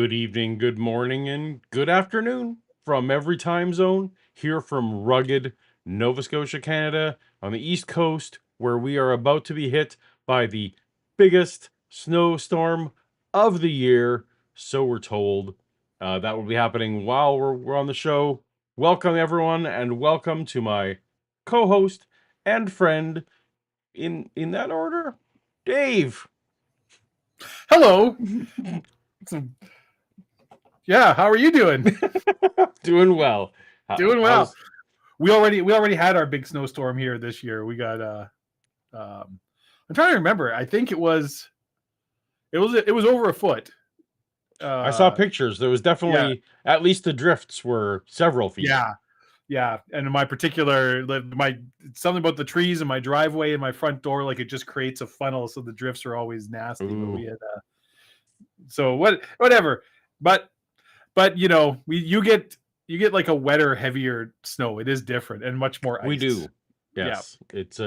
Good evening, good morning, and good afternoon from every time zone here from rugged Nova Scotia, Canada, on the East Coast, where we are about to be hit by the biggest snowstorm of the year. So we're told. That will be happening while we're on the show. Welcome, everyone, and welcome to my co-host and friend in that order, Dave. Hello. Yeah, how are you doing? Doing well. Doing well. We already had our big snowstorm here this year. We got I'm trying to remember. I think it was over a foot. I saw pictures. There was definitely at least the drifts were several feet. Yeah. And in my particular, something about the trees in my driveway and my front door, like it just creates a funnel, so the drifts are always nasty. But we had whatever. But you get like a wetter, heavier snow. It is different and much more ice. We do. Yes. Yeah. It's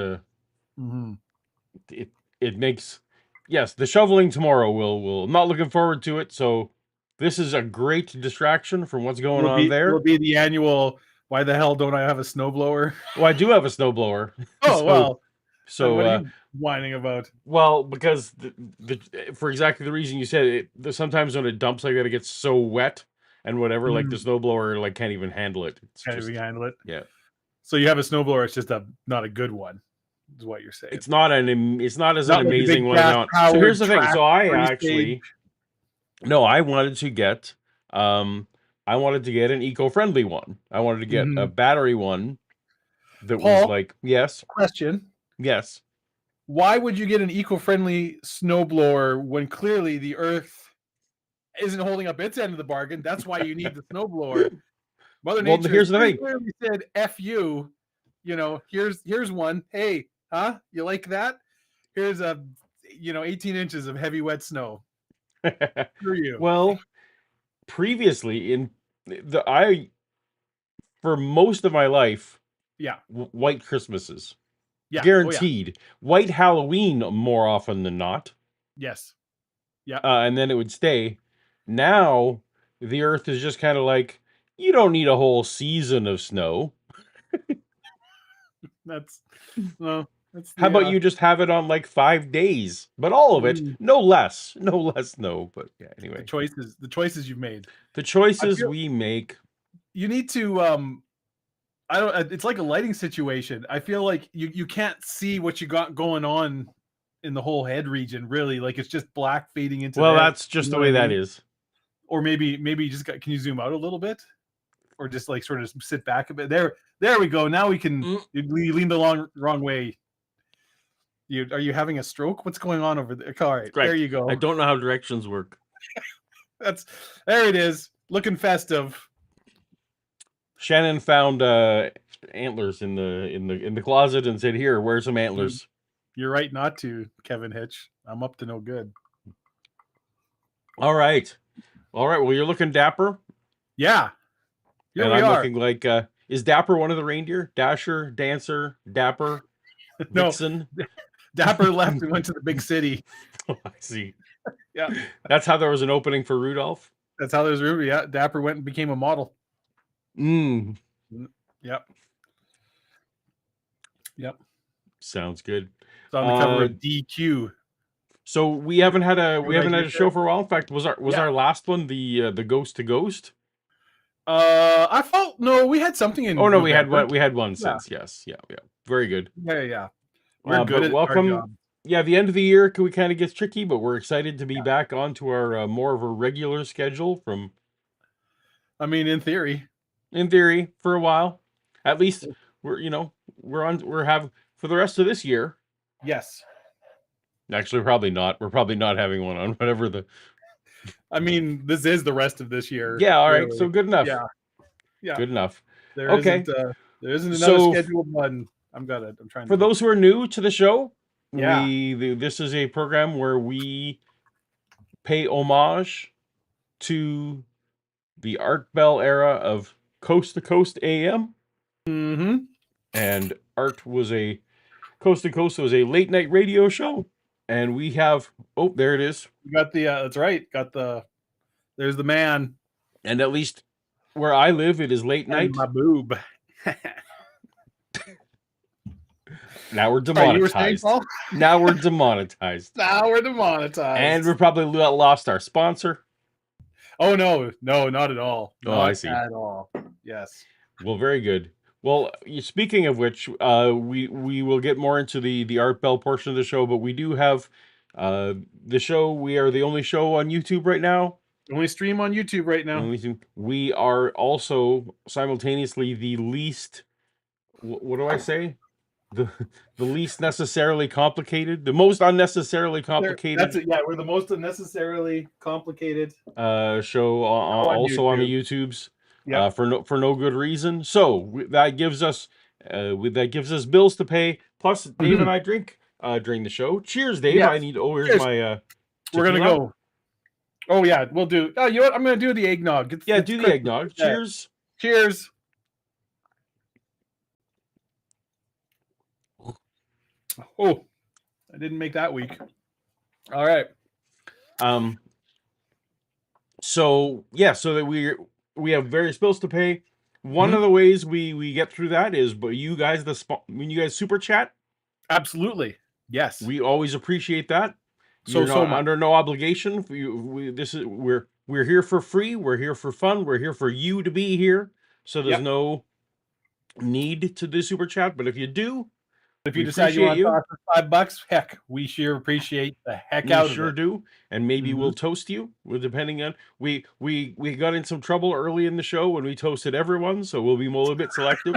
it makes the shoveling tomorrow will I'm not looking forward to it, so this is a great distraction from what's going on there. It'll be the annual why the hell don't I have a snowblower? Well, I do have a snowblower. So what are you whining about? Well, because for exactly the reason you said, sometimes when it dumps like that, it gets so wet and whatever, like the snowblower can't even handle it. Can't even handle it. Yeah. So you have a snowblower. It's just not a good one, is what you're saying. It's not an amazing one. So here's the thing. So I wanted to get an eco-friendly one. I wanted to get a battery one that was like Question. Yes. Why would you get an eco-friendly snowblower when clearly the Earth isn't holding up its end of the bargain? That's why you need the snowblower. Mother Nature here's the thing. Clearly said, "F you." Here's one. Hey, huh? You like that? Here's 18 inches of heavy wet snow. Screw you. Well, previously for most of my life, white Christmases. Yeah. Guaranteed. White Halloween more often than not. Yes. Yeah. And then it would stay. Now, the Earth is just kind of like, you don't need a whole season of snow. How about you just have it on like 5 days? But all of it, no less snow. But yeah, anyway. The choices you've made. The choices we make. You need to it's like a lighting situation. I feel like you can't see what you got going on in the whole head region, really. Like it's just black fading into that's just the way that is. Or maybe you just can you zoom out a little bit? Or just like sort of sit back a bit. There we go. Now we can you lean the wrong way. Are you having a stroke? What's going on over there? All right, there you go. I don't know how directions work. There it is. Looking festive. Shannon found antlers in the closet and said, "Here, wear some antlers." You're right not to, Kevin Hitch. I'm up to no good. All right. Well, you're looking dapper. Yeah. Here and I'm looking like is Dapper one of the reindeer? Dasher, Dancer, Dapper, Vixen. No. Dapper left and went to the big city. Oh, I see. Yeah. That's how there was an opening for Rudolph. That's how there's Ruby. Yeah. Dapper went and became a model. Yep. Sounds good. It's on the cover of DQ. So we haven't had a show for a while. In fact, was our last one the Ghost to Ghost? I felt no, we had something in. Oh no, November. we had one since. Yes, yeah. Very good. Yeah. We're good. Welcome. Our job. Yeah, the end of the year kind of gets tricky, but we're excited to be back onto our more of a regular schedule from. I mean, in theory, for a while, at least we're for the rest of this year. Yes. Actually, probably not. We're probably not having one on whatever the. I mean, this is the rest of this year. Yeah. All right. So good enough. Yeah. Good enough. There isn't another scheduled one. I'm trying. For those who are new to the show, this is a program where we pay homage to the Art Bell era of Coast to Coast AM. And Art was a Coast to Coast was a late night radio show, and we have there it is. You got the that's right. Got the There's the man. And at least where I live, it is late night. And my boob. Now we're Sorry, you were saying, demonetized. Paul? Now we're demonetized. Now we're demonetized. And we're probably lost our sponsor. Oh, no, not at all. Oh, I Not see. at all. Yes. Well, very good. Well, speaking of which, we will get more into the Art Bell portion of the show, but we do have the show. We are the only show on YouTube right now. Only stream on YouTube right now. We are also simultaneously the least, what do I say? The least necessarily complicated, the most unnecessarily complicated. That's it. Yeah, we're the most unnecessarily complicated show also on the YouTubes. Yep. For no good reason. So that gives us bills to pay. Plus, Dave and I drink during the show. Cheers, Dave. Yes. I need. Oh, here's Cheers. my. We're gonna go. Oh yeah, we'll do. Oh, you know what? I'm gonna do the eggnog. Do the eggnog. Cheers. Cheers. Oh, I didn't make that weak. All right. So that we have various bills to pay. One of the ways we get through that is, but you guys when you guys super chat. Absolutely. Yes. We always appreciate that. You're not under no obligation. We're here for free. We're here for fun. We're here for you to be here. So there's no need to do super chat. But if you do, if you decide you want to toss for $5, heck, we sure appreciate the heck out of it. We sure do. And maybe we'll toast you. Depending on we got in some trouble early in the show when we toasted everyone, so we'll be a little bit selective.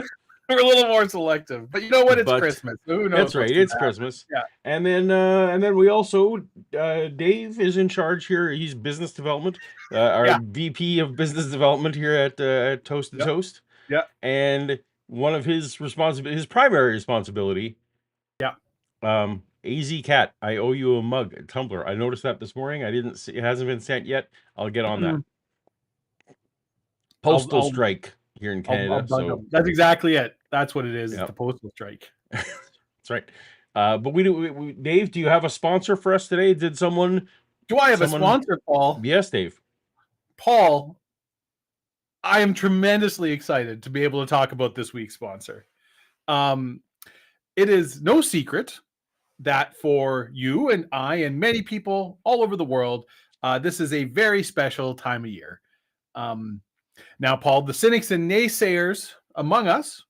We're a little more selective, but you know what? It's Christmas. Who knows? That's right. It's Christmas. Yeah. And then we also Dave is in charge here. He's business development, our VP of business development here at Toast to Toast. Yeah. And one of his primary responsibility. Yeah. AZ Cat, I owe you a mug, a tumbler. I noticed that this morning. I didn't see it. Hasn't been sent yet. I'll get on that. Postal strike here in Canada. So that's exactly it. That's what it is. It's the postal strike. That's right. But we Dave, do you have a sponsor for us today? Do I have a sponsor, Paul? Yes, Dave. Paul, I am tremendously excited to be able to talk about this week's sponsor. It is no secret that for you and I and many people all over the world, this is a very special time of year. Now, Paul, the cynics and naysayers among us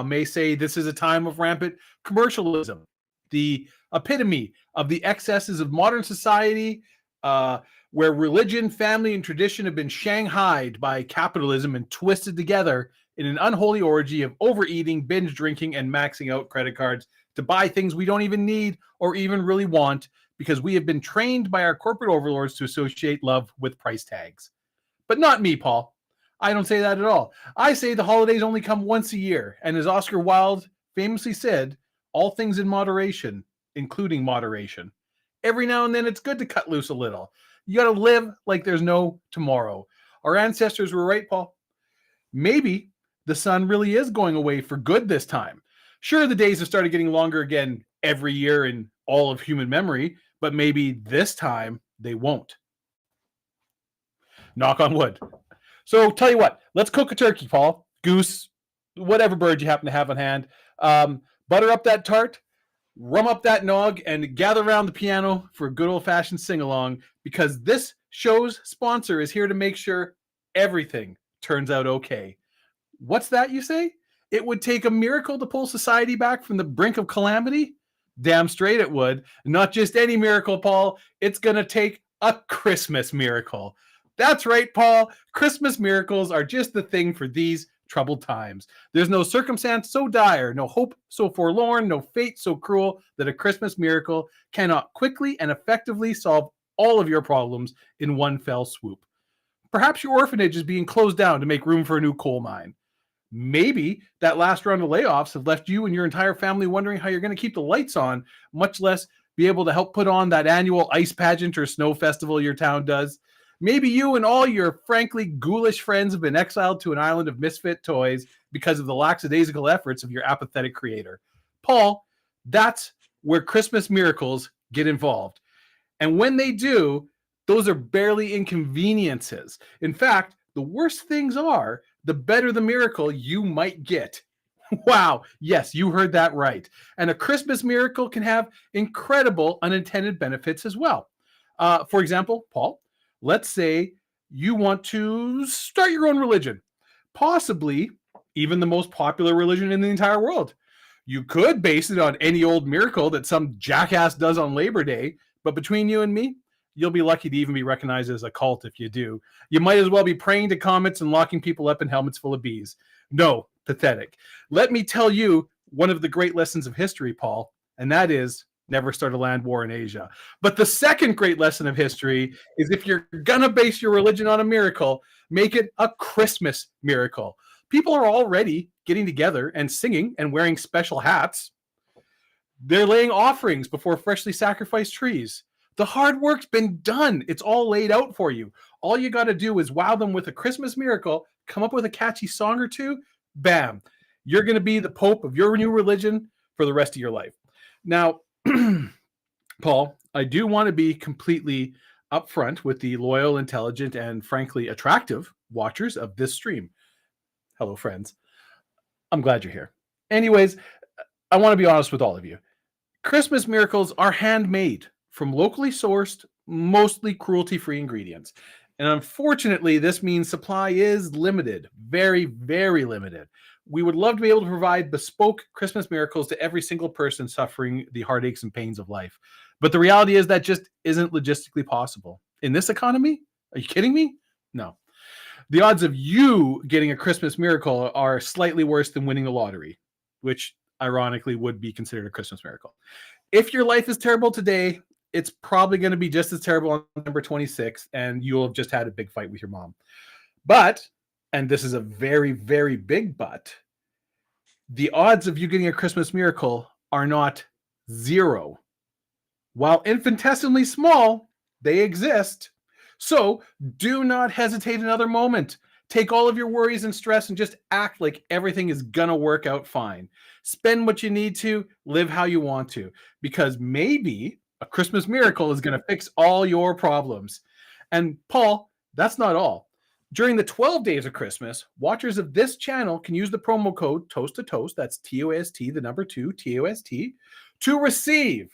may say this is a time of rampant commercialism, the epitome of the excesses of modern society, where religion, family, and tradition have been shanghaied by capitalism and twisted together in an unholy orgy of overeating, binge drinking, and maxing out credit cards to buy things we don't even need or even really want because we have been trained by our corporate overlords to associate love with price tags. But not me, Paul. I don't say that at all. I say the holidays only come once a year. And as Oscar Wilde famously said, all things in moderation, including moderation. Every now and then it's good to cut loose a little. You got to live like there's no tomorrow. Our ancestors were right, Paul. Maybe the sun really is going away for good this time. Sure, the days have started getting longer again every year in all of human memory, but maybe this time they won't. Knock on wood. So tell you what, let's cook a turkey, Paul, goose, whatever bird you happen to have on hand. Butter up that tart, rum up that nog, and gather around the piano for a good old-fashioned sing-along, because this show's sponsor is here to make sure everything turns out okay. What's that, you say? It would take a miracle to pull society back from the brink of calamity? Damn straight it would. Not just any miracle, Paul. It's going to take a Christmas miracle. That's right, Paul. Christmas miracles are just the thing for these troubled times. There's no circumstance so dire, no hope so forlorn, no fate so cruel that a Christmas miracle cannot quickly and effectively solve all of your problems in one fell swoop. Perhaps your orphanage is being closed down to make room for a new coal mine. Maybe that last round of layoffs have left you and your entire family wondering how you're going to keep the lights on, much less be able to help put on that annual ice pageant or snow festival your town does. Maybe you and all your frankly ghoulish friends have been exiled to an island of misfit toys because of the lackadaisical efforts of your apathetic creator. Paul, that's where Christmas miracles get involved. And when they do, Those are barely inconveniences. In fact, the worse things are, the better the miracle you might get. Wow, yes, you heard that right. And a Christmas miracle can have incredible unintended benefits as well. For example, Paul, let's say you want to start your own religion, possibly even the most popular religion in the entire world. You could base it on any old miracle that some jackass does on Labor Day, but between you and me, you'll be lucky to even be recognized as a cult if you do. You might as well be praying to comets and locking people up in helmets full of bees. No, pathetic. Let me tell you one of the great lessons of history, Paul, and that is never start a land war in Asia. But the second great lesson of history is if you're going to base your religion on a miracle, make it a Christmas miracle. People are already getting together and singing and wearing special hats. They're laying offerings before freshly sacrificed trees. The hard work's been done. It's all laid out for you. All you got to do is wow them with a Christmas miracle, come up with a catchy song or two, bam. You're going to be the pope of your new religion for the rest of your life. Now, Paul, I do want to be completely upfront with the loyal, intelligent, and frankly attractive watchers of this stream. Hello, friends. I'm glad you're here. Anyways, I want to be honest with all of you. Christmas miracles are handmade from locally sourced, mostly cruelty-free ingredients. And unfortunately, this means supply is limited, very, very limited. We would love to be able to provide bespoke Christmas miracles to every single person suffering the heartaches and pains of life. But the reality is that just isn't logistically possible. In this economy? Are you kidding me? No. The odds of you getting a Christmas miracle are slightly worse than winning the lottery, which ironically would be considered a Christmas miracle. If your life is terrible today, it's probably going to be just as terrible on November 26th, and you'll have just had a big fight with your mom. But, and this is a very, very big but, the odds of you getting a Christmas miracle are not zero. While infinitesimally small, they exist. So do not hesitate another moment. Take all of your worries and stress and just act like everything is going to work out fine. Spend what you need to, live how you want to, because maybe a Christmas miracle is going to fix all your problems. And Paul, that's not all. During the 12 days of Christmas, watchers of this channel can use the promo code Toast to Toast, that's TOST, the number 2, TOST, to receive,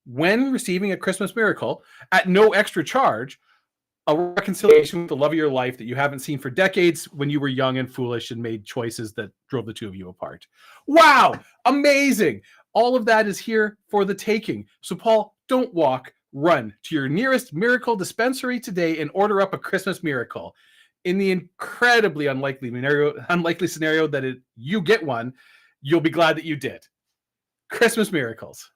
when receiving a Christmas miracle, at no extra charge, a reconciliation with the love of your life that you haven't seen for decades when you were young and foolish and made choices that drove the two of you apart. Wow! Amazing! All of that is here for the taking. So, Paul, don't walk, run to your nearest miracle dispensary today and order up a Christmas miracle. In the incredibly unlikely scenario that you get one, you'll be glad that you did. Christmas miracles.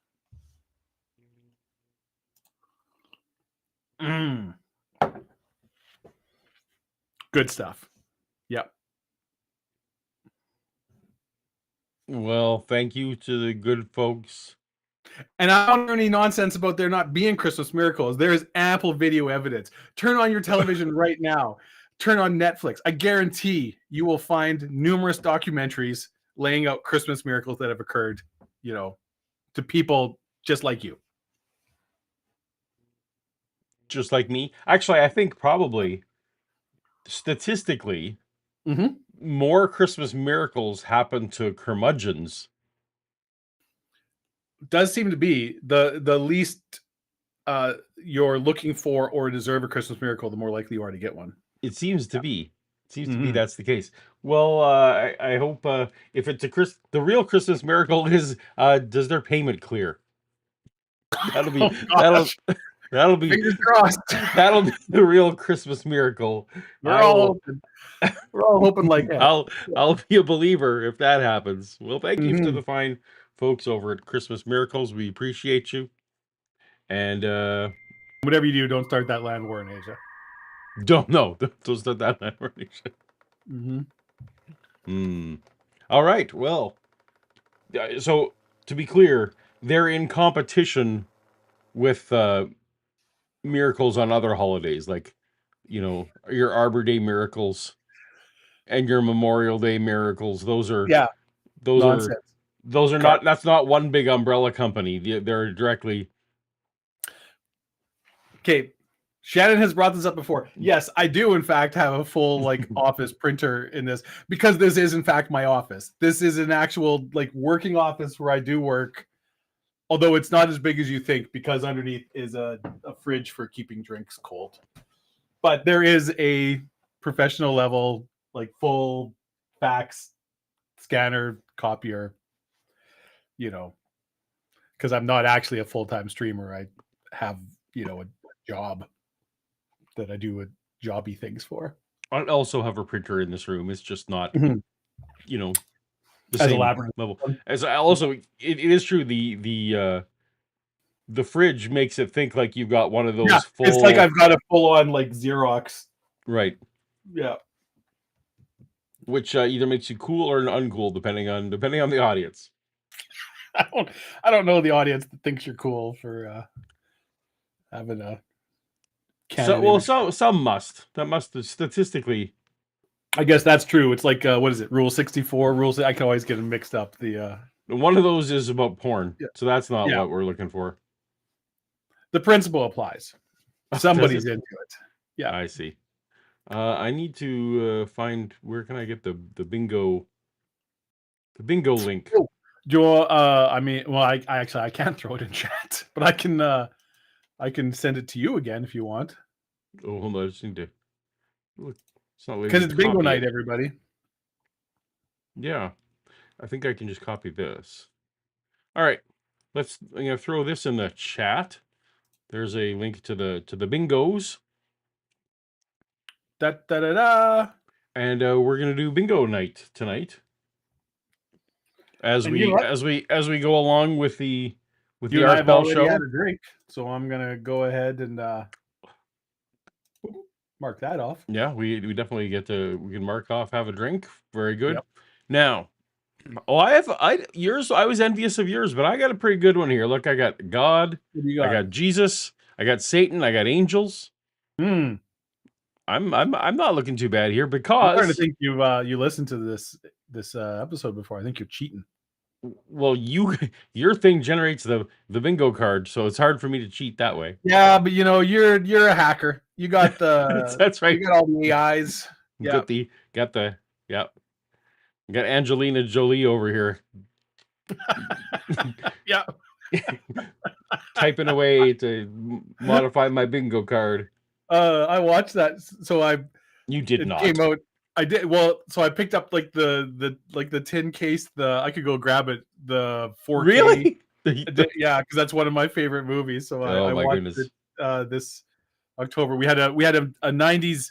Good stuff. Yep. Well, thank you to the good folks. And I don't hear any nonsense about there not being Christmas miracles. There is ample video evidence. Turn on your television right now. Turn on Netflix. I guarantee you will find numerous documentaries laying out Christmas miracles that have occurred, to people just like you. Just like me. Actually, I think probably statistically, more Christmas miracles happen to curmudgeons. Does seem to be the least you're looking for or deserve a Christmas miracle, the more likely you are to get one. It seems to be. It seems to be that's the case. Well, I hope if it's the real Christmas miracle is does their payment clear? That'll be that'll be fingers crossed. That'll be the real Christmas miracle. We're all hoping like that. I'll be a believer if that happens. Well, thank you to the fine folks over at Christmas Miracles. We appreciate you. And whatever you do, don't start that land war in Asia. Don't start that land war in Asia. All right. Well, so to be clear, they're in competition with miracles on other holidays, like your Arbor Day miracles and your Memorial Day miracles. Those are nonsense. Those are not. That's not one big umbrella company. They're directly. Okay, Shannon has brought this up before. Yes, I do, in fact, have a full like office printer in this, because this is, in fact, my office. This is an actual like working office where I do work, although it's not as big as you think, because underneath is a fridge for keeping drinks cold. But there is a professional level, like full fax scanner, copier, you know, because I'm not actually a full-time streamer. I have, a job that I do jobby things for. I also have a printer in this room. It's just not, Mhm. the As same elaborate. level. As I also, it is true. The fridge makes it think like you've got one of those Yeah, full. it's like I've got a full-on like Xerox. Right. Yeah. Which either makes you cool or uncool, depending on the audience. I don't know the audience that thinks you're cool for having a Canon image. Some must. That must statistically. I guess that's true. It's like what is it? Rule 64. Rules. I can always get them mixed up. The one of those is about porn, yeah. So that's not what we're looking for. The principle applies. Somebody's into it. Yeah, I see. I need to find, where can I get the bingo link. Oh, Joel. I mean, well, I actually I can't throw it in chat, but I can send it to you again if you want. Oh, hold on, I just need to look. It's not because it's bingo night, everybody. Yeah, I think I can just copy this. All right, I'm gonna throw this in the chat. There's a link to the bingos. Da da da da. And we're gonna do bingo night tonight. As we go along with the Art Bell show. Had a drink, so I'm gonna go ahead and mark that off. Yeah, we definitely we can mark off, have a drink. Very good. Yep. Now, yours. I was envious of yours, but I got a pretty good one here. Look, I got God. What do you got? I got Jesus. I got Satan. I got angels. I'm not looking too bad here, because I'm starting to think you listened to this episode before. I think you're cheating. Well, your thing generates the bingo card, so it's hard for me to cheat that way. Yeah, but you're a hacker. You got the that's right. You got all the AIs. Yeah. Got Angelina Jolie over here. Yeah. Typing away to modify my bingo card. I watched that, so You did not. Came out. I did. Well, so I picked up like the tin case. I could go grab it. The 4K. Really? Yeah, because that's one of my favorite movies. So I watched it this October. We had a 90s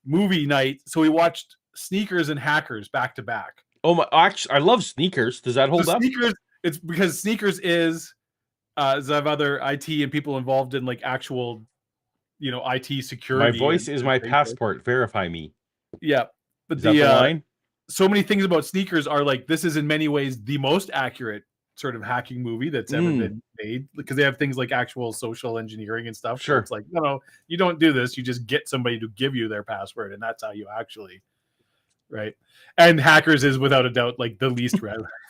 movie night, so we watched Sneakers and Hackers back to back. Oh my! Actually, I love Sneakers. Does that hold up? Sneakers. It's because Sneakers is I have other IT and people involved in like actual, IT security. My voice is my passport. Verify me. Yeah, but is that the line? So many things about Sneakers are like, this is in many ways the most accurate sort of hacking movie that's ever been made, because they have things like actual social engineering and stuff. Sure. So it's like, no, you don't do this. You just get somebody to give you their password, and that's how you actually, right? And Hackers is without a doubt like the least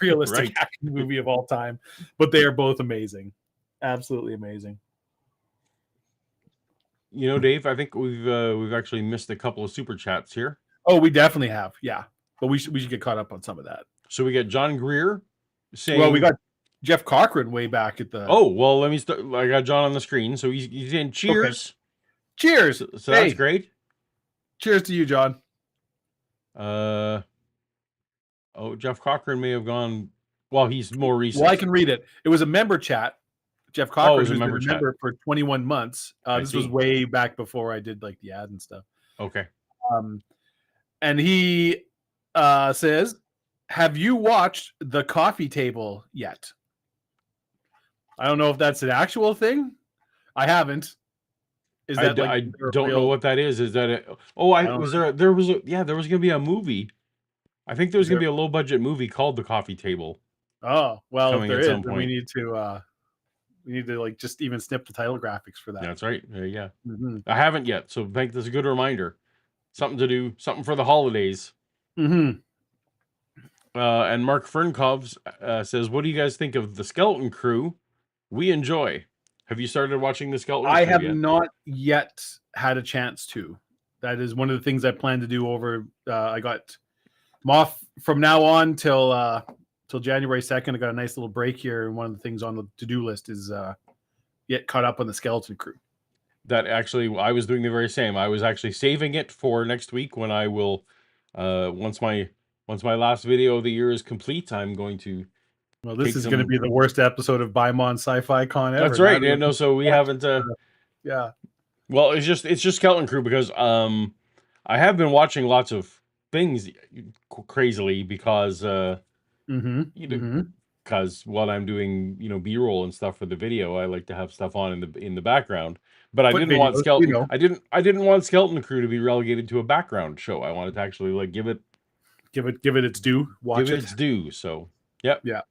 realistic hacking movie of all time, but they are both amazing. Absolutely amazing. Dave, I think we've actually missed a couple of super chats here. Oh, we definitely have. Yeah. But we should get caught up on some of that. So we got John Greer saying, well, we got Jeff Cochran way back at the. Oh, well, let me start. I got John on the screen. So he's saying cheers. Okay. Cheers. So that's great. Cheers to you, John. Jeff Cochran may have gone. Well, he's more recent. Well, I can read it. It was a member chat. Jeff Cochran was a member for 21 months. This was way back before I did like the ad and stuff. Okay. And he says, have you watched The Coffee Table yet? I don't know if that's an actual thing. I haven't. Is that I don't know what that is. Is that it? Oh, there was going to be a movie. I think there was going to be a low budget movie called The Coffee Table. Oh, well, if there is, then we need to like just even snip the title graphics for that. That's right. Yeah. Mm-hmm. I haven't yet, so I think that's a good reminder. Something to do, something for the holidays. Mm-hmm. And Mark Fernkovs says, what do you guys think of The Skeleton Crew? We enjoy. Have you started watching The Skeleton Crew I have yet? not yet. had a chance to. That is one of the things I plan to do over. I got off from now on till January 2nd. I got a nice little break here, and one of the things on the to-do list is get caught up on the Skeleton Crew. That actually, I was doing the very same. I was actually saving it for next week when I will, once my last video of the year is complete, I'm going to. Well, this is going to be the worst episode of Baimon Sci-Fi Con ever. That's right. Yeah, no, so we haven't. Yeah. Well, it's just Skeleton Crew because I have been watching lots of things crazily because because while I'm doing B-roll and stuff for the video, I like to have stuff on in the background. But I didn't want Skeleton. I didn't want Skeleton Crew to be relegated to a background show. I wanted to actually like give it its due. Watch it its due. So yeah.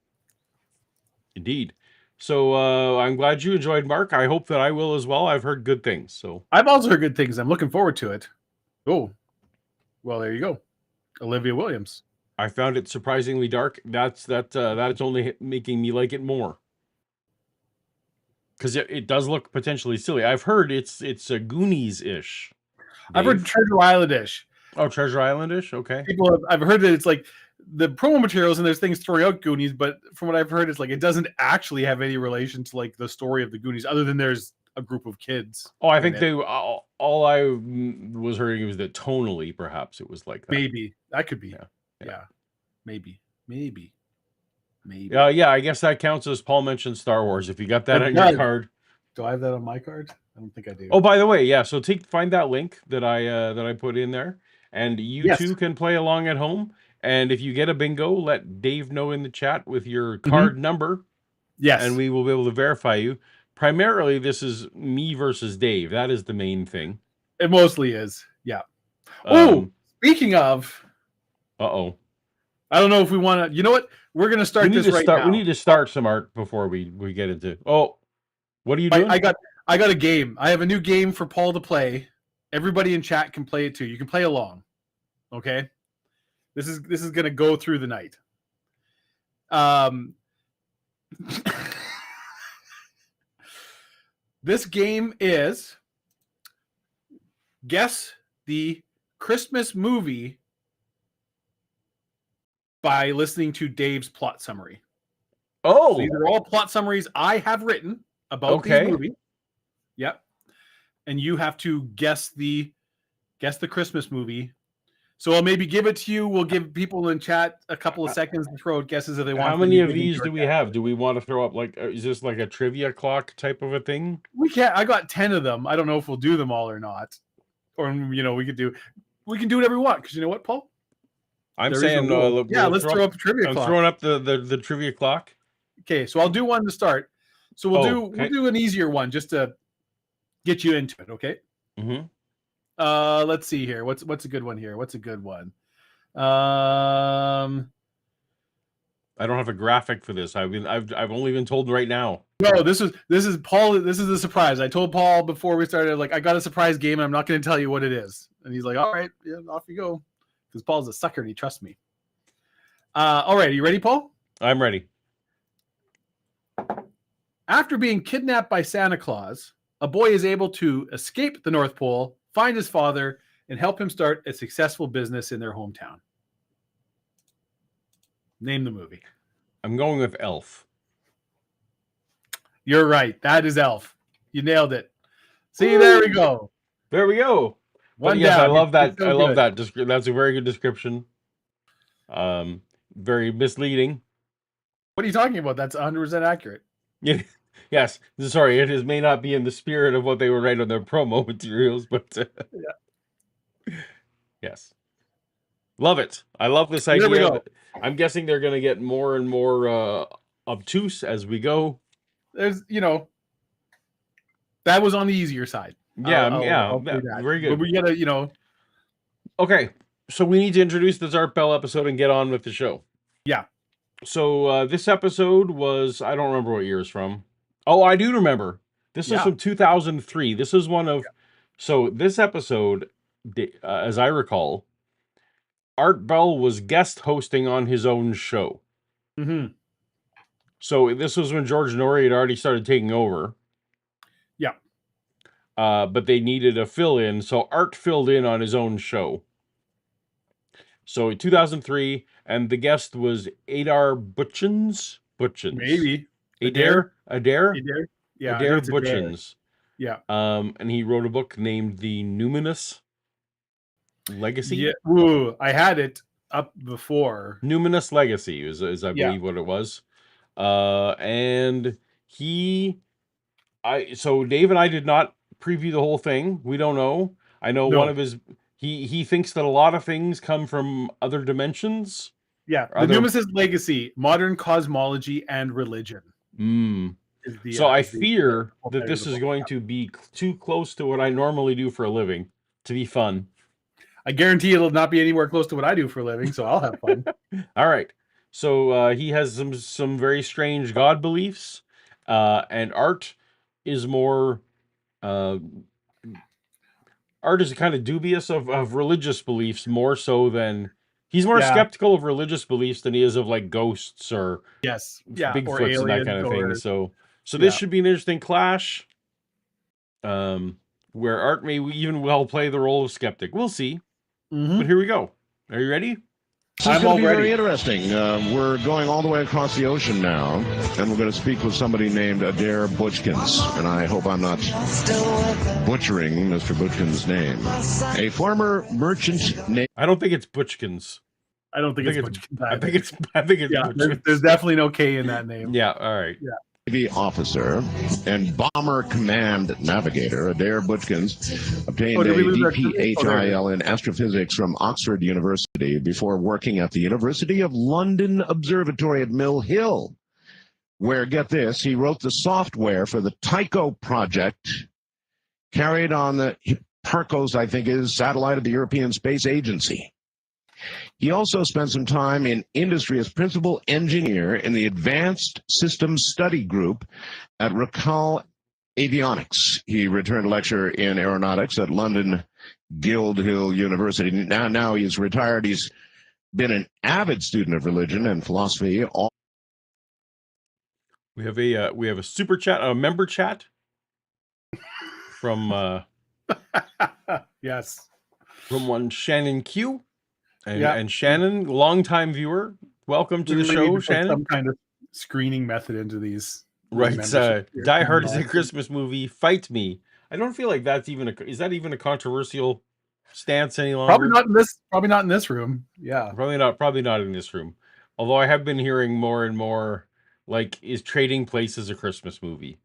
Indeed. So I'm glad you enjoyed, Mark. I hope that I will as well. I've heard good things. So I've also heard good things. I'm looking forward to it. Oh, well, there you go. Olivia Williams. I found it surprisingly dark. That's only making me like it more. Because it does look potentially silly. I've heard it's a Goonies-ish. I've heard Treasure Island-ish. Oh, Treasure Island-ish? Okay. I've heard that it's like the promo materials and there's things throwing out Goonies, but from what I've heard, it's like it doesn't actually have any relation to like the story of the Goonies, other than there's a group of kids. Oh, I think all I was hearing was that tonally, perhaps it was like that. Maybe that could be. Yeah. Maybe. Yeah, I guess that counts as Paul mentioned Star Wars. If you got that on your card. Do I have that on my card? I don't think I do. Oh, by the way, yeah. So find that link that I put in there, and you too can play along at home. And if you get a bingo, let Dave know in the chat with your card number. Yes, and we will be able to verify you. Primarily, this is me versus Dave. That is the main thing. It mostly is. Yeah. Speaking of. I don't know if we want to. You know what? We're going to start this right now. We need to start some art before we get into. Oh, what are you doing? I got a game. I have a new game for Paul to play. Everybody in chat can play it too. You can play along. Okay. This is going to go through the night. This game is guess the Christmas movie by listening to Dave's plot summary. Oh, so these are all plot summaries I have written about this movie. Yep. And you have to guess the Christmas movie. So I'll maybe give it to you. We'll give people in chat a couple of seconds to throw out guesses if they want. How many of these do we have? Do we want to throw up like, is this like a trivia clock type of a thing? We can't. I got 10 of them. I don't know if we'll do them all or not. Or, we can do whatever we want. Because you know what, Paul? I'm saying, let's throw up a trivia clock. I'm throwing up the trivia clock. Okay, so I'll do one to start. So we'll do an easier one just to get you into it, okay? Mm-hmm. Let's see here. What's a good one here? What's a good one? I don't have a graphic for this. I've only been told right now. No, this is Paul. This is a surprise. I told Paul before we started, like, I got a surprise game and I'm not going to tell you what it is. And he's like, all right, yeah, off you go. Because Paul's a sucker and he trusts me. All right, are you ready, Paul? I'm ready. After being kidnapped by Santa Claus, a boy is able to escape the North Pole, find his father, and help him start a successful business in their hometown. Name the movie. I'm going with Elf. You're right. That is Elf. You nailed it. See, there we go. There we go. One yes, down. I love that. So I love that. That's a very good description. Very misleading. What are you talking about? That's 100% accurate. Yeah. Yes. Sorry, it may not be in the spirit of what they were writing on their promo materials, but yeah. Yes. Love it. I love this idea. I'm guessing they're going to get more and more obtuse as we go. There's, that was on the easier side. Yeah, very good. But we gotta, Okay, so we need to introduce the Zart Bell episode and get on with the show. Yeah. So this episode was, I don't remember what year it's from. Oh, I do remember. This is from 2003. This is one of, so this episode, as I recall, Art Bell was guest hosting on his own show. Mm-hmm. So this was when George Norrie had already started taking over. Yeah. but they needed a fill-in, so Art filled in on his own show. So in 2003, and the guest was Adair Butchins. Maybe Adair? Adair. Yeah, I think Adair it's Adair. Butchins. Yeah. And he wrote a book named The Numinous Legacy. Yeah. Ooh, I had it up before. Numinous Legacy is I believe what it was. And so Dave and I did not preview the whole thing. We don't know. I know one of his he thinks that a lot of things come from other dimensions. Yeah, the Numinous Legacy, modern cosmology and religion. So I fear that this is going to be too close to what I normally do for a living to be fun. I guarantee it'll not be anywhere close to what I do for a living, so I'll have fun. All right. So he has some very strange God beliefs, and Art is more. Art is kind of dubious of religious beliefs more so than he's more skeptical of religious beliefs than he is of like ghosts or Bigfoots and that kind of thing. So this should be an interesting clash. Where Art may even well play the role of skeptic. We'll see. But here we go. Are you ready? This is going to be very interesting. We're going all the way across the ocean now, and we're going to speak with somebody named Adair Butchins, and I hope I'm not butchering Mr. Butchins' name. A former merchant named... I don't think it's Butchkins. I don't think it's Butchkins. I think it's Butchkins. There's definitely no K in that name. Yeah, all right. Yeah. Navy officer and bomber command navigator Adair Butchins obtained a DPHIL in astrophysics from Oxford University before working at the University of London Observatory at Mill Hill, where, get this, he wrote the software for the Tycho project carried on the Hipparcos, I think is, satellite of the European Space Agency. He also spent some time in industry as principal engineer in the Advanced Systems Study Group at Racal Avionics. He returned a lecture in aeronautics at London Guildhall University. Now he's retired. He's been an avid student of religion and philosophy. We have a super chat, a member chat from yes, from one Shannon Q. And Shannon, longtime viewer, welcome to the show, Shannon. Some kind of screening method into these. Right, Die Hard is a Christmas movie. Fight me. I don't feel like that's even is that even a controversial stance any longer? Probably not in this room. Yeah, probably not in this room. Although I have been hearing more and more, like, is Trading Places a Christmas movie?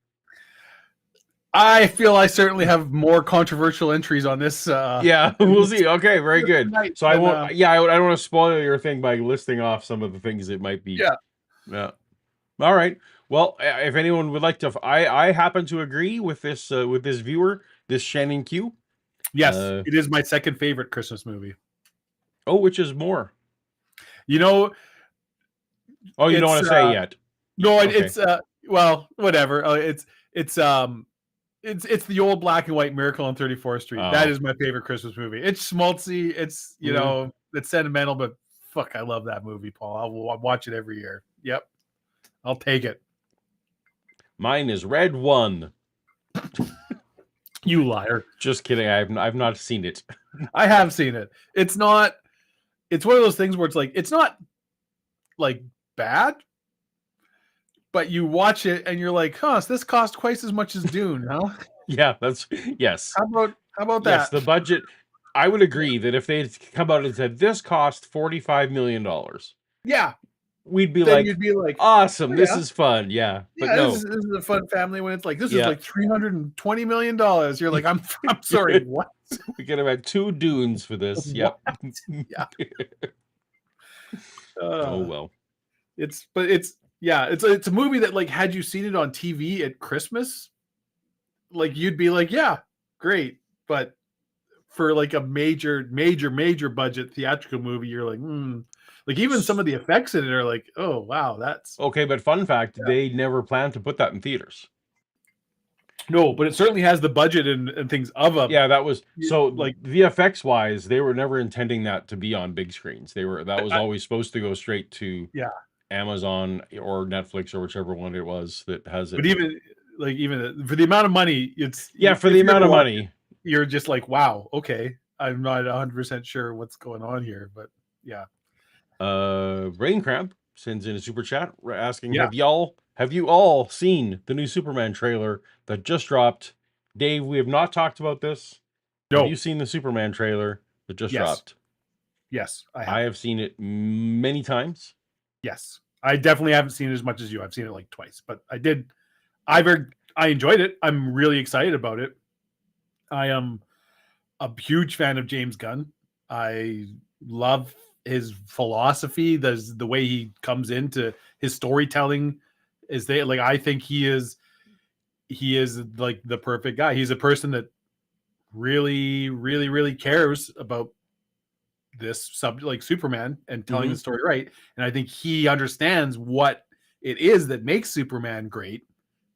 I feel I certainly have more controversial entries on this. Yeah, we'll see. Okay, very good. So I won't. I don't want to spoil your thing by listing off some of the things it might be. Yeah. All right. Well, if anyone would like to, I happen to agree with this viewer, this Shannon Q. Yes, it is my second favorite Christmas movie. Oh, which is more? You know. Oh, you don't want to say yet. No, okay. It's well, whatever. It's the old black and white Miracle on 34th Street. Oh. That is my favorite Christmas movie. It's schmaltzy. It's know, it's sentimental, but fuck, I love that movie, Paul. I'll watch it every year. Yep, I'll take it. Mine is Red One. You liar! Just kidding. I've not seen it. I have seen it. It's not. It's one of those things where it's like it's not like bad. But you watch it and you're like, huh, so this cost twice as much as Dune, no? Yeah, yes. How about that? Yes, the budget. I would agree that if they'd come out and said this cost $45 million, yeah, you'd be like, awesome, this is fun, yeah. But no, this is a fun family when it's like this is like $320 million. You're like, I'm sorry, what? We could have had 2 Dunes for this. Yep. Yeah. Oh well. It's a movie that, like, had you seen it on TV at Christmas, like, you'd be like, yeah, great. But for like a major budget theatrical movie, you're like, like even some of the effects in it are like, oh wow, that's okay. But fun fact, they never planned to put that in theaters. No, but it certainly has the budget and things of a. Yeah, that was so like VFX wise, they were never intending that to be on big screens. That was always supposed to go straight to Amazon or Netflix or whichever one it was that has it. But even like even for the amount of money, it's for the amount of money, you're just like, wow, okay. I'm not 100% sure what's going on here, but yeah. Brain Cramp sends in a super chat asking, Yeah. have you all seen the new Superman trailer that just dropped? Dave, we have not talked about this. No. Have you seen the Superman trailer that just dropped? Yes, I have seen it many times. Yes. I definitely haven't seen it as much as you. I've seen it like twice, but I enjoyed it. I'm really excited about it. I am a huge fan of James Gunn. I love his philosophy, the way he comes into his storytelling. I think he is like the perfect guy. He's a person that really, really, really cares about this subject, like Superman, and telling the story right. And I think he understands what it is that makes Superman great,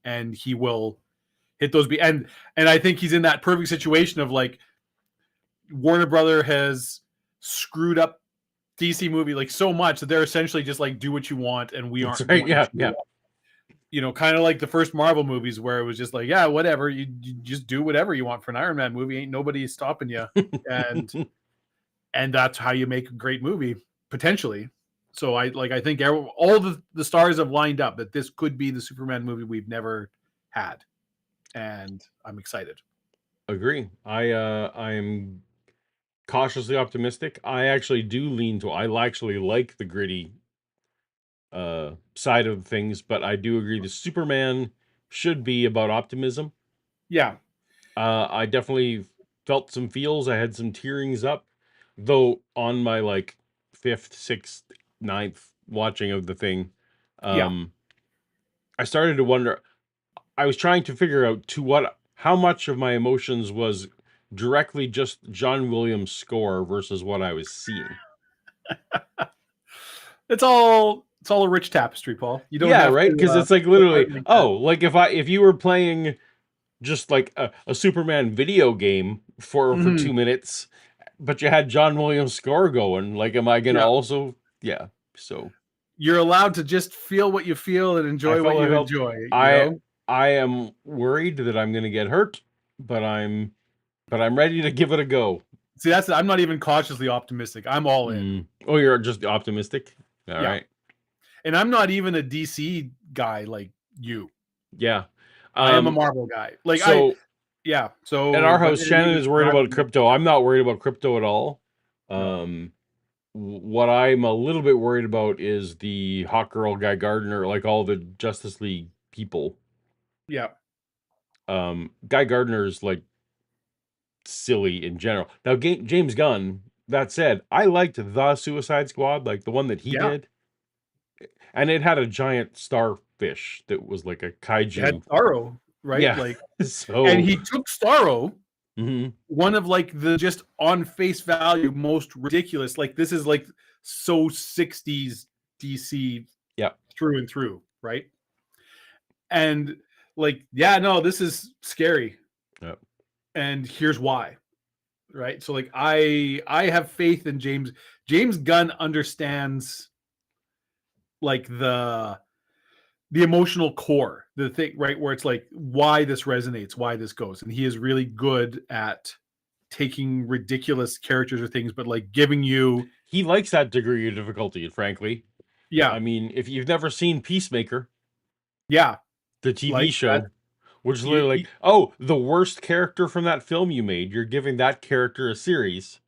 and he will hit those and I think he's in that perfect situation of like, Warner Brother has screwed up DC movie like so much that they're essentially just like, do what you want, and we aren't. Right, yeah. You know, kind of like the first Marvel movies where it was just like, yeah, whatever, you just do whatever you want for an Iron Man movie. Ain't nobody stopping you, and that's how you make a great movie potentially. So I think all the stars have lined up that this could be the Superman movie we've never had, and I'm excited. Agree. I'm cautiously optimistic. I actually do lean to. I actually like the gritty side of things, but I do agree the Superman should be about optimism. Yeah. I definitely felt some feels. I had some tearings up, though on my like 5th, 6th, 9th watching of the thing. I started to wonder. I was trying to figure out how much of my emotions was directly just John Williams' score versus what I was seeing. It's all a rich tapestry, Paul. You don't have right? Because it's like literally, like if you were playing just like a Superman video game for 2 minutes, but you had John Williams' score going, like, am I gonna also? Yeah. So you're allowed to just feel what you feel and enjoy what you enjoy. I am worried that I'm gonna get hurt, but I'm ready to give it a go. See, I'm not even cautiously optimistic. I'm all in. Oh, you're just optimistic? All right. And I'm not even a DC guy like you. Yeah. I am a Marvel guy. Like, so at our house, but Shannon is worried about crypto. I'm not worried about crypto at all. What I'm a little bit worried about is the Hawk Girl, Guy Gardner, like all the Justice League people. Yeah. Guy Gardner's like silly in general. Now, James Gunn, that said, I liked the Suicide Squad, like the one that he did. And it had a giant starfish that was like a kaiju. It had Starro, right? Yeah. Like, so, and he took Starro, one of like the just on face value most ridiculous. Like, this is like so 60s DC through and through, right? And like, this is scary. Yep. And here's why. Right. So like I have faith in James. James Gunn understands like the emotional core, the thing, right, where it's like why this resonates, why this goes. And he is really good at taking ridiculous characters or things, but like giving you, he likes that degree of difficulty, frankly. Yeah. I mean, if you've never seen Peacemaker, the TV show, which is literally like, the worst character from that film you made, you're giving that character a series.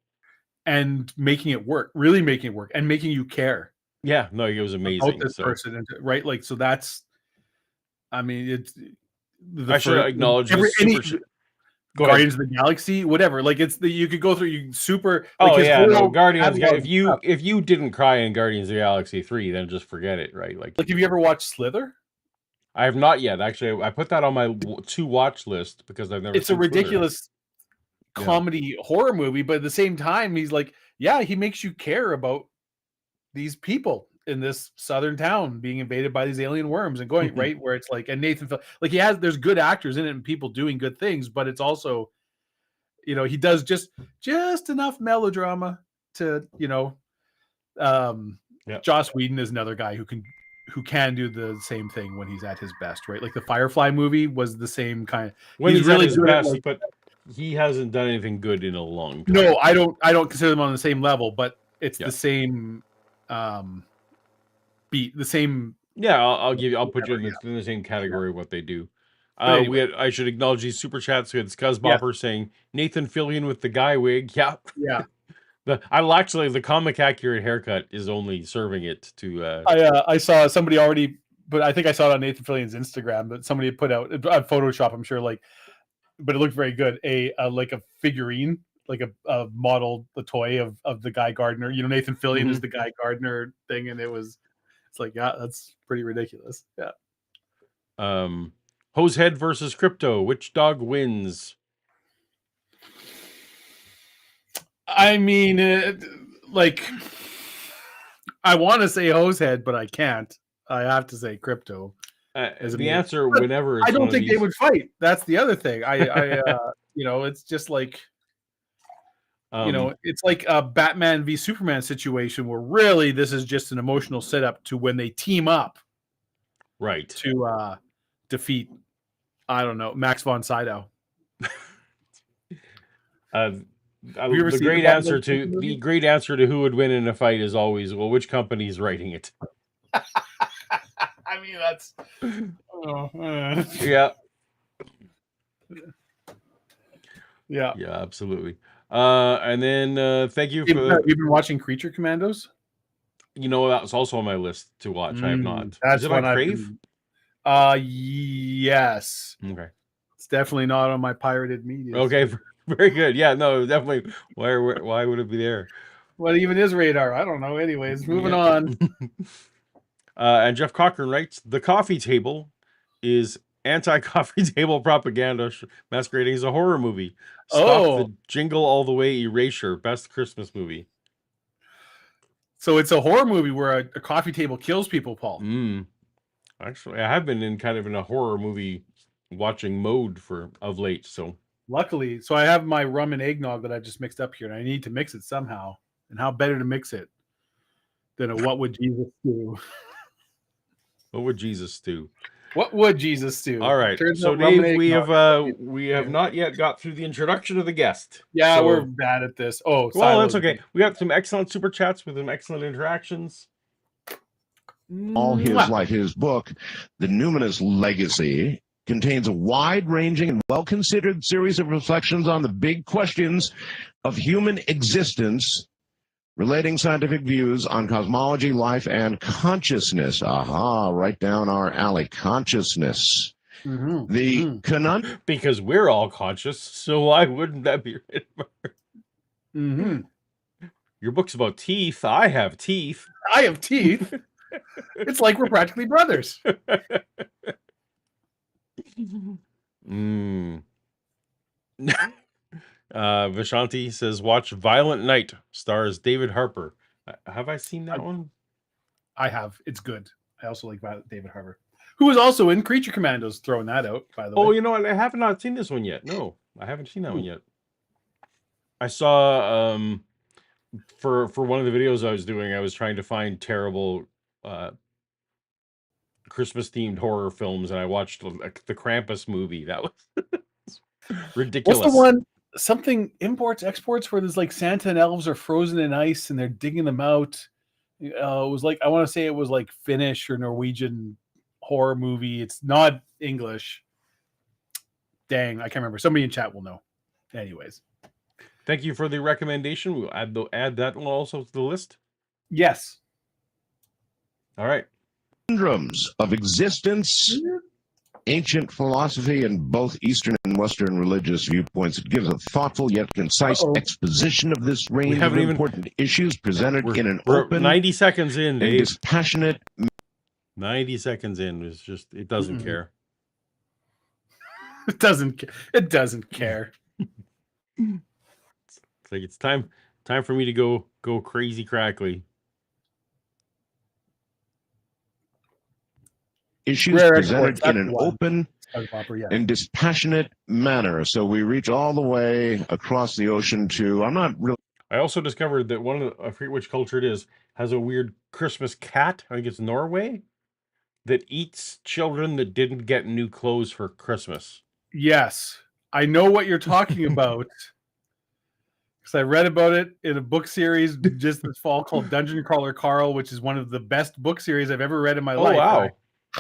And making it work, really making it work, and making you care. Yeah, no, it was amazing. About this person, right? Like, so that's, I mean, it's. I should acknowledge Guardians of the Galaxy, whatever. Like, it's you could go through super. Like Guardians. If you didn't cry in Guardians of the Galaxy 3, then just forget it, right? Like have you ever watched Slither? I have not yet. Actually, I put that on my to watch list because I've never. It's a ridiculous comedy horror movie, but at the same time, he's like, he makes you care about these people in this southern town being invaded by these alien worms and going right where it's like, and Nathan, like there's good actors in it and people doing good things, but it's also, he does just enough melodrama to, Joss Whedon is another guy who can who can do the same thing when he's at his best, right? Like the Firefly movie was the same kind of. When he's really at his good best, at, like, but he hasn't done anything good in a long time. No, I don't consider them on the same level, but it's Yeah. the same beat, the same. Yeah, I'll put you in the same category of what they do. Anyway. I should acknowledge these super chats. We had Scuzzbopper saying Nathan Fillion with the guy wig. Yeah. Yeah. The comic accurate haircut is only serving it to. I saw somebody already, but I think I saw it on Nathan Fillion's Instagram. But somebody had put out on Photoshop, I'm sure, like, but it looked very good. Like a figurine, like a model, the toy of the Guy Gardner. You know, Nathan Fillion is the Guy Gardner thing, and it's like, yeah, that's pretty ridiculous. Yeah. Hosehead versus Crypto. Which dog wins? I mean, like, I want to say Hosehead, but I can't. I have to say Crypto. The answer, whenever I don't think they would fight. That's the other thing. I you know, it's just like, you know, it's like a Batman v Superman situation where really this is just an emotional setup to when they team up, right, to defeat, I don't know, Max von Sydow. The great answer to who would win in a fight is always, well, which company is writing it? I mean, that's yeah, absolutely. And then thank you for. You've been watching Creature Commandos? You know, that was also on my list to watch. I have not. That's is it on Crave? Yes. Okay. It's definitely not on my pirated media. Okay, very good. Yeah, no, definitely. Why would it be there? What even is radar? I don't know. Anyways, moving on. And Jeff Cochran writes, the coffee table is anti-coffee table propaganda masquerading as a horror movie. Stop the Jingle All the Way erasure. Best Christmas movie. So it's a horror movie where a coffee table kills people, Paul. Actually, I have been in a horror movie watching mode of late. So luckily, so I have my rum and eggnog that I just mixed up here, and I need to mix it somehow. And how better to mix it than a what would Jesus do? What would Jesus do? What would Jesus do? All right. So Dave, we have not yet got through the introduction of the guest. Yeah, so, we're bad at this. Oh, well, that's okay. We got some excellent super chats with some excellent interactions. All his life, his book, The Numinous Legacy, contains a wide-ranging and well-considered series of reflections on the big questions of human existence, relating scientific views on cosmology, life, and consciousness. Aha, right down our alley. Consciousness. The conundrum. Because we're all conscious, so why wouldn't that be Your book's about teeth. I have teeth. I have teeth. It's like we're practically brothers. Vishanti says, watch Violent Night, stars David Harper. Have I seen that one? I have. It's good. I also like David Harper, who was also in Creature Commandos, throwing that out, by the way. Oh, you know what? I have not seen this one yet. No, I haven't seen that one yet. I saw, for one of the videos I was doing, I was trying to find terrible Christmas-themed horror films, and I watched the Krampus movie. That was ridiculous. What's the one? Something imports, exports, where there's like Santa and elves are frozen in ice and they're digging them out. It was like, I want to say it was like Finnish or Norwegian horror movie. It's not English. Dang, I can't remember. Somebody in chat will know. Anyways. Thank you for the recommendation. We'll add that one also to the list. Yes. All right. Conundrums of existence. Ancient philosophy in both Eastern and Western religious viewpoints. It gives a thoughtful yet concise exposition of this range of important issues presented in an open, 90 seconds in, Dave. Dispassionate. 90 seconds in is just, it doesn't care. It doesn't care. It's like it's time for me to go crazy crackly. Issues presented in an open and dispassionate manner. So we reach all the way across the ocean to, I also discovered that one of the, I forget which culture it is, has a weird Christmas cat. I think it's Norway. that eats children that didn't get new clothes for Christmas. Yes, I know what you're talking about. Because I read about it in a book series just this fall called Dungeon Crawler Carl, which is one of the best book series I've ever read in my life. Wow. And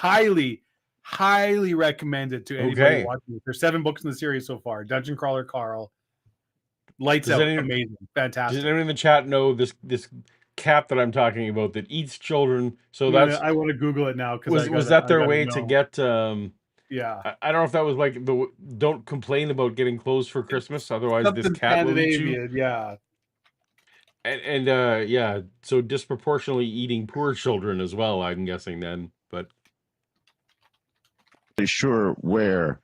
I highly recommend it to anybody watching it. There's 7 books in the series so far. Dungeon Crawler Carl. Lights out. Amazing. Fantastic. Does anyone in the chat know this cat that I'm talking about that eats children? So I want to Google it now. Was that their way to get... yeah. I don't know if that was like the don't complain about getting clothes for Christmas, otherwise this cat will eat you. Yeah. And yeah, so disproportionately eating poor children as well, I'm guessing then. But sure where.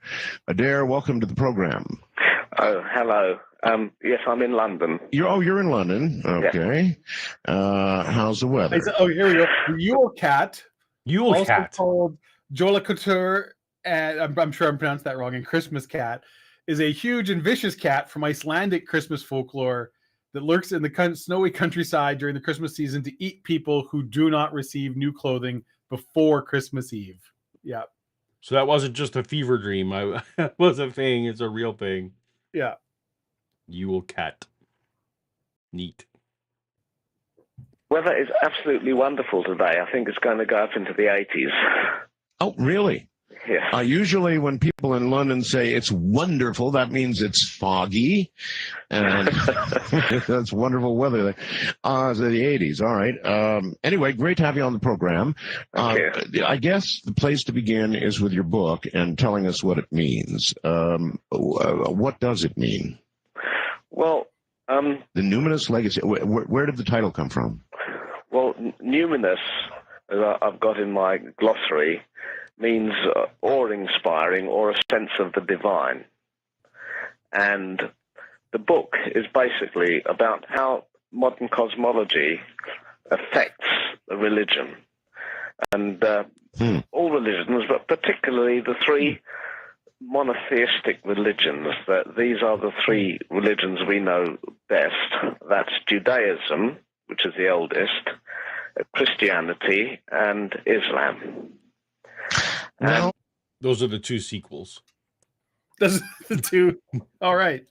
Adair, welcome to the program. Oh, hello. Yes, I'm in London. You're in London. Okay. Yeah. How's the weather? Here we go. The Yule cat. Yule cat. Called Jolakutur, and I'm sure I'm pronounced that wrong, and Christmas cat, is a huge and vicious cat from Icelandic Christmas folklore that lurks in the snowy countryside during the Christmas season to eat people who do not receive new clothing before Christmas Eve. Yeah. So that wasn't just a fever dream. I was a thing. It's a real thing. Yeah. Yule cat. Neat. Weather is absolutely wonderful today. I think it's going to go up into the 80s. Oh, really? Yeah. Usually when people in London say it's wonderful, that means it's foggy. And that's wonderful weather there. So the 80s. All right. Anyway, great to have you on the program. I guess the place to begin is with your book and telling us what it means. What does it mean? Well, the Numinous Legacy. Where did the title come from? Well, numinous, as I've got in my glossary, means awe-inspiring or a sense of the divine. And the book is basically about how modern cosmology affects religion. And all religions, but particularly the 3 monotheistic religions. That these are the 3 religions we know best. That's Judaism, which is the oldest, Christianity, and Islam. Well, those are the 2 sequels. Those are the 2. All right.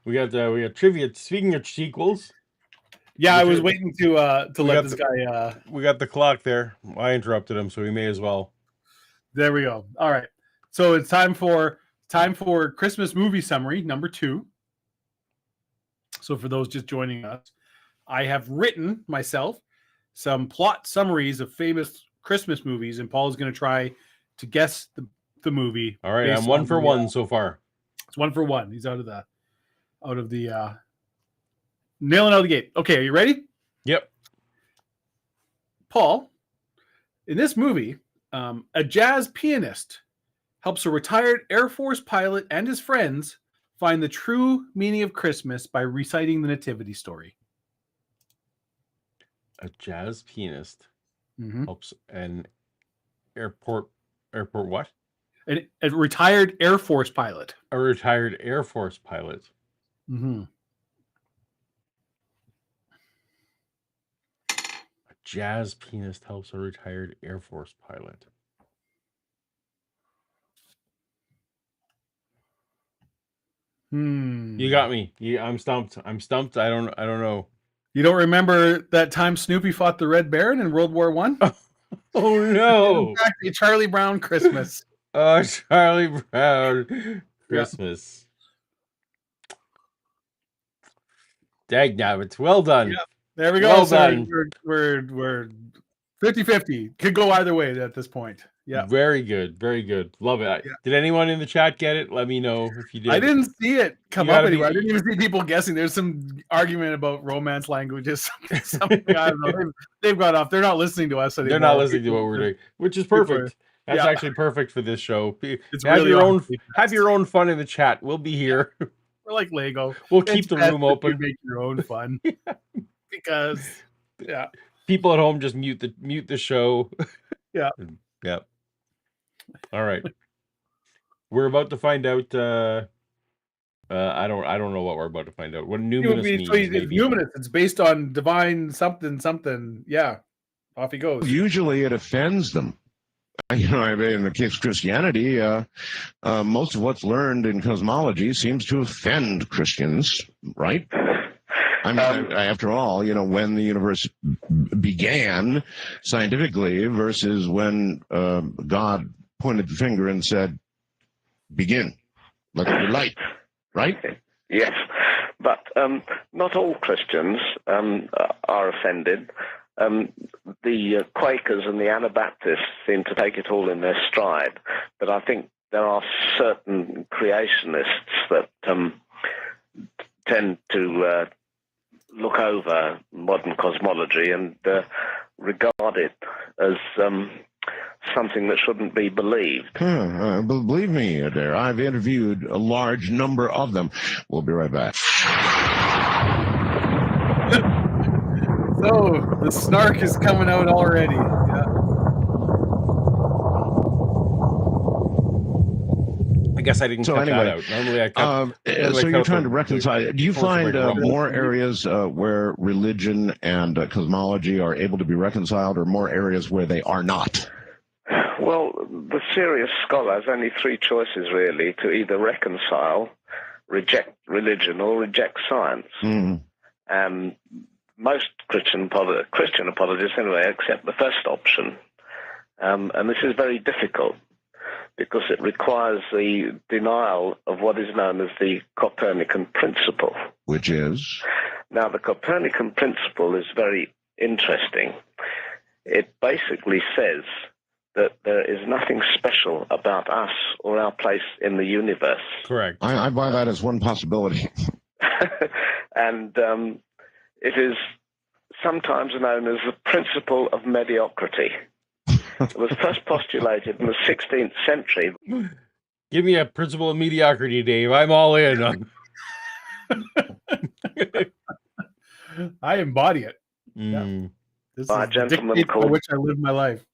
We got trivia. Speaking of sequels. Yeah, I was waiting to let this guy. We got the clock there. I interrupted him, so we may as well. There we go. All right. So it's time for Christmas movie summary number 2. So for those just joining us, I have written myself some plot summaries of famous Christmas movies, and Paul is going to try to guess the movie. All right, I'm 1 for 1 so far. It's 1 for 1. He's out of the nailing out of the gate. Okay, are you ready? Yep. Paul, in this movie, a jazz pianist helps a retired Air Force pilot and his friends find the true meaning of Christmas by reciting the Nativity story. A jazz pianist helps an airport what? A retired Air Force pilot. A retired Air Force pilot. Mm-hmm. A jazz pianist helps a retired Air Force pilot. You got me. I'm stumped. I don't know. You don't remember that time Snoopy fought the Red Baron in World War I? Oh no! Exactly, Charlie Brown Christmas. Oh, Charlie Brown Christmas. Yeah. Dagnabbit. Well done. Yeah. There we go. Well done. We're 50-50. Could go either way at this point. Yeah. Very good. Very good. Love it. Yeah. Did anyone in the chat get it? Let me know if you did. I didn't see it come up anywhere. I didn't even see people guessing. There's some argument about Romance languages. Something, I don't know. They've got off. They're not listening to us anymore. They're not listening to what we're doing, which is perfect. That's actually perfect for this show. Have your own fun in the chat. We'll be here. We're like Lego. We'll keep the room open. You make your own fun. Because people at home just mute the show. Yeah. Yeah. All right. We're about to find out. I don't know what we're about to find out. What numinous means? Numinous. It's based on divine something. Yeah. off he goes. Usually it offends them. You know, in the case of Christianity, most of what's learned in cosmology seems to offend Christians, right? I mean, after all, you know, when the universe began scientifically versus when God pointed the finger and said, begin, let there be light, right? Yes, but not all Christians are offended. The Quakers and the Anabaptists seem to take it all in their stride, but I think there are certain creationists that tend to look over modern cosmology and regard it as something that shouldn't be believed. Believe me, Adair, I've interviewed a large number of them. We'll be right back. So the snark is coming out already. Yeah. I guess I didn't cut that out. Normally I cut. So you're trying to reconcile. Do you find more areas where religion and cosmology are able to be reconciled, or more areas where they are not? Well, the serious scholar has only three choices, really, to either reconcile, reject religion, or reject science. Most Christian apologists, anyway, accept the first option. And this is very difficult because it requires the denial of what is known as the Copernican principle. Which is? Now, the Copernican principle is very interesting. It basically says that there is nothing special about us or our place in the universe. Correct. I buy that as one possibility. And it is sometimes known as the principle of mediocrity. It was first postulated in the 16th century. Give me a principle of mediocrity, Dave. I'm all in. I embody it. Yeah. This is the dictate by which I live my life.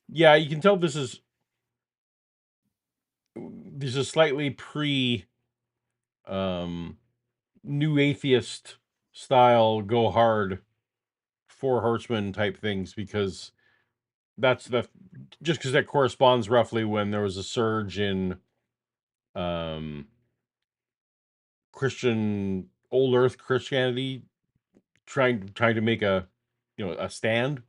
Yeah, you can tell this is slightly pre new atheist style go hard Four Horsemen type things, because that's because that corresponds roughly when there was a surge in Christian old earth Christianity trying to make a stand,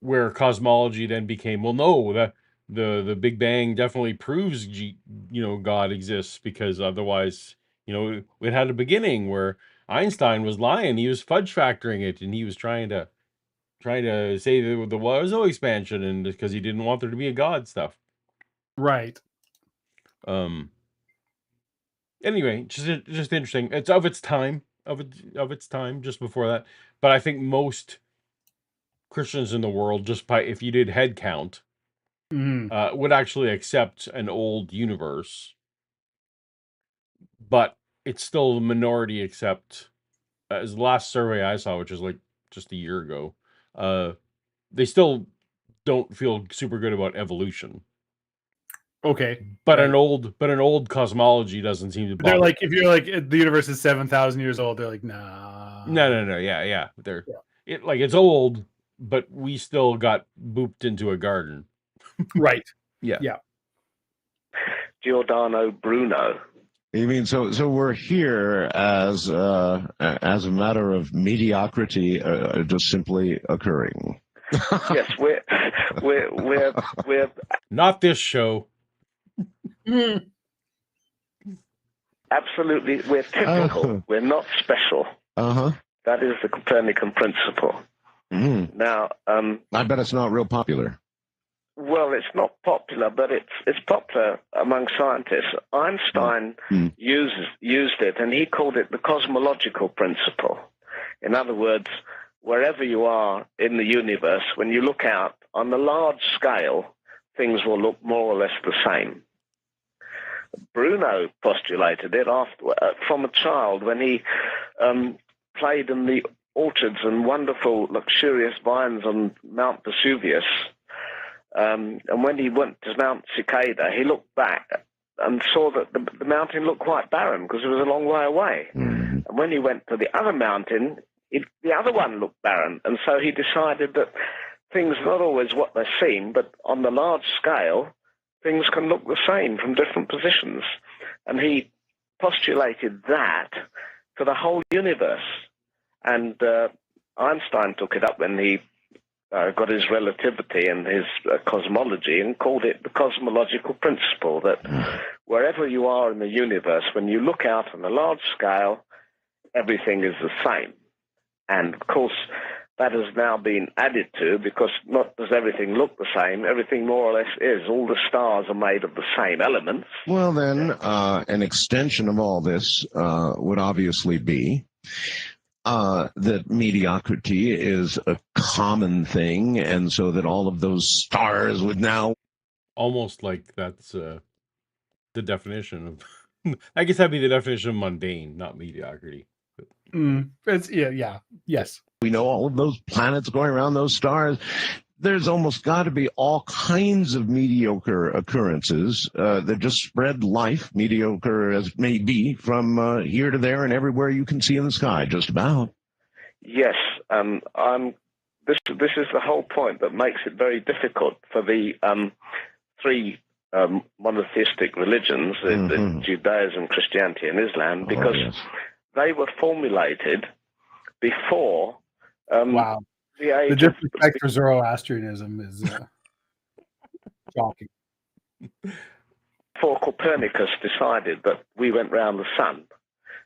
where cosmology then became, well, no, the Big Bang definitely proves God exists, because otherwise it had a beginning where Einstein was lying. He was fudge factoring it, and he was trying to say that there was no expansion, and because he didn't want there to be a God stuff. Right. Anyway, just interesting. It's of its time, just before that. But I think most Christians in the world, just if you did head count, would actually accept an old universe. But it's still the minority accept. As the last survey I saw, which is like just a year ago, they still don't feel super good about evolution. Okay. But an old cosmology doesn't seem to bother. They're like, if you're like, the universe is 7,000 years old, they're like, nah. No. Yeah. It's old, but we still got booped into a garden. Right. Yeah. Giordano Bruno. You mean so we're here as a matter of mediocrity, just simply occurring? Yes, we're not this show. Absolutely, we're typical. We're not special. That is the Copernican principle. Now, I bet it's not real popular. Well, it's not popular, but it's popular among scientists. Einstein used it, and he called it the cosmological principle. In other words, wherever you are in the universe, when you look out on the large scale, things will look more or less the same. Bruno postulated it from a child when he played in the orchards and wonderful, luxurious vines on Mount Vesuvius. And when he went to Mount Cicada, he looked back and saw that the mountain looked quite barren because it was a long way away. And when he went to the other mountain, the other one looked barren. And so he decided that things are not always what they seem, but on the large scale, things can look the same from different positions. And he postulated that for the whole universe. And Einstein took it up when he got his relativity and his cosmology and called it the cosmological principle, that wherever you are in the universe, when you look out on a large scale, everything is the same. And of course, that has now been added to, because not does everything look the same, everything more or less is. All the stars are made of the same elements. Well, then, an extension of all this would obviously be that mediocrity is a common thing, and so that all of those stars would now... Almost like that's the definition of... I guess that'd be the definition of mundane, not mediocrity. Yes. We know all of those planets going around those stars. There's almost got to be all kinds of mediocre occurrences that just spread life, mediocre as it may be, from here to there and everywhere you can see in the sky, just about. Yes, this is the whole point that makes it very difficult for the three monotheistic religions, Judaism, Christianity, and Islam, because they were formulated before the age the disrespect for Zoroastrianism is shocking. Before Copernicus decided that we went round the sun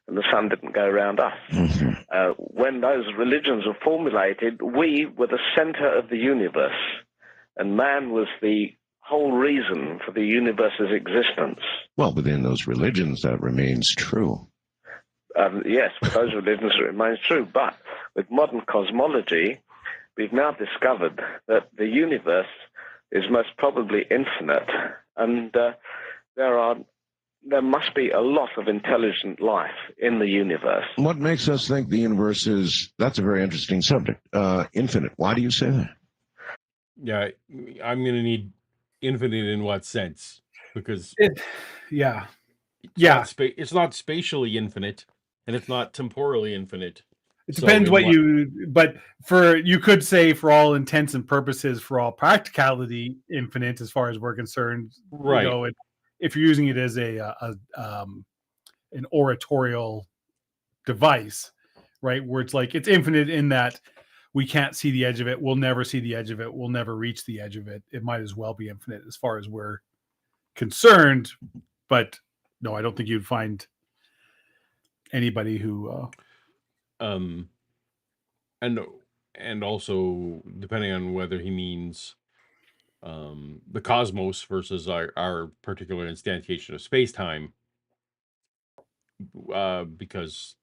and the sun didn't go around us. When those religions were formulated, we were the center of the universe, and man was the whole reason for the universe's existence. Well, within those religions, that remains true. Yes, for those religions it remains true. But with modern cosmology, we've now discovered that the universe is most probably infinite, and there must be a lot of intelligent life in the universe. What makes us think the universe is... That's a very interesting subject. Infinite. Why do you say that? Yeah, I'm going to need infinite in what sense? Because it's not spatially infinite, and it's not temporally infinite. It depends but you could say, for all intents and purposes, for all practicality, infinite as far as we're concerned. Right. You know, if you're using it as an oratorial device, right, where it's like it's infinite in that we can't see the edge of it, we'll never see the edge of it, we'll never reach the edge of it. It might as well be infinite as far as we're concerned. But no, I don't think you'd find anybody who and also depending on whether he means the cosmos versus our particular instantiation of space-time, because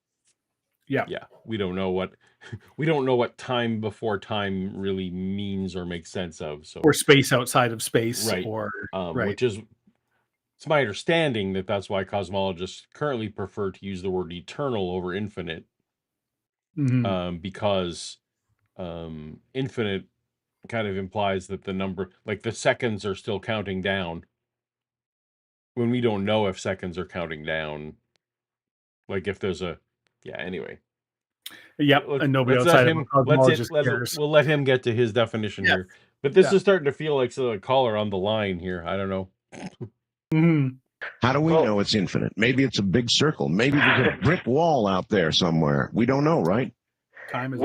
we don't know what time before time really means or makes sense of. So, or space outside of space, right? Which is, it's my understanding that that's why cosmologists currently prefer to use the word eternal over infinite, because infinite kind of implies that the number, like the seconds, are still counting down when we don't know if seconds are counting down. Like if there's anyway. Yep, and nobody outside of cosmologist cares. We'll let him get to his definition here. But this is starting to feel like a caller on the line here. I don't know. How do we know it's infinite? Maybe it's a big circle. Maybe there's a brick wall out there somewhere. We don't know, right? Time is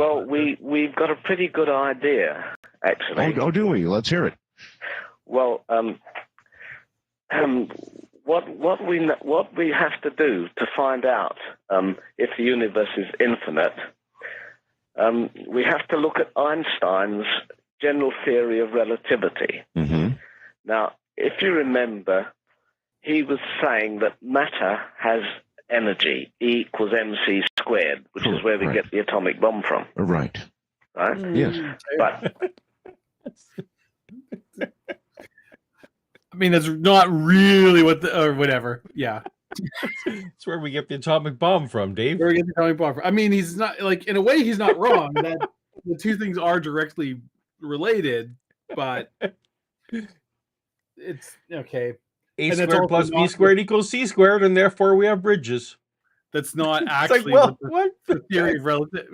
we've got a pretty good idea, actually. Oh, do we? Let's hear it. Well, what we have to do to find out if the universe is infinite, we have to look at Einstein's general theory of relativity. Now, if you remember, he was saying that matter has energy, E equals mc squared, which is where we get the atomic bomb from. Right? Yes. But I mean, that's not really or whatever. Yeah. It's where we get the atomic bomb from, Dave. Where we get the atomic bomb from. I mean, he's not, like, in a way, he's not wrong. That the two things are directly related, but it's okay. A squared plus B squared equals C squared, and therefore we have bridges. That's not It's actually like, what the theory of relative.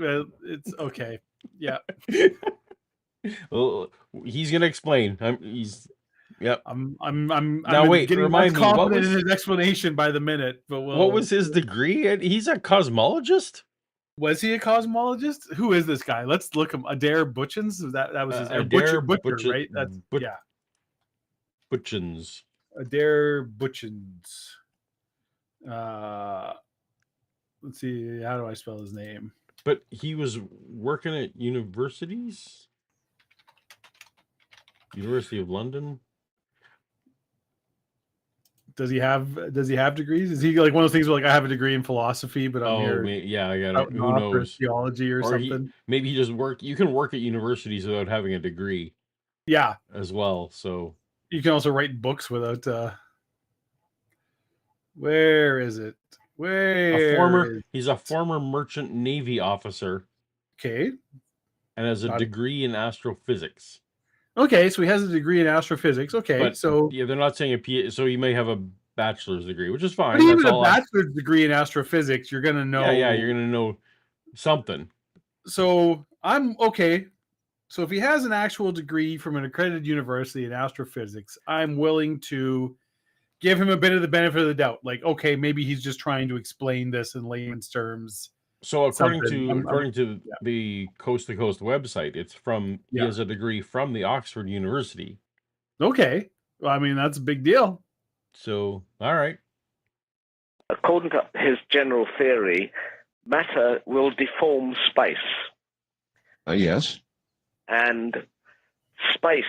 It's okay. Yeah. Well, he's gonna explain. Yep. I'm Now wait, getting less remind me, confident in his explanation by the minute. But what was his degree? He's a cosmologist. Was he a cosmologist? Who is this guy? Let's look him. Adair Butchins. That was his Adair Butcher, right? That's yeah. Butchins. Adair Butchins. Let's see. How do I spell his name? But he was working at universities. University of London. Does he have degrees? Is he like one of those things where like I have a degree in philosophy, but I'm here? Yeah, I got it. Who knows? Theology or something. Maybe he just worked. You can work at universities without having a degree. Yeah, as well. So you can also write books without. Where is it? He's a former merchant navy officer. Okay. And has a degree in astrophysics. Okay, so he has a degree in astrophysics. Okay, but, so yeah, they're not saying a PhD, so he may have a bachelor's degree, which is fine. But even a bachelor's degree in astrophysics, you're gonna know. Yeah, you're gonna know something. So I'm okay. So if he has an actual degree from an accredited university in astrophysics, I'm willing to give him a bit of the benefit of the doubt. Like, okay, maybe he's just trying to explain this in layman's terms. So according to the Coast to Coast website, it's from he has a degree from the Oxford University. Okay. Well, I mean, that's a big deal. So, all right. According to his general theory, matter will deform space. Yes. And space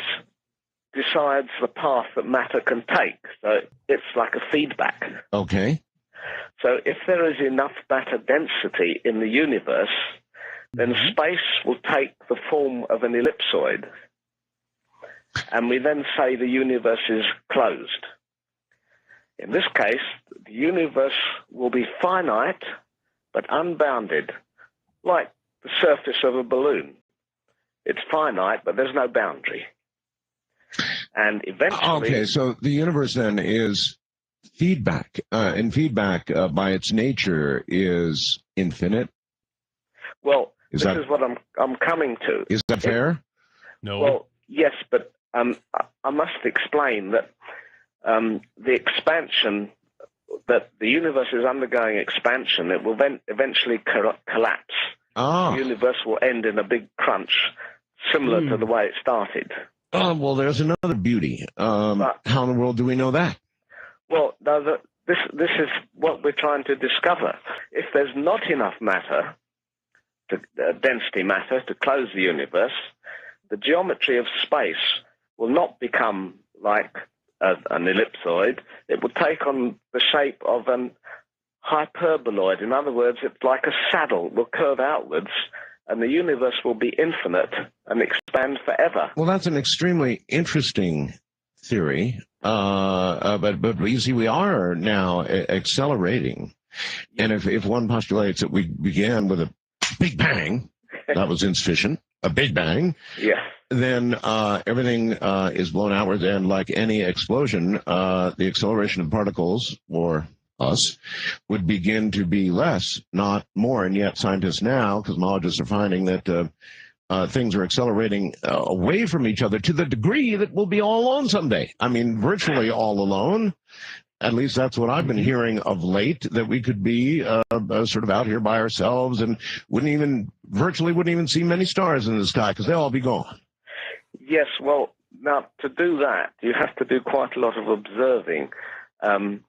decides the path that matter can take. So it's like a feedback. Okay. So if there is enough matter density in the universe, then space will take the form of an ellipsoid. And we then say the universe is closed. In this case, the universe will be finite but unbounded, like the surface of a balloon. It's finite, but there's no boundary. And eventually... Okay, so the universe then is feedback, and feedback by its nature is infinite. Well, this is what I'm coming to. Is that fair? No. Well, yes, but I must explain that the expansion, that the universe is undergoing expansion, it will then eventually collapse. The universe will end in a big crunch, similar to the way it started. Well, there's another beauty. How in the world do we know that? Well, this is what we're trying to discover. If there's not enough matter, density matter, to close the universe, the geometry of space will not become like an ellipsoid. It will take on the shape of an hyperboloid. In other words, it's like a saddle. It will curve outwards, and the universe will be infinite and expand forever. Well, that's an extremely interesting theory. But you see, we are now accelerating. And if one postulates that we began with a big bang, that was insufficient, a big bang, then everything is blown outwards, and like any explosion, the acceleration of particles, or us, would begin to be less, not more. And yet scientists now, cosmologists, are finding that things are accelerating away from each other to the degree that we'll be all alone someday. I mean, virtually all alone. At least that's what I've been hearing of late, that we could be sort of out here by ourselves and virtually wouldn't even see many stars in the sky because they'll all be gone. Yes, well, now to do that, you have to do quite a lot of observing and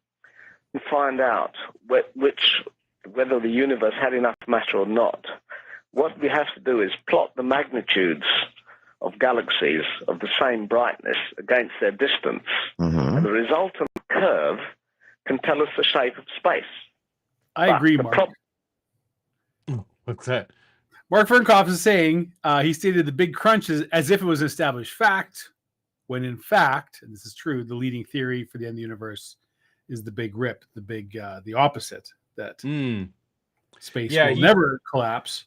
find out whether the universe had enough matter or not. What we have to do is plot the magnitudes of galaxies of the same brightness against their distance. And the resultant curve can tell us the shape of space. I agree, Mark. What's that? Mark Fernkoff is saying he stated the big crunch is as if it was an established fact, when in fact, and this is true, the leading theory for the end of the universe is the big rip, the opposite, that space will never collapse.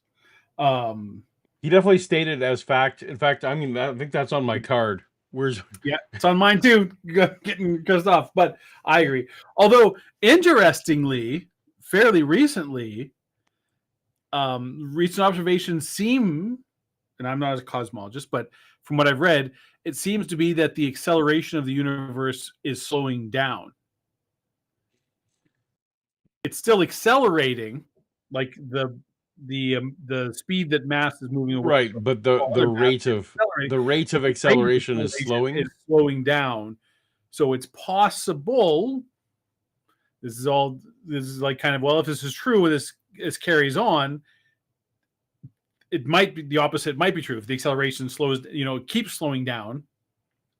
He definitely stated as fact. In fact, I think that's on my card. It's on mine too. Getting cussed off, but I agree. Although, interestingly, fairly recently, recent observations seem, and I'm not a cosmologist, but from what I've read, it seems to be that the acceleration of the universe is slowing down. It's still accelerating, like the speed that mass is moving away. Right, but the rate of acceleration is slowing. Is slowing down. So it's possible. This is like kind of, well, if this is true, this carries on. It might be the opposite. It might be true if the acceleration slows, keeps slowing down,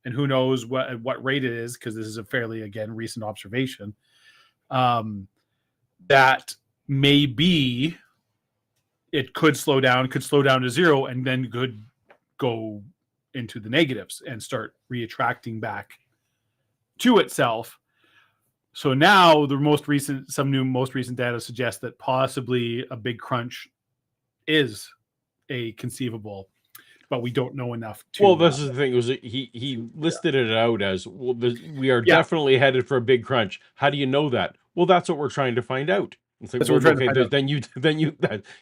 and who knows at what rate it is, because this is a fairly, again, recent observation. That maybe it could slow down to zero, and then could go into the negatives and start reattracting back to itself. So now some new most recent data suggests that possibly a big crunch is a conceivable, but we don't know enough to. Well, this is the thing. Was he listed it out as, well, we are definitely headed for a big crunch. How do you know that? Well, that's what we're trying to find out. It's like, that's what we're trying to find out.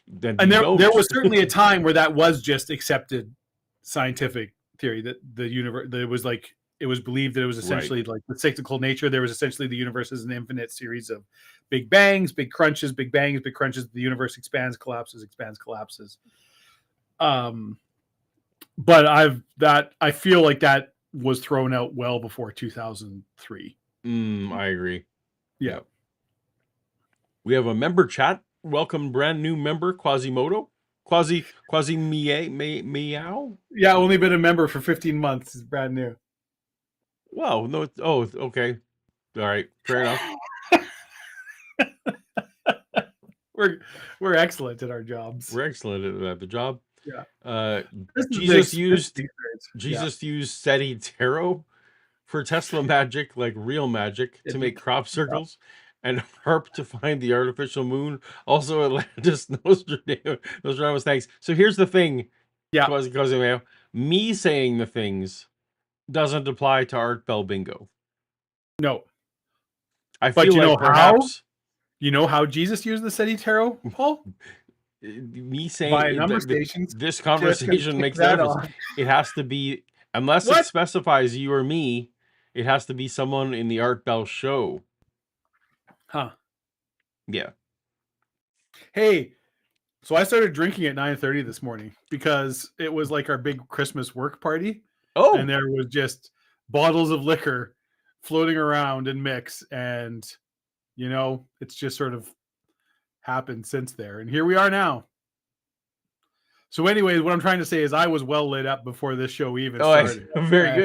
Then there was certainly a time where that was just accepted scientific theory, that the universe, that it was believed that it was essentially like the cyclical nature. There was essentially the universe is an infinite series of big bangs, big crunches, big bangs, big crunches. The universe expands, collapses, expands, collapses. But I feel like that was thrown out well before 2003. I agree. Yeah. We have a member chat. Welcome, brand new member, Quasimodo. Quasi meow. Yeah, only been a member for 15 months. It's brand new. Wow. No. Okay. All right. Fair enough. We're excellent at our jobs. We're excellent at the job. Yeah. Jesus used SETI Tarot for Tesla magic, like real magic, to make crop circles, and HARP to find the artificial moon. Also, Atlantis, Nostradamus. Thanks. So here's the thing. Yeah. Quasimodo. Me saying the things doesn't apply to Art Bell Bingo. No. I feel like perhaps. You know how Jesus used the SETI Tarot, Paul? Me saying by number stations. This conversation makes sense. It has to be, unless it specifies you or me, it has to be someone in the Art Bell show. Huh. Yeah. Hey, so I started drinking at 9:30 this morning because it was like our big Christmas work party. Oh. And there was just bottles of liquor floating around and mix, and it's just sort of happened since there, and here we are now. So anyways, what I'm trying to say is I was well lit up before this show even started. Very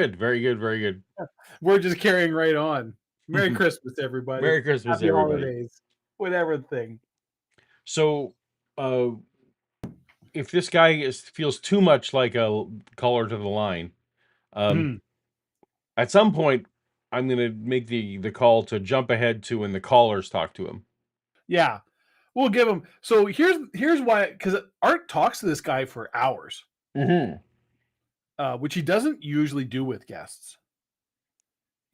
good. We're just carrying right on. Merry Christmas, everybody. Merry Christmas, Happy everybody. holidays. Whatever thing. So if this guy feels too much like a caller to the line, at some point I'm going to make the call to jump ahead to when the callers talk to him. Yeah. We'll give him. So here's why, because Art talks to this guy for hours, which he doesn't usually do with guests.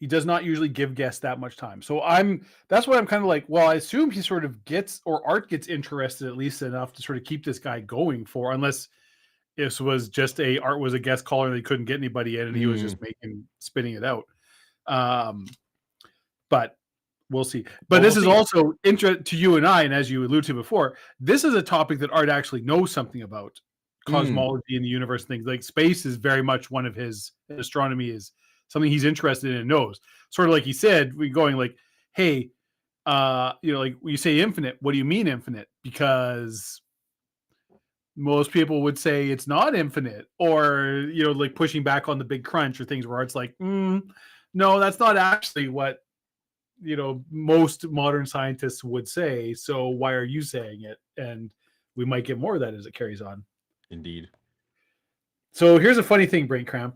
He does not usually give guests that much time. So that's why I'm kind of like, well, I assume he sort of Art gets interested at least enough to sort of keep this guy going for, unless this was just Art was a guest caller and they couldn't get anybody in and he was just spinning it out. But we'll see. But this is also interesting to you and I, and as you alluded to before, this is a topic that Art actually knows something about. Cosmology and the universe, things like space is very much one of his, astronomy is something he's interested in and knows. Sort of like he said, we going like, hey, like when you say infinite, what do you mean infinite? Because most people would say it's not infinite, or like pushing back on the big crunch or things where Art's like, no, that's not actually what most modern scientists would say. So why are you saying it? And we might get more of that as it carries on. Indeed. So here's a funny thing, Brain Cramp,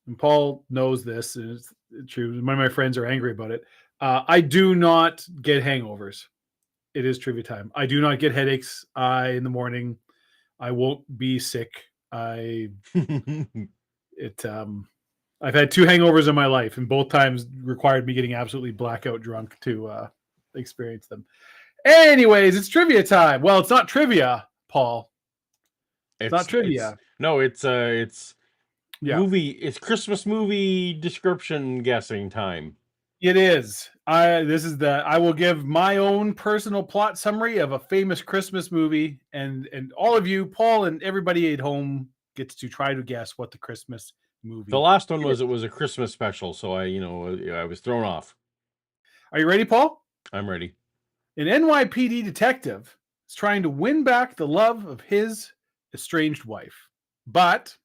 and Paul knows this, and it's true. One of my friends are angry about it. I do not get hangovers. It is trivia time. I do not get headaches in the morning. I won't be sick. I've had 2 hangovers in my life, and both times required me getting absolutely blackout drunk to experience them. Anyways, it's trivia time. Well, it's not trivia, Paul. It's not trivia. It's movie. It's Christmas movie description guessing time. It is. I will give my own personal plot summary of a famous Christmas movie, and all of you, Paul, and everybody at home gets to try to guess what the Christmas movie. The last one was it was a Christmas special, so I was thrown off. Are you ready, Paul? I'm ready. An NYPD detective is trying to win back the love of his estranged wife, but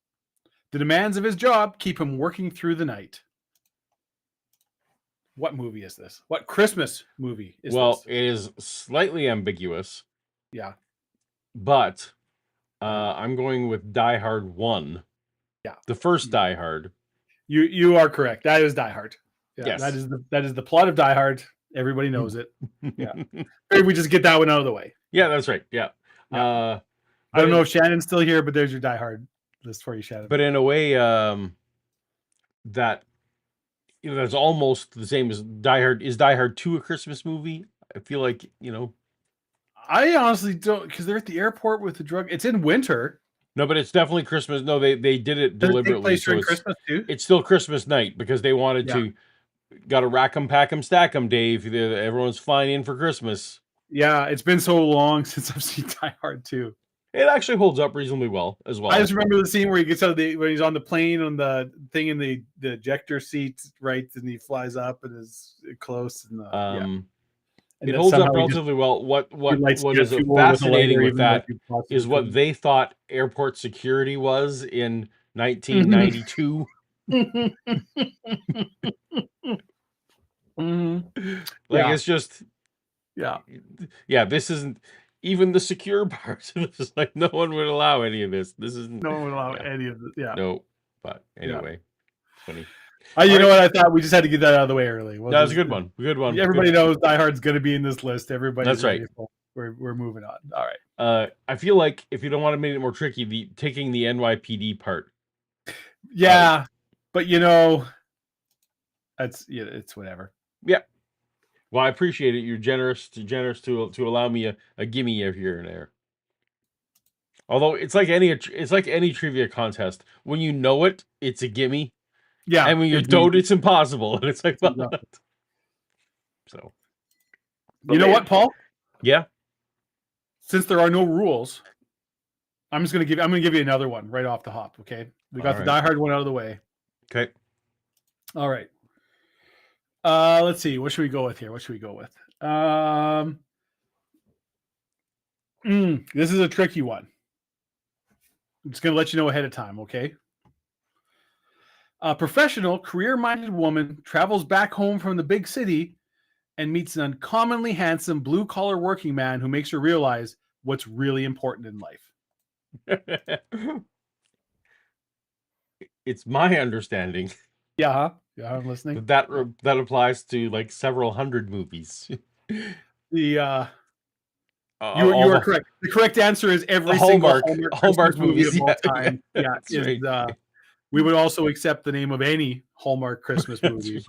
the demands of his job keep him working through the night. What movie is this? What Christmas movie is this? Well, it is slightly ambiguous. Yeah. But I'm going with Die Hard 1. Yeah. The first Die Hard. You are correct. That is Die Hard. Yeah, yes. That is the plot of Die Hard. Everybody knows it. Yeah. Maybe we just get that one out of the way. Yeah, that's right. Yeah. I don't know if Shannon's still here, but there's your Die Hard list for you, Shannon. But in a way, that that's almost the same as Die Hard. Is Die Hard 2 a Christmas movie? I feel like, I honestly don't, because they're at the airport with the drug. It's in winter. No, but it's definitely Christmas. No, they did it deliberately. So Christmas too? It's still Christmas night because they wanted to. Got to rack 'em, pack 'em, stack 'em, Dave. Everyone's flying in for Christmas. Yeah, it's been so long since I've seen Die Hard 2. It actually holds up reasonably well as well. I just remember the scene where he gets out of when he's on the plane on the thing in the ejector seat, right, and he flies up and is close. And it holds up relatively well. What is fascinating with that is what they thought airport security was in 1992. It's just this isn't even the secure part. It's like no one would allow any of this. No one would allow any of this. No, but anyway, funny. You know what? I thought we just had to get that out of the way early. That was a good one. Good one. Everybody knows Die Hard's going to be in this list. Everybody. That's right. We're moving on. All right. I feel like if you don't want to make it more tricky, taking the NYPD part. Yeah, but it's whatever. Yeah. Well, I appreciate it. You're generous to allow me a gimme here and there. Although it's like any trivia contest. When you know it, it's a gimme. Yeah. And when you don't, it's impossible. And it's like, well, so. You know what, Paul? Yeah. Since there are no rules, I'm going to give you another one right off the hop. Okay. We got the Die Hard one out of the way. Okay. All right. Let's see. What should we go with here? This is a tricky one. I'm just going to let you know ahead of time, okay? A professional, career-minded woman travels back home from the big city and meets an uncommonly handsome blue-collar working man who makes her realize what's really important in life. It's my understanding. Yeah, I'm listening. That applies to like several hundred movies. You are correct. The correct answer is every single Hallmark movie of all time. Right. We would also accept the name of any Hallmark Christmas movie.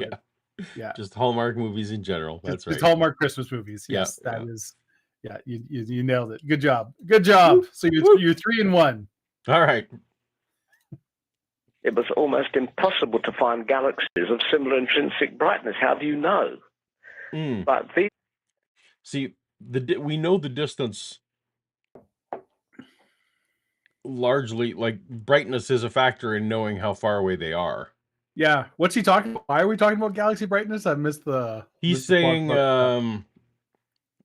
Yeah, just Hallmark movies in general. That's right. Just Hallmark Christmas movies. Yes, that is. Yeah, you nailed it. Good job. So you're 3-1. All right. It was almost impossible to find galaxies of similar intrinsic brightness. How do you know? But we know the distance largely, like brightness is a factor in knowing how far away they are. Yeah. What's he talking about? Why are we talking about galaxy brightness? I missed the. He's saying,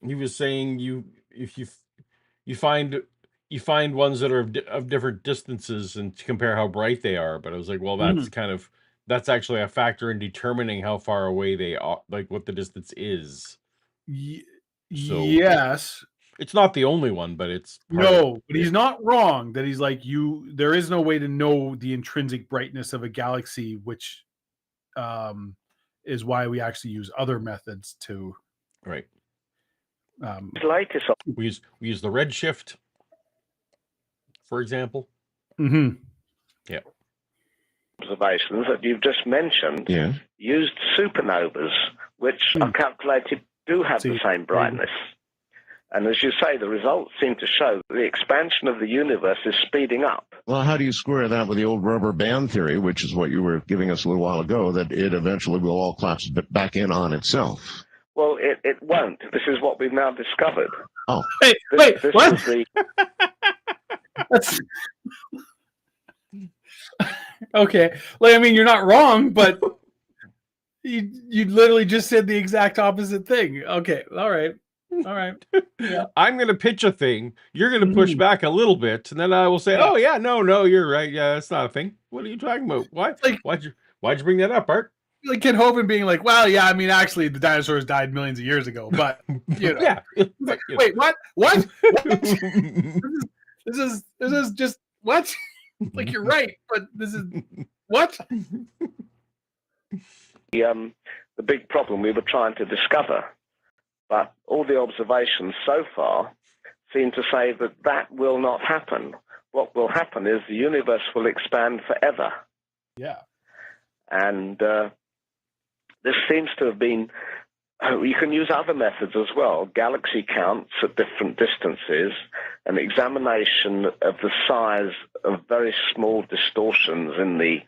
he was saying if you find ones that are of different distances and compare how bright they are. But I was like, well, that's actually a factor in determining how far away they are, like what the distance is. Yes. It's not the only one, but it's but he's not wrong that he's like there is no way to know the intrinsic brightness of a galaxy, which is why we actually use other methods to right. We use the redshift, for example. Mm-hmm. Yeah. Observations that you've just mentioned used supernovas, which are calculated do have the same brightness. And as you say, the results seem to show that the expansion of the universe is speeding up. Well, how do you square that with the old rubber band theory, which is what you were giving us a little while ago, that it eventually will all collapse back in on itself? Well, it won't. This is what we've now discovered. Oh. Wait, This what? is the... That's... Okay. Like, I mean, you're not wrong, but you literally just said the exact opposite thing. Okay. All right. Yeah. I'm going to pitch a thing. You're going to push back a little bit, and then I will say, "Oh yeah, no, you're right. Yeah, that's not a thing. What are you talking about? Why? Like, why'd you bring that up, Art?" Like Kid Hovind being like, "Well, yeah, I mean, actually, the dinosaurs died millions of years ago, but you know, yeah." Like, wait, what? This is just what? Like, you're right, but this is what? The big problem we were trying to discover. But all the observations so far seem to say that that will not happen. What will happen is the universe will expand forever. Yeah. And this seems to have been, you can use other methods as well, galaxy counts at different distances, an examination of the size of very small distortions in the...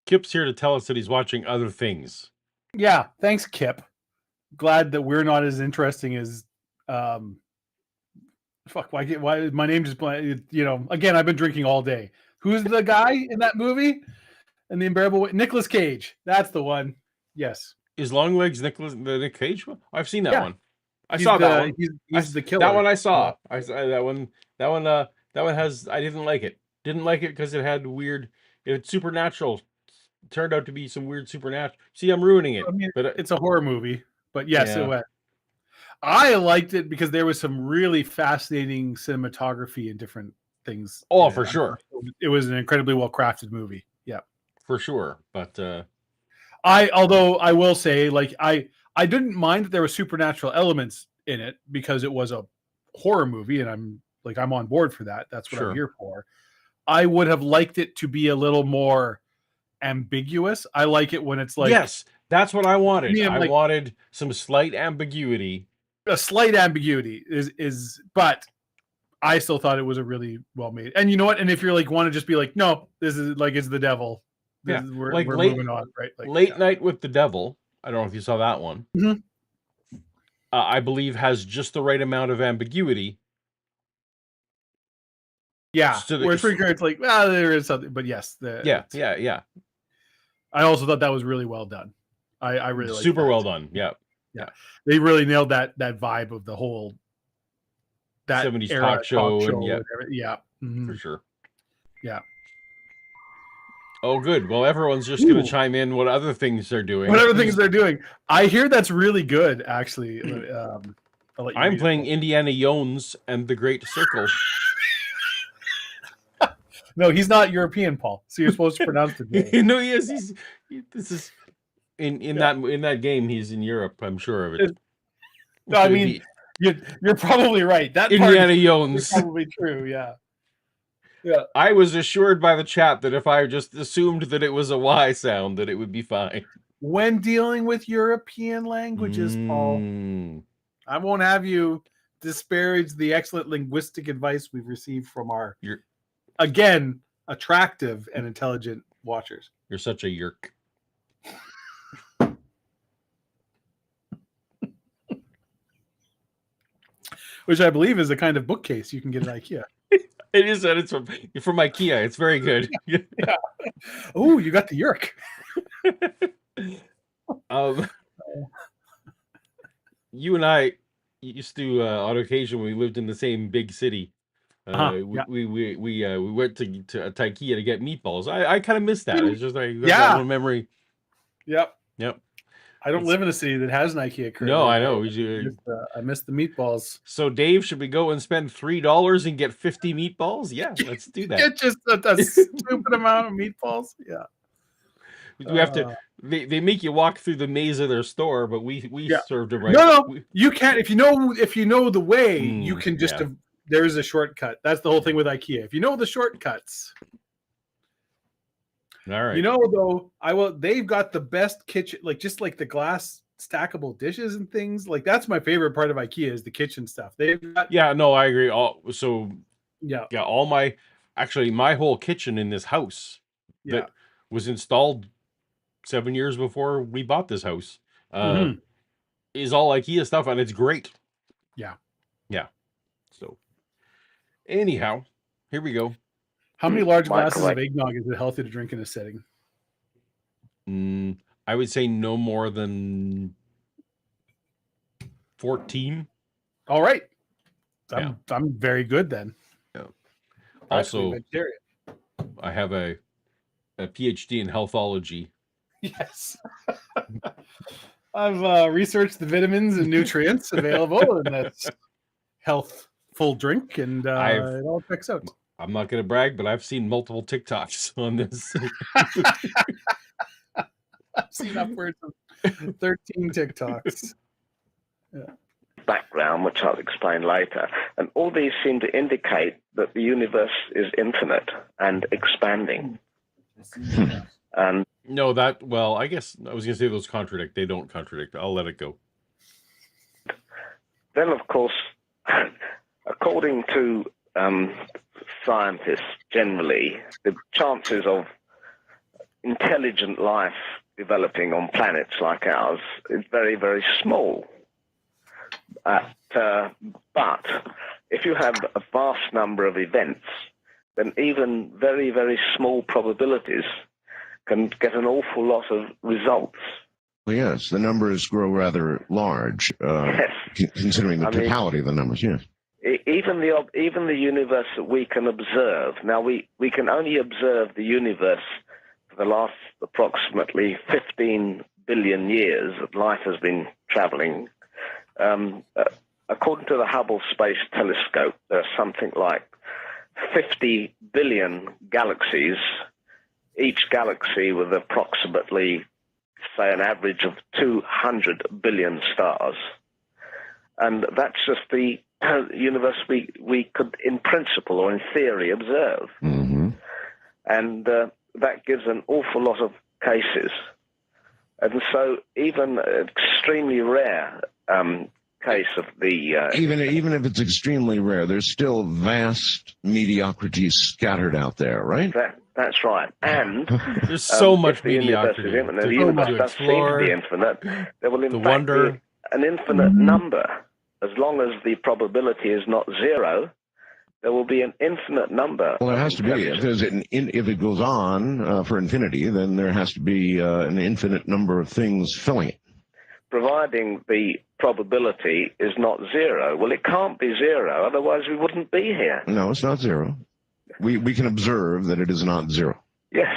Kip's here to tell us that he's watching other things. Yeah, thanks, Kip. Glad that we're not as interesting as why my name just, you know, again, I've been drinking all day. Who's the guy in that movie? And the Unbearable Weight? Nicolas Cage. That's the one. Yes. Is Longlegs the Nick Cage one? I've seen that one. I He's saw that one. He's the killer. That one I saw. I saw that one. That one has. I didn't like it. Didn't like it because it had weird. It's supernatural. It turned out to be some weird supernatural. See, I'm ruining it. I mean, but it's a horror movie. But yes, it went. I liked it because there was some really fascinating cinematography and different things. Oh, for sure. It was an incredibly well crafted movie. Yeah, for sure. But although I will say, like, I didn't mind that there were supernatural elements in it because it was a horror movie, and I'm on board for that. That's what I'm here for. I would have liked it to be a little more ambiguous. I like it when it's like, yes, that's what I wanted. I wanted some slight ambiguity. A slight ambiguity is, but I still thought it was a really well made. And you know what? And if you're like, want to just be like, no, this is like, it's the devil. We're moving on, right? Like, Late Night with the Devil. I don't know if you saw that one. Mm-hmm. I believe has just the right amount of ambiguity. Yeah, where it's like, well, there is something, but yes, yeah. I also thought that was really well done. I really liked super that. well done. Yeah. They really nailed that vibe of the whole 70s talk show and mm-hmm. For sure. Yeah. Oh, good. Well, everyone's just going to chime in what other things they're doing. What other things they're doing? I hear that's really good, actually. I'm playing Indiana Jones and the Great Circle. No, he's not European, Paul. So you're supposed to pronounce it. No, he is. This is in that game. He's in Europe. I'm sure of it. No, I mean, you're probably right. That Indiana Jones is probably true. Yeah. Yeah. I was assured by the chat that if I just assumed that it was a Y sound, that it would be fine. When dealing with European languages, Paul, I won't have you disparage the excellent linguistic advice we've received from our, again, attractive and intelligent watchers. You're such a yerk. Which I believe is a kind of bookcase you can get at IKEA. It is, and it's from IKEA. It's very good. Yeah. Oh, you got the yerk. You and I used to on occasion when we lived in the same big city. We went to IKEA to get meatballs. I kind of miss that. It's just like that little memory. Yep. I don't live in a city that has an IKEA currently. No, I know. I miss the meatballs. So, Dave, should we go and spend $3 and get 50 meatballs? Yeah, let's do that. Get just a stupid amount of meatballs. Yeah. We have to. They make you walk through the maze of their store, but we served them right. No, you can't. If you know the way, you can just. There is a shortcut. That's the whole thing with IKEA. If you know the shortcuts. All right. You know, though, they've got the best kitchen, like just like the glass stackable dishes and things. Like that's my favorite part of IKEA is the kitchen stuff. They've got Yeah, no, I agree. yeah. All my whole kitchen in this house Yeah. that was installed 7 years before we bought this house Mhm. is all IKEA stuff, and it's great. Yeah. Yeah. So, anyhow, here we go. How many large glasses Microwave. of eggnog is it healthy to drink in a sitting? I would say no more than 14. All right. Yeah. I'm very good then. Yeah. Practically Also, vegetarian. I have a PhD in healthology. Yes. I've researched the vitamins and nutrients available in this healthful drink, and it all checks out. I'm not going to brag, but I've seen multiple TikToks on this. I've seen upwards of 13 TikToks. Yeah. Background, which I'll explain later. And all these seem to indicate that the universe is infinite and expanding. And No, I guess I was going to say those contradict. They don't contradict. I'll let it go. then, of course, according to scientists generally, the chances of intelligent life developing on planets like ours is very, very small. But if you have a vast number of events, then even very, very small probabilities can get an awful lot of results. Well, yes, the numbers grow rather large, Yes. considering the totality of the numbers, yes. Even the universe that we can observe. Now, we can only observe the universe for the last approximately 15 billion years that life has been traveling. According to the Hubble Space Telescope, there's something like 50 billion galaxies, each galaxy with approximately, say, an average of 200 billion stars. And that's just the universe we could, in principle or in theory, observe. Mm-hmm. And that gives an awful lot of cases. And so even an extremely rare case of the... even if it's extremely rare, there's still vast mediocrity scattered out there, right? That's right. And there's so much the universe mediocrity. is infinite, the universe does seem to be infinite. There will in fact be an infinite number. As long as the probability is not zero, there will be an infinite number. Well, there has to be. Because if it goes on for infinity, then there has to be an infinite number of things filling it. Providing the probability is not zero. Well, it can't be zero, otherwise we wouldn't be here. No, it's not zero. We can observe that it is not zero. Yes.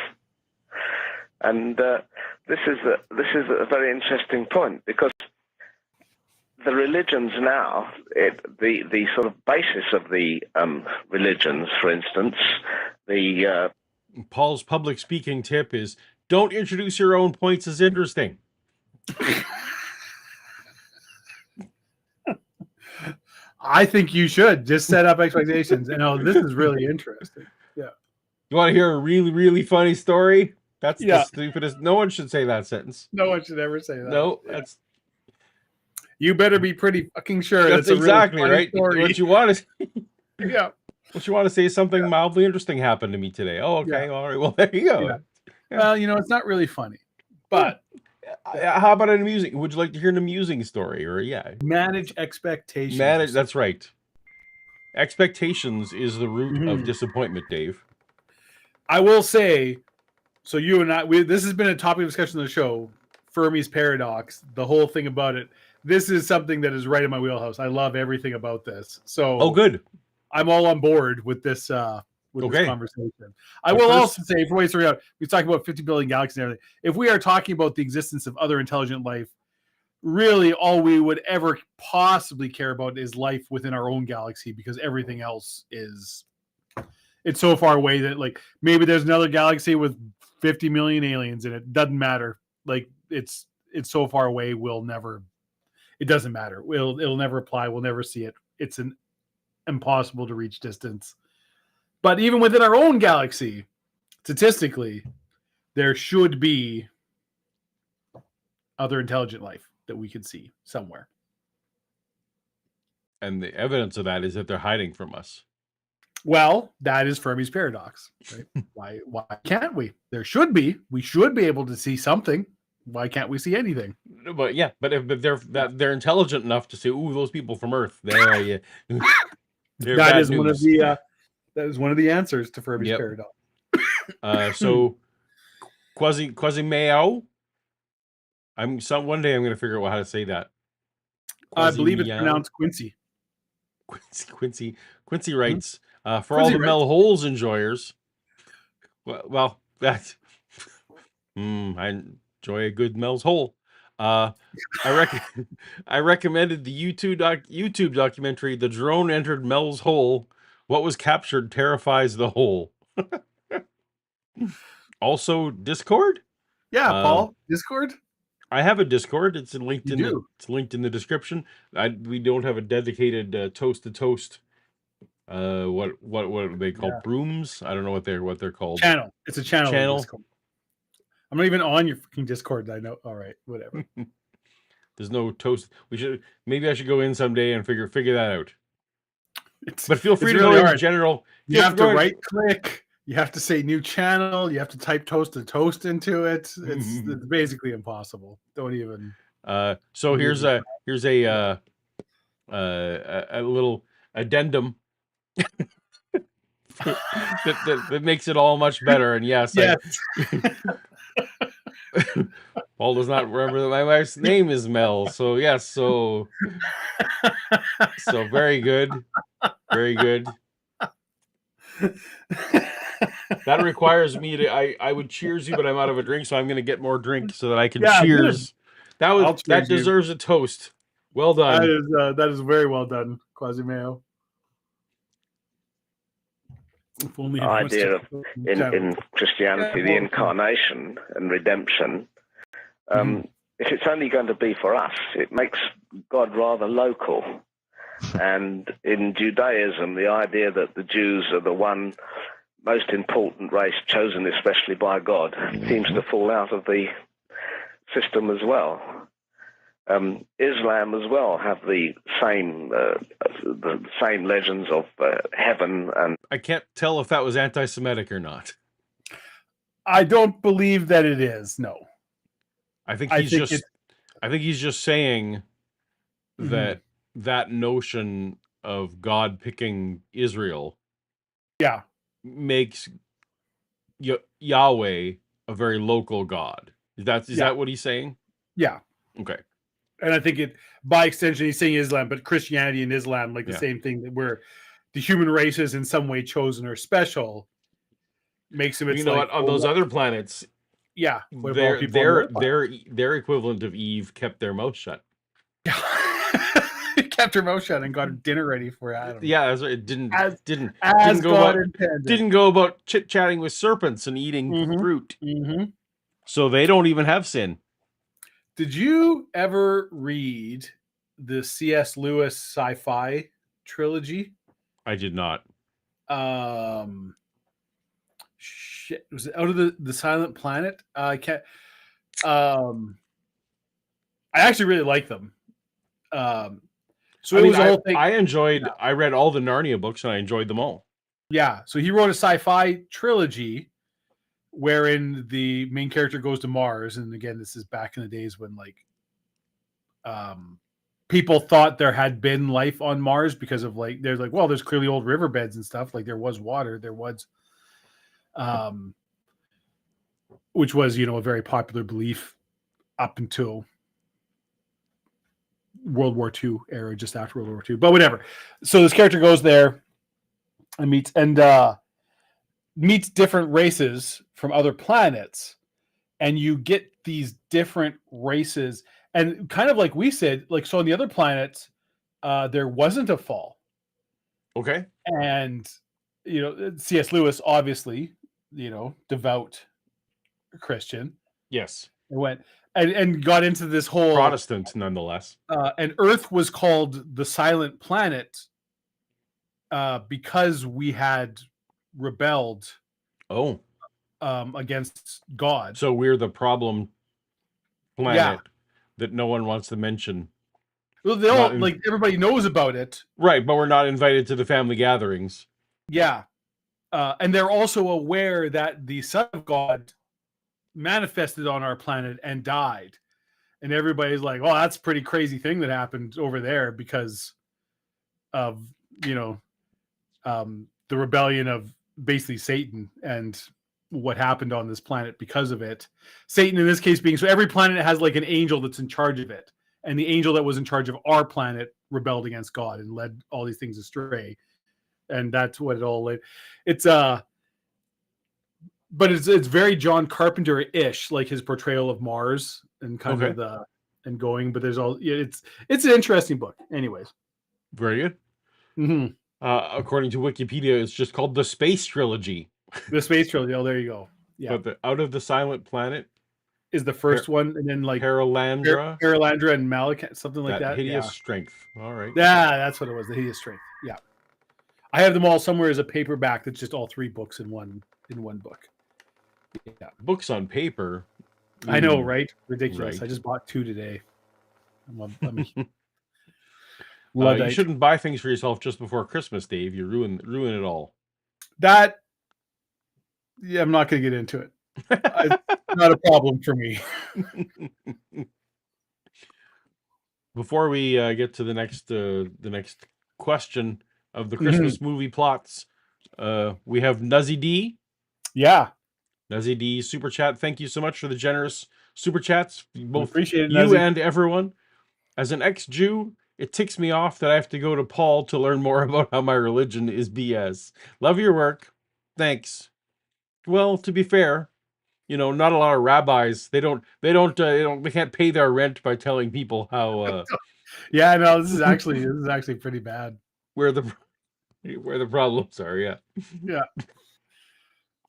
And this is a very interesting point, because the religions now, the sort of basis of the religions, for instance, the... Paul's public speaking tip is, don't introduce your own points as interesting. I think you should just set up expectations. And this is really interesting. Yeah. You want to hear a really, really funny story? That's Yeah. the stupidest. No one should say that sentence. No one should ever say that. No, Yeah. that's... You better be pretty fucking sure. That's a exactly really funny right. story. What you want to... Yeah. What you want to say is something mildly interesting happened to me today. Oh, okay. Yeah. All right. Well, there you go. Yeah. Well, it's not really funny, but how about an amusing? Would you like to hear an amusing story? Or manage expectations. That's right. Expectations is the root of disappointment, Dave. I will say, so you and I, this has been a topic of discussion on the show, Fermi's paradox, the whole thing about it. This is something that is right in my wheelhouse. I love everything about this. So, good. I'm all on board with this. This conversation. I will also say, for ways to figure out, we talk about 50 billion galaxies and everything. If we are talking about the existence of other intelligent life, really all we would ever possibly care about is life within our own galaxy, because everything else it's so far away that like maybe there's another galaxy with 50 million aliens in it. Doesn't matter. Like it's so far away. It doesn't matter. It'll never apply. We'll never see it. It's an impossible to reach distance. But even within our own galaxy, statistically, there should be other intelligent life. that we could see somewhere. And the evidence of that is that they're hiding from us. Well, that is Fermi's paradox. Right? Why can't we? There should be. We should be able to see something. Why can't we see anything? But yeah, but they're intelligent enough to say, "Ooh, those people from Earth." That is one of the that is one of the answers to Fermi's paradox. So Quasi-Meow. One day I'm going to figure out how to say that. I believe it's pronounced Quincy. Quincy writes, for all the Mel Holes enjoyers. Well, that's I enjoy a good Mel's Hole. I recommended the YouTube documentary, "The Drone Entered Mel's Hole. What was captured terrifies the whole." Also, Discord. Yeah, Paul, Discord. I have a Discord. It's linked in the description. We don't have a dedicated toast to toast. What are they called? Brooms? I don't know what they're called. Channel. It's a channel. I'm not even on your freaking Discord. I know. All right, whatever. There's no toast. Maybe I should go in someday and figure that out. But feel free to go in general. You have to right click. You have to say new channel. You have to type toast to toast into it. It's basically impossible. Don't even. So here's a little addendum that makes it all much better. And yes. Paul does not remember that my wife's name is Mel. So yes. So very good. Very good. That requires me to. I would cheers you, but I'm out of a drink, so I'm going to get more drink so that I can cheers. Good. That deserves a toast. Well done. That is very well done, Quasi-Meow. Idea of in Christianity, the incarnation and redemption. If it's only going to be for us, it makes God rather local. And in Judaism, the idea that the Jews are the one most important race chosen especially by God seems to fall out of the system as well. Islam as well have the same legends of heaven, and I can't tell if that was anti-Semitic or not. I don't believe that it is. No, I think he's just saying that notion of God picking Israel, makes Yahweh a very local God. Is that what he's saying? Yeah. Okay. And I think by extension, he's saying Islam, but Christianity and Islam, like the same thing, that where the human race is in some way chosen or special, makes him. On those other planets, their equivalent of Eve kept their mouth shut. Kept her mouth shut and got dinner ready for Adam. Yeah, it didn't go about chit chatting with serpents and eating fruit. So they don't even have sin. Did you ever read the C.S. Lewis sci-fi trilogy? I did not. Was it Out of the Silent Planet? I can't. I actually really like them. So I enjoyed. I read all the Narnia books and I enjoyed them all. Yeah. So he wrote a sci-fi trilogy wherein the main character goes to Mars, and again, this is back in the days when people thought there had been life on Mars because of there's clearly old riverbeds and stuff. Like there was water, which was a very popular belief up until World War II era, just after World War II. But whatever. So this character goes there and meets different races from other planets, and you get these different races, and kind of like we said, so on the other planets, there wasn't a fall. Okay. And C.S. Lewis, obviously, devout Christian. Yes. Went and got into this whole Protestant, nonetheless. And Earth was called the Silent Planet because we had rebelled against God. So we're the problem planet that no one wants to mention. Well, they all like everybody knows about it, right? But we're not invited to the family gatherings. Yeah, and they're also aware that the Son of God manifested on our planet and died, and everybody's like, "Oh, that's a pretty crazy thing that happened over there because of the rebellion of basically Satan and what happened on this planet because of it. Satan in this case being, so every planet has like an angel that's in charge of it, and the angel that was in charge of our planet rebelled against God and led all these things astray, and that's what it all. It's but it's very John Carpenter-ish, like his portrayal of Mars and kind of but there's all it's an interesting book, anyways. Very good. Mm-hmm. According to Wikipedia, it's just called the Space Trilogy. The Space Trilogy. Oh, there you go. Yeah. But the Out of the Silent Planet is the first one, and then like Paralandra and Malachite, something like that. Hideous Strength. All right. Yeah, that's what it was. The Hideous Strength. Yeah. I have them all somewhere as a paperback. That's just all 3 books in one book. Yeah. Books on paper. I know, right? Ridiculous. Right. I just bought 2 today. You shouldn't buy things for yourself just before Christmas, Dave. You ruin it all. I'm not going to get into it. It's not a problem for me. Before we get to the next question of the Christmas movie plots, we have Nuzzy D. Yeah. Nuzzy D super chat. Thank you so much for the generous super chats, both appreciate it, you Nuzzy. And everyone. As an ex-Jew, it ticks me off that I have to go to Paul to learn more about how my religion is BS. Love your work. Thanks. Well, to be fair, not a lot of rabbis. They can't pay their rent by telling people how. Yeah, no, this is actually pretty bad. Where the problems are. Yeah. Yeah.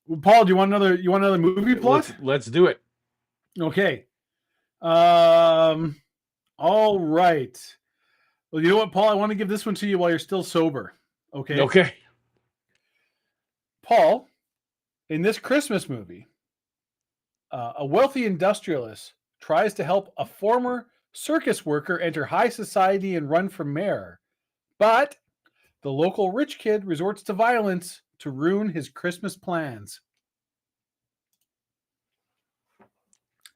Well, Paul, do you want another movie plot? Let's do it. Okay. All right. Well, you know what, Paul? I want to give this one to you while you're still sober. Okay. Okay. Paul, in this Christmas movie, a wealthy industrialist tries to help a former circus worker enter high society and run for mayor, but the local rich kid resorts to violence to ruin his Christmas plans.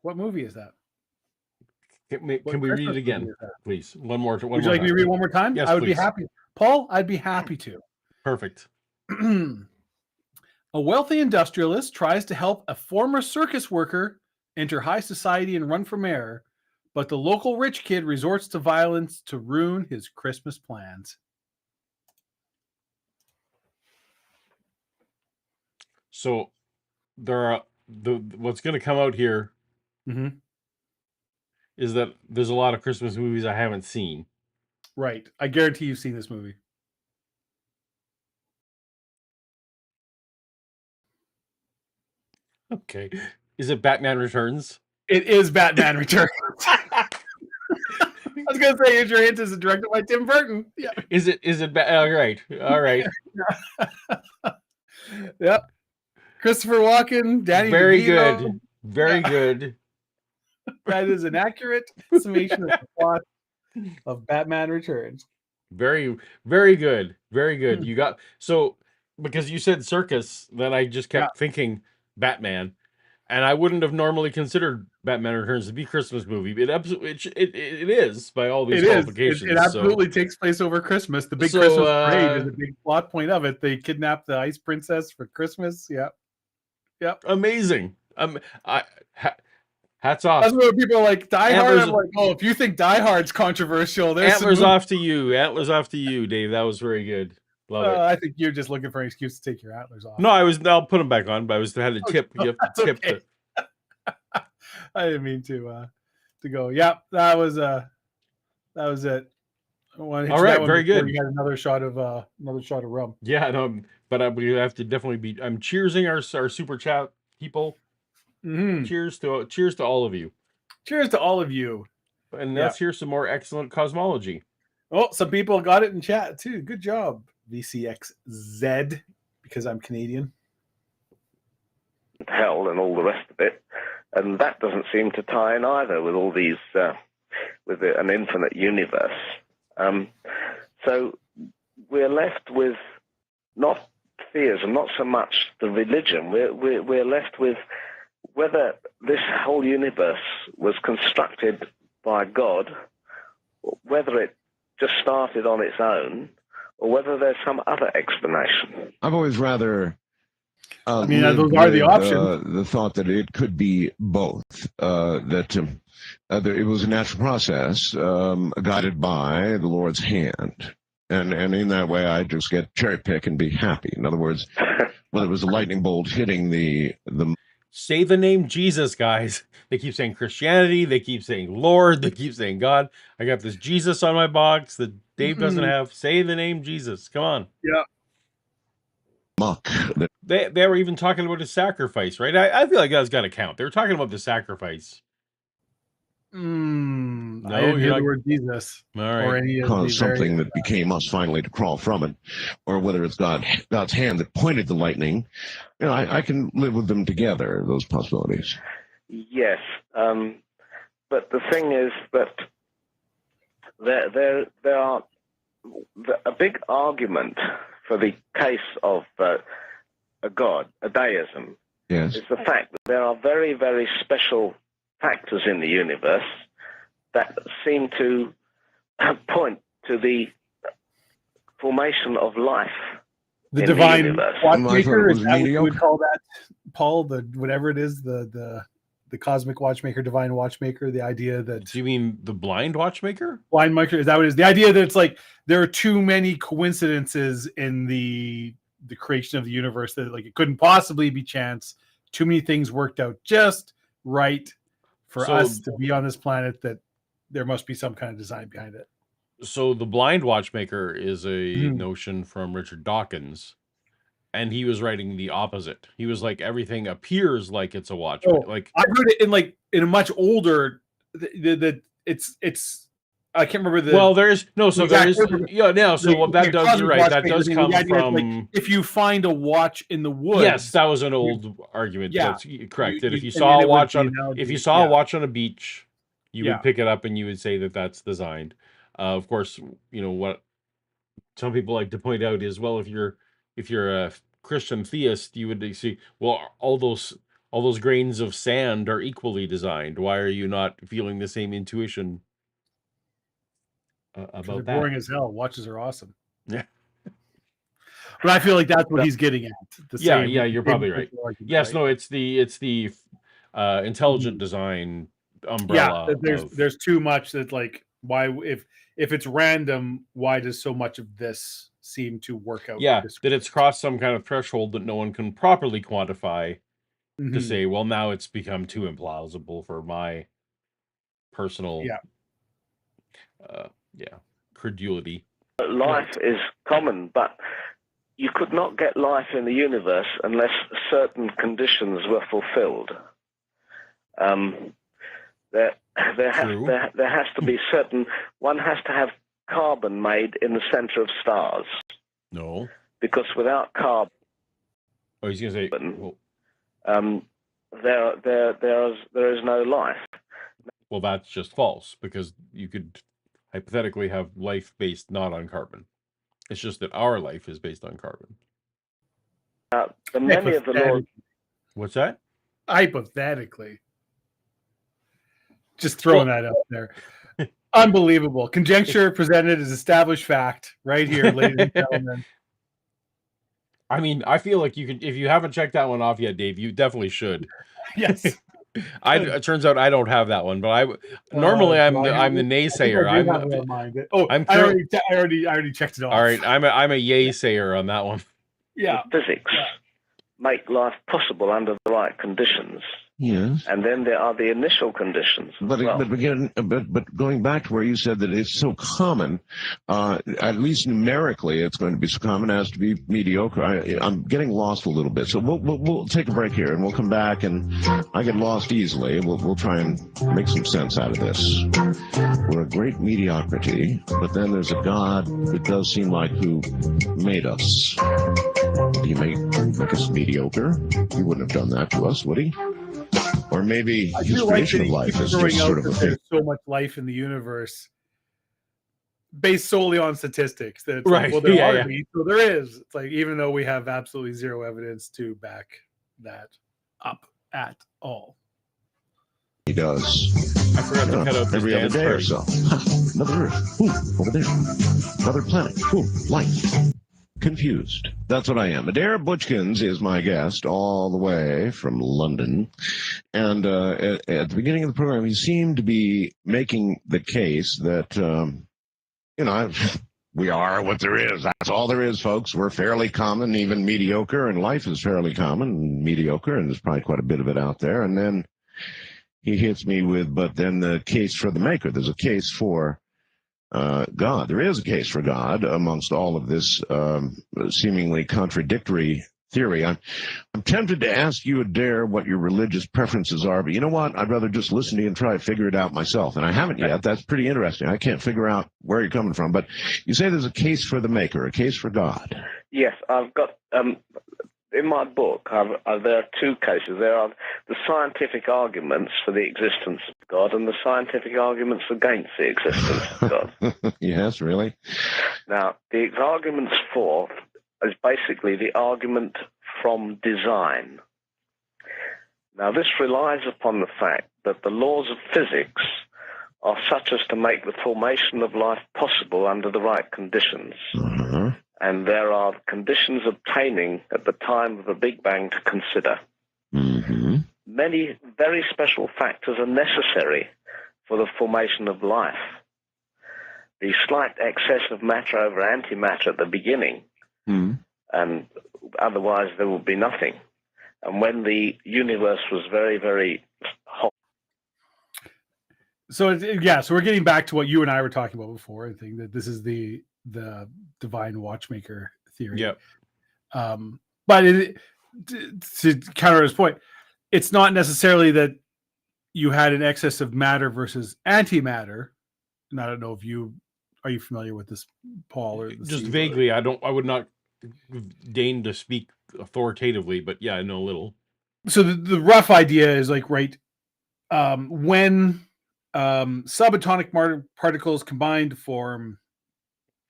What movie is that? Can we read it again, please? One more. Would you like me to read it one more time? Yes, I would please. be happy. Paul, I'd be happy to. Perfect. A wealthy industrialist tries to help a former circus worker enter high society and run for mayor, but the local rich kid resorts to violence to ruin his Christmas plans. So there are what's going to come out here is that there's a lot of Christmas movies I haven't seen. Right. I guarantee you've seen this movie. Okay. Is it Batman Returns? It is Batman Returns. I was going to say, your hint is directed by Tim Burton. Yeah. Is it? All right. Yep. Christopher Walken, Danny Very DeVito. good. Very good. That is an accurate summation of the plot of Batman Returns. Very, very good. Very good. You got because you said circus, then I just kept thinking Batman, and I wouldn't have normally considered Batman Returns to be a Christmas movie. It is by all these qualifications. It absolutely takes place over Christmas. The big Christmas parade is a big plot point of it. They kidnap the Ice Princess for Christmas. Yep. Amazing. Hats off. That's what people are like. Die Hard. I'm like, if you think Die Hard's controversial, there's antlers off to you. Antlers off to you, Dave. That was very good. Love it. I think you're just looking for an excuse to take your antlers off. No, I'll put them back on, but I had to tip. You have to tip. Okay. I didn't mean to go. Yeah, that was it. All right, very good. You got another shot of rum. Yeah, no, but we have to definitely be. I'm cheersing our super chat people. Mm-hmm. Cheers to all of you. Cheers to all of you. And let's hear some more excellent cosmology. Oh, some people got it in chat too. Good job, VCXZ, because I'm Canadian. Hell and all the rest of it, and that doesn't seem to tie in either with all these with an infinite universe. So we're left with not theism, not so much the religion. We're left with whether this whole universe was constructed by God, whether it just started on its own, or whether there's some other explanation. I've always rather those are the options. The thought that it could be both, that it was a natural process guided by the Lord's hand. And in that way, I just get cherry pick and be happy. In other words, whether it was a lightning bolt hitting the Say the name Jesus, guys. They keep saying Christianity. They keep saying Lord. They keep saying God. I got this Jesus on my box that Dave doesn't have. Say the name Jesus. Come on. Yeah. muck. They were even talking about his sacrifice, right? I feel like that's got to count. They were talking about the sacrifice. No, I didn't hear the word Jesus. All right. Or any of Cause something that became us finally to crawl from it, or whether it's God's hand that pointed the lightning. You know, I can live with them together, those possibilities. Yes, but the thing is that there are a big argument for the case of a God, a deism. Yes, is the fact that there are very, very special factors in the universe that seem to point to the formation of life. The divine watchmaker, is that what you would call that, Paul? The whatever it is, the cosmic watchmaker, divine watchmaker. The idea that do you mean the blind watchmaker? Blind watchmaker, is that what it is? The idea that it's like there are too many coincidences in the creation of the universe that like it couldn't possibly be chance. Too many things worked out just right for us to be on this planet, that there must be some kind of design behind it. So the blind watchmaker is a notion from Richard Dawkins, and he was writing the opposite. He was like, everything appears like it's a watch. Like I heard it in a much older it's I can't remember the so there is what that does, you're right, that does come from like, if you find a watch in the woods. Yes, that was an old argument. Yeah, that's correct. That if you saw a watch on a watch on a beach, you would pick it up and you would say that that's designed. Of course, you know what some people like to point out is, well, if you're a Christian theist, you would see, well, all those grains of sand are equally designed. Why are you not feeling the same intuition about that? Boring as hell. Watches are awesome. Yeah. But I feel like that's what he's getting at. You're probably right. Yes, right? No, it's the intelligent design umbrella. Yeah, there's too much that, like, why if it's random, why does so much of this seem to work out? Yeah, that it's crossed some kind of threshold that no one can properly quantify to say, well, now it's become too implausible for my personal credulity. Life is common, but you could not get life in the universe unless certain conditions were fulfilled. There has to be certain. One has to have carbon made in the center of stars. No, because without carbon, he's going to say, there is no life. Well, that's just false, because you could hypothetically have life based not on carbon. It's just that our life is based on carbon. Many of the laws. What's that? Hypothetically. Just throwing that out there. Unbelievable. Conjecture presented as established fact right here, ladies and gentlemen. I mean, I feel like you could, if you haven't checked that one off yet, Dave, you definitely should. Yes. It turns out I don't have that one, but normally I'm the naysayer. I already checked it off. All right, I'm a yay sayer on that one. Yeah. Physics make life possible under the right conditions. Yes. And then there are the initial conditions. But going back to where you said that it's so common, at least numerically, it's going to be so common as to be mediocre. I'm getting lost a little bit, so we'll take a break here and we'll come back. And I get lost easily. We'll try and make some sense out of this. We're a great mediocrity, but then there's a God, it does seem like, who made us. Did he make us mediocre? He wouldn't have done that to us, would he? Or maybe I his feel like creation that of he life keeps is throwing just out sort of a that thing. there's so much life in the universe based solely on statistics. That it's Right. like, well, there Yeah, hardly, so there is. It's like, even though we have absolutely zero evidence to back that up at all. He does. I forgot to cut out this Every other dance day or party. so. Another Earth. Ooh, over there. Another planet. Ooh, life. Confused. That's what I am. Adair Butchins is my guest all the way from London. And at the beginning of the program, he seemed to be making the case that, we are what there is. That's all there is, folks. We're fairly common, even mediocre, and life is fairly common and mediocre, and there's probably quite a bit of it out there. And then he hits me with, but then the case for the maker. There's a case for God. There is a case for God amongst all of this seemingly contradictory theory. I'm tempted to ask you, Adair, what your religious preferences are, but you know what? I'd rather just listen to you and try to figure it out myself. And I haven't yet. That's pretty interesting. I can't figure out where you're coming from. But you say there's a case for the maker, a case for God. Yes, I've got... in my book, there are two cases. There are the scientific arguments for the existence of God and the scientific arguments against the existence of God. Yes, really? Now, the arguments for is basically the argument from design. Now, this relies upon the fact that the laws of physics are such as to make the formation of life possible under the right conditions. Uh-huh. And there are conditions obtaining at the time of the Big Bang to consider. Mm-hmm. Many very special factors are necessary for the formation of life. The slight excess of matter over antimatter at the beginning, and otherwise there would be nothing. And when the universe was very, very hot. So we're getting back to what you and I were talking about before. I think that this is the divine watchmaker theory. Yep. But to counter his point, it's not necessarily that you had an excess of matter versus antimatter. And I don't know if are you familiar with this, Paul? Or just vaguely. I would not deign to speak authoritatively, but yeah, I know a little. So the rough idea is like, right, when subatomic particles combine to form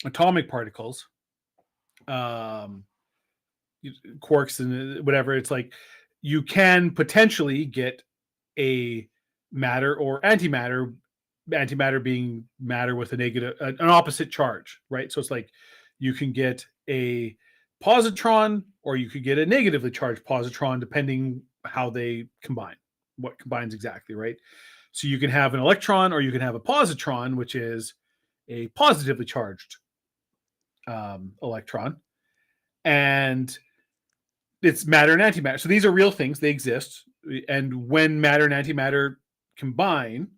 atomic particles, quarks and whatever, it's like you can potentially get a matter or antimatter being matter with a negative, an opposite charge, right? So it's like you can get a positron or you could get a negatively charged positron, depending how they combine, what combines exactly, right? So you can have an electron or you can have a positron, which is a positively charged electron, and it's matter and antimatter. So these are real things, they exist, and when matter and antimatter combine,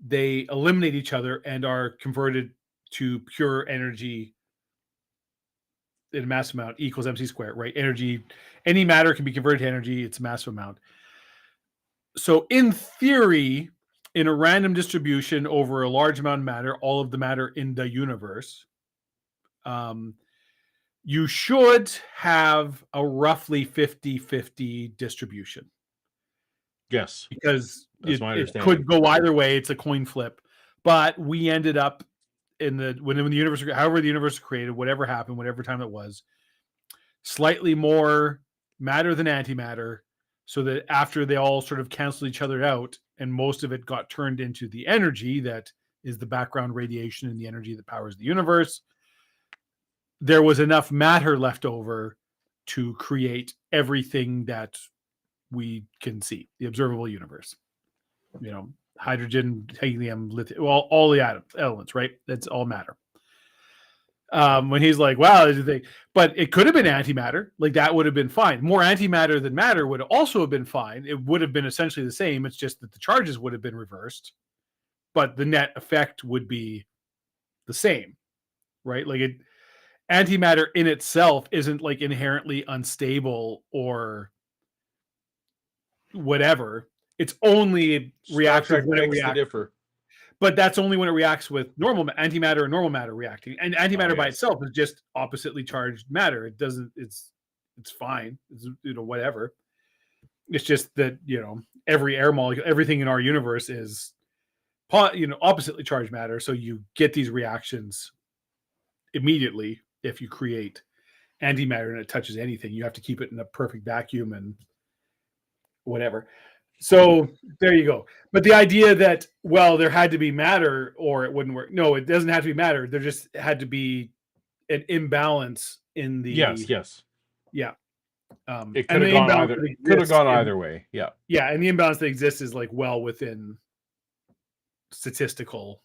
they eliminate each other and are converted to pure energy in a massive amount equals mc squared, right? Energy, any matter can be converted to energy, it's a massive amount. So in theory, in a random distribution over a large amount of matter, all of the matter in the universe, you should have a roughly 50-50 distribution. Yes. Because it could go either way. It's a coin flip. But we ended up when the universe, however the universe was created, whatever happened, whatever time it was, slightly more matter than antimatter, so that after they all sort of canceled each other out and most of it got turned into the energy that is the background radiation and the energy that powers the universe, there was enough matter left over to create everything that we can see, the observable universe. Hydrogen, helium, lithium, well, all the elements, right? That's all matter. When he's like, wow, there's a thing. But it could have been antimatter. Like, that would have been fine. More antimatter than matter would also have been fine. It would have been essentially the same. It's just that the charges would have been reversed, but the net effect would be the same, right? Like, antimatter in itself isn't like inherently unstable or whatever. It's only reactive when it reacts. But that's only when it reacts with normal antimatter and normal matter reacting. And antimatter by itself is just oppositely charged matter. It doesn't. It's fine. It's whatever. It's just that, every air molecule, everything in our universe is, oppositely charged matter. So you get these reactions immediately if you create antimatter and it touches anything. You have to keep it in a perfect vacuum and whatever. So there you go. But the idea that, well, there had to be matter or it wouldn't work. No, it doesn't have to be matter. There just had to be an imbalance in the Yes. Yeah. It could have gone either way. Yeah. Yeah, and the imbalance that exists is like well within statistical,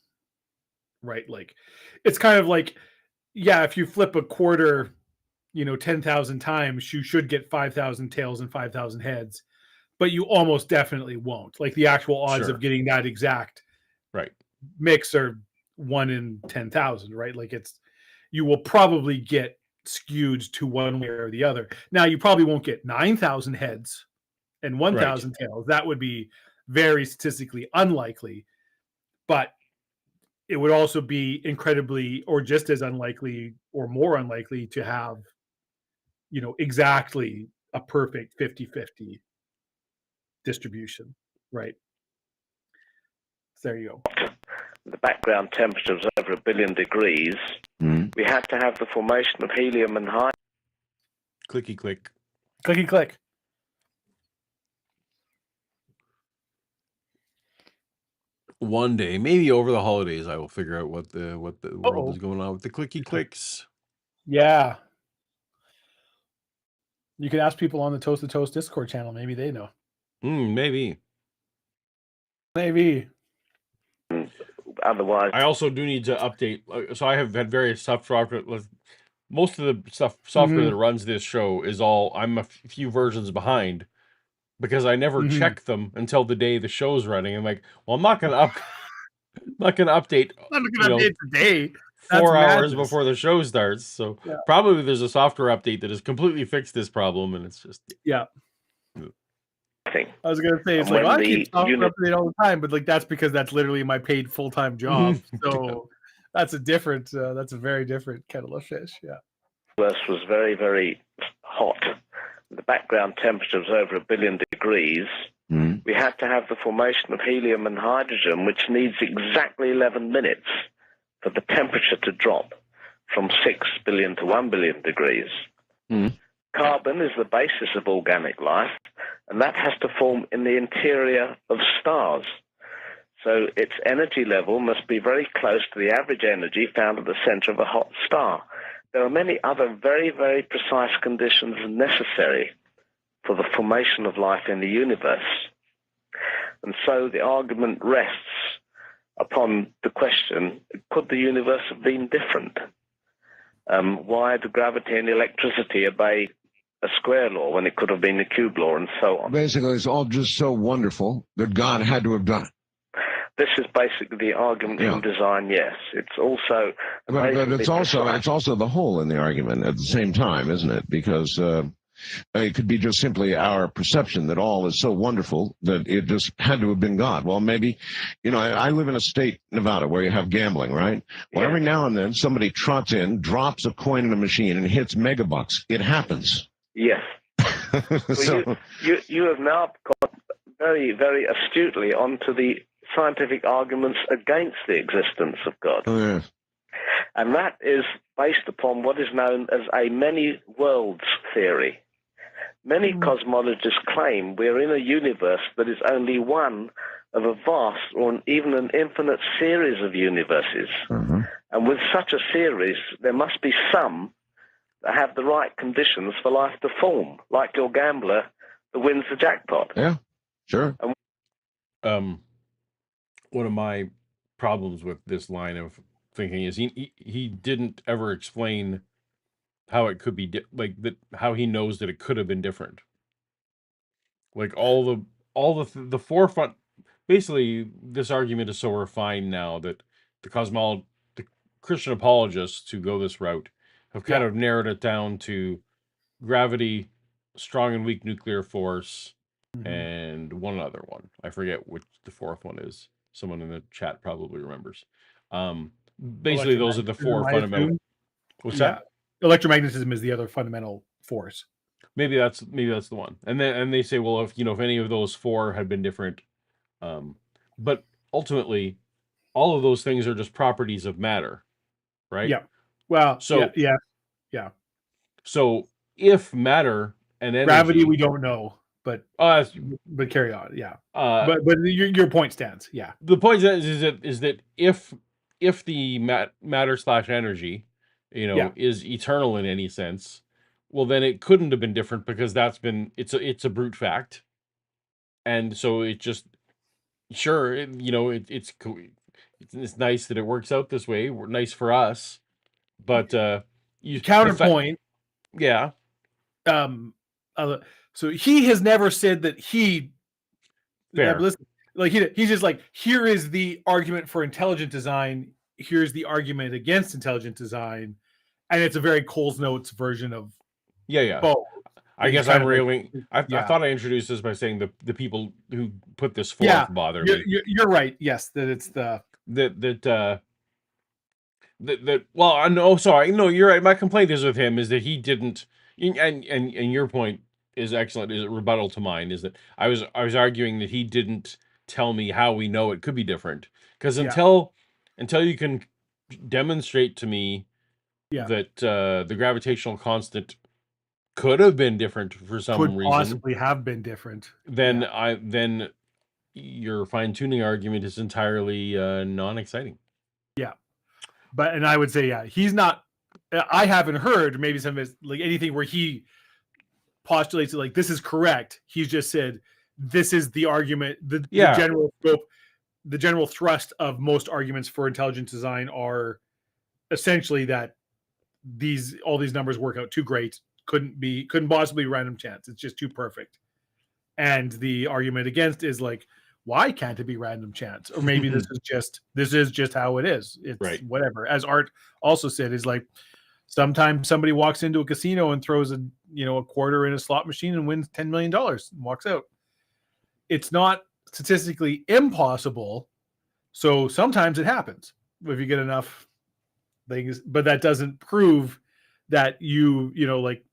right? Like it's kind of like, yeah, if you flip a quarter, 10,000 times, you should get 5,000 tails and 5,000 heads, but you almost definitely won't. Like the actual odds of getting that exact mix are 1 in 10,000, right? Like you will probably get skewed to one way or the other. Now you probably won't get 9,000 heads and 1,000 tails. That would be very statistically unlikely, but it would also be incredibly or just as unlikely or more unlikely to have, exactly a perfect 50-50 distribution, right? So there you go. The background temperature was over 1 billion degrees. We had to have the formation of helium and hydrogen. Clicky click. Clicky click. One day, maybe over the holidays, I will figure out what the world is going on with the clicky clicks. Yeah. You could ask people on the Toast to Toast Discord channel. Maybe they know. Maybe. Otherwise, I also do need to update. So I have had various software. Most of the software that runs this show is all. I'm a few versions behind because I never check them until the day the show's running. I'm like, well, I'm not going to update. I'm not going to update today. 4 hours before the show starts. So probably there's a software update that has completely fixed this problem, and it's just I was gonna say it's like I keep software update all the time, but like that's because that's literally my paid full-time job. So that's a very different kettle of fish. Yeah. This was very, very hot. The background temperature was over 1 billion degrees. We had to have the formation of helium and hydrogen, which needs exactly 11 minutes for the temperature to drop from 6 billion to 1 billion degrees. Carbon is the basis of organic life, and that has to form in the interior of stars. So its energy level must be very close to the average energy found at the center of a hot star. There are many other very, very precise conditions necessary for the formation of life in the universe. And so the argument rests upon the question, could the universe have been different? Why do gravity and electricity obey a square law when it could have been a cube law, and so on? Basically, it's all just so wonderful that God had to have done it. This is basically the argument from design, yes. It's also... But it's also the hole in the argument at the same time, isn't it? Because it could be just simply our perception that all is so wonderful that it just had to have been God. Well, maybe, I live in a state, Nevada, where you have gambling, right? Well, every now and then somebody trots in, drops a coin in a machine, and hits megabucks. It happens. Yes. So you have now got very, very astutely onto the scientific arguments against the existence of God. Oh, yes. And that is based upon what is known as a many worlds theory. Many cosmologists claim we're in a universe that is only one of a vast or even an infinite series of universes. And with such a series, there must be some that have the right conditions for life to form, like your gambler that wins the jackpot. Yeah, sure. One of my problems with this line of thinking is he didn't ever explain how it could be how he knows that it could have been different. Like all the forefront. Basically, this argument is so refined now that the Christian apologists who go this route have kind of narrowed it down to gravity, strong and weak nuclear force, and one other one. I forget which the fourth one is. Someone in the chat probably remembers. Basically, those are the four fundamental. What's that? Electromagnetism is the other fundamental force. Maybe that's the one. And they say, well, if any of those four had been different, but ultimately, all of those things are just properties of matter, right? Yeah. Well, So yeah. So if matter and energy, gravity, we don't know, but carry on. Yeah. But your point stands. Yeah. The point is that if the matter / energy, is eternal in any sense, well, then it couldn't have been different because it's a brute fact, and so it just sure it's nice that it works out this way. Nice for us, but counterpoint. Yeah. So he has never said that he. Fair. Like he's just like, here is the argument for intelligent design. Here's the argument against intelligent design, and it's a very Coles Notes version of both. I guess I'm railing. I thought I introduced this by saying the people who put this forth bother me. You're right. Yes, that it's the well, no, sorry, no, you're right. My complaint is with him is that he didn't, and your point is excellent. Is a rebuttal to mine is that I was arguing that he didn't tell me how we know it could be different, because until you can demonstrate to me that the gravitational constant could have been different for some reason, possibly have been different, then your fine-tuning argument is entirely non-exciting. Yeah. And I would say, he's not. I haven't heard maybe some of his, like anything where he postulates it like this is correct. He's just said this is the argument. The general scope, the general thrust of most arguments for intelligent design are essentially that all these numbers work out too great. Couldn't possibly be random chance. It's just too perfect. And the argument against is like, why can't it be random chance? Or maybe this is just how it is. It's right. Whatever. As Art also said, is like sometimes somebody walks into a casino and throws a quarter in a slot machine and wins $10 million and walks out. It's not statistically impossible. So sometimes it happens if you get enough things, but that doesn't prove that like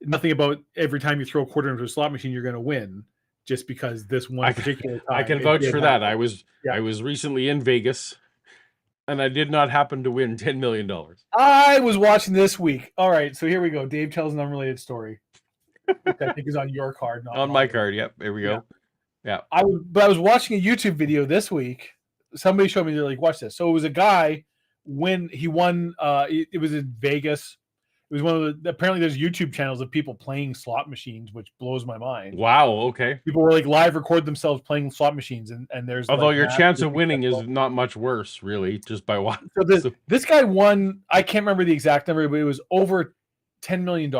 nothing about every time you throw a quarter into a slot machine, you're going to win. Just because this one particular time. I can vouch for that. I was recently in Vegas, and I did not happen to win $10 million. I was watching this week. All right, so here we go. Dave tells an unrelated story. Which I think is on your card, not on my card. Yep, there we go. Yeah. I was watching a YouTube video this week. Somebody showed me, they're like, watch this. So it was a guy when he won. It was in Vegas. It was one of the, apparently there's YouTube channels of people playing slot machines, which blows my mind. Wow. Okay. People were like live record themselves playing slot machines, and there's although your chance of winning is not much worse, really, just by one. So this guy won. I can't remember the exact number, but it was over $10 million.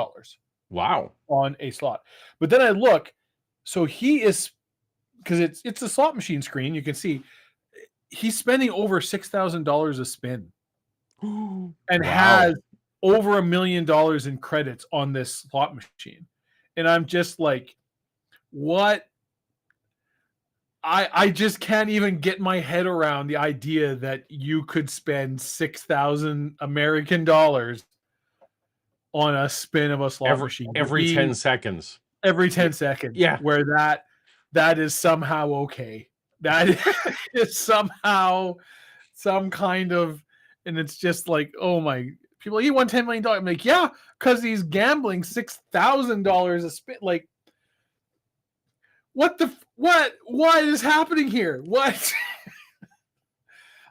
Wow. On a slot. But then I look, so he is, because it's a slot machine screen. You can see he's spending over $6,000 a spin, and has over $1 million in credits on this slot machine. And I'm just like, what? I just can't even get my head around the idea that you could spend 6,000 American dollars on a spin of a slot machine every 10 seconds. Every 10 seconds. Yeah. Where that is somehow okay. That is somehow some kind of, and it's just like, oh my. People, he won $10 million. I'm like, yeah, because he's gambling $6,000 a spin. Like, what is happening here? What?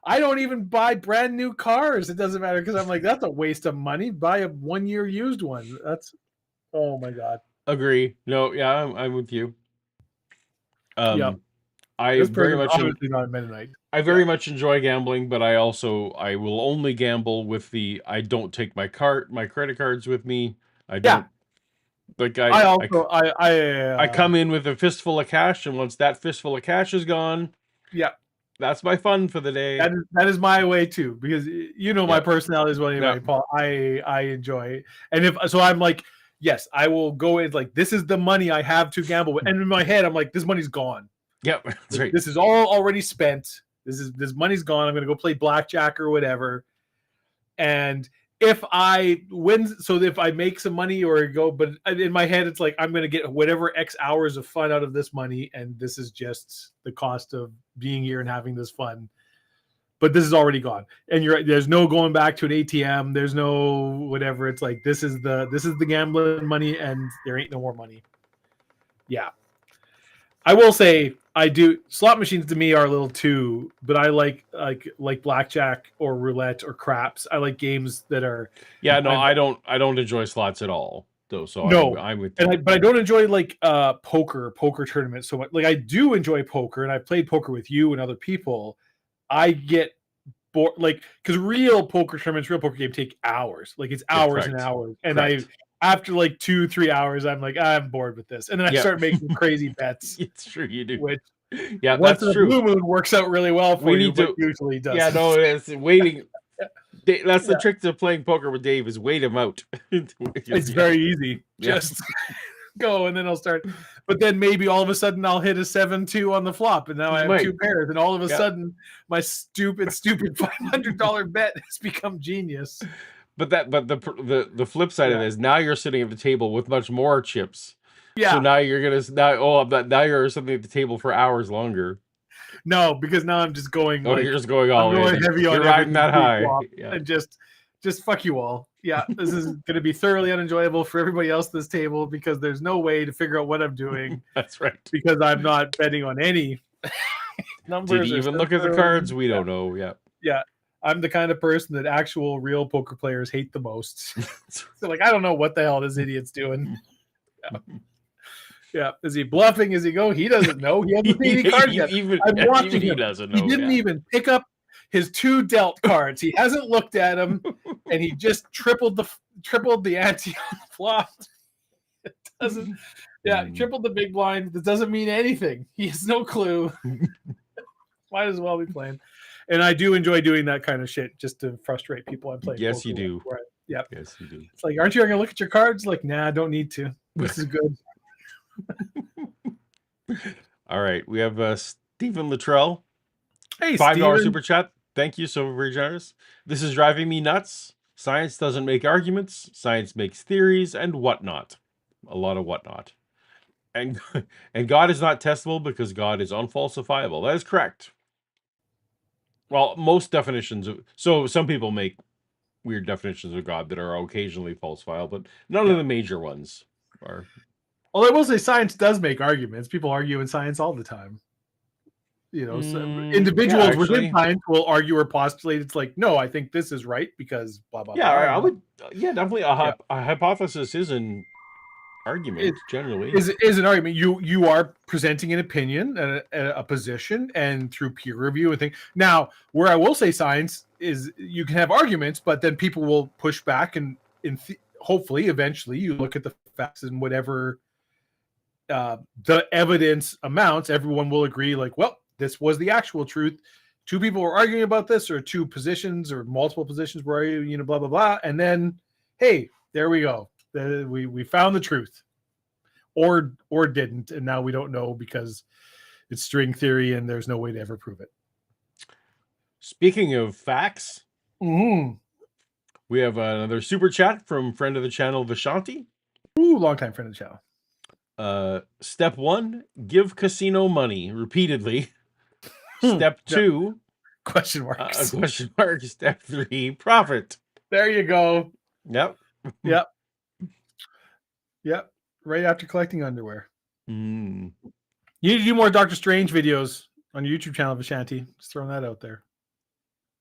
I don't even buy brand new cars. It doesn't matter, because I'm like, that's a waste of money. Buy a 1-year used one. That's, oh my God. Agree. No, yeah, I'm with you. Yeah. I very much not Mennonite. I very much enjoy gambling, but I will only gamble with I don't take my credit cards with me. I don't. Like I come in with a fistful of cash, and once that fistful of cash is gone, that's my fun for the day. That is my way too, because my personality as well. Anyway, Paul, I enjoy it. And if so, I'm like, yes, I will go in like, this is the money I have to gamble with, and in my head, I'm like, this money's gone. Yep, that's right. This is all already spent. This money's gone. I'm going to go play blackjack or whatever. And if I win, so if I make some money or go, but in my head, it's like, I'm going to get whatever X hours of fun out of this money. And this is just the cost of being here and having this fun. But this is already gone. And there's no going back to an ATM. There's no whatever. It's like, this is the gambling money and there ain't no more money. Yeah. I will say slot machines to me are a little too, but I like blackjack or roulette or craps. I like games that are. Yeah, no, I don't enjoy slots at all though. So no, I'm with you. But I don't enjoy like poker tournaments so much. Like I do enjoy poker, and I've played poker with you and other people. I get bored, like, because real poker tournaments, real poker games take hours. Like it's hours and hours, and after like 2-3 hours, I'm like, I'm bored with this, and then I start making crazy bets. It's true, you do. Which, yeah, that's true. Blue moon works out really well for you, but usually does. Yeah, no, it's waiting. That's the trick to playing poker with Dave is wait him out. It's very easy. Just go, and then I'll start. But then maybe all of a sudden I'll hit a 7-2 on the flop, and now I have 2 pairs, and all of a sudden my stupid $500 bet has become genius. But the flip side of it is now you're sitting at the table with much more chips. Yeah. So now you're you're sitting at the table for hours longer. No, because now I'm just going. Oh, you're just going all in. I'm going heavy on. You're riding that high, and just fuck you all. Yeah, this is going to be thoroughly unenjoyable for everybody else at this table because there's no way to figure out what I'm doing. That's right. Because I'm not betting on any numbers. Did you even look at the cards? We don't know. Yeah. Yeah. I'm the kind of person that actual real poker players hate the most. So like, I don't know what the hell this idiot's doing. Yeah. Is he bluffing? Is he go? He doesn't know. He hasn't seen any cards yet. I'm watching him. He doesn't know. He didn't even pick up his 2 dealt cards. He hasn't looked at them, and he just tripled the ante on the flop. It doesn't. Yeah, tripled the big blind. That doesn't mean anything. He has no clue. Might as well be playing. And I do enjoy doing that kind of shit just to frustrate people I'm playing. Yes, you do. Right. Yep. Yes, you do. It's like, aren't you going to look at your cards? Like, nah, I don't need to. This is good. All right. We have Stephen Luttrell. Hey, $5 super chat. Thank you. So very generous. This is driving me nuts. Science doesn't make arguments. Science makes theories and whatnot. A lot of whatnot. And God is not testable because God is unfalsifiable. That is correct. Well, most definitions. So some people make weird definitions of God that are occasionally falsifiable, but none of the major ones are. Well, I will say science does make arguments. People argue in science all the time. You know, individuals within science will argue or postulate. It's like, no, I think this is right because blah, blah, blah. I would. Yeah, definitely a hypothesis is an argument generally. Is an argument. You are presenting an opinion, a position, and through peer review and things. Now, where I will say science is you can have arguments, but then people will push back and hopefully eventually you look at the facts and whatever the evidence amounts, everyone will agree like, well, this was the actual truth. 2 people were arguing about this, or 2 positions or multiple positions were arguing, blah, blah, blah. And then, hey, there we go. We found the truth, or didn't, and now we don't know because it's string theory and there's no way to ever prove it. Speaking of facts, we have another super chat from friend of the channel, Vishanti. Ooh, long-time friend of the channel. Step 1, give casino money repeatedly. Step 2, question marks. Question mark. Step 3, profit. There you go. Yep. Yep. Right after collecting underwear. You need to do more Doctor Strange videos on your YouTube channel, Vishanti. Just throwing that out there.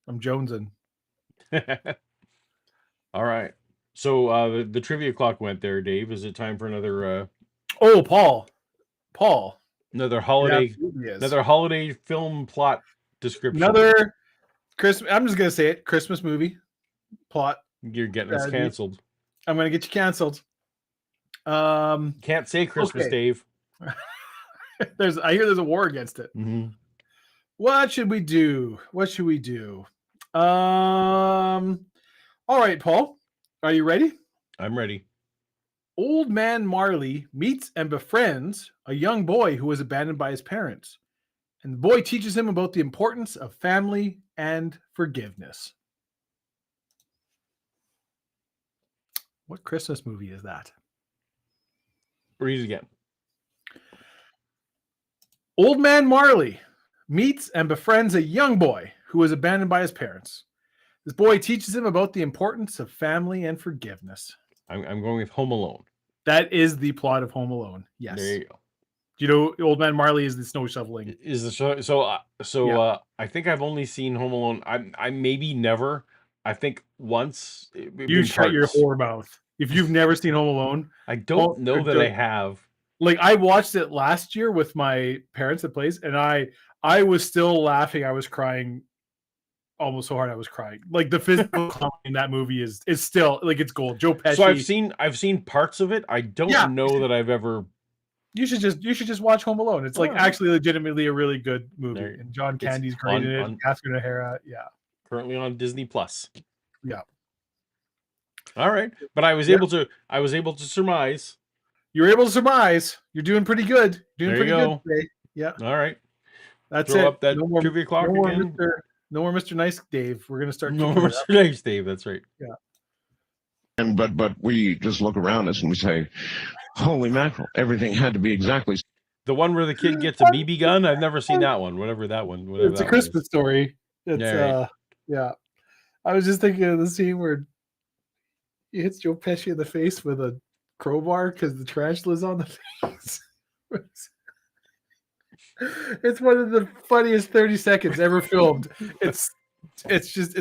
I'm jonesing. All right. So the trivia clock went there, Dave. Is it time for another? Paul. Another holiday film plot description. Another Christmas. I'm just gonna say it. Christmas movie plot. You're getting us canceled. I'm gonna get you canceled. Can't say Christmas, Dave. I hear there's a war against it. What should we do? All right, Paul. Are you ready? I'm ready. Old man Marley meets and befriends a young boy who was abandoned by his parents. And the boy teaches him about the importance of family and forgiveness. What Christmas movie is that? Read it again. Old Man Marley meets and befriends a young boy who was abandoned by his parents. This boy teaches him about the importance of family and forgiveness. I'm going with Home Alone. That is the plot of Home Alone. Yes. There you go. You know, Old Man Marley is the snow shoveling. Is the so I think I've only seen Home Alone. I maybe never. I think once. You shut your whore mouth. If you've never seen Home Alone, I don't know that I have. Like, I watched it last year with my parents at place, and I was still laughing. I was crying almost so hard I was crying. Like, the physical comedy in that movie is still like, it's gold. Joe Pesci. So I've seen parts of it. I don't know that I've ever. You should just watch Home Alone. It's like actually legitimately a really good movie. And John Candy's great in it. Catherine O'Hara, yeah. Currently on Disney Plus. Yeah. All right, but I was able to surmise. You were able to surmise. You're doing pretty good. Doing pretty good today. Yeah. All right. That's Throw it. up that trivia clock again. No more Mr. Nice Dave. We're gonna start. No more Mr. Nice Dave. That's right. Yeah. And but we just look around us and we say, "Holy mackerel! Everything had to be exactly." The one where the kid gets a BB gun. I've never seen that one. Whatever that one. It's a Christmas story. It's yeah. I was just thinking of the scene where he hits Joe Pesci in the face with a crowbar because the tarantula's on the face. It's one of the funniest 30 seconds ever filmed. It's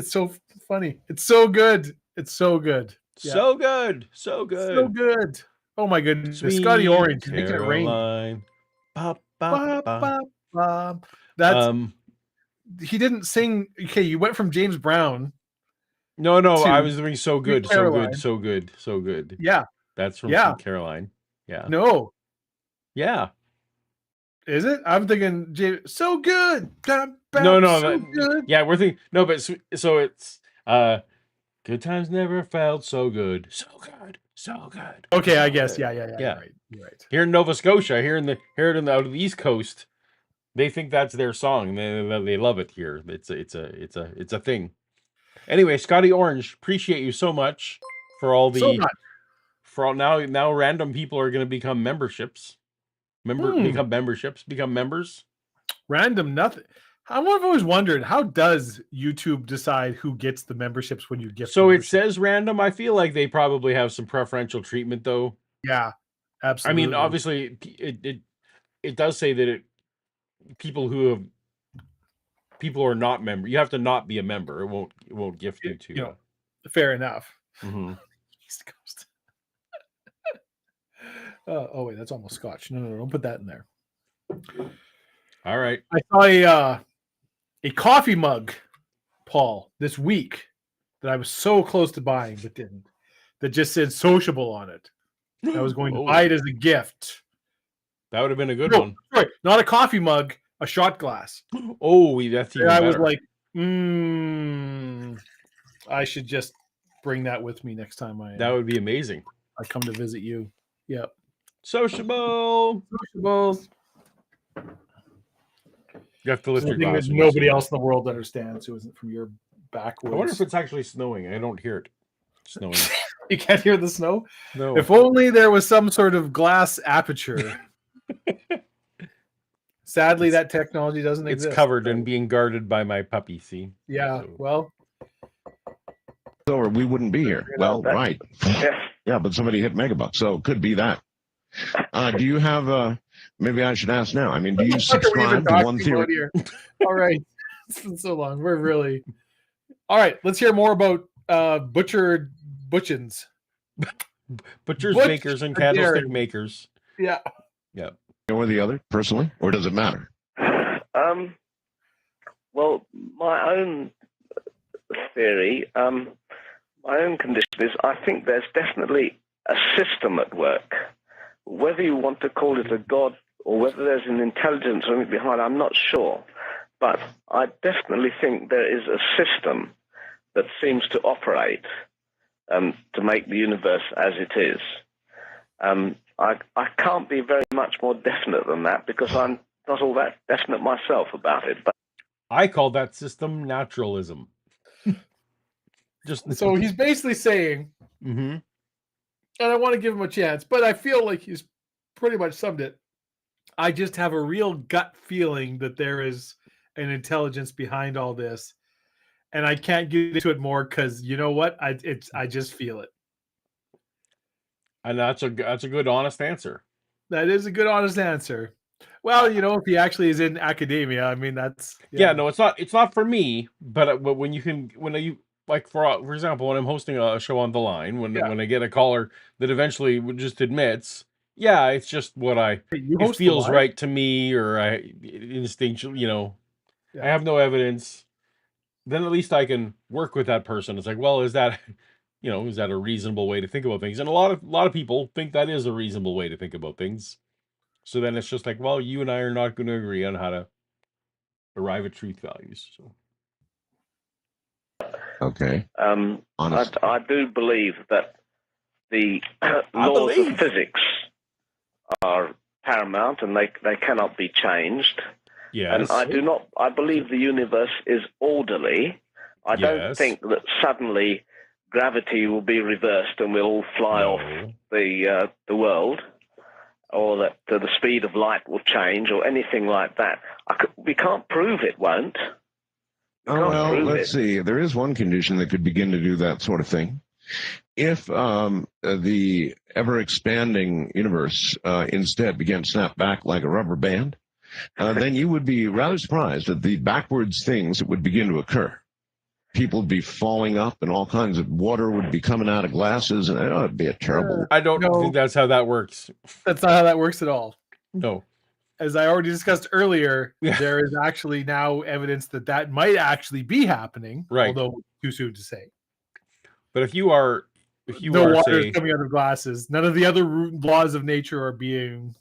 so funny. It's so good. It's so good. Yeah. So good. So good. Oh my goodness. Sweet Scotty Orange making it rain. That's he didn't sing. Okay, you went from James Brown. No, I was doing so good. Yeah. That's from Sweet Caroline. Yeah. No. Yeah. Is it? I'm thinking so good. No. So good. Yeah, we're thinking but so it's good times never felt so good. So good. Okay, I guess. Yeah. You're right. Here in Nova Scotia, out of the East Coast, they think that's their song. They love it here. It's a thing. Anyway, Scotty Orange, appreciate you so much for all the now random people are going to become memberships. Become members. Random nothing. I've always wondered, how does YouTube decide who gets the memberships when you gift? So it says random. I feel like they probably have some preferential treatment, though. Yeah, absolutely. I mean, obviously, it does say that people who are not member. You have to not be a member. It won't gift you to. Fair enough. Mm-hmm. East Coast. Oh wait, that's almost Scotch. No, don't put that in there. All right. I saw a coffee mug, Paul, this week that I was so close to buying but didn't. That just said sociable on it. I was going to buy it as a gift. That would have been a good one. Sorry, not a coffee mug, a shot glass. Oh, that's even better. I was like, I should just bring that with me next time that would be amazing. I come to visit you. Yep. Sociables. You have to lift your glass. That nobody else in the world understands who isn't from your backwoods. I wonder if it's actually snowing. I don't hear it snowing. You can't hear the snow? No. If only there was some sort of glass aperture. Sadly, that technology doesn't exist. It's covered and being guarded by my puppy, see? Yeah, well. Or we wouldn't be here. Well, right. Yeah, but somebody hit Megabucks, so it could be that. Do you have maybe I should ask now. I mean, do you subscribe to one theory? All right. It's been so long. We're really all right. Let's hear more about Butchins. Butchers, bakers, and candlestick makers. Yeah. Or the other, personally, or does it matter? Well, my own theory, my own condition is I think there's definitely a system at work. Whether you want to call it a god or whether there's an intelligence or anything behind, I'm not sure. But I definitely think there is a system that seems to operate to make the universe as it is. I can't be very much more definite than that because I'm not all that definite myself about it. But I call that system naturalism. So he's basically saying and I want to give him a chance, but I feel like he's pretty much summed it. I just have a real gut feeling that there is an intelligence behind all this, and I can't get into it more because you know what? I just feel it. And that's a good, honest answer. That is a good, honest answer. Well, if he actually is in academia, I mean, that's Yeah, no, it's not for me, but when you like for example, when I'm hosting a show on the line, when I get a caller that eventually just admits, yeah, it's just what You it host the feels line? right to me, or I instinctual, I have no evidence, then at least I can work with that person. It's like, well, is that is that a reasonable way to think about things? And a lot of people think that is a reasonable way to think about things. So then it's just like, well, you and I are not going to agree on how to arrive at truth values. So Okay. I do believe that the laws of physics are paramount and they cannot be changed. Yes. And I believe the universe is orderly. I don't think that suddenly gravity will be reversed and we'll all fly off the world, or that the speed of light will change or anything like that. We can't prove it won't. Let's see. There is one condition that could begin to do that sort of thing. If the ever-expanding universe instead began to snap back like a rubber band, then you would be rather surprised at the backwards things that would begin to occur. People would be falling up, and all kinds of water would be coming out of glasses, and it would be a terrible... I don't think that's how that works. That's not how that works at all. No. As I already discussed earlier, there is actually now evidence that might actually be happening, although too soon to say. But if you are, water is coming out of glasses, none of the other laws of nature are being,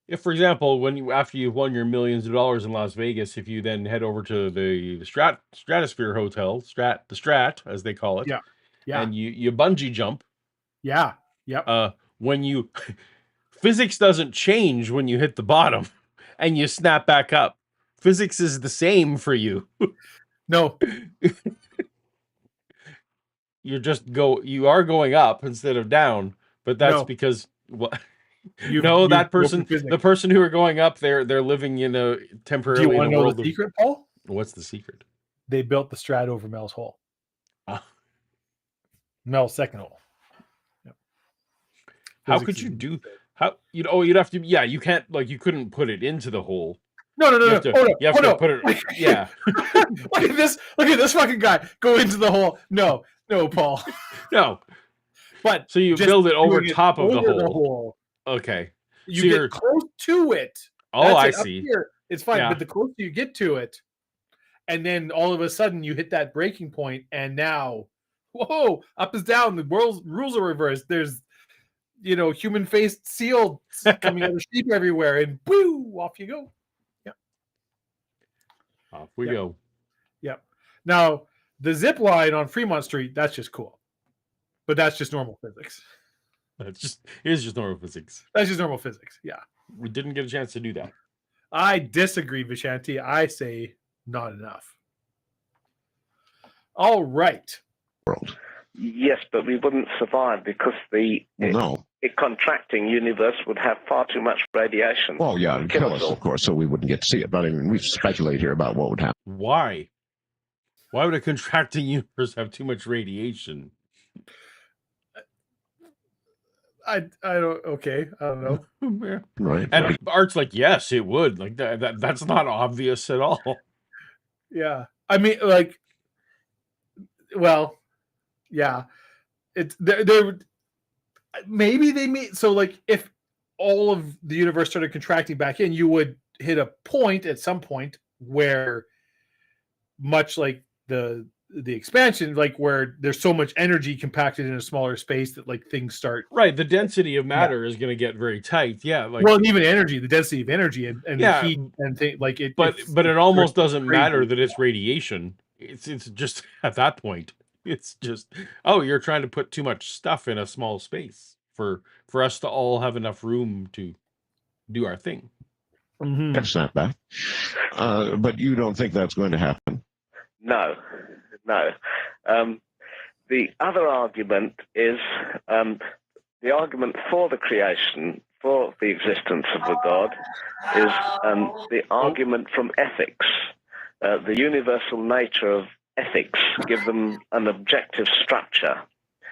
If, for example, after you've won your millions of dollars in Las Vegas, if you then head over to the Stratosphere Hotel, the Strat as they call it, and you bungee jump, when you physics doesn't change when you hit the bottom and you snap back up. Physics is the same for you. No. You are going up instead of down, but that's because the person who are going up there, they're living in a temporarily. Do you want to know the secret, Paul? What's the secret? They built the Strat over Mel's hole. Mel's second hole. Yep. How could you do? You'd have to. Yeah, you can't. Like, you couldn't put it into the hole. No. You have to put it. Yeah. Look at this fucking guy go into the hole. No, Paul. No. But so you build it over top of the hole. Okay. You get close to it. Oh, I see. Here, it's fine, but the closer you get to it, and then all of a sudden you hit that breaking point, and now, whoa, up is down. The world's rules are reversed. There's, human-faced seals coming out of sheep everywhere, and woo, off you go. Yeah. Off we go. Yep. Now, the zip line on Fremont Street, that's just cool. But that's just normal physics. It's just normal physics. That's just normal physics, yeah. We didn't get a chance to do that. I disagree, Vishanti. I say not enough. All right. Yes, but we wouldn't survive because the contracting universe would have far too much radiation. Oh, yeah, it would kill us, of course, so we wouldn't get to see it. But I mean, we speculate here about what would happen. Why? Why would a contracting universe have too much radiation? I don't know. Yeah. Right. And Art's like, yes, it would. Like that's not obvious at all. Yeah. I mean, like, well, yeah. It's there maybe they mean so like if all of the universe started contracting back in, you would hit a point at some point where, much like the expansion, like where there's so much energy compacted in a smaller space that like things start. Right. The density of matter is going to get very tight. Yeah. Like, well, even energy, the density of energy and the heat and things like it. But it almost doesn't matter that it's radiation. It's just at that point, it's just, you're trying to put too much stuff in a small space for us to all have enough room to do our thing. Mm-hmm. That's not bad. But you don't think that's going to happen? No. the other argument is the argument for the creation, for the existence of a God, is the argument from ethics. The universal nature of ethics give them an objective structure.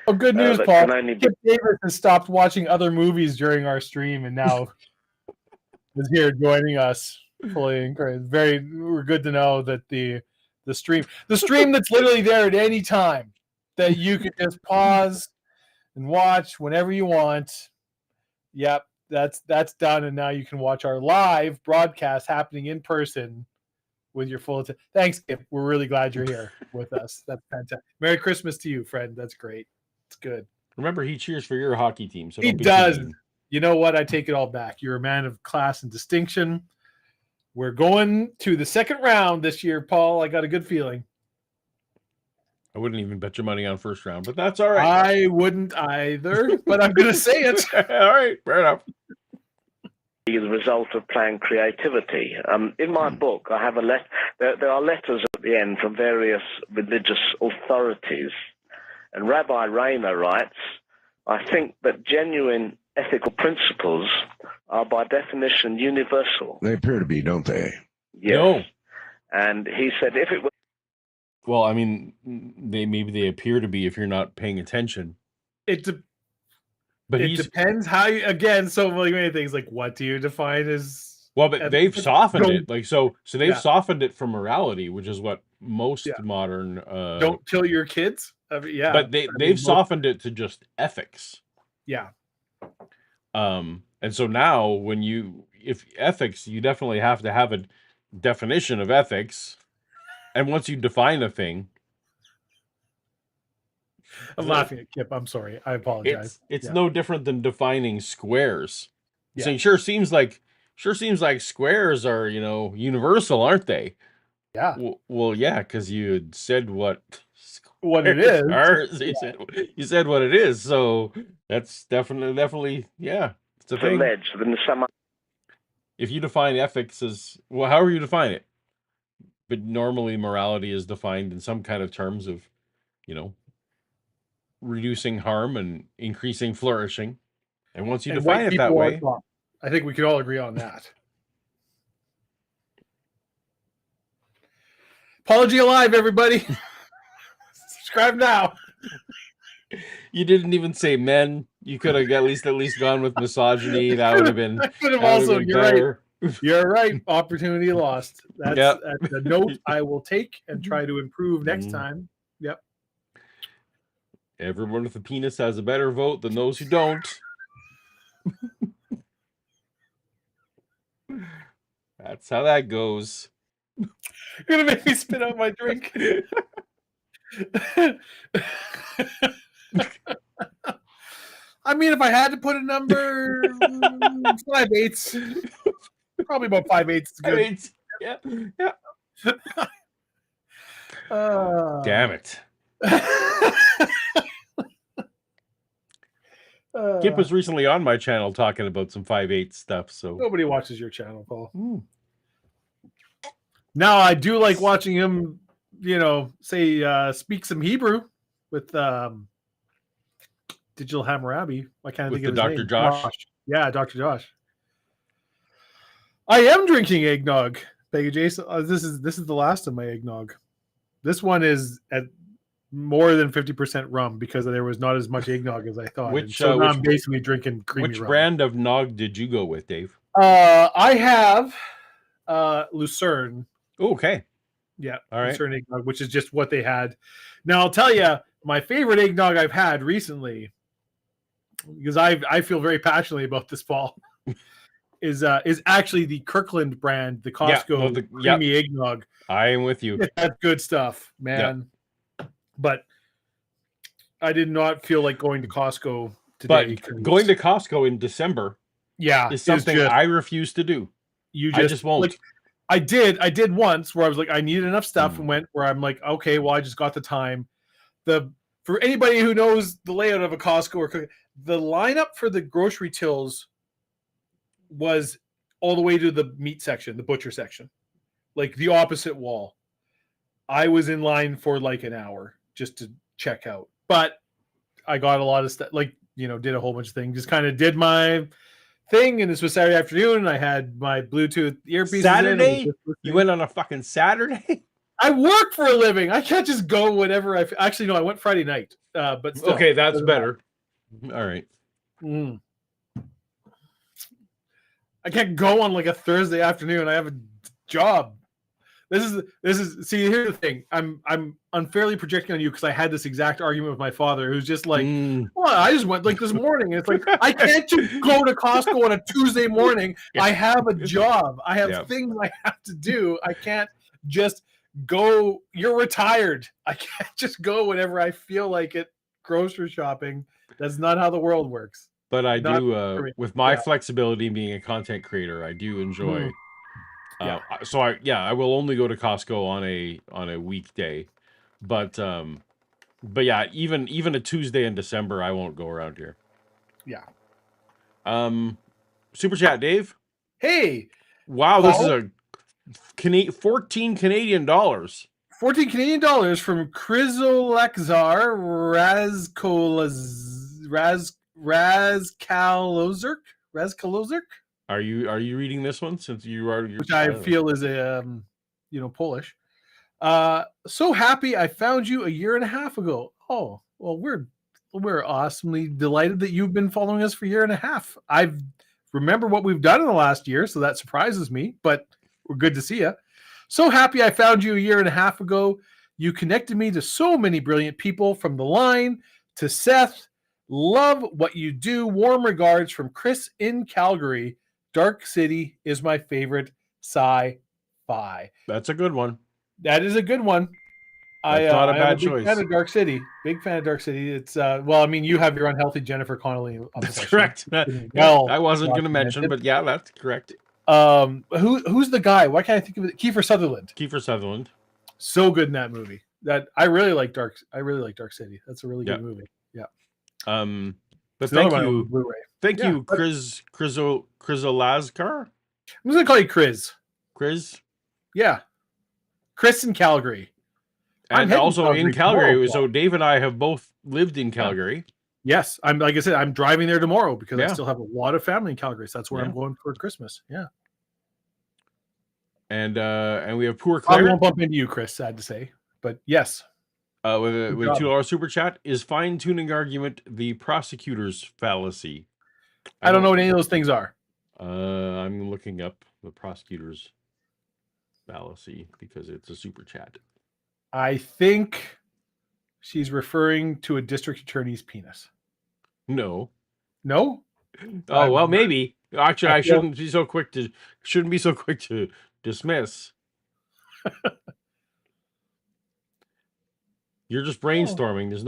Oh, good news, that Paul. can only be- Kip Davis has stopped watching other movies during our stream and now is here joining us fully encouraged. We're good to know that the stream that's literally there at any time, that you can just pause and watch whenever you want. Yep, that's done, and now you can watch our live broadcast happening in person with your full attention. Thanks, Kip. We're really glad you're here with us. That's fantastic. Merry Christmas to you, friend. That's great. It's good. Remember, he cheers for your hockey team. So He don't be does. too mean. You know what? I take it all back. You're a man of class and distinction. We're going to the second round this year, Paul. I got a good feeling. I wouldn't even bet your money on first round, but that's all right. I wouldn't either, but I'm going to say it. All right, fair enough. The result of planned creativity. In my book, I have there are letters at the end from various religious authorities. And Rabbi Rayner writes, I think that genuine ethical principles are by definition universal. They appear to be, don't they? Yes. No. And he said if it was... Well, I mean, they appear to be if you're not paying attention. It But depends how you, again, so like many things, like what do you define as... Well, but they've softened it. Like, so they've Yeah. softened it from morality, which is what most modern... don't kill your kids? I mean, yeah. But they've softened it to just ethics. Yeah. And so now if ethics, you definitely have to have a definition of ethics. And once you define a thing, I'm laughing at Kip. I'm sorry. I apologize. it's no different than defining squares. Yeah. So it sure seems like squares are, universal, aren't they? Yeah. Well, yeah, because you had said what it is. You said what it is. So that's definitely, yeah. It's a thing. alleged than some... If you define ethics as, well, however you define it, but normally morality is defined in some kind of terms of, reducing harm and increasing flourishing. And once you define it that way, I think we could all agree on that. Apology Alive, everybody. Subscribe now. You didn't even say men. You could have at least gone with misogyny. That would have been. I could have also. You're right. You're right. Opportunity lost. That's a note I will take and try to improve next time. Yep. Everyone with a penis has a better vote than those who don't. That's how that goes. You're gonna make me spit out my drink. I mean, if I had to put a number, 5/8. Probably about 5/8 is good. 5/8. Yeah. Damn it. Kip was recently on my channel talking about some 5/8 stuff. So nobody watches your channel, Paul. Now I do like watching him, say speak some Hebrew with Digital Hammurabi. I can't think of his Dr. name. Josh. Yeah, Dr. Josh. I am drinking eggnog, Peggy Jason. This is the last of my eggnog. This one is at more than 50% rum because there was not as much eggnog as I thought. Now I'm basically drinking creamy rum. Which brand of nog did you go with, Dave? I have Lucerne. Oh, okay. Yeah, all right. Lucerne eggnog, which is just what they had. Now I'll tell you, my favorite eggnog I've had recently, because I feel very passionately about this, Paul, is actually the Kirkland brand, the Costco creamy eggnog. I am with you. That's good stuff, man. Yep. But I did not feel like going to Costco today. But going to Costco in December, is something I refuse to do. I just won't. Like, I did once where I was like, I needed enough stuff and went where I'm like, okay, well, I just got the time. For anybody who knows the layout of a Costco or the lineup for the grocery tills was all the way to the meat section, the butcher section, like the opposite wall. I was in line for like an hour just to check out. but I got a lot of stuff, like, did a whole bunch of things. Just kind of did my thing, and this was Saturday afternoon, and I had my Bluetooth earpieces Saturday? in. You went on a fucking Saturday? I work for a living. I can't just go whenever actually, no, I went Friday night. But still, okay, that's better. All right. I can't go on like a Thursday afternoon. I have a job. This is see, here's the thing. I'm unfairly projecting on you because I had this exact argument with my father, who's just like, well, I just went like this morning. And it's like, I can't just go to Costco on a Tuesday morning. Yeah. I have a job. I have things I have to do. I can't just go. You're retired. I can't just go whenever I feel like it. Grocery shopping. That's not how the world works. But I do, with my flexibility being a content creator, I do enjoy. So I will only go to Costco on a weekday, but yeah, even a Tuesday in December, I won't go around here. Yeah. Super chat, Dave. Hey. Wow, Paul? This is a 14 Canadian dollars. 14 Canadian dollars from Krizolakzar Razkalozerk. Are you reading this one since you are? Which I feel is a Polish. So happy I found you a year and a half ago. Oh well, we're awesomely delighted that you've been following us for a year and a half. I remember what we've done in the last year, so that surprises me. But we're good to see you. So happy I found you a year and a half ago. You connected me to so many brilliant people, from The Line to Seth. Love what you do. Warm regards from Chris in Calgary. Dark City is my favorite sci-fi. That's a good one. That is a good one. That's not a bad choice. Big fan of Dark City. Big fan of Dark City. It's well, I mean, you have your unhealthy Jennifer Connelly. That's correct. I wasn't going to mention, but yeah, that's correct. Who's the guy? Why can't I think of it? Kiefer Sutherland. Kiefer Sutherland. So good in that movie. That I really like Dark City. That's a really good movie. Yeah. But thank you. Thank you, Krizolazkar. I'm just gonna call you Chris. Chris? Yeah. Chris in Calgary. And also in Calgary. So Dave and I have both lived in Calgary. Yes. Like I said, I'm driving there tomorrow because I still have a lot of family in Calgary. So that's where I'm going for Christmas. Yeah. And we have poor Claire. I won't bump into you, Chris, sad to say. But yes. With a $2 super chat, is fine-tuning argument the prosecutor's fallacy? I don't know what any of those things are. I'm looking up the prosecutor's fallacy because it's a super chat. I think she's referring to a district attorney's penis. No. No? Oh, well, maybe. Actually, I shouldn't be so quick to dismiss. You're just brainstorming. There's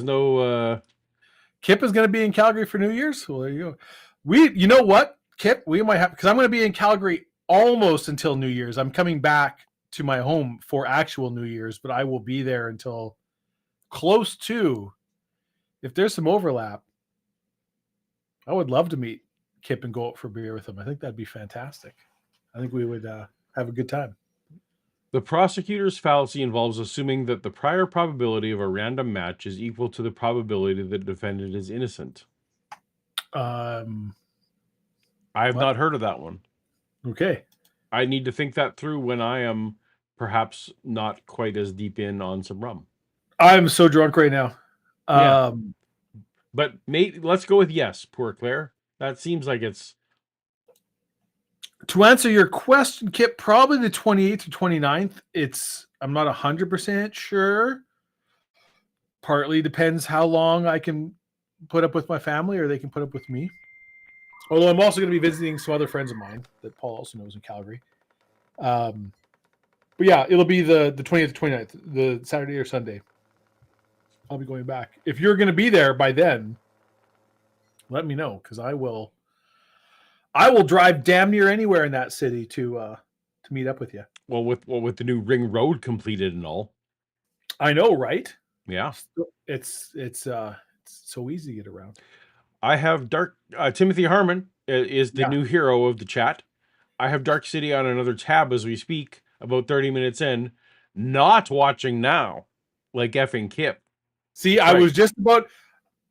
no Kip is going to be in Calgary for New Year's. Well, there you go. You know what, Kip? We might have, because I'm going to be in Calgary almost until New Year's. I'm coming back to my home for actual New Year's, but I will be there until close to. If there's some overlap, I would love to meet Kip and go out for beer with him. I think that'd be fantastic. I think we would have a good time. The prosecutor's fallacy involves assuming that the prior probability of a random match is equal to the probability that the defendant is innocent. I have not heard of that one. Okay. I need to think that through when I am perhaps not quite as deep in on some rum. I'm so drunk right now. But let's go with yes, poor Claire. That seems like it's... To answer your question, Kip, probably the 28th or 29th. I'm not 100% sure. Partly depends how long I can put up with my family or they can put up with me. Although I'm also going to be visiting some other friends of mine that Paul also knows in Calgary. But yeah, it'll be the 20th to 29th, the Saturday or Sunday. I'll be going back. If you're going to be there by then, let me know, because I will drive damn near anywhere in that city to meet up with you. Well, with the new ring road completed and all. I know, right? Yeah. It's so easy to get around. I have Timothy Harmon is the new hero of the chat. I have Dark City on another tab as we speak, about 30 minutes in, not watching now, like effing Kip. See, I was just about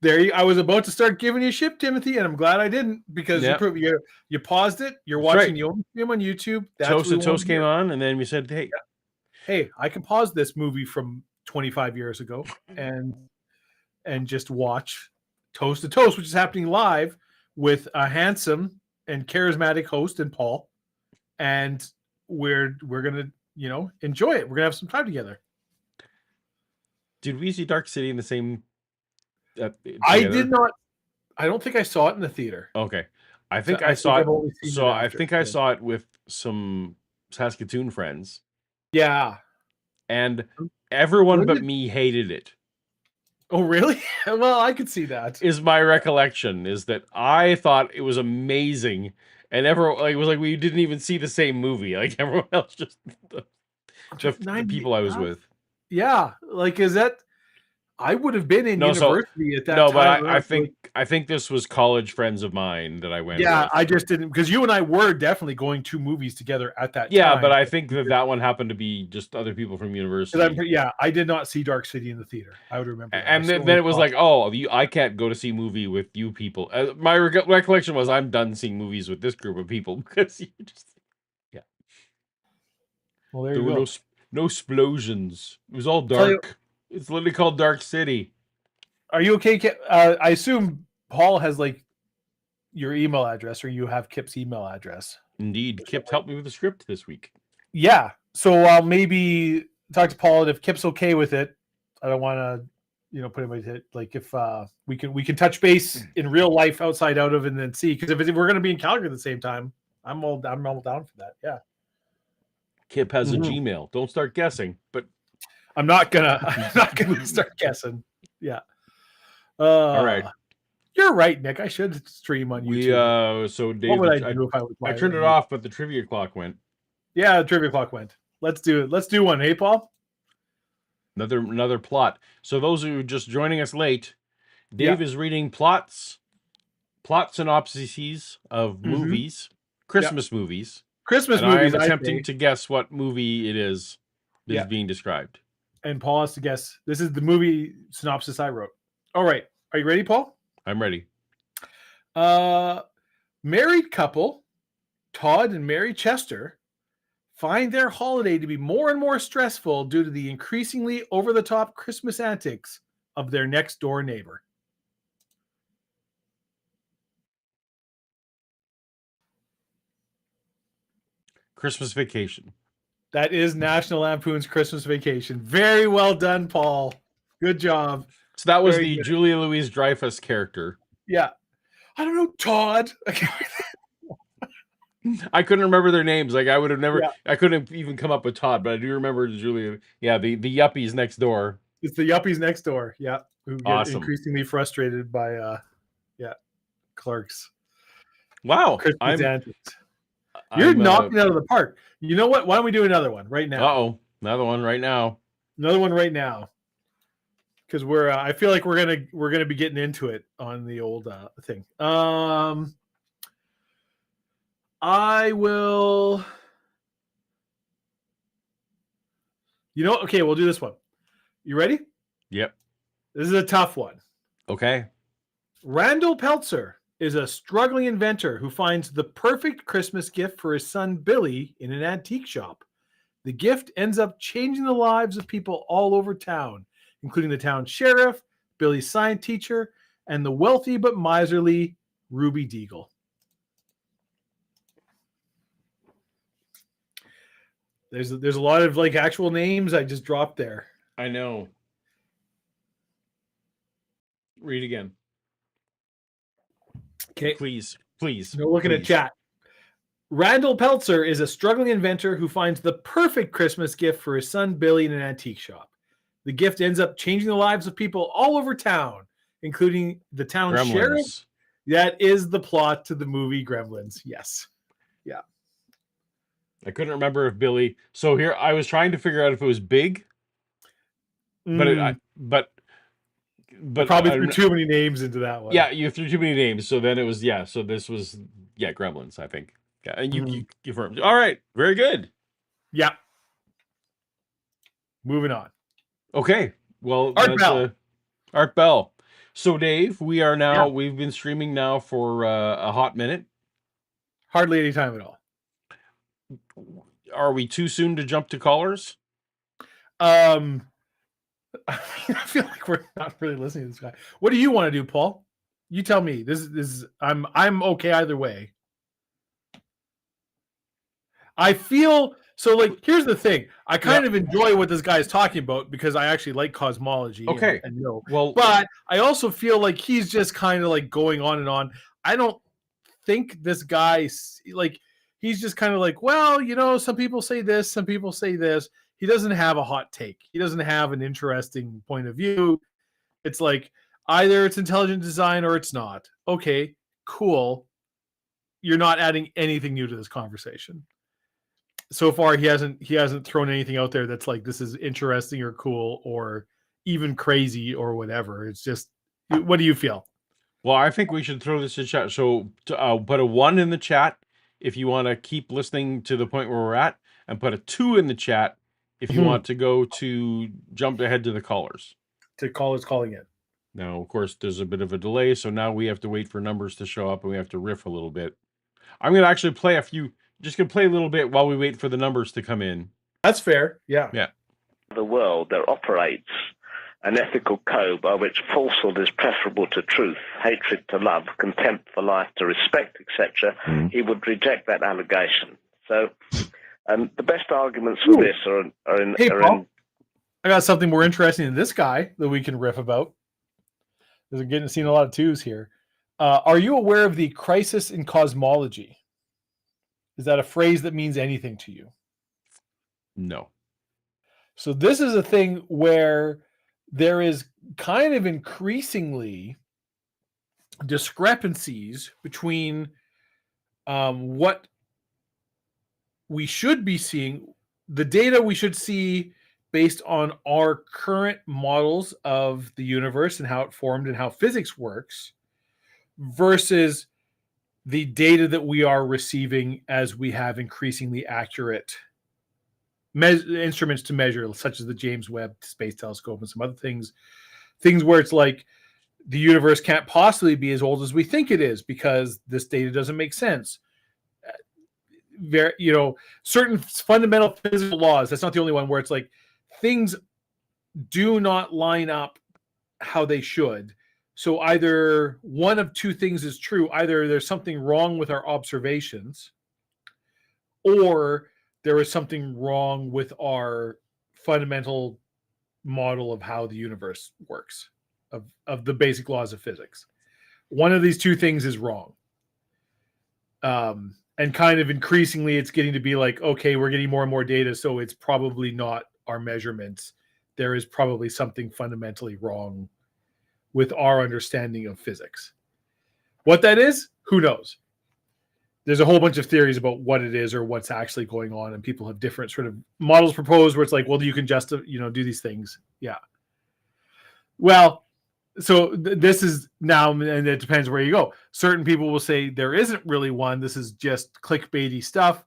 there. I was about to start giving you shit, Timothy, and I'm glad I didn't because you paused it. You're watching the only film on YouTube. Toast and Toast came on, and then we said, hey, I can pause this movie from 25 years ago and just watch Toast to Toast, which is happening live with a handsome and charismatic host and Paul, and we're gonna enjoy it. We're gonna have some time together. Did we see Dark City in the same? I did not. I don't think I saw it in the theater. Okay, I think I saw it. So I think I saw it with some Saskatoon friends. Yeah, and everyone but me hated it. Oh, really? Well, I could see that. Is my recollection is that I thought it was amazing, and everyone it was like we didn't even see the same movie. Like everyone else, just the people I was with. Yeah, like is that? I would have been in university at that time. No, but I think this was college friends of mine that I went with. Yeah, I just didn't because you and I were definitely going to movies together at that time. Yeah, but I think that one happened to be just other people from university. I did not see Dark City in the theater. I would remember. And then it was like, I can't go to see a movie with you people. My recollection was I'm done seeing movies with this group of people because you just Well, there were no explosions. It was all dark. It's literally called Dark City. Are you okay, Kip? I assume Paul has your email address, or you have Kip's email address. Indeed, Kip helped me with the script this week. Yeah, so I'll maybe talk to Paul, and if Kip's okay with it, I don't want to, put him if we can touch base in real life outside out of and then see because if we're going to be in Calgary at the same time, I'm all down for that. Yeah. Kip has a Gmail. Don't start guessing, but. I'm not gonna start guessing. Yeah. All right. You're right, Nick. I should stream on YouTube. So Dave, what would I do if I was? I turned it off, but the trivia clock went. Yeah, the trivia clock went. Let's do it. Let's do one. Hey, Paul. Another plot. So those who are just joining us late, Dave is reading plot synopses of movies, Christmas movies. I'm attempting to guess what movie it is that is being described. And Paul has to guess. This is the movie synopsis I wrote. All right. Are you ready, Paul? I'm ready. Married couple, Todd and Mary Chester, find their holiday to be more and more stressful due to the increasingly over-the-top Christmas antics of their next-door neighbor. Christmas Vacation. That is National Lampoon's Christmas Vacation. Very well done, Paul. Good job. So that was the Julia Louis-Dreyfus character. Yeah. I don't know, Todd. I couldn't remember their names. Like I would have never. Yeah. I couldn't even come up with Todd, but I do remember Julia. Yeah, the yuppies next door. It's the yuppies next door. Yeah, who get increasingly frustrated by clerks. Wow, Christmas antics. You're knocking it out of the park. You know what? Why don't we do another one right now? Another one right now. Another one right now. Because we're, I feel like we're gonna be getting into it on the old thing. I will. Okay, we'll do this one. You ready? Yep. This is a tough one. Okay. Randall Peltzer is a struggling inventor who finds the perfect Christmas gift for his son Billy in an antique shop. The gift ends up changing the lives of people all over town, including the town sheriff, Billy's science teacher, and the wealthy but miserly Ruby Deagle. There's a lot of actual names I just dropped there. I know. Read again. Okay. Please. No looking at chat. Randall Peltzer is a struggling inventor who finds the perfect Christmas gift for his son Billy in an antique shop. The gift ends up changing the lives of people all over town, including the town sheriff. That is the plot to the movie Gremlins. Yes. Yeah. I couldn't remember if Billy. So here I was trying to figure out if it was big, but probably threw too many names into that one. Yeah, you threw too many names. So then it was So this was Gremlins, I think. Yeah, and you confirmed. All right, very good. Yeah. Moving on. Okay. Well, Art Bell. Art Bell. So, Dave, we've been streaming now for a hot minute. Hardly any time at all. Are we too soon to jump to callers? I feel like we're not really listening to this guy. What do you want to do, Paul? You tell me. This is I'm okay either way. I feel so. Like, here's the thing. I kind of enjoy what this guy is talking about because I actually like cosmology. Okay. And know. Well, but I also feel like he's just kind of like going on and on. I don't think this guy, like, he's just kind of like, well, you know, some people say this, some people say this. He doesn't have a hot take. He doesn't have an interesting point of view. It's like either it's intelligent design or it's not. Okay, cool. You're not adding anything new to this conversation. So far, he hasn't thrown anything out there that's like this is interesting or cool or even crazy or whatever. It's just, what do you feel? Well, I think we should throw this in chat. So put a 1 in the chat if you want to keep listening to the point where we're at, and put a 2 in the chat if you want to jump ahead to the callers. To callers calling in. Now, of course, there's a bit of a delay, so now we have to wait for numbers to show up, and we have to riff a little bit. I'm going to actually play just going to play a little bit while we wait for the numbers to come in. That's fair. Yeah. Yeah. The world, there operates an ethical code by which falsehood is preferable to truth, hatred to love, contempt for life to respect, etc., he would reject that allegation. So the best arguments for this are in... Paul, I got something more interesting than this guy that we can riff about. Because I'm seeing a lot of 2s here. Are you aware of the crisis in cosmology? Is that a phrase that means anything to you? No. So this is a thing where there is kind of increasingly discrepancies between what we should be seeing, the data we should see based on our current models of the universe and how it formed and how physics works, versus the data that we are receiving as we have increasingly accurate instruments to measure, such as the James Webb Space Telescope and some other things where it's like the universe can't possibly be as old as we think it is because this data doesn't make sense. Certain fundamental physical laws, that's not the only one, where it's like things do not line up how they should. So either one of 2 things is true. Either there's something wrong with our observations, or there is something wrong with our fundamental model of how the universe works, of the basic laws of physics. One of these 2 things is wrong. And kind of increasingly it's getting to be like, okay, we're getting more and more data, so it's probably not our measurements. There is probably something fundamentally wrong with our understanding of physics. What that is, who knows? There's a whole bunch of theories about what it is or what's actually going on, and people have different sort of models proposed where it's like, well, you can just do these things. Yeah. Well, so this is now, and it depends where you go. Certain people will say there isn't really one. This is just clickbaity stuff.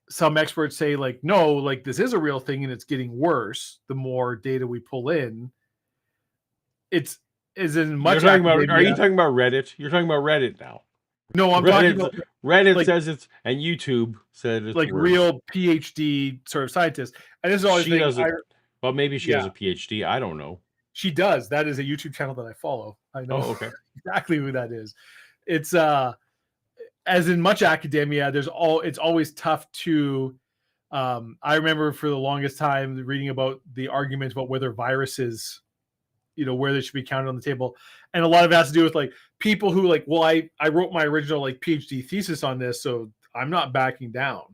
Some experts say like, no, like this is a real thing and it's getting worse the more data we pull in. It's as in much. Are you talking about Reddit? You're talking about Reddit now. No, I'm talking about Reddit says it's, and YouTube said it's like worse. Real PhD sort of scientists. And this is always she doesn't. Well, maybe she has a PhD. I don't know. She does. That is a YouTube channel that I follow. I know exactly who that is. It's as in much academia, it's always tough to. I remember for the longest time reading about the argument about whether viruses, where they should be counted on the table, and a lot of it has to do with like people who like, well, I wrote my original like PhD thesis on this, so I'm not backing down.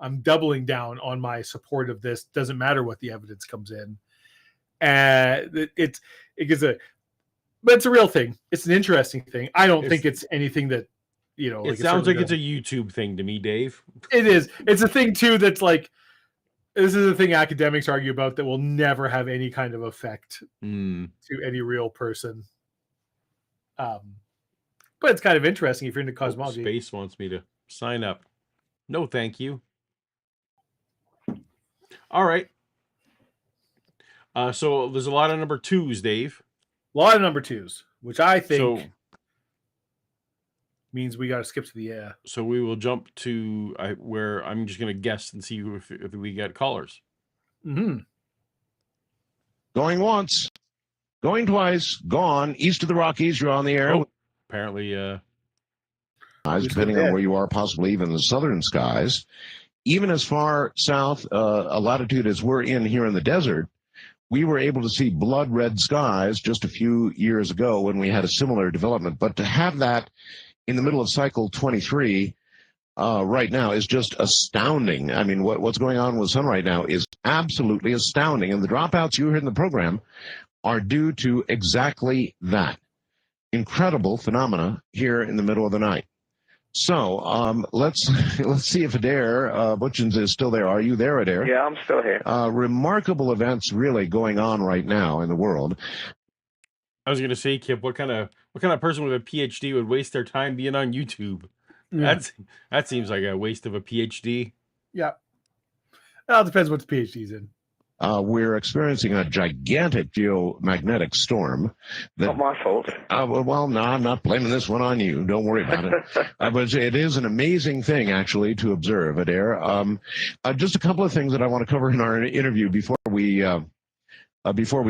I'm doubling down on my support of this. Doesn't matter what the evidence comes in. But it's a real thing. It's an interesting thing. I don't think it's anything that, it sounds like it's a YouTube thing to me, Dave. It is. It's a thing too that's like, this is a thing academics argue about that will never have any kind of effect to any real person. But it's kind of interesting if you're into cosmology. Space wants me to sign up. No, thank you. All right. So there's a lot of number 2s, Dave. A lot of number twos, which I think So means we got to skip to the so we will jump to where I'm just going to guess and see if we get callers. Mm-hmm. Going once, going twice, gone. East of the Rockies, you're on the air. Oh, apparently, depending on where you are, possibly even the southern skies. Even as far south a latitude as we're in here in the desert, we were able to see blood red skies just a few years ago when we had a similar development. But to have that in the middle of cycle 23 right now is just astounding. I mean, what's going on with sun right now is absolutely astounding. And the dropouts you heard in the program are due to exactly that incredible phenomena here in the middle of the night. So let's see if Adair Butchins is still there. Are you there, Adair? Yeah, I'm still here. Remarkable events really going on right now in the world. I was going to say, Kip, what kind of person with a PhD would waste their time being on YouTube? Yeah. That seems like a waste of a PhD. Yeah. Well, it depends what the PhD's in. We're experiencing a gigantic geomagnetic storm. Not my fault. Well, no, I'm not blaming this one on you. Don't worry about it. But it is an amazing thing, actually, to observe, Adair. Just a couple of things that I want to cover in our interview before we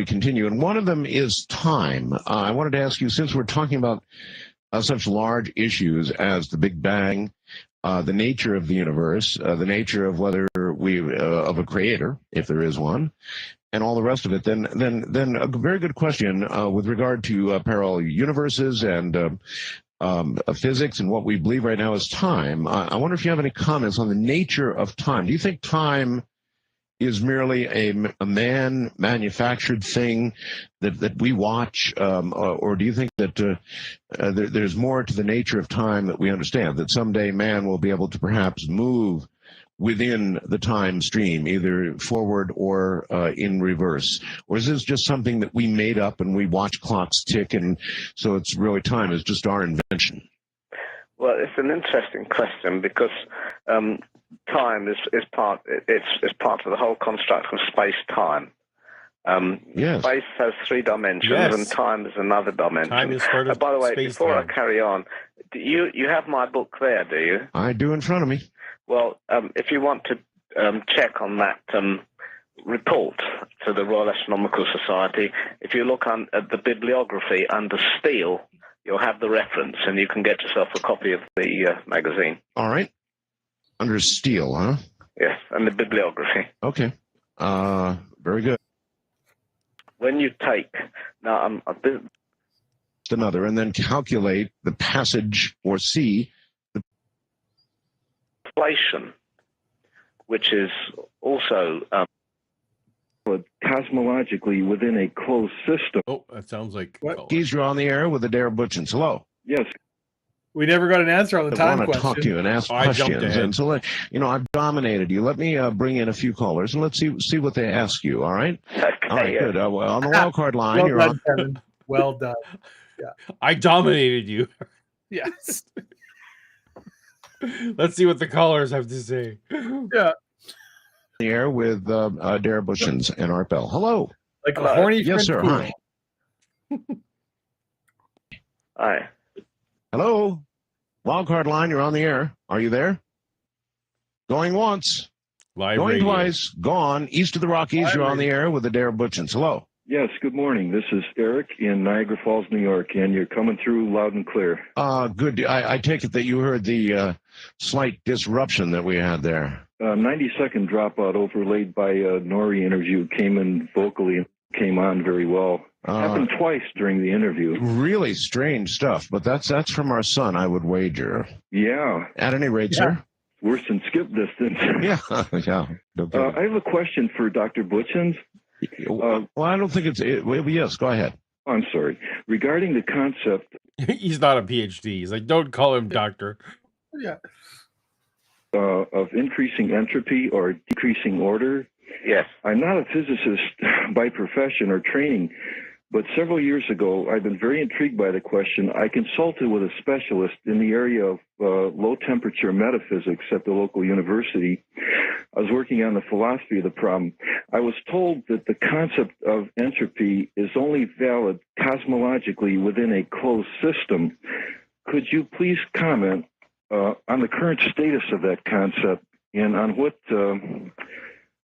continue. And one of them is time. I wanted to ask you, since we're talking about such large issues as the Big Bang, the nature of the universe, the nature of whether of a creator, if there is one, and all the rest of it, then a very good question with regard to parallel universes and physics and what we believe right now is time. I wonder if you have any comments on the nature of time. Do you think time is merely a man-manufactured thing that we watch, or do you think that there's more to the nature of time that we understand, that someday man will be able to perhaps move within the time stream, either forward or in reverse? Or is this just something that we made up and we watch clocks tick, and so it's really time is just our invention? Well, it's an interesting question because time is part of the whole construct of space-time. Yes. Space has three dimensions, Yes. and time is another dimension. Time is part of by the way, space before time. I carry on, you have my book there, do you? I do in front of me. Well, if you want to check on that report to the Royal Astronomical Society, if you look at the bibliography under Steele, you'll have the reference, and you can get yourself a copy of the magazine. All right. Under Steele, huh? Yes, and the bibliography. Okay. Very good. When you take now, Another, and then calculate the passage or see the inflation, which is also cosmologically within a closed system. Oh, that sounds like What? keys. You're on the air with Adair Butchins. Hello. Yes. We never got an answer on the I time want to question. talk to you and ask I jumped questions. ahead. And so, I've dominated you. Let me bring in a few callers and let's see what they ask you. All right. okay. All right. Good. Well, on the wild card line, Well you're done, on. Kevin. Well done. I dominated you. Yes. Let's see what the callers have to say. Yeah. The air with Adair Butchins and Art Bell. Hello. Like Hello. a horny Yes, French sir. poodle. Hi. Hi. Hello. Wildcard line, you're on the air. Are you there? Going once, Live going radio. twice, gone. East of the Rockies, Live you're on the air with Adair Butchins. Hello. Yes, good morning. This is Eric in Niagara Falls, New York, and you're coming through loud and clear. Good. I take it that you heard the slight disruption that we had there. 90-second dropout overlaid by a Nori interview came in vocally and came on very well. Happened twice during the interview. Really strange stuff, but that's from our son, I would wager. Yeah, At any rate, Yeah. sir. worse than skip distance. Yeah, yeah. No kidding. I have a question for Dr. Butchins. Well, I don't think yes, go ahead. I'm sorry. Regarding the concept He's not a PhD. He's like, don't call him doctor. Yeah. of increasing entropy or decreasing order, Yes. I'm not a physicist by profession or training, but several years ago, I've been very intrigued by the question. I consulted with a specialist in the area of low-temperature metaphysics at the local university. I was working on the philosophy of the problem. I was told that the concept of entropy is only valid cosmologically within a closed system. Could you please comment on the current status of that concept and on what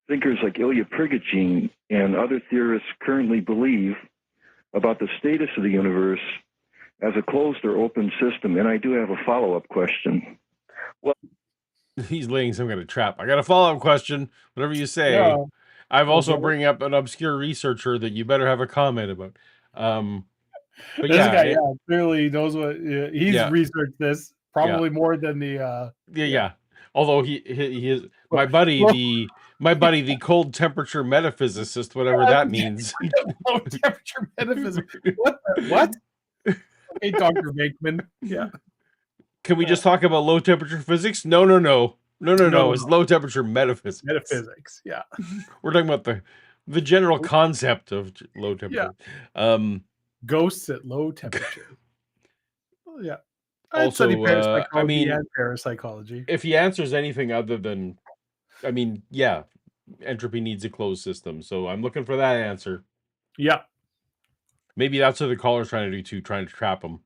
thinkers like Ilya Prigogine and other theorists currently believe about the status of the universe as a closed or open system? And I do have a follow-up question. Well, he's laying some kind of trap. I got a follow-up question. Whatever you say. Yeah. I've also Okay. bringing up an obscure researcher that you better have a comment about. But This yeah, guy, clearly knows what he's researched this probably more than the. Yeah. Although he is my buddy, the cold temperature metaphysicist, whatever that means. Low temperature metaphysics. What? Hey, Dr. Bakeman. Yeah. Can we just talk about low temperature physics? No. It's low temperature metaphysics. Metaphysics. Yeah. We're talking about the general concept of low temperature. Yeah. Ghosts at low temperature. Yeah. I Also, study parapsychology and parapsychology. If he answers anything other than, entropy needs a closed system. So I'm looking for that answer. Yeah. Maybe that's what the caller's trying to do too, trying to trap him.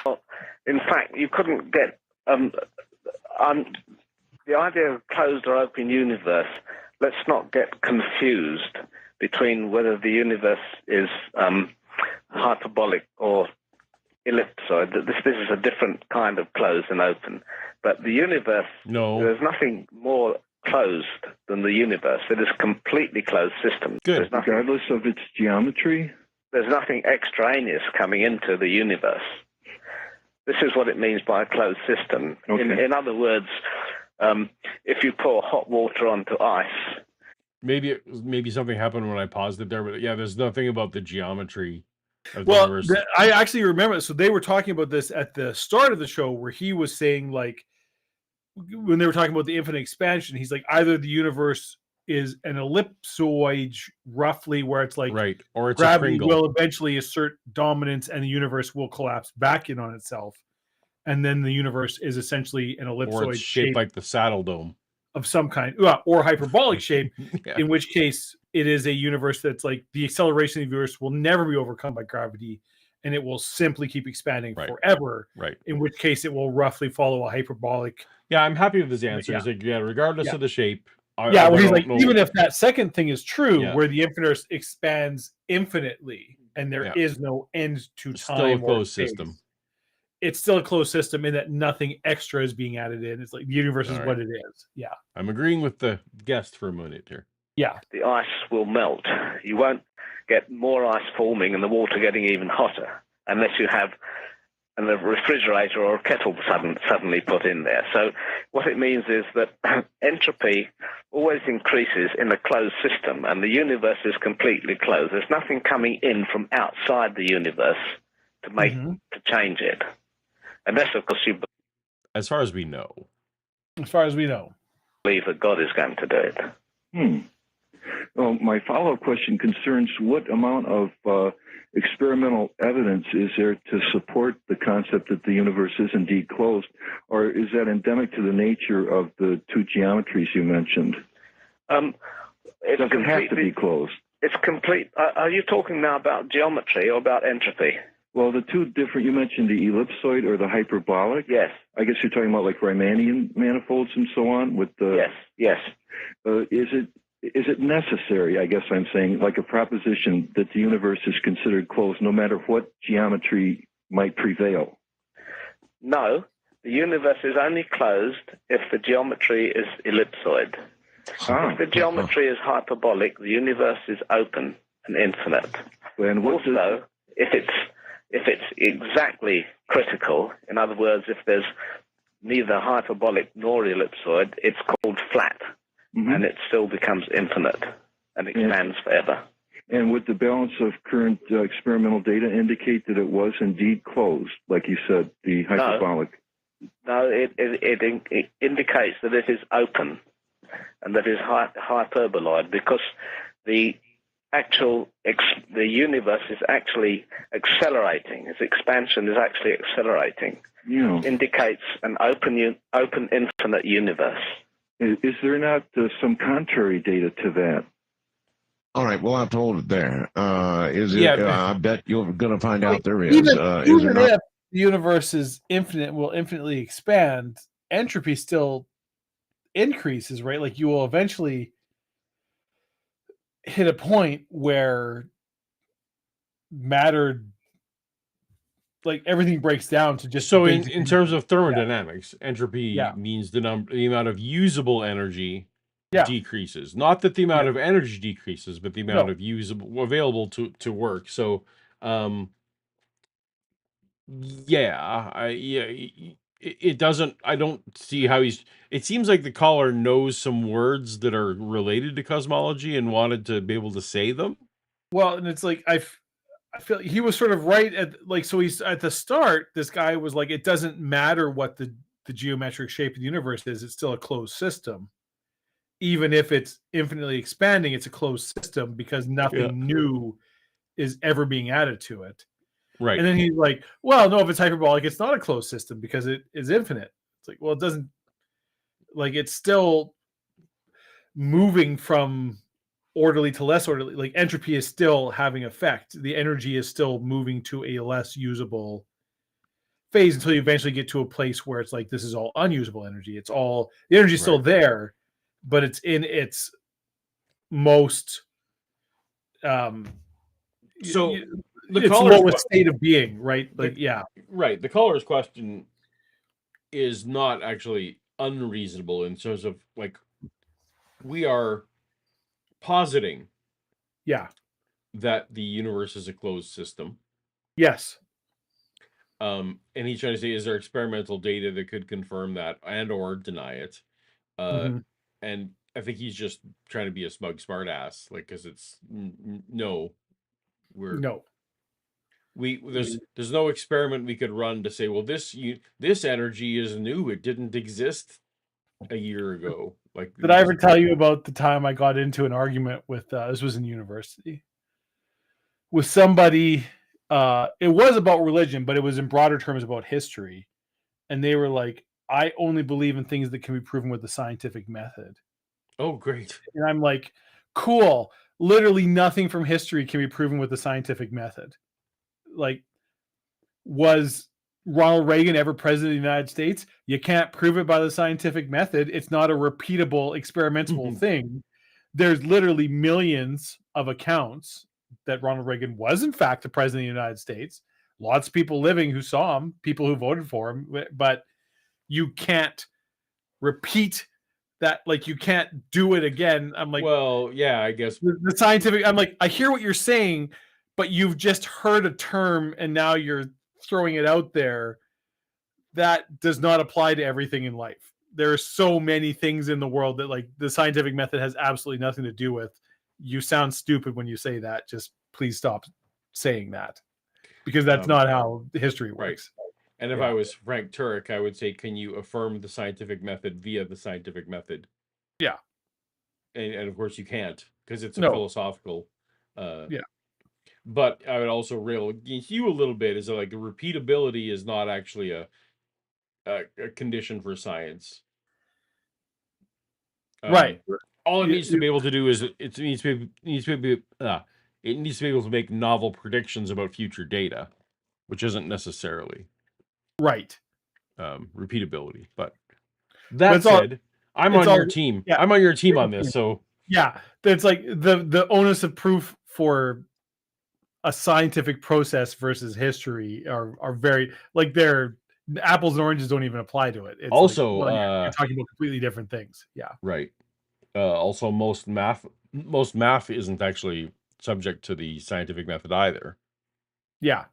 Well, in fact, you couldn't get the idea of closed or open universe. Let's not get confused between whether the universe is hyperbolic or ellipsoid. This is a different kind of closed and open. But the universe, there's nothing more closed than the universe. It is a completely closed system. Good. Regardless of its geometry? There's nothing extraneous coming into the universe. This is what it means by a closed system. Okay. In other words, if you pour hot water onto ice... Maybe something happened when I paused it there, but there's nothing about the geometry of the universe. I actually remember, so they were talking about this at the start of the show where he was saying, like, when they were talking about the infinite expansion, he's like, either the universe is an ellipsoid roughly where it's like or it's gravity will eventually assert dominance and the universe will collapse back in on itself, and then the universe is essentially an ellipsoid, or it's shaped like the Saddle Dome of some kind, or hyperbolic shape, in which case it is a universe that's like the acceleration of the universe will never be overcome by gravity and it will simply keep expanding forever, in which case it will roughly follow a hyperbolic. I'm happy with his answer. He's like, regardless of the shape. He's like, even if that second thing is true, where the infinite expands infinitely and there is no end to time, still a closed system. It's still a closed system in that nothing extra is being added in. It's like the universe is what it is. Yeah. I'm agreeing with the guest for a minute here. Yeah. The ice will melt. You won't get more ice forming and the water getting even hotter unless you have a refrigerator or a kettle suddenly put in there. So what it means is that entropy always increases in a closed system, and the universe is completely closed. There's nothing coming in from outside the universe to change it. Unless, of course, you... As far as we know. Believe that God is going to do it. Well, my follow-up question concerns what amount of experimental evidence is there to support the concept that the universe is indeed closed, or is that endemic to the nature of the two geometries you mentioned? Does it have to be closed? It's complete. Are you talking now about geometry or about entropy? Well, the two different, you mentioned the ellipsoid or the hyperbolic. Yes. I guess you're talking about like Riemannian manifolds and so on with the... Yes. Is it necessary, I guess I'm saying, like a proposition that the universe is considered closed no matter what geometry might prevail? No, the universe is only closed if the geometry is ellipsoid. If the geometry is hyperbolic, the universe is open and infinite. And also, if it's exactly critical, in other words, if there's neither hyperbolic nor ellipsoid, it's called flat. And it still becomes infinite and expands forever. And would the balance of current experimental data indicate that it was indeed closed, like you said, the hyperbolic? No, it indicates that it is open and that it is hyperboloid, because the universe is actually accelerating. Its expansion is actually accelerating. Indicates an open infinite universe. Is there not some contrary data to that? All right, we'll have to hold it there. I bet you're going to find out there is. Even Is there not? if the universe is infinite, will infinitely expand, entropy still increases, right? Like you will eventually hit a point where matter, like everything breaks down to just. So in terms of thermodynamics, entropy Yeah. means the amount of usable energy Yeah. decreases. Not that the amount of energy decreases, but the amount No. of usable available to work. So it doesn't. I don't see how he's. It seems like the caller knows some words that are related to cosmology and wanted to be able to say them. Well, and it's like I feel he was sort of right at like, so he's at the start. This guy was like, it doesn't matter what the geometric shape of the universe is; it's still a closed system. Even if it's infinitely expanding, it's a closed system because nothing new is ever being added to it. Right. And then he's like, well, no, if it's hyperbolic, it's not a closed system because it is infinite. It's like, well, it doesn't, like, it's still moving from orderly to less orderly. Like entropy is still having effect. The energy is still moving to a less usable phase until you eventually get to a place where it's like, this is all unusable energy. It's all, the energy is still there, but it's in its most, so the its lowest state of being, right? Like, right. The caller's question is not actually unreasonable in terms of like we are positing, that the universe is a closed system. Yes. And he's trying to say, is there experimental data that could confirm that and or deny it? And I think he's just trying to be a smug smart ass, like, because it's there's no experiment we could run to say, well, this energy is new. It didn't exist a year ago. Like, did I ever tell you about the time I got into an argument with this was in university with somebody? It was about religion, but it was in broader terms about history. And they were like, I only believe in things that can be proven with the scientific method. Oh, great. And I'm like, cool. Literally nothing from history can be proven with the scientific method. Like, was Ronald Reagan ever president of the United States? You can't prove it by the scientific method. It's not a repeatable experimental thing. There's literally millions of accounts that Ronald Reagan was in fact the president of the United States. Lots of people living who saw him, people who voted for him, but you can't repeat that. Like, you can't do it again. I'm like, well, yeah, I guess the scientific, I'm like, I hear what you're saying, but you've just heard a term and now you're throwing it out there. That does not apply to everything in life. There are so many things in the world that, like, the scientific method has absolutely nothing to do with. You sound stupid when you say that. Just please stop saying that, because that's not how history works. Right. And if I was Frank Turek, I would say, can you affirm the scientific method via the scientific method? Yeah. And of course you can't, because it's a philosophical. But I would also rail against you a little bit, is that, like, repeatability is not actually a condition for science. Right. All it needs to be able to do is it needs to be able to make novel predictions about future data, which isn't necessarily repeatability. But that said, I'm on your team. Yeah, I'm on your team on this. So it's like the onus of proof for a scientific process versus history are very, like, they're apples and oranges don't even apply to it. It's also, like, you're talking about completely different things. Yeah. Right. Also, most math isn't actually subject to the scientific method either. Yeah.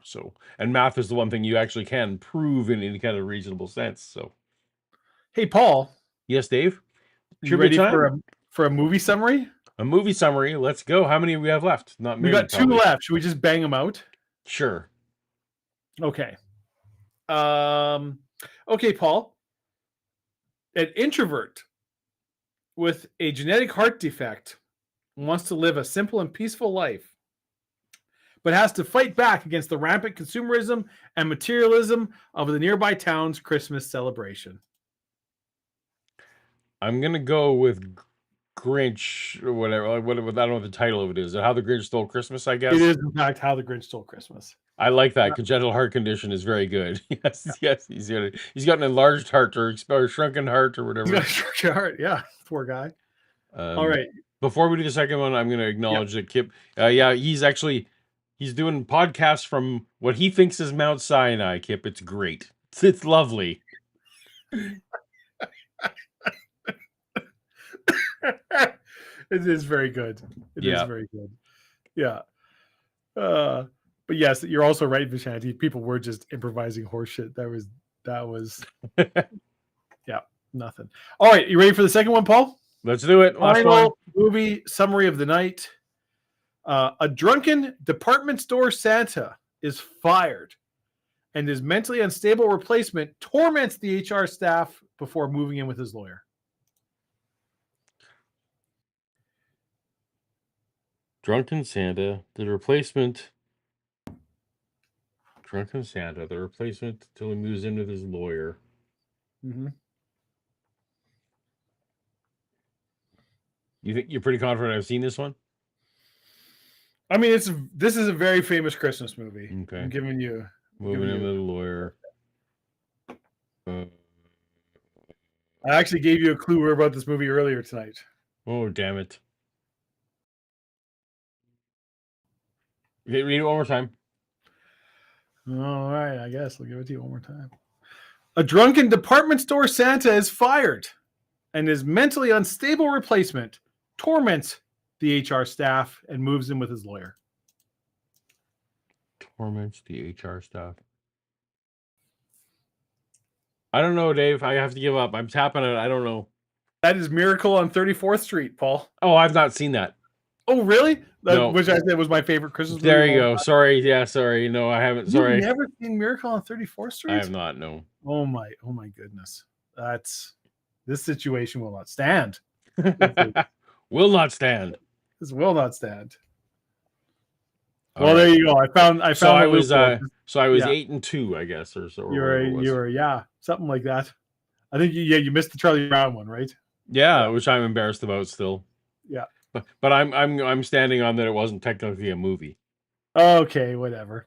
So, and math is the one thing you actually can prove in any kind of reasonable sense. So, hey, Paul. Yes, Dave. You ready for a movie summary? A movie summary. Let's go. How many do we have left? Not many. We got 2 left. Should we just bang them out? Sure. Okay. Okay, Paul. An introvert with a genetic heart defect wants to live a simple and peaceful life, but has to fight back against the rampant consumerism and materialism of the nearby town's Christmas celebration. I'm gonna go with Grinch or whatever. What I don't know what the title of it is. How the Grinch Stole Christmas, I guess. It is in fact How the Grinch Stole Christmas. I like that. Congenital heart condition is very good. Yes. He's got an enlarged heart or shrunken heart or whatever. He's got a shrunken heart. Yeah, poor guy. All right. Before we do the second one, I'm going to acknowledge that Kip. He's doing podcasts from what he thinks is Mount Sinai. Kip, it's great. It's lovely. It is very good. It is very good. Yeah. But yes, you're also right, Vishanti. People were just improvising horseshit. That was yeah, nothing. All right, you ready for the second one, Paul? Let's do it. Final movie summary of the night. A drunken department store Santa is fired, and his mentally unstable replacement torments the HR staff before moving in with his lawyer. Drunken Santa, the replacement. Drunken Santa, the replacement until he moves in with his lawyer. Mm-hmm. You think you're pretty confident I've seen this one? I mean, this is a very famous Christmas movie. Okay. I'm giving you moving in with a lawyer. I actually gave you a clue about this movie earlier tonight. Oh, damn it. Okay, read it one more time. All right, I guess I'll give it to you one more time. A drunken department store Santa is fired, and his mentally unstable replacement torments the HR staff and moves in with his lawyer. Torments the HR staff. I don't know, Dave. I have to give up. I'm tapping it. I don't know. That is Miracle on 34th Street, Paul. Oh, I've not seen that. Oh, really? No. Which I said was my favorite Christmas movie. There you go. Sorry. Yeah, sorry. No, I haven't. Sorry. You've never seen Miracle on 34th Street? I have not, no. Oh my goodness. This situation will not stand. Will not stand. This will not stand. Well, there you go. I found. So I was 8-2, I guess, or so. You were something like that. I think you missed the Charlie Brown one, right? Yeah, which I'm embarrassed about still. Yeah. But I'm standing on that it wasn't technically a movie. Okay, whatever.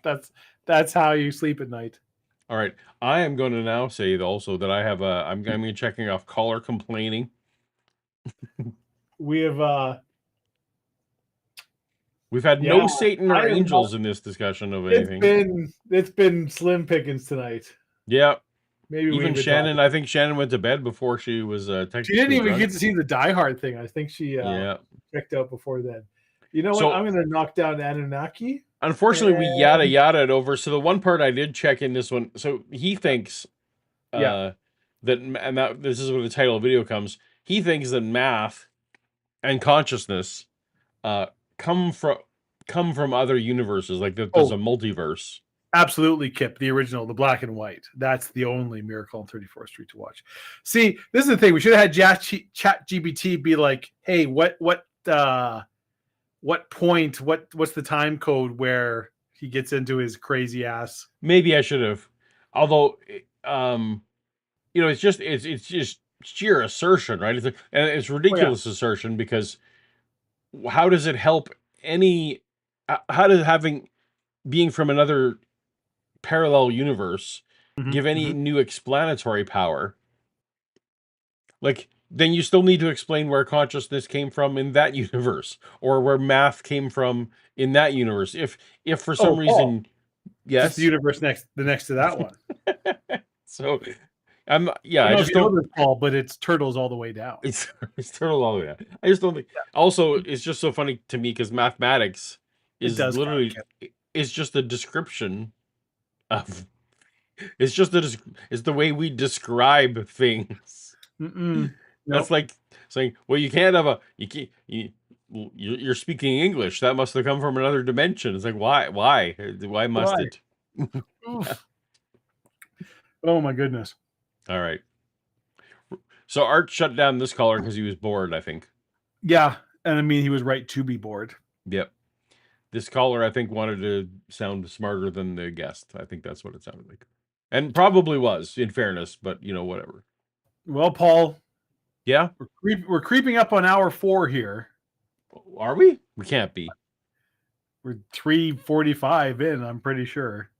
That's how you sleep at night. All right. I am going to now say also that I have I'm going to be checking off caller complaining. We have we've had no Satan or angels in this discussion of anything. It's been slim pickings tonight. Yeah. Maybe even Shannon. I think Shannon went to bed before she was technically. She didn't even get to see the Die Hard thing. I think she checked out before then. You know what? I'm going to knock down Anunnaki. Unfortunately, we yada it over. So the one part I did check in this one. So he thinks that this is where the title of the video comes. He thinks that math and consciousness come from other universes, like that there's a multiverse. Absolutely, Kip, the original, the black and white. That's the only Miracle on 34th Street to watch. See, this is the thing. We should have had ChatGPT be like, "Hey, what's the time code where he gets into his crazy ass?" Maybe I should have. Although, it's just sheer assertion, right? It's ridiculous assertion, because how does it help any? How does being from another parallel universe give any new explanatory power? Like, then you still need to explain where consciousness came from in that universe, or where math came from in that universe. If for some reason, yes, it's the universe next to that one. So, I just don't know this, Paul, but it's turtles all the way down. It's turtles all the way down. I just don't think. Also, it's just so funny to me because mathematics is literally it's just a description of. It's the way we describe things. That's like saying, well, you can't have you're speaking English. That must have come from another dimension. It's like, why must it? Oh my goodness. All right. So Art shut down this caller because he was bored, I think. Yeah, and I mean, he was right to be bored. Yep. This caller, I think, wanted to sound smarter than the guest. I think that's what it sounded like. And probably was, in fairness, but whatever. Well, Paul. Yeah? We're creeping up on hour 4 here. Are we? We can't be. We're 3:45 in, I'm pretty sure.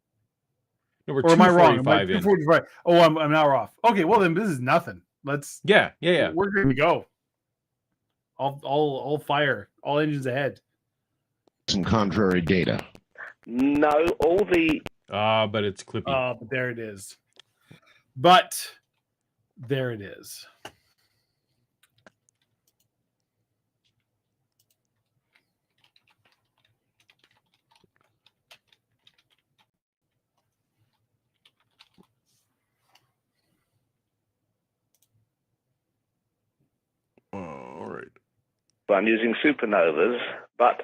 No, we're or am I wrong? Am I 2:45? Oh, I'm an hour off. Okay, well then this is nothing. Let's. Yeah. We're good to go. All fire, all engines ahead. Some contrary data. No, all the. But it's clippy. But there it is. But there it is. All right. I'm using supernovas, but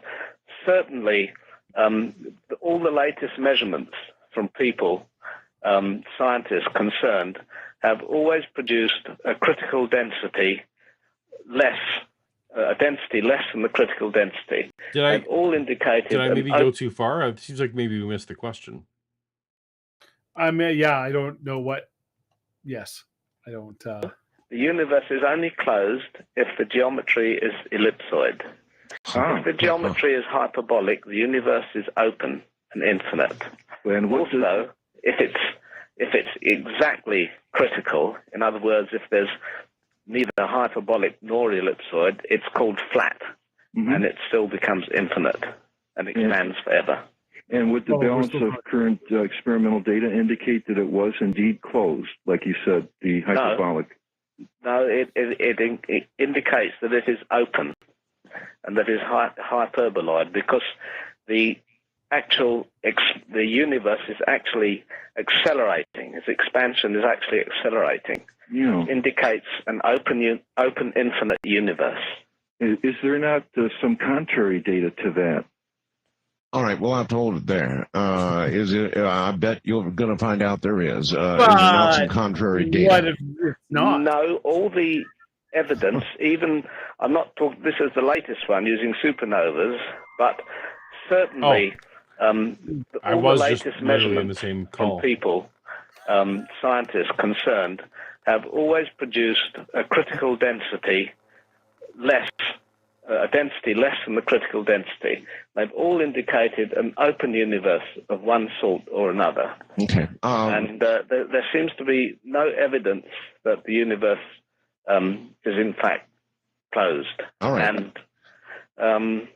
certainly all the latest measurements from people, scientists concerned, have always produced a critical density less, a density less than the critical density. They've all indicated. Did I maybe go too far? It seems like maybe we missed the question. I mean, yeah, I don't know what. Yes, I don't. The universe is only closed if the geometry is ellipsoid. If the geometry is hyperbolic, the universe is open and infinite. And also, if it's exactly critical, in other words, if there's neither hyperbolic nor ellipsoid, it's called flat, and it still becomes infinite and expands forever. And would the balance of current experimental data indicate that it was indeed closed, like you said, the hyperbolic? No, it indicates that it is open and that it is hyperboloid, because the universe is actually accelerating. Its expansion is actually accelerating. Indicates an open infinite universe. Is there not some contrary data to that? All right, we'll have to hold it there. Is it? I bet you're going to find out there is. Is there not some contrary data? What if it's not? No, all the evidence, even, I'm not talking, this is the latest one using supernovas, but certainly all the latest measurements from people, scientists concerned, have always produced a critical density less, a density less than the critical density. They've all indicated an open universe of one sort or another. Okay. And there seems to be no evidence that the universe is in fact closed. All right. And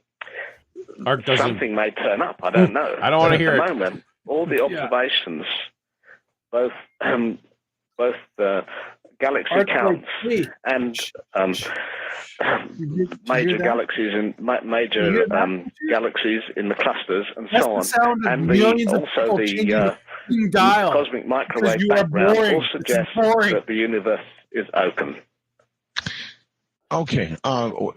something may turn up. I don't know. I don't want to hear it. At the moment, all the observations, both galaxy counts and major galaxies in galaxies in the clusters and so on, and also the cosmic microwave background all suggest that the universe is open. Okay,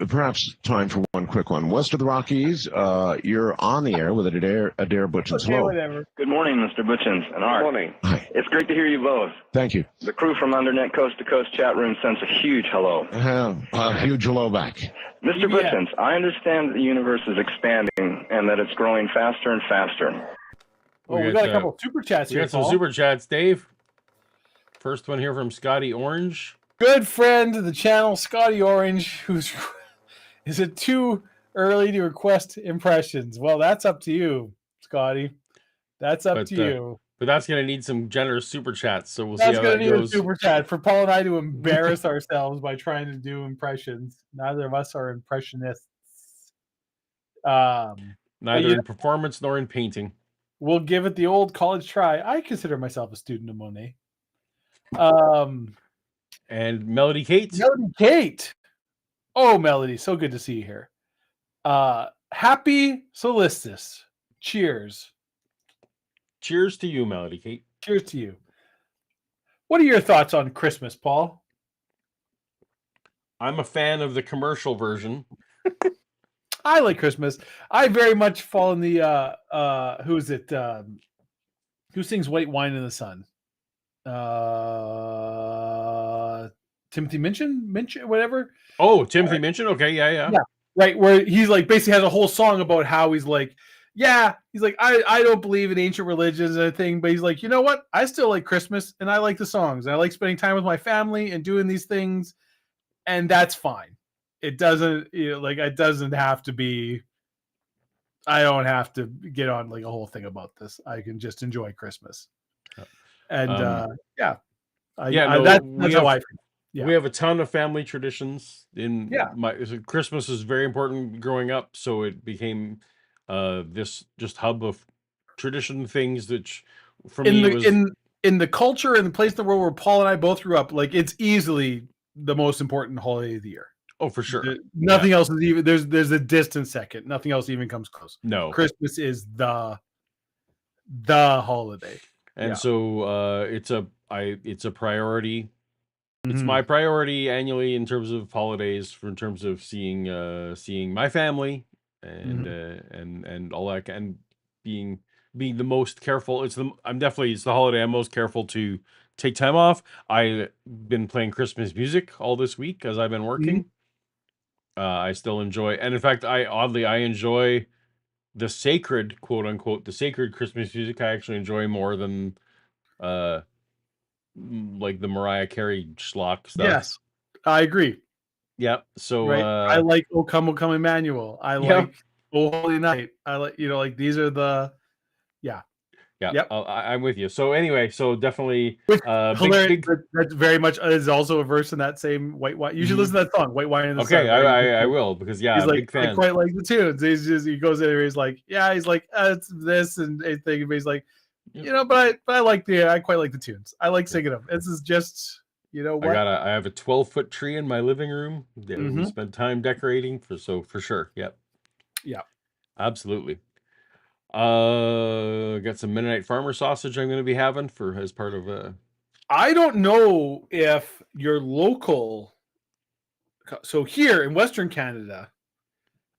perhaps time for one quick one. West of the Rockies, you're on the air with Adair Butchins. Okay, whatever. Good morning, Mr. Butchins and Art. Good morning. Hi. It's great to hear you both. Thank you. The crew from Undernet Coast to Coast chat room sends a huge hello. Huge hello back. Mr. Butchins, I understand that the universe is expanding and that it's growing faster and faster. Oh, we got a couple super chats here. We got some super chats, Dave. First one here from Scotty Orange. Good friend of the channel, Scotty Orange, is it too early to request impressions? Well, that's up to you, Scotty. That's up to you. But that's going to need some generous super chats, so we'll see how that goes. That's going to need a super chat for Paul and I to embarrass ourselves by trying to do impressions. Neither of us are impressionists. Neither in performance nor in painting. We'll give it the old college try. I consider myself a student of Monet. And Melody Kate. Melody Kate. Oh, Melody, so good to see you here. Happy Solstice. Cheers. Cheers to you, Melody Kate. Cheers to you. What are your thoughts on Christmas, Paul? I'm a fan of the commercial version. I like Christmas. I very much fall in the who is it? Who sings White Wine in the Sun? Timothy Minchin, whatever. Oh, Timothy Minchin. Okay, yeah. Right, where he's like basically has a whole song about how he's like, yeah, he's like, I don't believe in ancient religions and everything, but he's like, you know what? I still like Christmas and I like the songs. And I like spending time with my family and doing these things, and that's fine. It doesn't it doesn't have to be. I don't have to get on like a whole thing about this. I can just enjoy Christmas. And that's how I feel. Yeah. We have a ton of family traditions in Yeah. Christmas is very important growing up, so it became this just hub of tradition things that for me was in the culture and the place in the world where Paul and I both grew up, like it's easily the most important holiday of the year. Oh, for sure. Nothing else is even there's a distant second. Nothing else even comes close. No. Christmas is the holiday. And so it's a priority. It's my priority annually in terms of holidays, in terms of seeing my family and all that, and being the most careful. It's the holiday I'm most careful to take time off. I've been playing Christmas music all this week as I've been working. I still enjoy, and in fact, I enjoy the sacred, quote unquote, the sacred Christmas music. I actually enjoy more than like the Mariah Carey schlock stuff. Yes, I agree. Yeah. So I like O Come Emmanuel. I like O Holy Night. I like like these are the yeah. Yep. I'm with you. So anyway, so definitely big, that very much is also a verse in that same White Wine. You should listen to that song, White Wine in the Sun. Okay, I will, because he's like, big fan. I quite like the tunes. He goes in and he's like, he's like, it's this and everything. But he's like, but I quite like the tunes. I like singing them. This is just, what? I have a 12-foot tree in my living room that we spent time decorating for sure. Yep. Yeah. Absolutely. Got some Mennonite farmer sausage I'm going to be having as part of I don't know if your local. So here in Western Canada,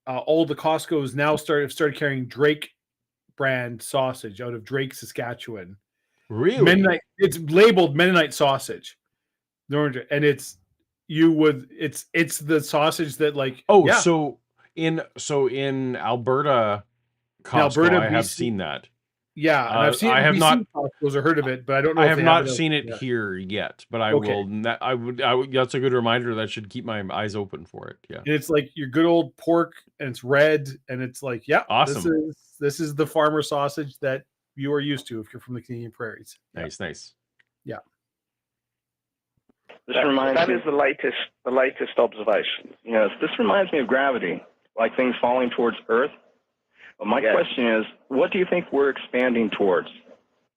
all the Costco's now started carrying Drake brand sausage out of Drake, Saskatchewan. Really? Mennonite. It's labeled Mennonite sausage, and it's the sausage that like. So in Alberta. Costco, I have seen that. Yeah, and I've seen. I have not. Costco's or heard of it, but I don't know. I have not seen it here yet, but I will. I would. That's a good reminder. That should keep my eyes open for it. Yeah, and it's like your good old pork, and it's red, and it's like, awesome. This is the farmer sausage that you are used to if you're from the Canadian prairies. Nice. Yeah. That is the latest observation. Yes, this reminds me of gravity, like things falling towards Earth. But my question is, what do you think we're expanding towards?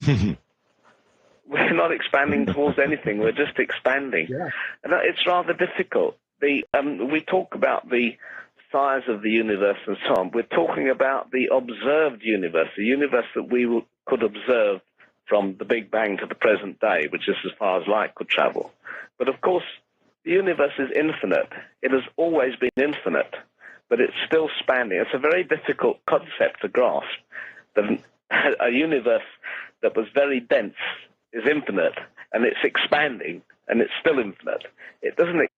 We're not expanding towards anything. We're just expanding. Yeah. And it's rather difficult. We talk about the size of the universe and so on. We're talking about the observed universe, the universe that we could observe from the Big Bang to the present day, which is as far as light could travel. But of course, the universe is infinite. It has always been infinite, but it's still spanning. It's a very difficult concept to grasp. A universe that was very dense is infinite, and it's expanding, and it's still infinite. It doesn't.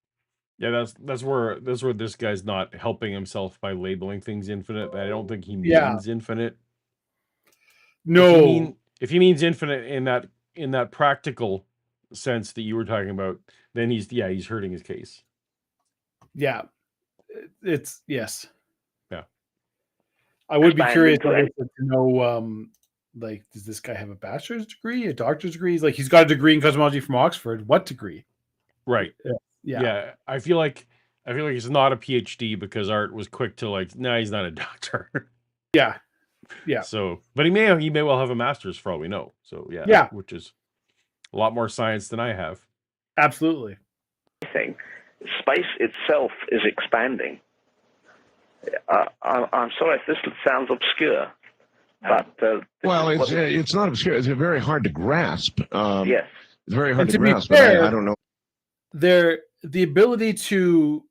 Yeah, that's where this guy's not helping himself by labeling things infinite. I don't think he means infinite. No, if he means infinite in that practical sense that you were talking about, then he's hurting his case. Yeah, it's yes. Yeah, I would be curious to know. Like, does this guy have a bachelor's degree, a doctor's degree? He's got a degree in cosmology from Oxford. What degree? Right. Yeah. I feel like he's not a PhD because Art was quick to like, no, he's not a doctor. Yeah. So, but he may well have a master's for all we know. So yeah, which is a lot more science than I have. Absolutely. Space itself is expanding. I'm sorry if this sounds obscure, but it's not obscure. It's very hard to grasp. Yes, it's very hard to grasp. Fair, but I don't know. The ability to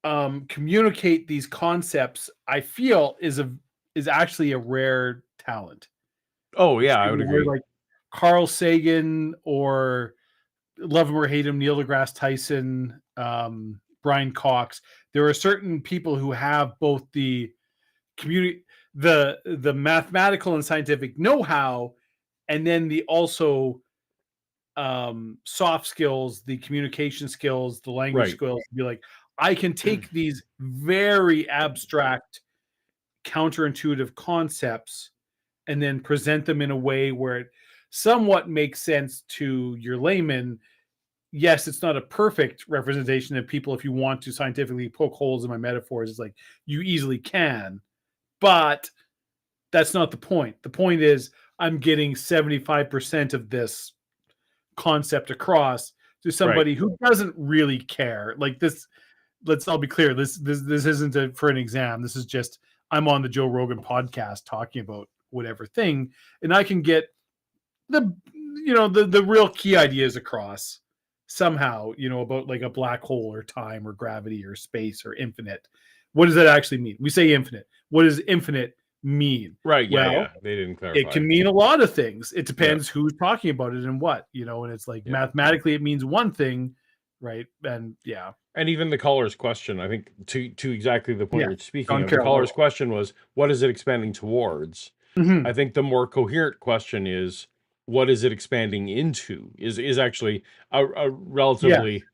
communicate these concepts, I feel, is actually a rare talent. Oh yeah, I would agree. Like Carl Sagan or love him or hate him, Neil deGrasse Tyson, Brian Cox. There are certain people who have both the the mathematical and scientific know-how, and then the also soft skills, the communication skills, the language Right. skills, to be like, I can take these very abstract, counterintuitive concepts and then present them in a way where it somewhat makes sense to your layman. Yes, it's not a perfect representation of people. If you want to scientifically poke holes in my metaphors, it's like you easily can, but that's not the point. The point is I'm getting 75% of this concept across to somebody who doesn't really care. Like this, let's all be clear. This isn't for an exam. This is just I'm on the Joe Rogan podcast talking about whatever thing, and I can get the the real key ideas across somehow, about like a black hole or time or gravity or space or infinite. What does that actually mean? We say infinite. What does infinite mean? Right. Yeah. Well, Yeah. They didn't clarify. it can mean a lot of things. It depends who's talking about it and what, and it's like mathematically it means one thing, right? And And even the caller's question, I think, to exactly the point you're speaking John of, Carroll. the caller's question was, what is it expanding towards? Mhm. I think the more coherent question is, what is it expanding into? Is actually a relatively,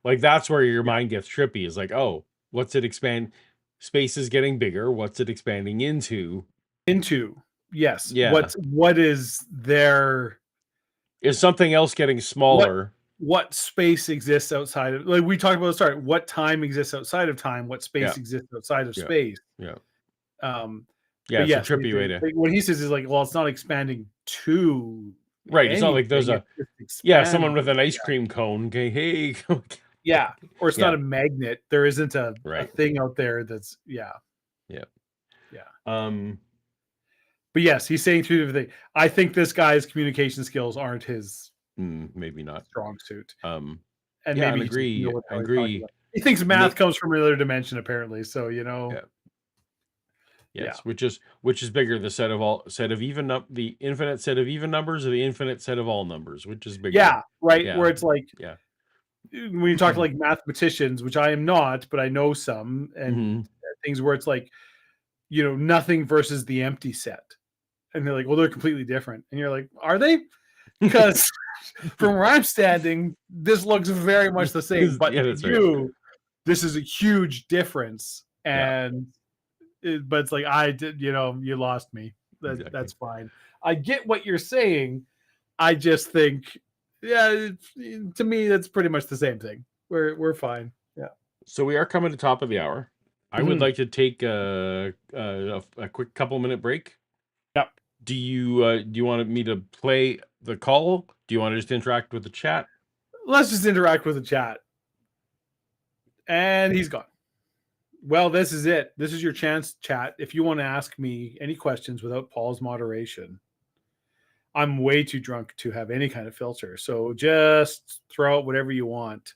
like, that's where your mind gets trippy. Is like, oh, what's it expand? Space is getting bigger. What's it expanding into? Yes. Yeah. What is there? Is something else getting smaller? What space exists outside of, like we talked about at the start, what time exists outside of time, what space exists outside of space. Yeah. But It's a trippy way to, like, what he says is like, well, it's not expanding to right. It's not like there's anything, a it's just someone with an expanding. ice cream cone. Okay, hey. Or it's not a magnet. There isn't a thing out there that's But yes, he's saying two different things. I think this guy's communication skills aren't his maybe not strong suit. And maybe I agree. I agree. He thinks math comes from another dimension, apparently. So Yes, which is bigger, the set of the infinite set of even numbers or the infinite set of all numbers, which is bigger. Yeah, right. Where it's like when you talk to like mathematicians, which I am not, but I know some, and things where it's like, nothing versus the empty set. And they're like, well, they're completely different. And you're like, are they? Because from where I'm standing, this looks very much the same. But to you, this is a huge difference. And but it's like, I did, you lost me. That's fine. I get what you're saying. I just think, to me, that's pretty much the same thing. We're fine. Yeah. So we are coming to the top of the hour. I would like to take a quick couple-minute break. Yep. Do you want me to play the call? Do you want to just interact with the chat? Let's just interact with the chat. And he's gone. Well, this is it. This is your chance, chat. If you want to ask me any questions without Paul's moderation, I'm way too drunk to have any kind of filter. So just throw out whatever you want,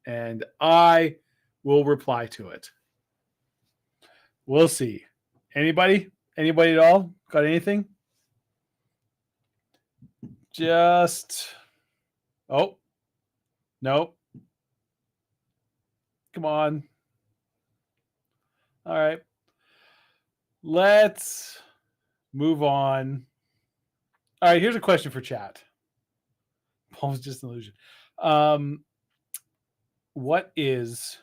and I will reply to it. We'll see. Anybody? Anybody at all? Got anything? Just... Oh. No. Come on. All right. Let's move on. All right, here's a question for chat. Paul's just an illusion. What is...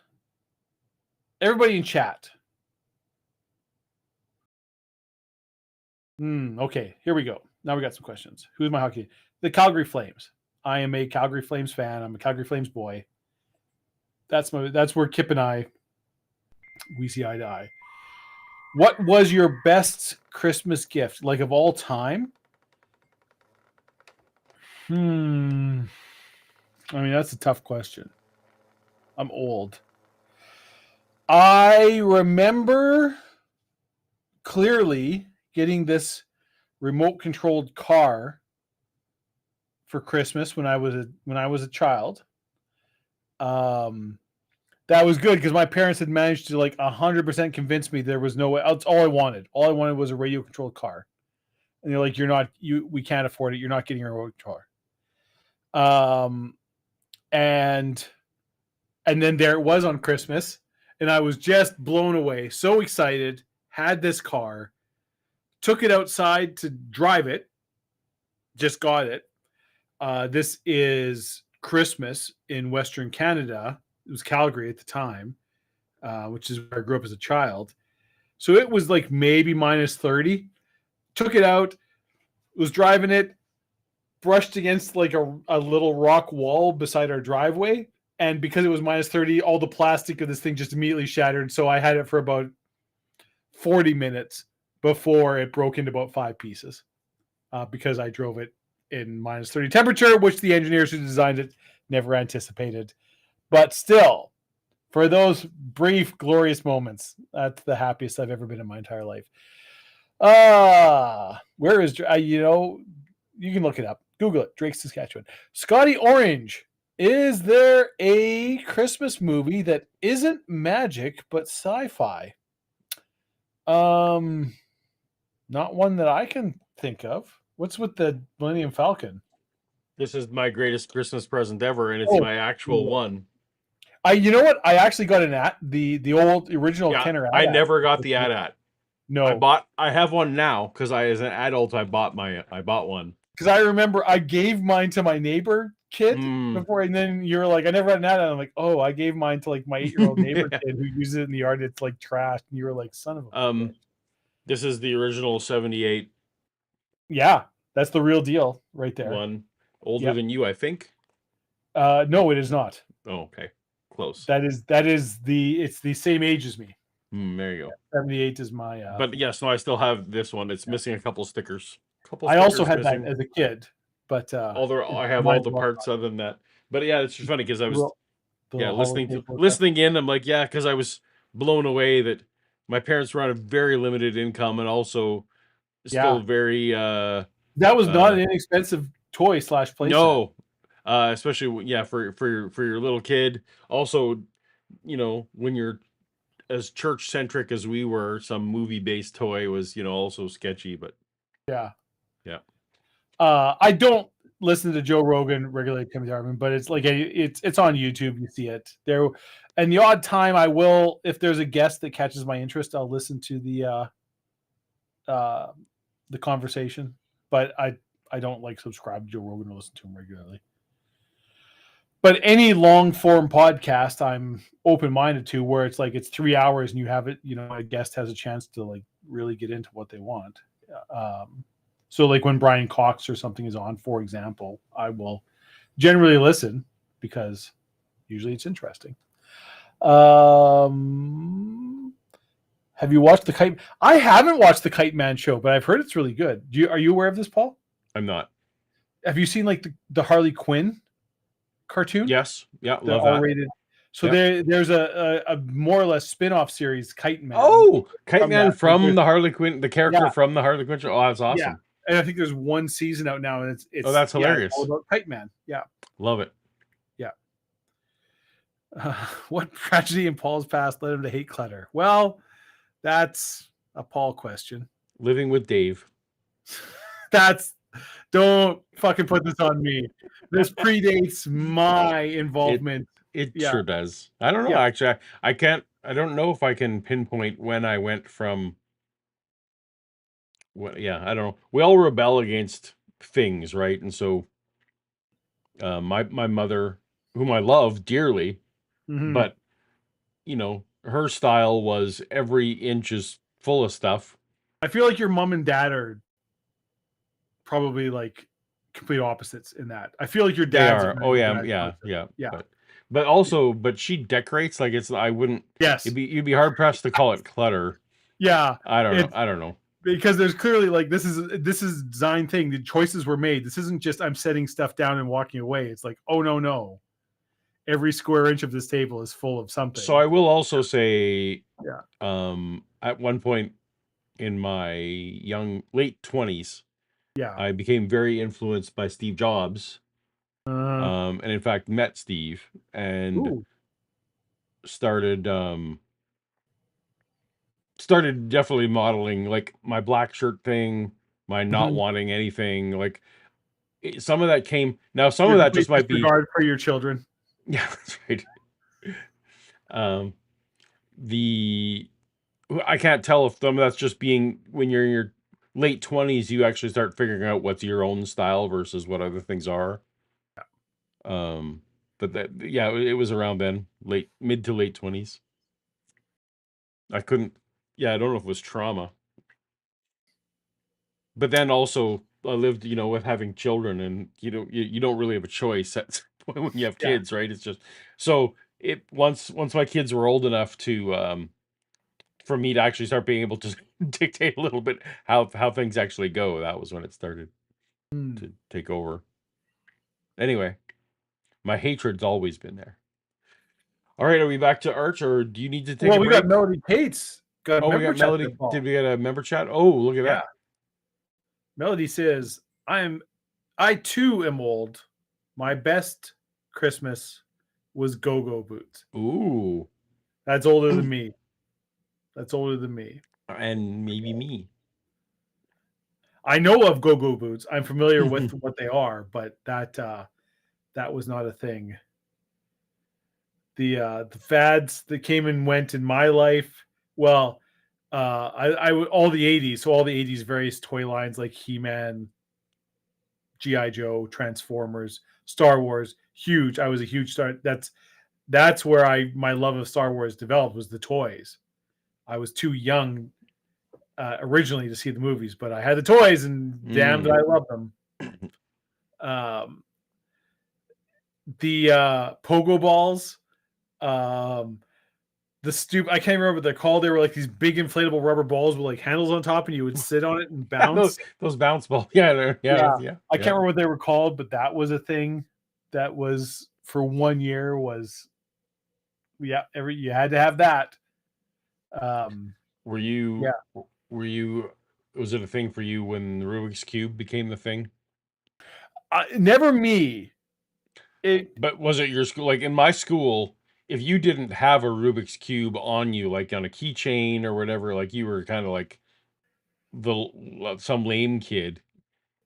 Everybody in chat. Okay, here we go. Now we got some questions. Who's my hockey? The Calgary Flames. I am a Calgary Flames fan. I'm a Calgary Flames boy. That's where Kip and I, we see eye to eye. What was your best Christmas gift, like of all time? I mean, that's a tough question. I'm old. I remember clearly getting this remote-controlled car for Christmas when I was a child. That was good because my parents had managed to like 100% convince me there was no way. That's all I wanted. All I wanted was a radio-controlled car, and they're like, we can't afford it. You're not getting a remote car. And then there it was on Christmas, and I was just blown away, so excited. Had this car, took it outside to drive it. Just got it. This is Christmas in Western Canada. It was Calgary at the time, which is where I grew up as a child. So it was like maybe minus 30. Took it out, was driving it, brushed against like a little rock wall beside our driveway. And because it was minus 30, all the plastic of this thing just immediately shattered. So I had it for about 40 minutes before it broke into about 5 pieces because I drove it in minus 30 temperature, which the engineers who designed it never anticipated. But still, for those brief, glorious moments, that's the happiest I've ever been in my entire life. Where is, you can look it up. Google it. Drake, Saskatchewan. Scotty Orange. Is there a Christmas movie that isn't magic but sci-fi? Not one that I can think of. What's with the Millennium Falcon? This is my greatest Christmas present ever, and it's my actual one. You know what? I actually got the old original Kenner I never got the AT-AT. No, I have one now because as an adult I bought one. Because I remember I gave mine to my neighbor kid before, and then you're like, I never had an AT-AT. I'm like, oh, I gave mine to like my 8-year-old neighbor kid who uses it in the yard. It's like trash, and you were like, son of a bitch. This is the original 78. Yeah, that's the real deal right there. One older than you, I think. No, it is not. Oh, okay, close. It's the same age as me. There you go. 78 is my. But yes, no, I still have this one. It's missing a couple stickers. I also had that as a kid, but I have all the parts other than that. But yeah, it's just funny because I was listening in. I'm like, yeah, because I was blown away that my parents were on a very limited income and also still very. That was not an inexpensive toy / playset. No, especially for your little kid. Also, when you're as church centric as we were, some movie based toy was also sketchy. But yeah. I don't listen to Joe Rogan regularly, but it's like it's on YouTube. You see it there, and the odd time I will, if there's a guest that catches my interest, I'll listen to the conversation. But I don't like subscribe to Joe Rogan or listen to him regularly. But any long form podcast, I'm open minded to, where it's like it's 3 hours and you have it. A guest has a chance to like really get into what they want. So like when Brian Cox or something is on, for example, I will generally listen because usually it's interesting. Have you watched the Kite? I haven't watched the Kite Man show, but I've heard it's really good. Are you aware of this, Paul? I'm not. Have you seen like the Harley Quinn cartoon? Yes. Yeah. Love that. R-rated. So there's a more or less spin-off series, Kite Man. Oh, Kite Man from the Harley Quinn, the character from the Harley Quinn show. Oh, that's awesome. Yeah. And I think there's one season out now, and it's that's hilarious. All about Kite Man. Yeah. Love it. Yeah. What tragedy in Paul's past led him to hate clutter? Well, that's a Paul question. Living with Dave. Don't fucking put this on me. This predates my involvement. It sure does. I don't know. Actually, I don't know if I can pinpoint when I went from. I don't know. We all rebel against things, right? And so, my mother, whom I love dearly, but her style was every inch is full of stuff. I feel like your mom and dad are probably like complete opposites in that. I feel like your dad. Oh yeah. But she decorates like it's. I wouldn't. Yes. You'd be hard pressed to call it clutter. Yeah. I don't know. Because there's clearly like this is design thing. The choices were made. This isn't just I'm setting stuff down and walking away. It's like, oh no. Every square inch of this table is full of something. So I will also say, at one point in my late 20s, I became very influenced by Steve Jobs. And in fact met Steve and started definitely modeling like my black shirt thing, my not wanting anything. Like some of that came. Now some of that just might be regard for your children. Yeah, that's right. I can't tell if some of that's just being when you're in your late 20s, you actually start figuring out what's your own style versus what other things are. But it was around then, mid to late 20s. I don't know if it was trauma. But then also I lived, with having children, and you don't really have a choice at when you have kids, right? It's just so once my kids were old enough to for me to actually start being able to dictate a little bit how things actually go. That was when it started to take over. Anyway, my hatred's always been there. All right, are we back to Arch, or do you need to take a break? Well, we got Melody Tates. We got Melody. Did we get a member chat? Oh, look at that. Melody says, I too am old. My best Christmas was go-go boots. Ooh. That's older than me. That's older than me. And maybe me. I know of go-go boots. I'm familiar with what they are, but that was not a thing. The fads that came and went in my life. Well, I all the 80s, so all the 80s various toy lines like He-Man, G.I. Joe, Transformers, Star Wars, huge. I was a huge star. That's where my love of Star Wars developed, was the toys. I was too young originally to see the movies, but I had the toys, and damn that I love them. The pogo balls, I can't remember what they're called. They were like these big inflatable rubber balls with like handles on top, and you would sit on it and bounce. those bounce balls. Yeah. I can't remember what they were called, but that was a thing that was for 1 year. You had to have that. Were you? Was it a thing for you when the Rubik's Cube became the thing? Never me. But was it your school? Like in my school, if you didn't have a Rubik's Cube on you, like on a keychain or whatever, like you were kind of like some lame kid.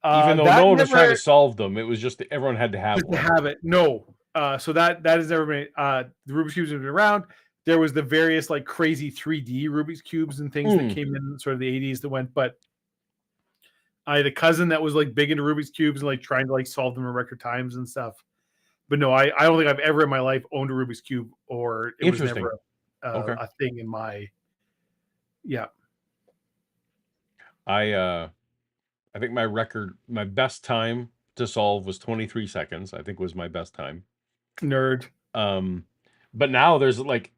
Even though no one was trying to solve them, it was just that everyone had to have one. To have it. No. So that has never been. The Rubik's Cubes have been around. There was the various like crazy 3D Rubik's Cubes and things that came in sort of the 80s that went, but I had a cousin that was like big into Rubik's Cubes and like trying to like solve them in record times and stuff. But no, I don't think I've ever in my life owned a Rubik's Cube, or it was never a thing in my. Yeah. I think my best time to solve was 23 seconds. I think was my best time. Nerd. But now there's like,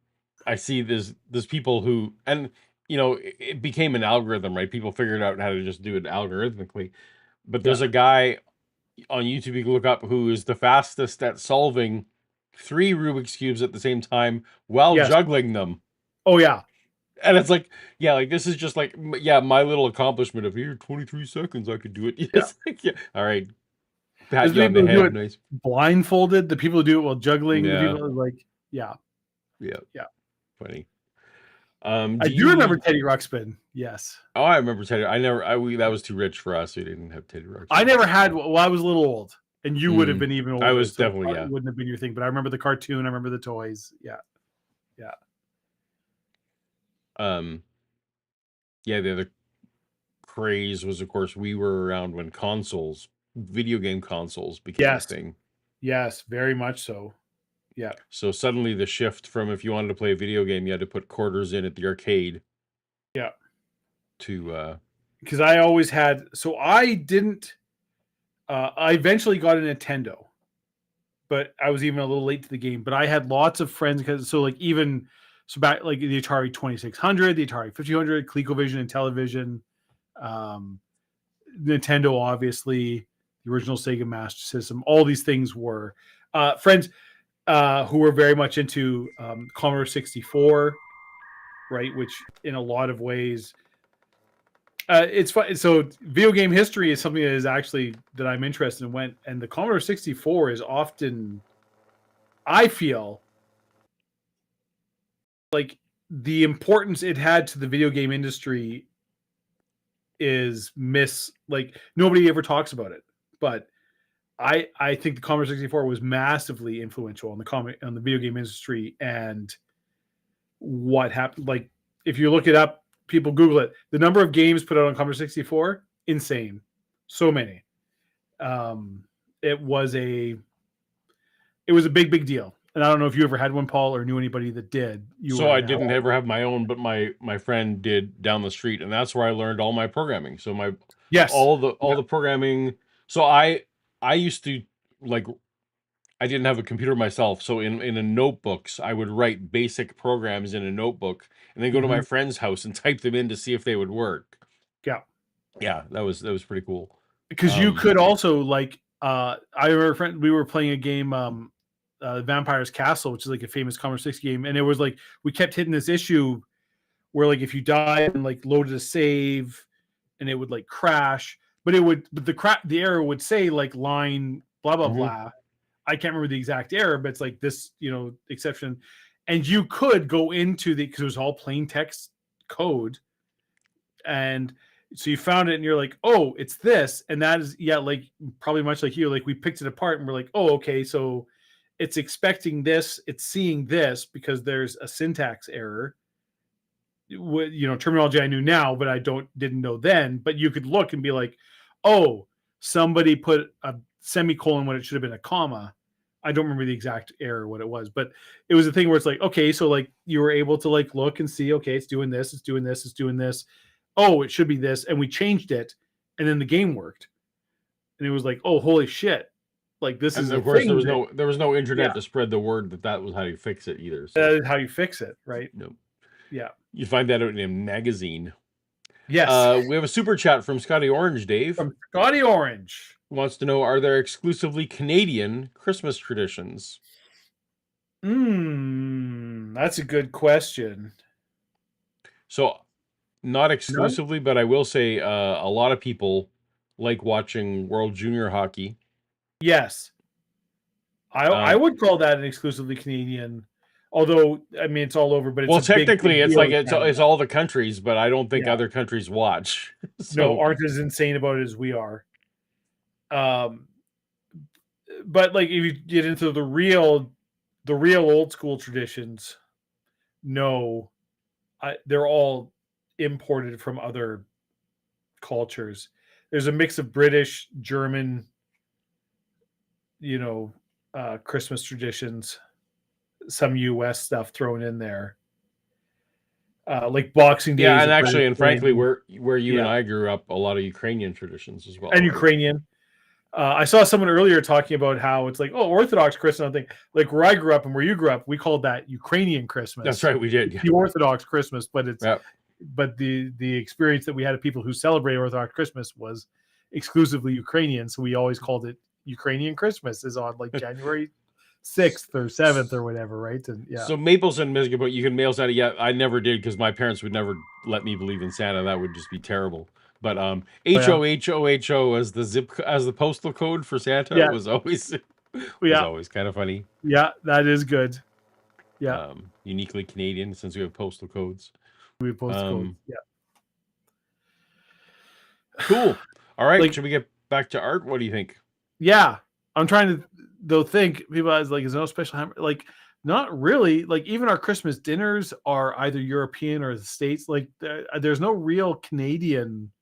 I see there's people who, and it became an algorithm, right? People figured out how to just do it algorithmically. But there's a guy on YouTube you can look up who is the fastest at solving 3 Rubik's Cubes at the same time while juggling them. Oh yeah. And it's like, this is just like, my little accomplishment of here, 23 seconds, I could do it. Yes. Yeah. All right. Pat you on the head. Nice. Blindfolded, the people who do it while juggling, the people like, Yeah. Funny. I do remember Teddy Ruxpin. Yes. Oh, I remember Teddy. That was too rich for us. We didn't have Teddy Ruxpin. I never had. Well, I was a little old, and you would have been even older. I was definitely It wouldn't have been your thing, but I remember the cartoon. I remember the toys. Yeah. The other craze was, of course, we were around when video game consoles became a thing. Yes, very much so. Yeah. So suddenly the shift from, if you wanted to play a video game, you had to put quarters in at the arcade. Yeah. Because I always had, so I didn't, I eventually got a Nintendo, but I was even a little late to the game. But I had lots of friends back like the Atari 2600, the Atari 5000, ColecoVision and Television, Nintendo, obviously, the original Sega Master System. All these things were friends who were very much into Commodore 64, right? Which in a lot of ways, it's fun. So video game history is something that I'm interested in. And the Commodore 64 is often, I feel like the importance it had to the video game industry is like nobody ever talks about it, but I think the Commodore 64 was massively influential on the video game industry and what happened. Like if you look it up, people Google it. The number of games put out on Commodore 64, insane. So many. It was a big deal. And I don't know if you ever had one, Paul, or knew anybody that did. So I didn't ever have my own, but my friend did down the street, and that's where I learned all my programming. So all the programming. So I used to, like, I didn't have a computer myself, so in a notebooks I would write basic programs in a notebook, and then go to my friend's house and type them in to see if they would work. Yeah, that was pretty cool. Because you could also, like, I remember we were playing a game, Vampire's Castle, which is like a famous Commodore 60 game, and it was like we kept hitting this issue where, like, if you died and like loaded a save, and it would like crash, but the error would say like line blah blah blah. I can't remember the exact error, but it's like this, exception, and you could go into because it was all plain text code, and so you found it and you're like, oh, it's this, and that is, like, probably much like you, like, we picked it apart and we're like, oh, okay, so it's expecting this, it's seeing this because there's a syntax error. Terminology I knew now, but I didn't know then. But you could look and be like, oh, somebody put a semicolon when it should have been a comma. I don't remember the exact error, what it was, but it was a thing where it's like, okay, so like you were able to like look and see, okay, it's doing this, it's doing this, it's doing this. Oh, it should be this, and we changed it, and then the game worked, and it was like, oh, holy shit. Like, this is, of course, there was no internet to spread the word that was how you fix it either. So. That is how you fix it, right? No. Yeah. You find that out in a magazine. Yes. We have a super chat from Scotty Orange, Dave. From Scotty Orange. Wants to know, are there exclusively Canadian Christmas traditions? That's a good question. So, not exclusively, but I will say a lot of people like watching World Junior Hockey. Yes. I would call that an exclusively Canadian, although, I mean, it's all over, but it's technically it's like it's all the countries, but I don't think other countries watch. No, aren't as insane about it as we are. But like, if you get into the real old school traditions, no, they're all imported from other cultures. There's a mix of British, German, Christmas traditions, some US stuff thrown in there, like Boxing Day. Yeah, and actually, and frankly, where you and I grew up, a lot of Ukrainian traditions as well. And Ukrainian. I saw someone earlier talking about how it's like, oh, Orthodox Christmas. I think, like, where I grew up and where you grew up, we called that Ukrainian Christmas. That's right, we did. Yeah. The Orthodox Christmas, but it's but the experience that we had of people who celebrate Orthodox Christmas was exclusively Ukrainian, so we always called it Ukrainian Christmas. Is on like January 6th or 7th or whatever, right? And So Maples and Michigan, but you can mail Santa. Yeah, I never did because my parents would never let me believe in Santa. That would just be terrible. But HOHOHO as the postal code for Santa was always always kind of funny. Yeah, that is good. Yeah, uniquely Canadian since we have postal codes. We have postal codes. Yeah. Cool. All right, should we get back to art? What do you think? Yeah, I'm trying to think. People is like, is there no special like? Not really. Like, even our Christmas dinners are either European or the States. Like, there's no real Canadian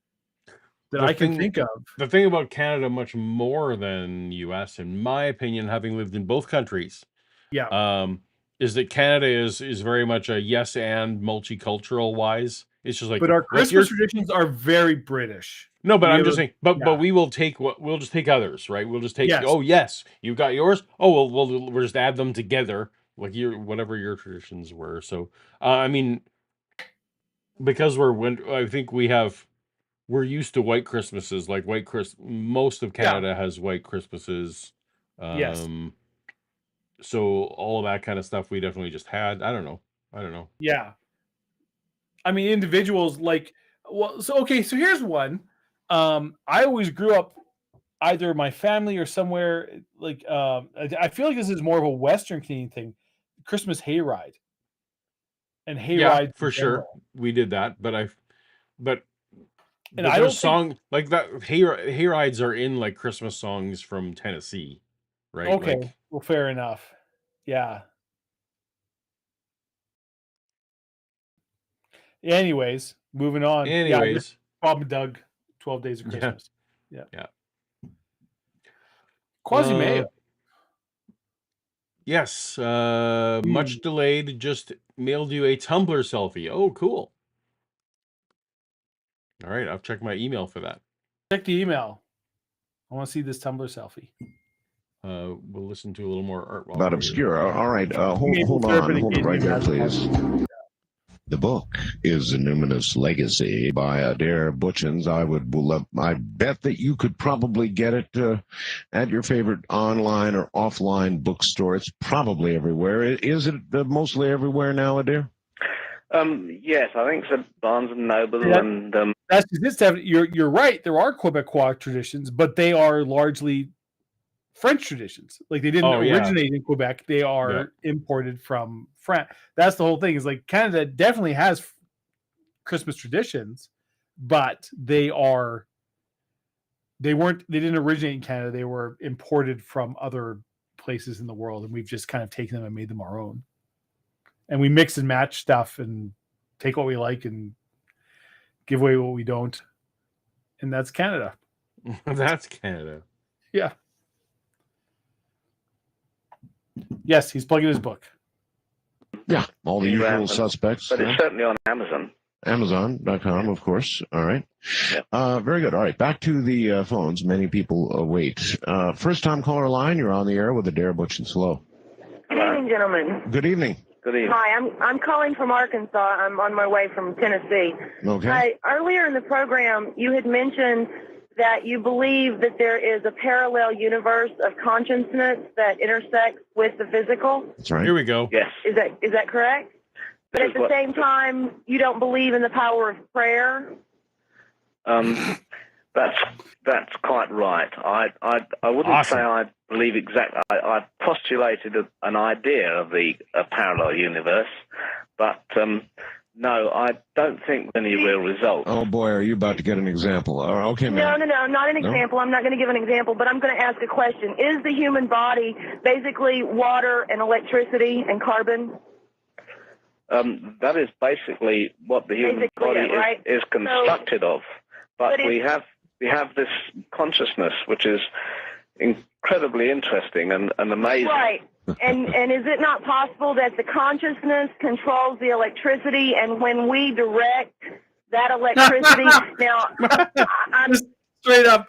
that I can think of. The thing about Canada, much more than US, in my opinion, having lived in both countries, is that Canada is very much a yes and multicultural wise. It's just like, but our Christmas traditions are very British. No, but I'm just saying, but we will take we'll just take others, right? We'll just take, oh yes, you got yours. Oh, we'll just add them together, like whatever your traditions were. So, I mean, because I think we're used to white Christmases, like most of Canada has white Christmases. Yes. So all of that kind of stuff we definitely just had. I don't know. Yeah. I mean, individuals like, so here's one. I always grew up either my family or somewhere like, I feel like this is more of a Western Canadian thing, Christmas hayride. And hayride for sure. We did that, but I don't like that. Hayrides are in like Christmas songs from Tennessee, right? Okay, like, well, fair enough. Yeah. Anyways, moving on. Anyways, Bob and Doug, 12 Days of Christmas. Yeah. Quasi-Mayo. Yes. Much delayed. Just mailed you a Tumblr selfie. Oh, cool. All right. I'll check my email for that. Check the email. I want to see this Tumblr selfie. We'll listen to a little more art. About obscure. All right. Hold on right there, please. The book is The Numinous Legacy by Adair Butchins. I bet that you could probably get it at your favorite online or offline bookstore. It's probably everywhere. Is it mostly everywhere now, Adair? Yes, I think it's at Barnes and Noble. And that's just you're right. There are Quebecois traditions, but they are largely French traditions. Like they didn't originate in Quebec. They are imported from France. That's the whole thing. Is like Canada definitely has Christmas traditions, but they didn't originate in Canada. They were imported from other places in the world, and we've just kind of taken them and made them our own. And we mix and match stuff and take what we like and give away what we don't. And that's Canada. That's Canada. Yeah. Yes, he's plugging his book. Yeah, all the usual suspects. But it's certainly on Amazon. Amazon.com, of course. All right. Yeah. Very good. All right, back to the phones. Many people wait. First-time caller line, you're on the air with Adair Butchins. Hello. Good evening, gentlemen. Good evening. Good evening. Hi, I'm calling from Arkansas. I'm on my way from Tennessee. Okay. Earlier in the program, you had mentioned that you believe that there is a parallel universe of consciousness that intersects with the physical. That's right. Here we go. Yes. Is that correct? But at the same time, you don't believe in the power of prayer. That's quite right. I wouldn't say I believe exactly. I postulated an idea of a parallel universe, but no, I don't think any real result. Oh boy, are you about to get an example? Okay, No, not an example. I'm not going to give an example, but I'm going to ask a question. Is the human body basically water and electricity and carbon? That is basically what the human body is constructed of. But we have this consciousness, which is incredibly interesting and amazing. Right. And is it not possible that the consciousness controls the electricity, and when we direct that electricity, now I'm straight up.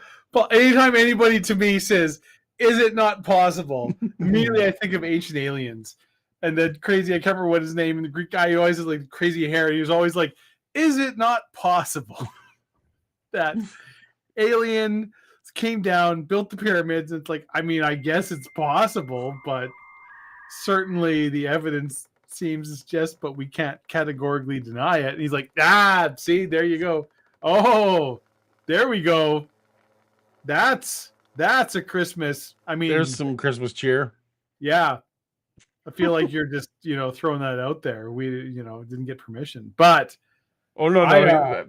Anytime anybody to me says, "Is it not possible?" immediately I think of Ancient Aliens and the crazy. I can't remember what his name. And the Greek guy who always has like crazy hair. He was always like, "Is it not possible that alien came down, built the pyramids?" It's like, I mean, I guess it's possible, but certainly the evidence seems to suggest, but we can't categorically deny it. And he's like, see, there you go. Oh, there we go. That's a Christmas. I mean, there's some Christmas cheer. Yeah. I feel like you're just, throwing that out there. We, didn't get permission, but oh no,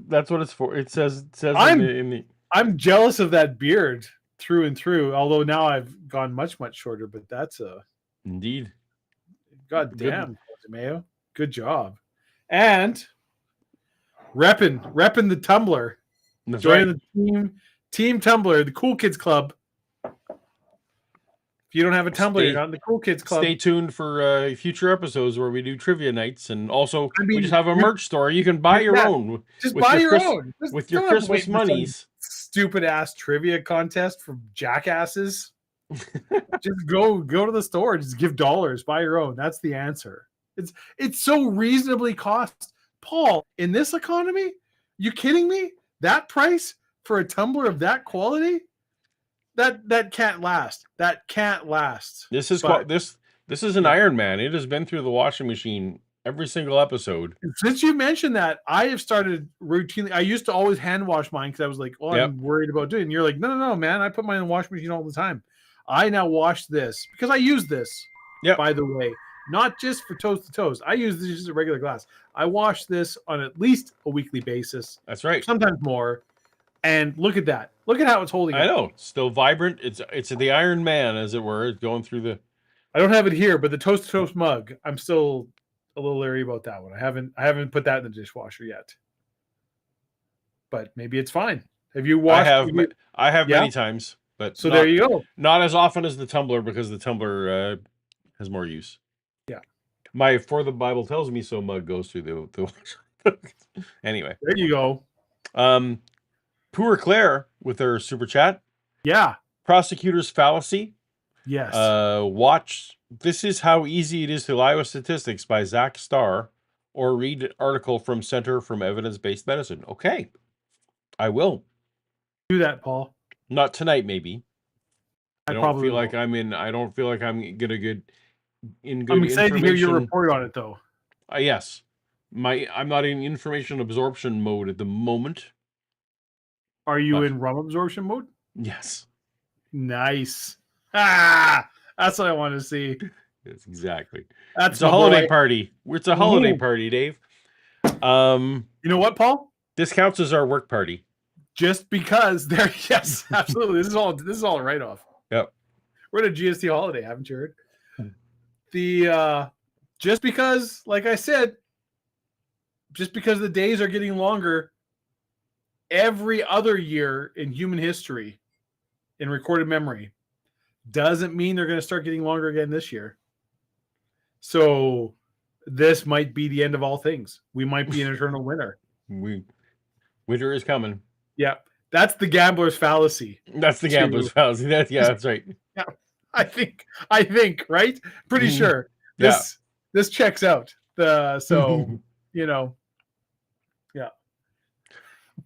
that's what it's for. It says I'm jealous of that beard through and through. Although now I've gone much, much shorter, but that's indeed. God damn, Mayo. Good job. And repping the Tumblr. That's joining the team Tumblr, the Cool Kids Club. If you don't have a Tumblr, you're not in the Cool Kids Club. Stay tuned for future episodes where we do trivia nights, and also we just have a merch store. You can buy your own. Just buy your own with your Christmas monies. Stupid ass trivia contest from jackasses. Just go to the store, just give dollars, buy your own. That's the answer. It's so reasonably cost. Paul, in this economy, you kidding me? That price for a tumbler of that quality? That can't last. That can't last. This is this is an Iron Man. It has been through the washing machine every single episode. Since you mentioned that, I have started routinely. I used to always hand wash mine because I was like, I'm worried about doing it. And you're like, no, man, I put mine in the washing machine all the time. I now wash this because I use this. Yeah. By the way, not just for toes to toes. I use this just a regular glass. I wash this on at least a weekly basis. That's right. Sometimes more. And look at that. Look at how it's holding up. I know. Still vibrant. It's the Iron Man, as it were. It's going through the... I don't have it here, but the Toast to Toast mug, I'm still a little leery about that one. I haven't put that in the dishwasher yet, but maybe it's fine. Have you washed? I have Yeah? many times, but So there you go. Not as often as the tumbler because the tumbler has more use. Yeah. My For the Bible Tells Me So mug goes through the anyway. There you go. Poor Claire with her super chat. Yeah. Prosecutor's fallacy. Yes. Watch This Is How Easy It Is to Lie with Statistics by Zach Starr, or read article from Center from Evidence-Based Medicine. Okay. I will. Do that, Paul. Not tonight, maybe. I don't feel like won't. I don't feel like I'm gonna get in good. I'm excited to hear your report on it, though. Yes, I'm not in information absorption mode at the moment. Are you in rum absorption mode? Yes. Nice. That's what I want to see. Yes, exactly. That's it's a holiday party. It's a holiday party, Dave. You know what, Paul? This counts as our work party. Just because there, yes, absolutely. This is all a write-off. Yep. We're at a GST holiday, haven't you heard? Just because, like I said, just because the days are getting longer every other year in human history, in recorded memory, doesn't mean they're going to start getting longer again this year. So this might be the end of all things. We might be an eternal winter. Winter is coming. Yeah. That's the gambler's fallacy. That's the gambler's fallacy. That's right. Yeah. I think, right? Pretty sure. This checks out. So, yeah.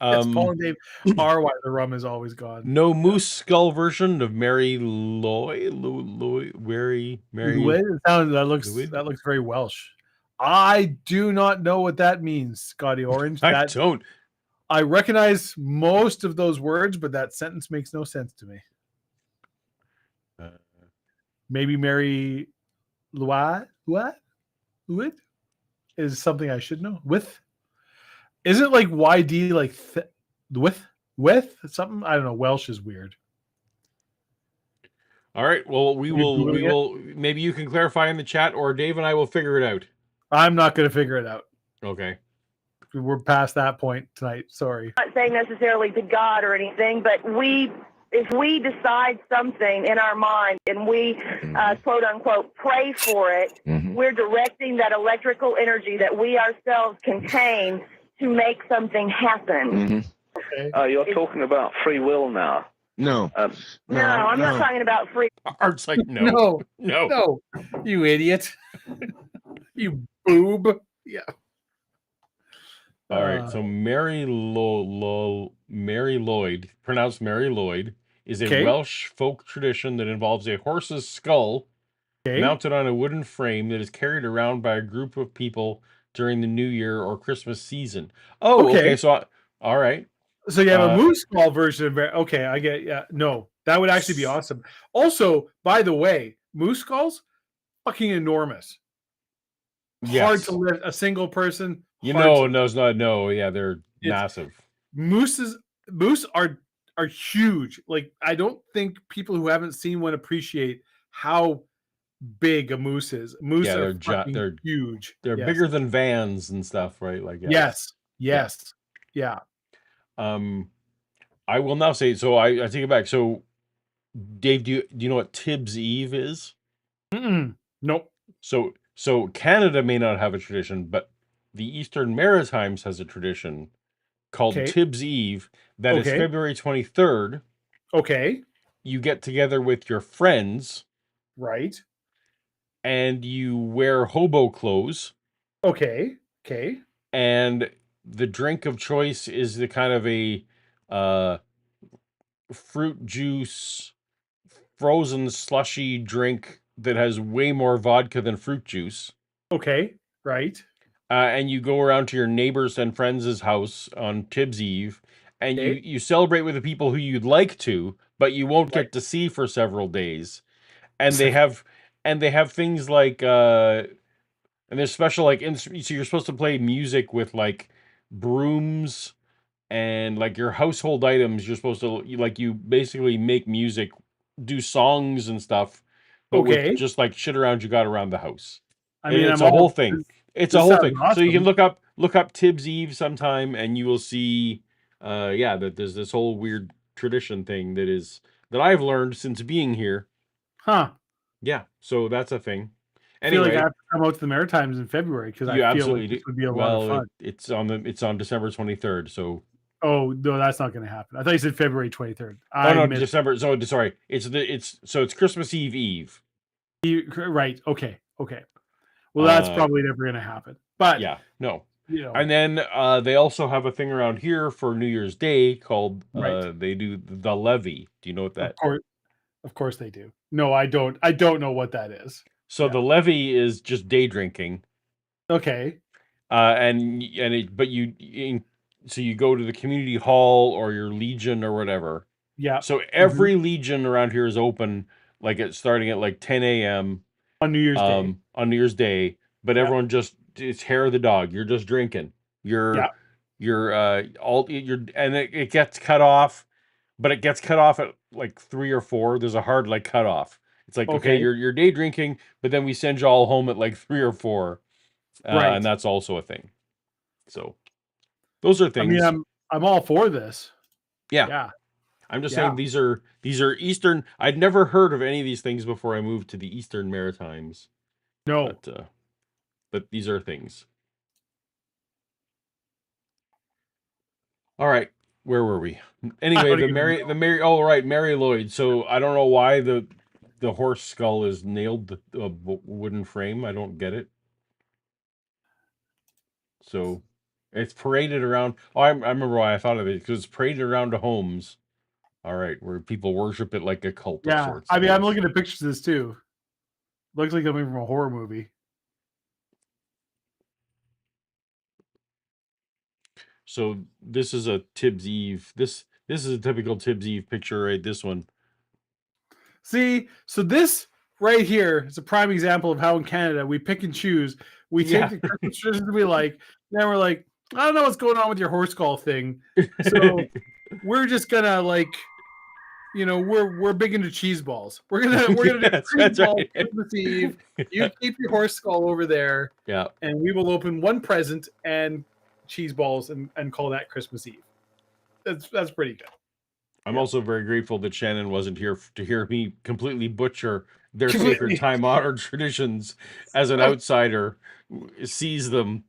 Yes, Paul and Dave are why the rum is always gone. No moose skull version of Mary Lloyd. Mary. That looks very Welsh. I do not know what that means, Scotty Orange. I don't. I recognize most of those words, but that sentence makes no sense to me. Maybe Mary Lloyd is something I should know. Is it like YD, like with something? I don't know. Welsh is weird. All right. Well, we will. Maybe you can clarify in the chat, or Dave and I will figure it out. I'm not going to figure it out. Okay. We're past that point tonight. Sorry. I'm not saying necessarily to God or anything, but if we decide something in our mind and we quote unquote pray for it, we're directing that electrical energy that we ourselves contain to make something happen. Okay. You're talking about free will now. No. No, I'm not talking about free. Art's like no, you idiot, you boob. Yeah. All right. So Mary Lloyd, pronounced Mary Lloyd, is a Welsh folk tradition that involves a horse's skull mounted on a wooden frame that is carried around by a group of people during the New Year or Christmas season. Oh, okay. So, all right. So you have a moose skull version of okay, I get. Yeah, no, that would actually be awesome. Also, by the way, moose skulls, fucking enormous. Yes. Hard to lift a single person. No, it's not. No, yeah, they're massive. Moose are huge. Like, I don't think people who haven't seen one appreciate how big a moose is. Moose are they're huge. They're bigger than vans and stuff, right? Like yes. Yeah. I will now say. So I take it back. So, Dave, do you know what Tibbs Eve is? Nope. So Canada may not have a tradition, but the Eastern Maritimes has a tradition called Tibbs Eve that is February 23rd. Okay. You get together with your friends. Right. And you wear hobo clothes. Okay. And the drink of choice is the kind of a fruit juice, frozen slushy drink that has way more vodka than fruit juice. Okay. Right. And you go around to your neighbors and friends' house on Tibbs Eve, and you celebrate with the people who you'd like to, but you won't get to see for several days. And they have things like and there's special so you're supposed to play music with like brooms and like your household items. You're supposed to you basically make music, do songs and stuff, but with just like shit around you got around the house. I mean, it's a whole thing. It's This a whole sounds thing. So you can awesome. look up Tibbs Eve sometime, and you will see, that there's this whole weird tradition thing that I've learned since being here. Huh. Yeah, so that's a thing. I feel like I Anyway, have to come out to the Maritimes in February because I you feel like absolutely this do. would be a lot of Well, fun. it's on December 23rd. So Oh no, that's not going to happen. I thought you said February 23rd. oh no, December. So sorry, it's Christmas Eve. Right. Okay. Well, that's probably never going to happen. But yeah, no. you know, And then they also have a thing around here for New Year's Day called Right. they do the levee. Do you know what that? Of course they do. No, I don't. I don't know what that is. So the levee is just day drinking. Okay. So you go to the community hall or your legion or whatever. Yeah. So every legion around here is open, like it's starting at like 10 a.m. on New Year's Day. On New Year's Day, but everyone it's hair of the dog. You're just drinking. And it gets cut off, but it gets cut off at like 3 or 4. There's a hard like cutoff. It's like okay, you're day drinking, but then we send you all home at like 3 or 4. Right. And that's also a thing. So those are things. I mean, I'm all for this. Yeah. I'm just saying these are Eastern. I'd never heard of any of these things before I moved to the Eastern Maritimes. No. But these are things. All right. Where were we? Anyway, Mary Lloyd. So I don't know why the horse skull is nailed to a wooden frame. I don't get it. So it's paraded around. Oh, I remember why I thought of it, because it's paraded around to homes. All right, where people worship it like a cult of sorts. I mean, I'm looking at pictures of this too. Looks like coming from a horror movie. So this is a Tibbs Eve. This is a typical Tibbs Eve picture, right? This one. See, so this right here is a prime example of how in Canada we pick and choose. We take the Christmas traditions we like, then we're like, I don't know what's going on with your horse skull thing. So we're just gonna we're big into cheese balls. We're gonna do cheese balls Christmas Eve. You keep your horse skull over there. Yeah. And we will open one present and cheese balls and call that Christmas Eve. That's pretty good. I'm also very grateful that Shannon wasn't here to hear me completely butcher their sacred time-honored traditions as an outsider sees them.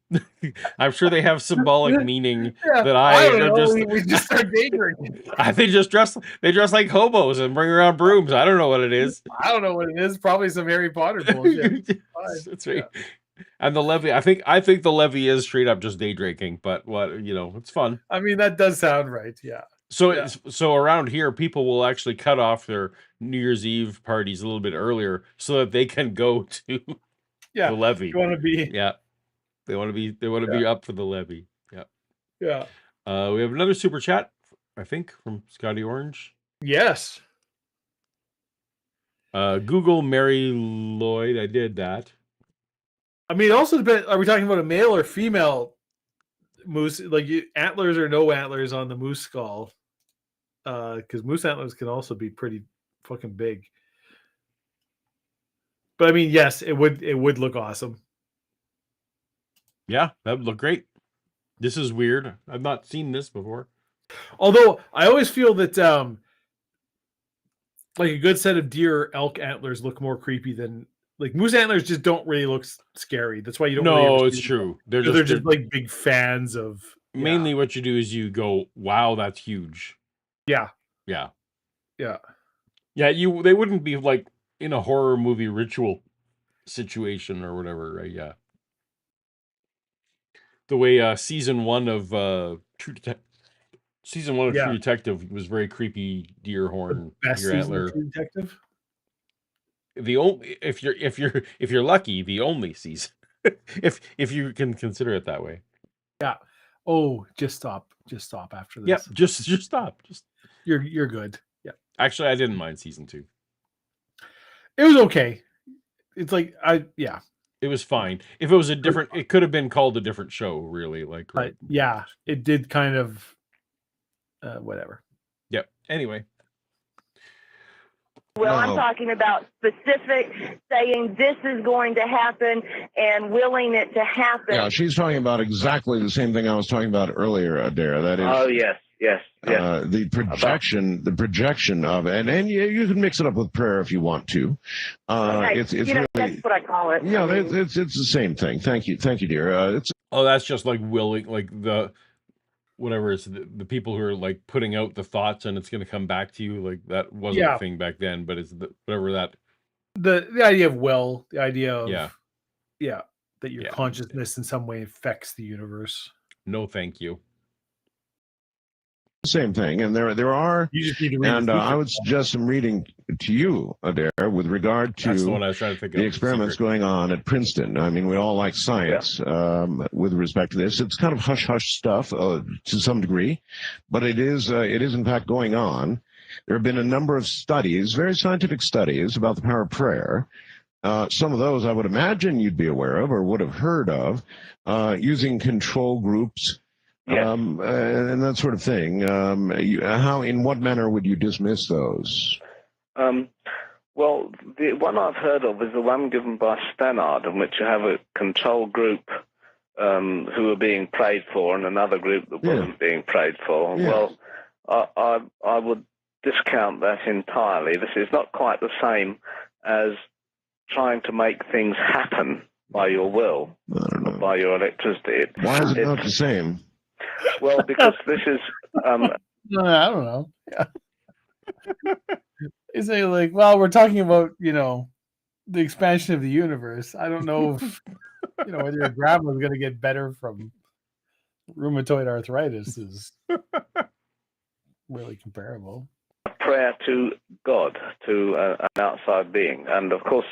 I'm sure they have symbolic meaning that I don't know. We just start day drinking. They dress like hobos and bring around brooms. I don't know what it is. I don't know what it is. Probably some Harry Potter bullshit. That's right. Yeah. And the levee, I think the levee is straight up just day drinking, but it's fun. I mean, that does sound right. Yeah. So around here, people will actually cut off their New Year's Eve parties a little bit earlier so that they can go to the levee. You want to be? Yeah. They want to be up for the levee. Yeah. Yeah. We have another super chat, I think, from Scotty Orange. Yes. Google Mary Lloyd. I did that. I mean, also depends. Are we talking about a male or female moose? Like antlers or no antlers on the moose skull? Because moose antlers can also be pretty fucking big. But I mean, yes, it would look awesome. Yeah, that would look great. This is weird. I've not seen this before. Although I always feel that like a good set of deer or elk antlers look more creepy than like moose antlers just don't really look scary. That's why you don't. No, it's true. They're just like big fans of. Mainly, what you do is you go, "Wow, that's huge." Yeah. Yeah. Yeah. Yeah. They wouldn't be like in a horror movie ritual situation or whatever, right? Yeah. The way season 1 of True Detective was very creepy deer horn, deer antler. True Detective. The only if you're lucky, the only season, if you can consider it that way. Yeah. Oh, just stop after this. Yeah, just stop. Just you're good. Yeah. Actually, I didn't mind season 2. It was okay. It's like It was fine. If it was it could have been called a different show, really. Like, right? Yeah, it did kind of, whatever. Yep. Anyway, Well, I'm talking about specific, saying this is going to happen and willing it to happen. Yeah, she's talking about exactly the same thing I was talking about earlier, Adair. That is. Oh, yes. The projection of it, and you can mix it up with prayer if you want to. Okay. It's really, that's what I call it. Yeah, it's the same thing. Thank you, dear. That's just like willing, like the whatever it's the people who are like putting out the thoughts and it's going to come back to you. Like that wasn't a thing back then, but it's whatever that. The idea of will, the idea of that your consciousness in some way affects the universe. No, thank you. Same thing, and there are. You just need to read. And I would suggest some reading to you, Adair, with regard to That's the one I was trying to think of, the experiments going on at Princeton. I mean, we all like science with respect to this. It's kind of hush-hush stuff to some degree, but it is in fact going on. There have been a number of studies, very scientific studies, about the power of prayer. Some of those I would imagine you'd be aware of or would have heard of, using control groups. And that sort of thing. In what manner would you dismiss those? Well, the one I've heard of is the one given by Stannard, in which you have a control group who are being prayed for and another group that wasn't being prayed for. Yeah. Well, I would discount that entirely. This is not quite the same as trying to make things happen by your will, or by your electricity. Why is it not the same? Well, because this is... I don't know. Yeah. You say, like, well, we're talking about, the expansion of the universe. I don't know if, whether your grandma's going to get better from rheumatoid arthritis is really comparable. Prayer to God, to an outside being. And, of course,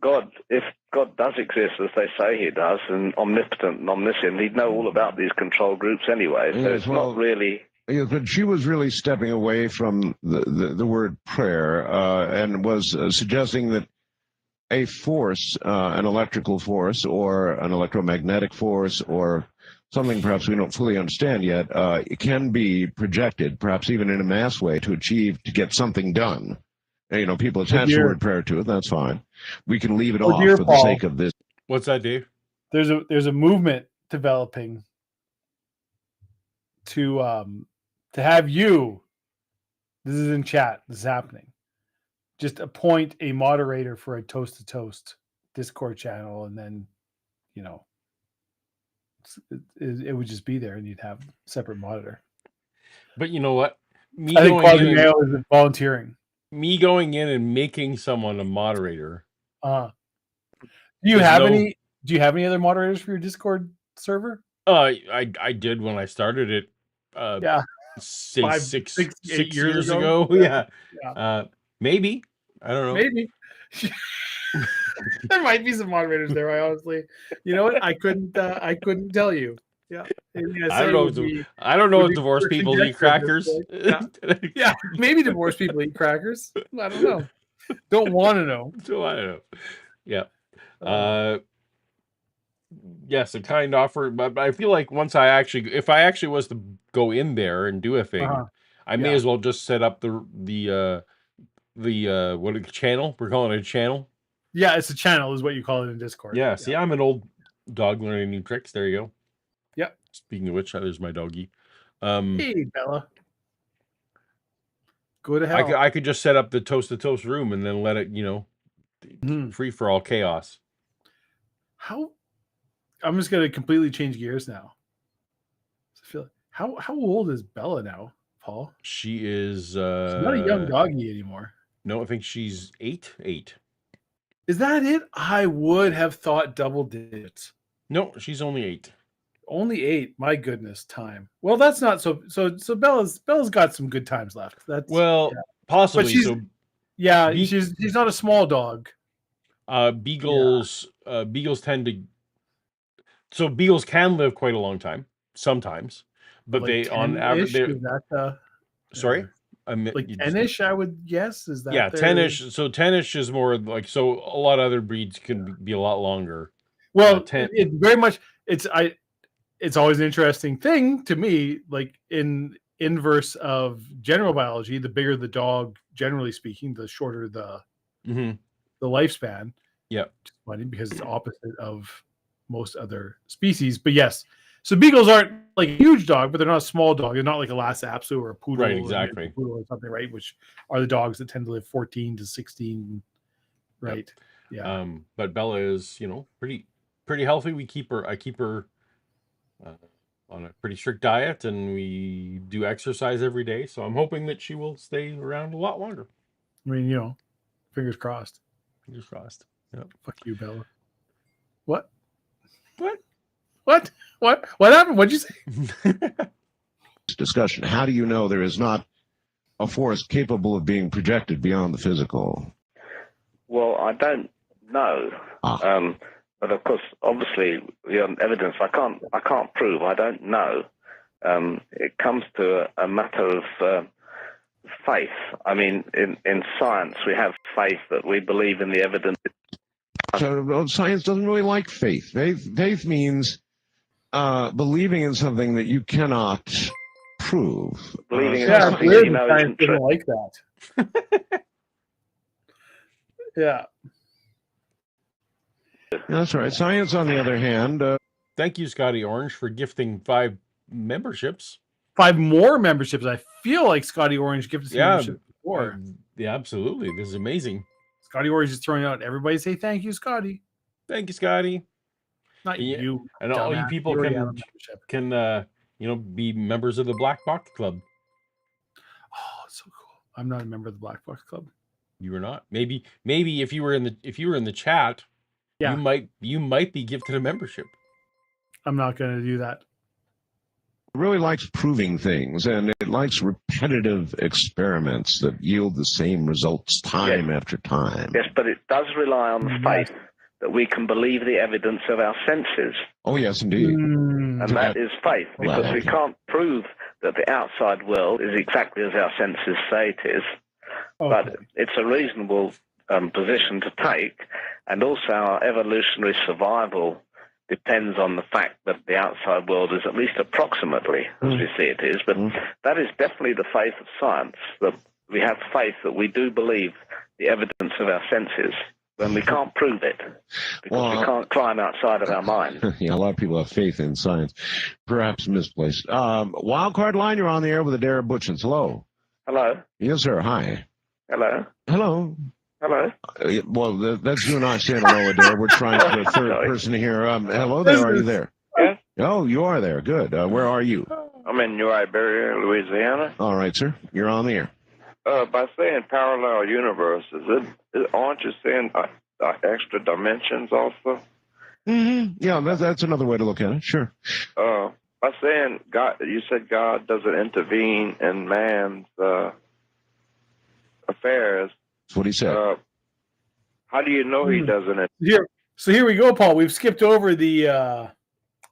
God, if God does exist, as they say he does, and omnipotent and omniscient, he'd know all about these control groups anyway. So it's not really... Yes, but she was really stepping away from the word prayer and was suggesting that a force, an electrical force or an electromagnetic force or something perhaps we don't fully understand yet, it can be projected, perhaps even in a mass way, to get something done. People attach the word prayer to it. That's fine. We can leave it off for the sake of this. What's that, Dave? There's a movement developing to have you. This is in chat. This is happening. Just appoint a moderator for a Toast to Toast Discord channel, and then, it would just be there, and you'd have a separate monitor. But you know what? I think Quasi-Mail is volunteering. Me going in and making someone a moderator. Do you have any other moderators for your Discord server? I did when I started it. Say 6 years ago. Yeah. Maybe. I don't know. Maybe. There might be some moderators there. I honestly, you know what? I couldn't tell you. Yeah. I don't know if divorced people eat crackers. Yeah, maybe divorced people eat crackers. I don't know. Don't want to know. Yeah. Yes, a kind offer, but I feel like if I actually was to go in there and do a thing, I may as well just set up the channel. We're calling it a channel. Yeah, it's a channel, is what you call it in Discord. Yeah. See, I'm an old dog learning new tricks. There you go. Yep. Speaking of which, there's my doggy. Hey, Bella. Go to hell. I could just set up the Toast to Toast room and then let it, free for all chaos. I'm just gonna completely change gears now. I feel how old is Bella now, Paul? She is. She's not a young doggy anymore. No, I think she's 8. Is that it? I would have thought double digits. No, she's only 8. Only 8. My goodness, time. Well, that's not so. Bella's got some good times left. Possibly. But she's not a small dog. Beagles tend to. So beagles can live quite a long time sometimes, but like they on average sorry. Like 10-ish, I would guess. Is that 10-ish? So 10-ish is more like, so a lot of other breeds can be a lot longer. Well, it very much. It's always an interesting thing to me. Like in inverse of general biology, the bigger the dog, generally speaking, the shorter the Mm-hmm. the lifespan. Yeah. Which is funny because it's opposite of most other species. But yes, so beagles aren't like a huge dog, but they're not a small dog. They're not like a Lhasa Apso or a poodle, Right, or exactly. a poodle or something, right? Which are the dogs that tend to live 14 to 16, right? Yep. Yeah. But Bella is, pretty healthy. I keep her on a pretty strict diet, and we do exercise every day. So I'm hoping that she will stay around a lot longer. I mean, fingers crossed. Fingers crossed. Yep. Fuck you, Bella. What? What? What? What happened? What'd you say? Discussion. How do you know there is not a force capable of being projected beyond the physical? Well, I don't know. But of course, obviously, evidence I can't prove. I don't know. It comes to a matter of faith. I mean, in science, we have faith that we believe in the evidence. So science doesn't really like faith. Faith means believing in something that you cannot prove. Believing in Yeah, something weird you know science isn't doesn't true. like that. Yeah. That's right. Science, on the other hand, Thank you, Scotty Orange, for gifting 5 memberships. 5 more memberships. I feel like Scotty Orange gifted some membership before. Yeah, absolutely. This is amazing. Scotty Orange is throwing out. Everybody say thank you, Scotty. Thank you, Scotty. Not Yeah, you. And all you dumbass. people You already have a membership. can be members of the Black Box Club. Oh, it's so cool. I'm not a member of the Black Box Club. You were not. Maybe if you were in the chat, Yeah. you might be gifted a membership. I'm not going to do that. it really likes proving things, and it likes repetitive experiments that yield the same results time after time. Yes, but it does rely on the faith that we can believe the evidence of our senses. Oh, yes, indeed. And that is faith, because we can't prove that the outside world is exactly as our senses say it is. But it's a reasonable position to take, and also our evolutionary survival depends on the fact that the outside world is at least approximately as we see it is. But that is definitely the faith of science, that we have faith that we do believe the evidence of our senses, when we can't prove it, because we can't climb outside of our mind. Yeah, a lot of people have faith in science, perhaps misplaced. Wildcard line, you're on the air with Adair Butchins. Hello. Hello. Yes, sir. Hi. Hello. Hello. Hello. Well, that's you and I saying hello, Adair. We're trying for a third person here. Hello there. Are you there? Yes. Oh, you are there. Good. Where are you? I'm in New Iberia, Louisiana. All right, sir. You're on the air. By saying parallel universes, aren't you saying extra dimensions also? Mm-hmm. Yeah, that's another way to look at it. Sure. By saying God, you said God doesn't intervene in man's affairs. That's what he said. How do you know he doesn't? So here we go, Paul. We've skipped over the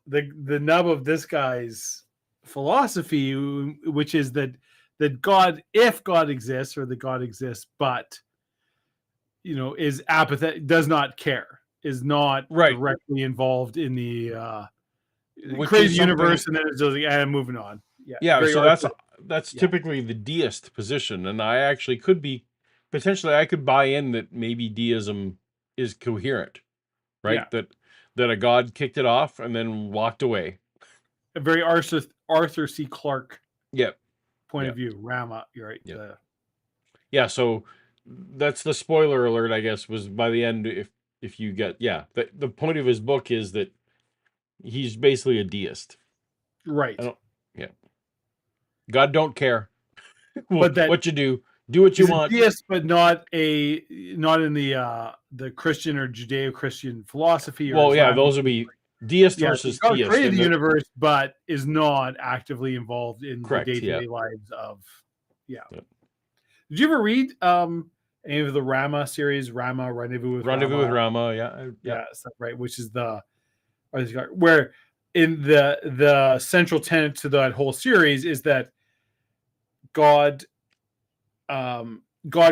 nub of this guy's philosophy, which is that God, if God exists, or that God exists, but is apathetic, does not care, is not directly involved in the crazy universe, and then it's just like, moving on. Yeah. So that's typically the deist position, and I actually could buy in that maybe deism is coherent, right? Yeah. That a God kicked it off and then walked away. A very Arthur C. Clarke point of view. Rama, you're right. Yeah, so that's the spoiler alert, I guess, was by the end, if you get, the point of his book is that he's basically a deist. Right. God don't care but what you do. Do what you want. Deist, but not in the Christian or Judeo-Christian philosophy. Those would be deist versus God theist. created the universe, but is not actively involved in the day-to-day lives of. Yeah. Did you ever read any of the Rama series? Rendezvous with Rama. Yeah. Stuff, right. Which is where in the central tenet to that whole series is that God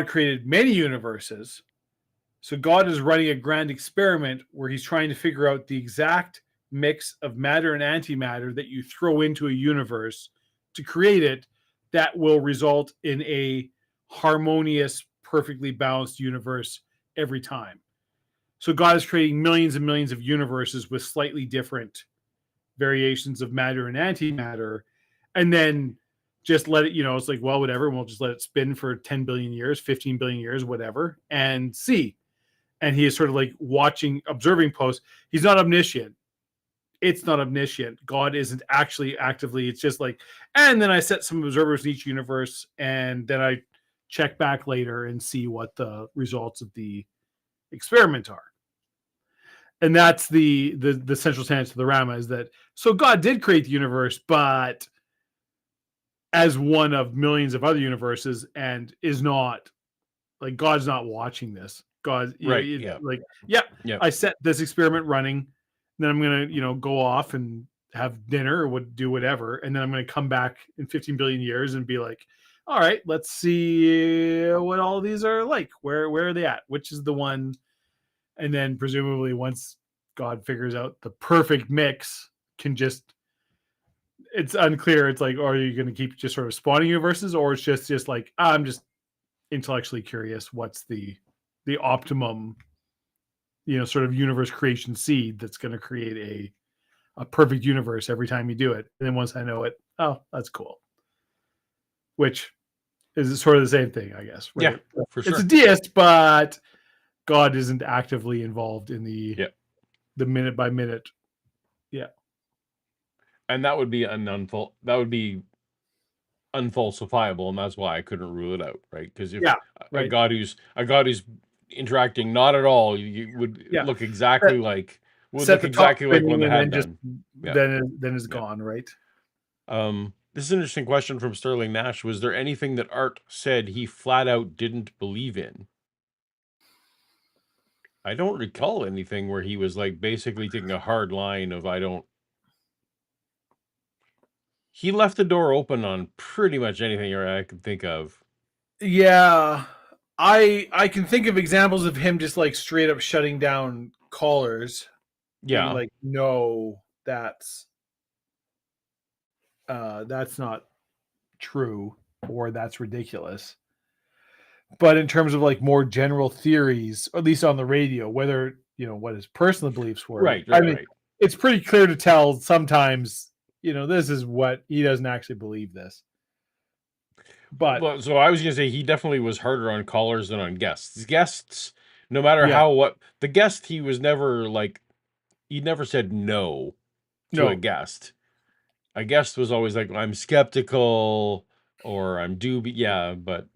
created many universes. So God is running a grand experiment where he's trying to figure out the exact mix of matter and antimatter that you throw into a universe to create it that will result in a harmonious, perfectly balanced universe every time. So God is creating millions and millions of universes with slightly different variations of matter and antimatter, and then just let it, it's like, well, whatever, we'll just let it spin for 10 billion years, 15 billion years, whatever, and see. And he is sort of like observing posts. He's not omniscient. It's not omniscient. God isn't actually actively, it's just like, and then I set some observers in each universe, and then I check back later and see what the results of the experiment are. And that's the central stance of the Rama, is that, so God did create the universe, but as one of millions of other universes, and is not, like, God's not watching this. God, Right. I set this experiment running, then I'm going to, go off and have dinner or do whatever. And then I'm going to come back in 15 billion years and be like, all right, let's see what all of these are like. Where are they at? Which is the one? And then presumably once God figures out the perfect mix, it's unclear. It's like, are you going to keep just sort of spawning universes, or it's just like, I'm just intellectually curious. What's the optimum, sort of universe creation seed that's going to create a perfect universe every time you do it. And then once I know it, oh, that's cool. Which is sort of the same thing, I guess. Right? Yeah, for sure. It's a deist, but God isn't actively involved in the minute by minute. Yeah. And that would be unfalsifiable, and that's why I couldn't rule it out, right? Because if a God who's interacting not at all, you would look exactly like when they had done. Then is gone, right? This is an interesting question from Sterling Nash. Was there anything that Art said he flat out didn't believe in? I don't recall anything where he was like basically taking a hard line of He left the door open on pretty much anything I could think of. Yeah. I can think of examples of him just like straight up shutting down callers. Yeah. Being like, no, that's not true, or that's ridiculous. But in terms of like more general theories, or at least on the radio, whether, what his personal beliefs were. Right. It's pretty clear to tell sometimes, this is what he doesn't actually believe this. But so I was gonna say he definitely was harder on callers than on guests. Guests, no matter the guest, he was never like, he never said no to a guest. A guest was always like, I'm skeptical or I'm dubious. Yeah, but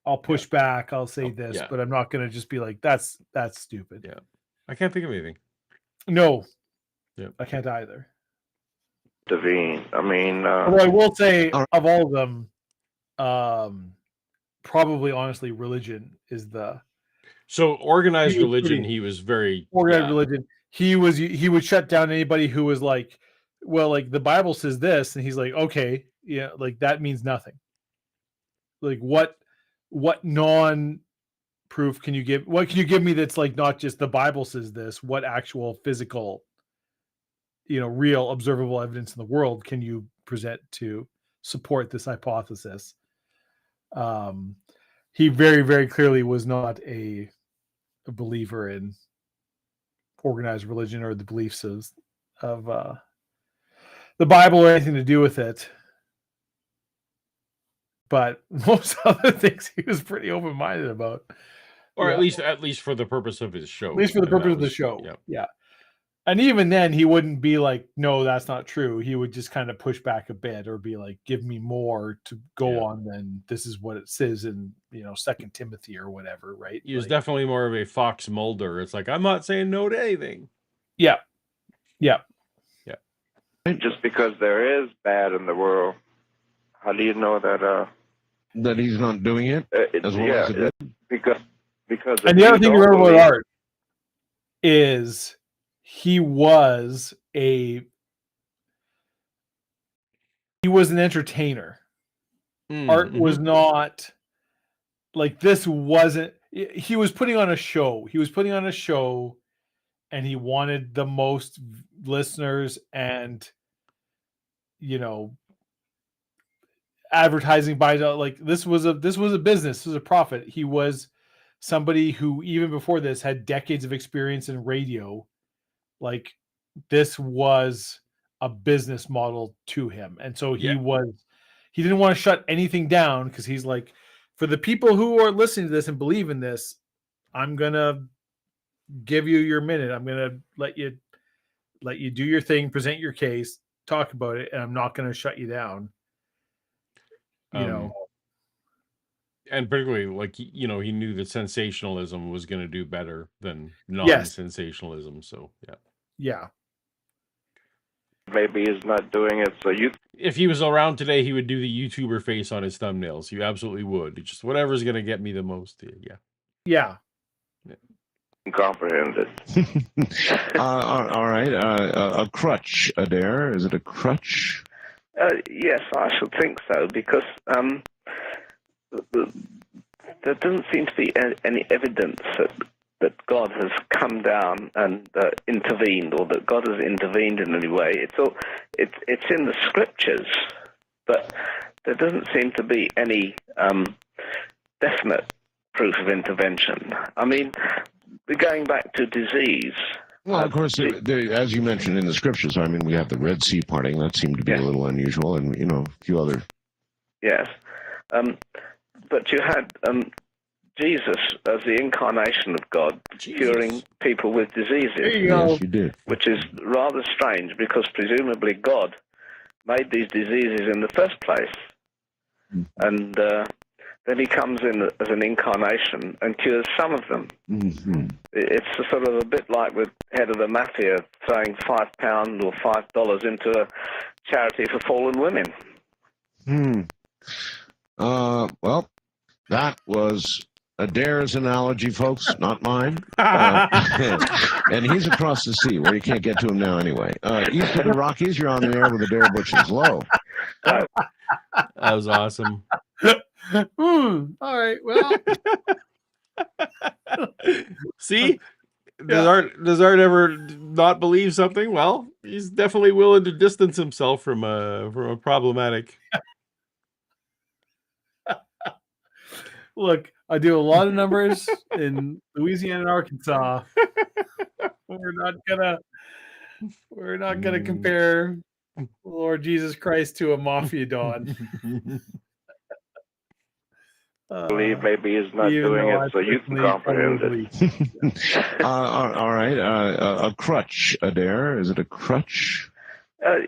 I'll push back. I'll say this, but I'm not going to just be like, that's stupid. Yeah. I can't think of anything. No. Yeah. I can't either. Devine. I mean, I will say of all of them, probably honestly, religion is so organized religion. He was very organized religion. He would shut down anybody who was like, well, like the Bible says this, and he's like, okay, yeah, like that means nothing. Like what non-proof can you give? What can you give me that's like not just the Bible says this? What actual physical, real observable evidence in the world can you present to support this hypothesis? He very, very clearly was not a believer in organized religion or the beliefs of the Bible or anything to do with it. But most other things he was pretty open-minded about. Or at least for the purpose of his show. At least for the purpose of the show. Yeah. And even then he wouldn't be like, no, that's not true. He would just kind of push back a bit or be like, give me more to go on than this is what it says in, 2 Timothy or whatever, right? He was definitely more of a Fox Mulder. It's like, I'm not saying no to anything. Yeah. Just because there is bad in the world, how do you know that he's not doing it? Because. And the other thing to remember about Art is he was an entertainer. Art was not like, this wasn't. He was putting on a show. And he wanted the most listeners and, advertising buys out. Like this was a business. This was a profit. He was somebody who even before this had decades of experience in radio. Like this was a business model to him, and so he didn't want to shut anything down because he's like, for the people who are listening to this and believe in this, I'm gonna give you your minute. I'm gonna let you do your thing, present your case, talk about it, and I'm not gonna shut you down. You know, and particularly like he knew that sensationalism was going to do better than non-sensationalism. So yeah. Maybe he's not doing it. So if he was around today, he would do the YouTuber face on his thumbnails. He absolutely would. It's just whatever's going to get me the most. Yeah. Comprehend it. All right. A crutch, Adair. Is it a crutch? Yes, I should think so, because there doesn't seem to be any evidence that God has come down and intervened, or that God has intervened in any way. It's in the scriptures, but there doesn't seem to be any definite proof of intervention. I mean, we're going back to disease. Well, of course, as you mentioned in the scriptures, I mean, we have the Red Sea parting. That seemed to be a little unusual, and a few other. Yes, but you had Jesus as the incarnation of God, curing people with diseases. There you go. Yes, you did. Which is rather strange, because presumably God made these diseases in the first place, and then he comes in as an incarnation and cures some of them. Mm-hmm. It's sort of a bit like with head of the mafia throwing £5 or $5 into a charity for fallen women. Well, that was Adair's analogy, folks, not mine. And he's across the sea, where you can't get to him now anyway. East of the Rockies, you're on the air with Adair Butchins. Hello. That was awesome. All right. Well, see, does Art ever not believe something? Well, he's definitely willing to distance himself from a problematic. Look, I do a lot of numbers in Louisiana and Arkansas. We're not gonna compare Lord Jesus Christ to a mafia don. Believe maybe he's not doing it, so you can comprehend it. All right. A crutch, Adair. Is it a crutch?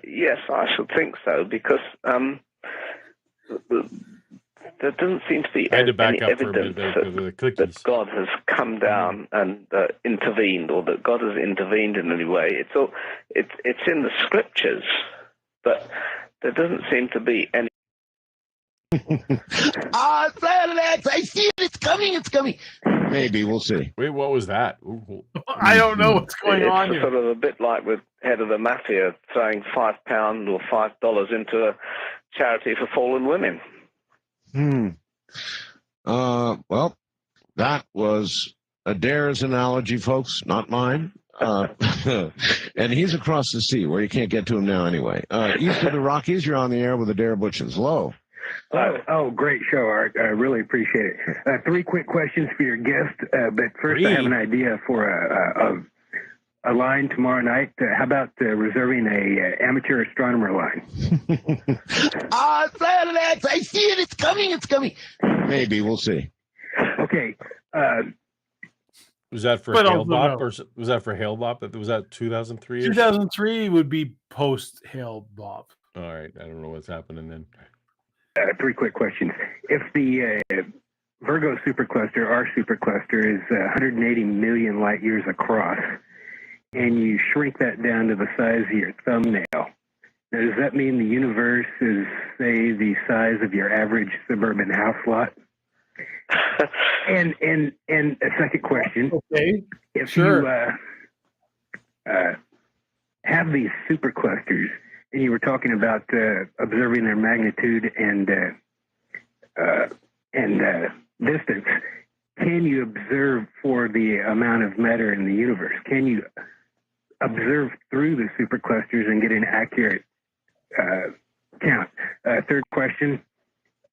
Yes, I should think so, because there doesn't seem to be any evidence that God has come down and intervened, or that God has intervened in any way. It's in the scriptures, but there doesn't seem to be any. I see it. It's coming. It's coming. Maybe we'll see. Wait, what was that? Ooh. I don't know what's going on here. It's sort of a bit like with head of the mafia throwing £5 or $5 into a charity for fallen women. Well, that was Adair's analogy, folks, not mine. And he's across the sea, where you can't get to him now anyway. East of the Rockies, you're on the air with Adair Butchins. Hello. Oh, great show, Art. I really appreciate it. 3 quick questions for your guest. But first, I have an idea for a line tomorrow night. How about reserving a amateur astronomer line? I see it. It's coming. It's coming. Maybe we'll see. Okay. Was that for Hail Bop, or was that for Hail Bop? Was that 2003? 2003 would be post Hail Bop. All right, I don't know what's happening then. 3 quick questions. If the Virgo supercluster, our supercluster, is 180 million light years across, and you shrink that down to the size of your thumbnail, now, does that mean the universe is, say, the size of your average suburban house lot? And a second question. Okay. If you have these superclusters, and you were talking about observing their magnitude and distance, can you observe for the amount of matter in the universe? Can you observe through the superclusters and get an accurate count? Third question,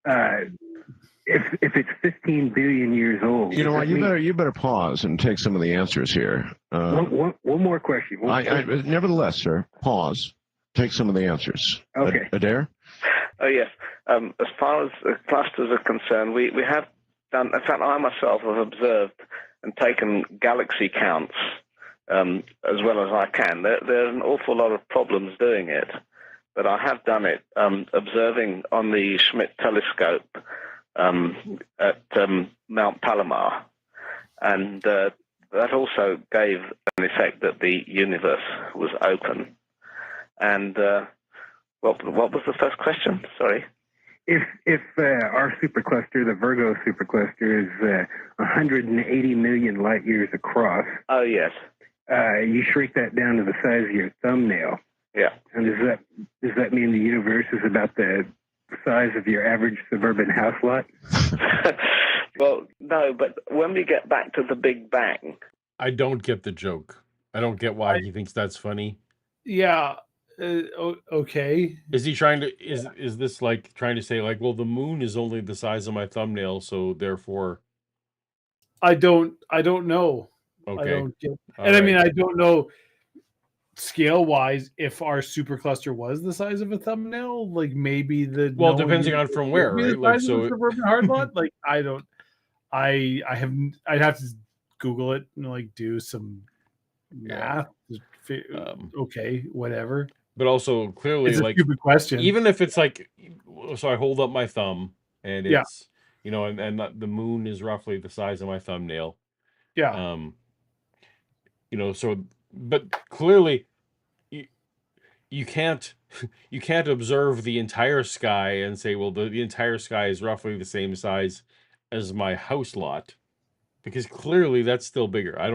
If it's 15 billion years old, You know what? You better pause and take some of the answers here. One more question. Nevertheless, sir, pause. Take some of the answers. Okay. Adair? Oh, yes. As far as clusters are concerned, we have done, in fact, I myself have observed and taken galaxy counts as well as I can. There's an awful lot of problems doing it, but I have done it observing on the Schmidt telescope at Mount Palomar, and that also gave an effect that the universe was open. And what was the first question? Sorry. If our supercluster, the Virgo supercluster, is 180 million light years across. Oh yes. You shrink that down to the size of your thumbnail. Yeah. And does that mean the universe is about the size of your average suburban house lot? Well, no, but when we get back to the Big Bang, I don't get the joke. I don't get why he thinks that's funny. Yeah. Okay. Is he trying to? Is this like trying to say like, well, the moon is only the size of my thumbnail, so therefore? I don't know. Okay. I don't get, All and right. I mean, I don't know scale wise if our supercluster was the size of a thumbnail. Like maybe the Well, depending on from where, right? Like so. Suburban hard lot. Like I don't. I'd have to Google it and like do some math. Okay, whatever. But also clearly, It's a like, stupid question. even if it's like, so I hold up my thumb and it's, you know, and the moon is roughly the size of my thumbnail. Yeah. You know, so, but clearly you can't observe the entire sky and say, well, the entire sky is roughly the same size as my house lot, because clearly that's still bigger. I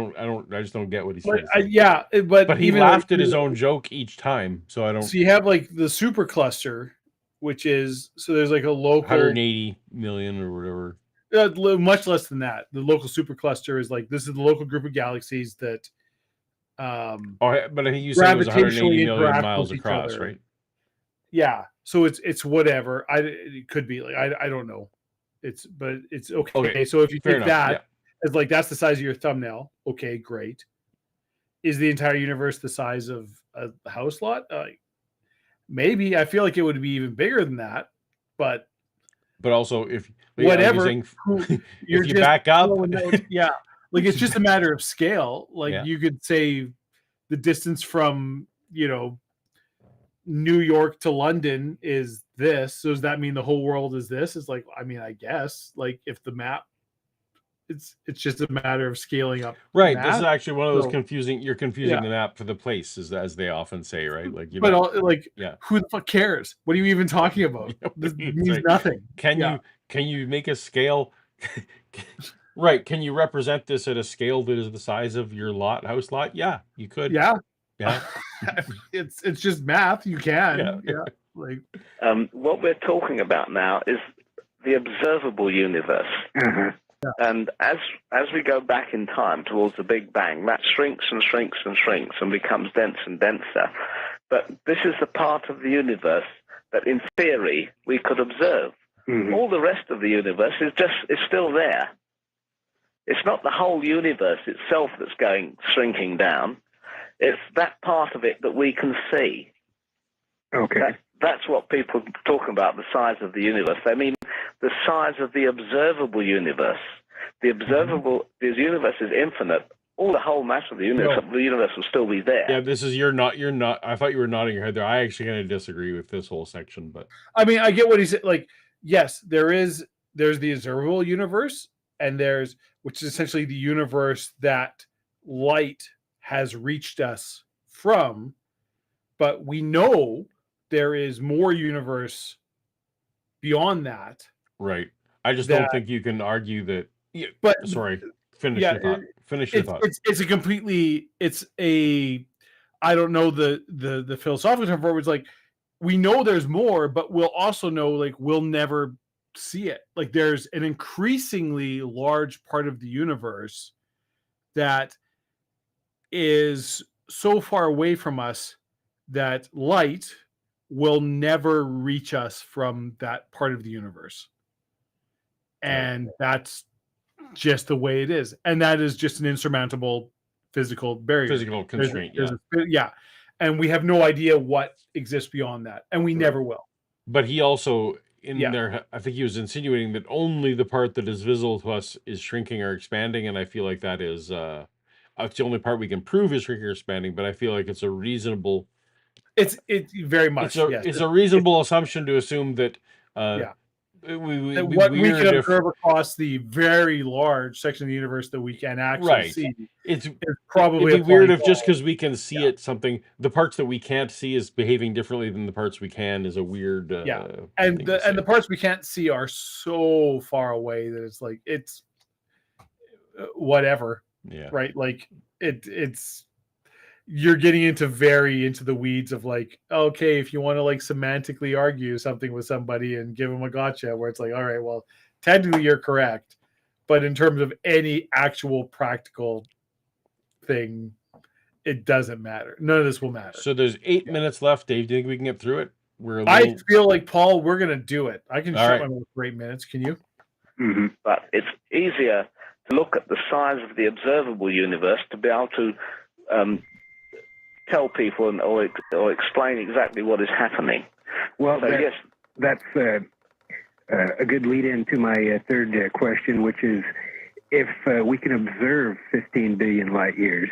just don't get what he's trying to say. Yeah, But he even laughed at his own joke each time, so I don't. So you have like the supercluster, which is, so there's like a local 180 million or whatever. Much less than that. The local supercluster is like, this is the local group of galaxies that but I think you said it was 180 million miles with each across, other. right? Yeah. So it's whatever. It could be like, I don't know. But it's okay. So if you take that as like, that's the size of your thumbnail. Okay, great. Is the entire universe the size of a house lot? Maybe. I feel like it would be even bigger than that, but also if whatever, if you back up, yeah, like it's just a matter of scale. Like you could say the distance from, you know, New York to London is this. So does that mean the whole world is this? It's like, I mean, I guess, like if the map, it's just a matter of scaling up. Right. Math. This is actually one of those confusing. You're confusing the map for the place, as they often say, right? Like, who the fuck cares? What are you even talking about? This means nothing. Can you make a scale? Right? Can you represent this at a scale that is the size of your house lot? Yeah, you could. Yeah. Yeah. It's just math. You can. Yeah. Like what we're talking about now is the observable universe. Uh-huh. Yeah. And as we go back in time towards the Big Bang, that shrinks and shrinks and shrinks and becomes dense and denser. But this is the part of the universe that, in theory, we could observe. Mm-hmm. All the rest of the universe is still there. It's not the whole universe itself that's shrinking down. It's that part of it that we can see. Okay. That's what people talk about, the size of the universe. They mean the size of the observable universe. The universe is infinite. All the whole mass of the universe will still be there. Yeah, this is you're not. I thought you were nodding your head there. I actually kind of disagree with this whole section, but I mean, I get what he said. Like, yes, there's the observable universe, and which is essentially the universe that light has reached us from, but we know there is more universe beyond that. Right. I just don't think you can argue that. Yeah, but sorry, finish your thought. Finish your thought. It's I don't know the philosophical term for it. It's like, we know there's more, but we'll also know, like, we'll never see it. Like, there's an increasingly large part of the universe that is so far away from us that light will never reach us from that part of the universe. and that's just the way it is, and that is just an insurmountable physical barrier, physical constraint. And we have no idea what exists beyond that, and we never will. But he also there, I think he was insinuating that only the part that is visible to us is shrinking or expanding, and I feel like that is it's the only part we can prove is shrinking or expanding. But I feel like it's a reasonable. It's very much. It's a reasonable assumption to assume that. What we can observe across the very large section of the universe that we can actually see, it's probably it'd be weird if just because we can see it, something the parts that we can't see is behaving differently than the parts we can is a weird and the parts we can't see are so far away that it's like it's whatever, right? Like it's you're getting into the weeds of like, okay, if you want to like semantically argue something with somebody and give them a gotcha, where it's like, all right, well, technically you're correct, but in terms of any actual practical thing, it doesn't matter. None of this will matter. So there's 8 minutes left, Dave. Do you think we can get through it? I feel like, Paul, we're gonna do it. I can shut my mouth for 8 minutes. Can you? Mm-hmm. But it's easier to look at the size of the observable universe to be able to tell people or explain exactly what is happening. Well, that's a good lead into my third question, which is if we can observe 15 billion light years,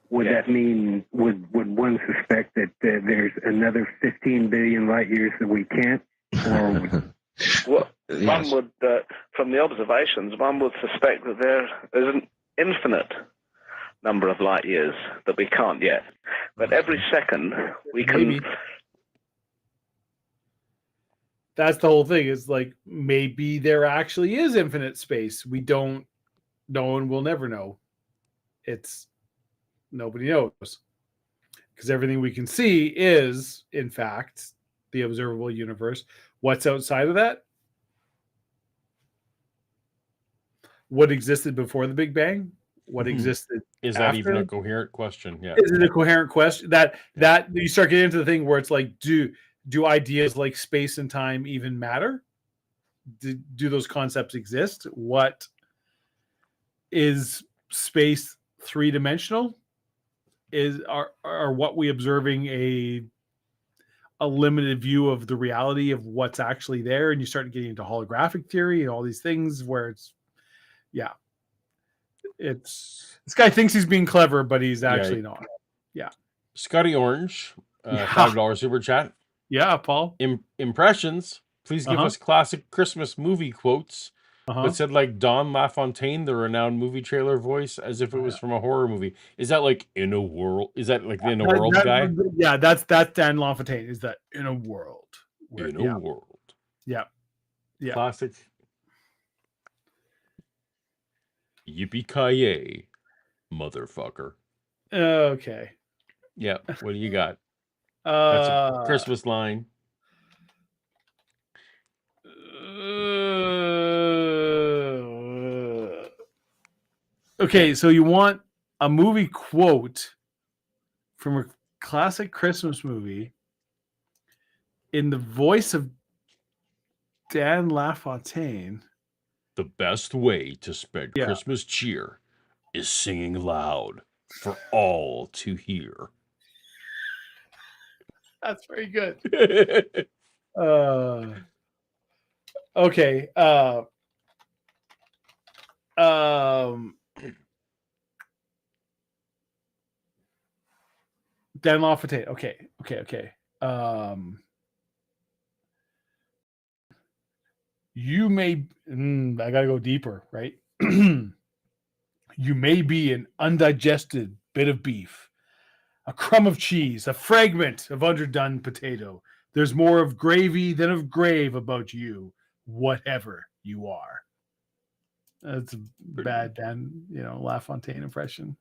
would that mean, would one suspect that there's another 15 billion light years that we can't? Or well, one would, from the observations, one would suspect that there is an infinite number of light years that we can't yet. But every second we can. Maybe. That's the whole thing. Is like maybe there actually is infinite space. We don't know, and we'll never know. Nobody knows, because everything we can see is, in fact, the observable universe. What's outside of that? What existed before the Big Bang? What existed? Is that even a coherent question? Yeah. Is it a coherent question? That you start getting into the thing where it's like, do ideas like space and time even matter? Do those concepts exist? What is space three-dimensional? Are what we observing a limited view of the reality of what's actually there? And you start getting into holographic theory and all these things where it's this guy thinks he's being clever, but he's actually not. Yeah. Scotty Orange, $5 super chat. Yeah, Paul. Impressions. Please give us classic Christmas movie quotes. But said like Don LaFontaine, the renowned movie trailer voice, as if it was from a horror movie. Is that like In a World? Is that like the In a World guy? Yeah, that's Dan LaFontaine. Is that In a World? In a World. Yeah. Classic. Yippee-ki-yay, motherfucker. Okay. Yeah. What do you got? That's a Christmas line. Okay, so you want a movie quote from a classic Christmas movie in the voice of Dan LaFontaine. The best way to spread Christmas cheer is singing loud for all to hear. That's very good. Okay. Dan LaFontaine. Okay. You may, I gotta go deeper, right? You may be an undigested bit of beef, a crumb of cheese, a fragment of underdone potato. There's more of gravy than of grave about you, whatever you are. That's a bad Dan, LaFontaine impression.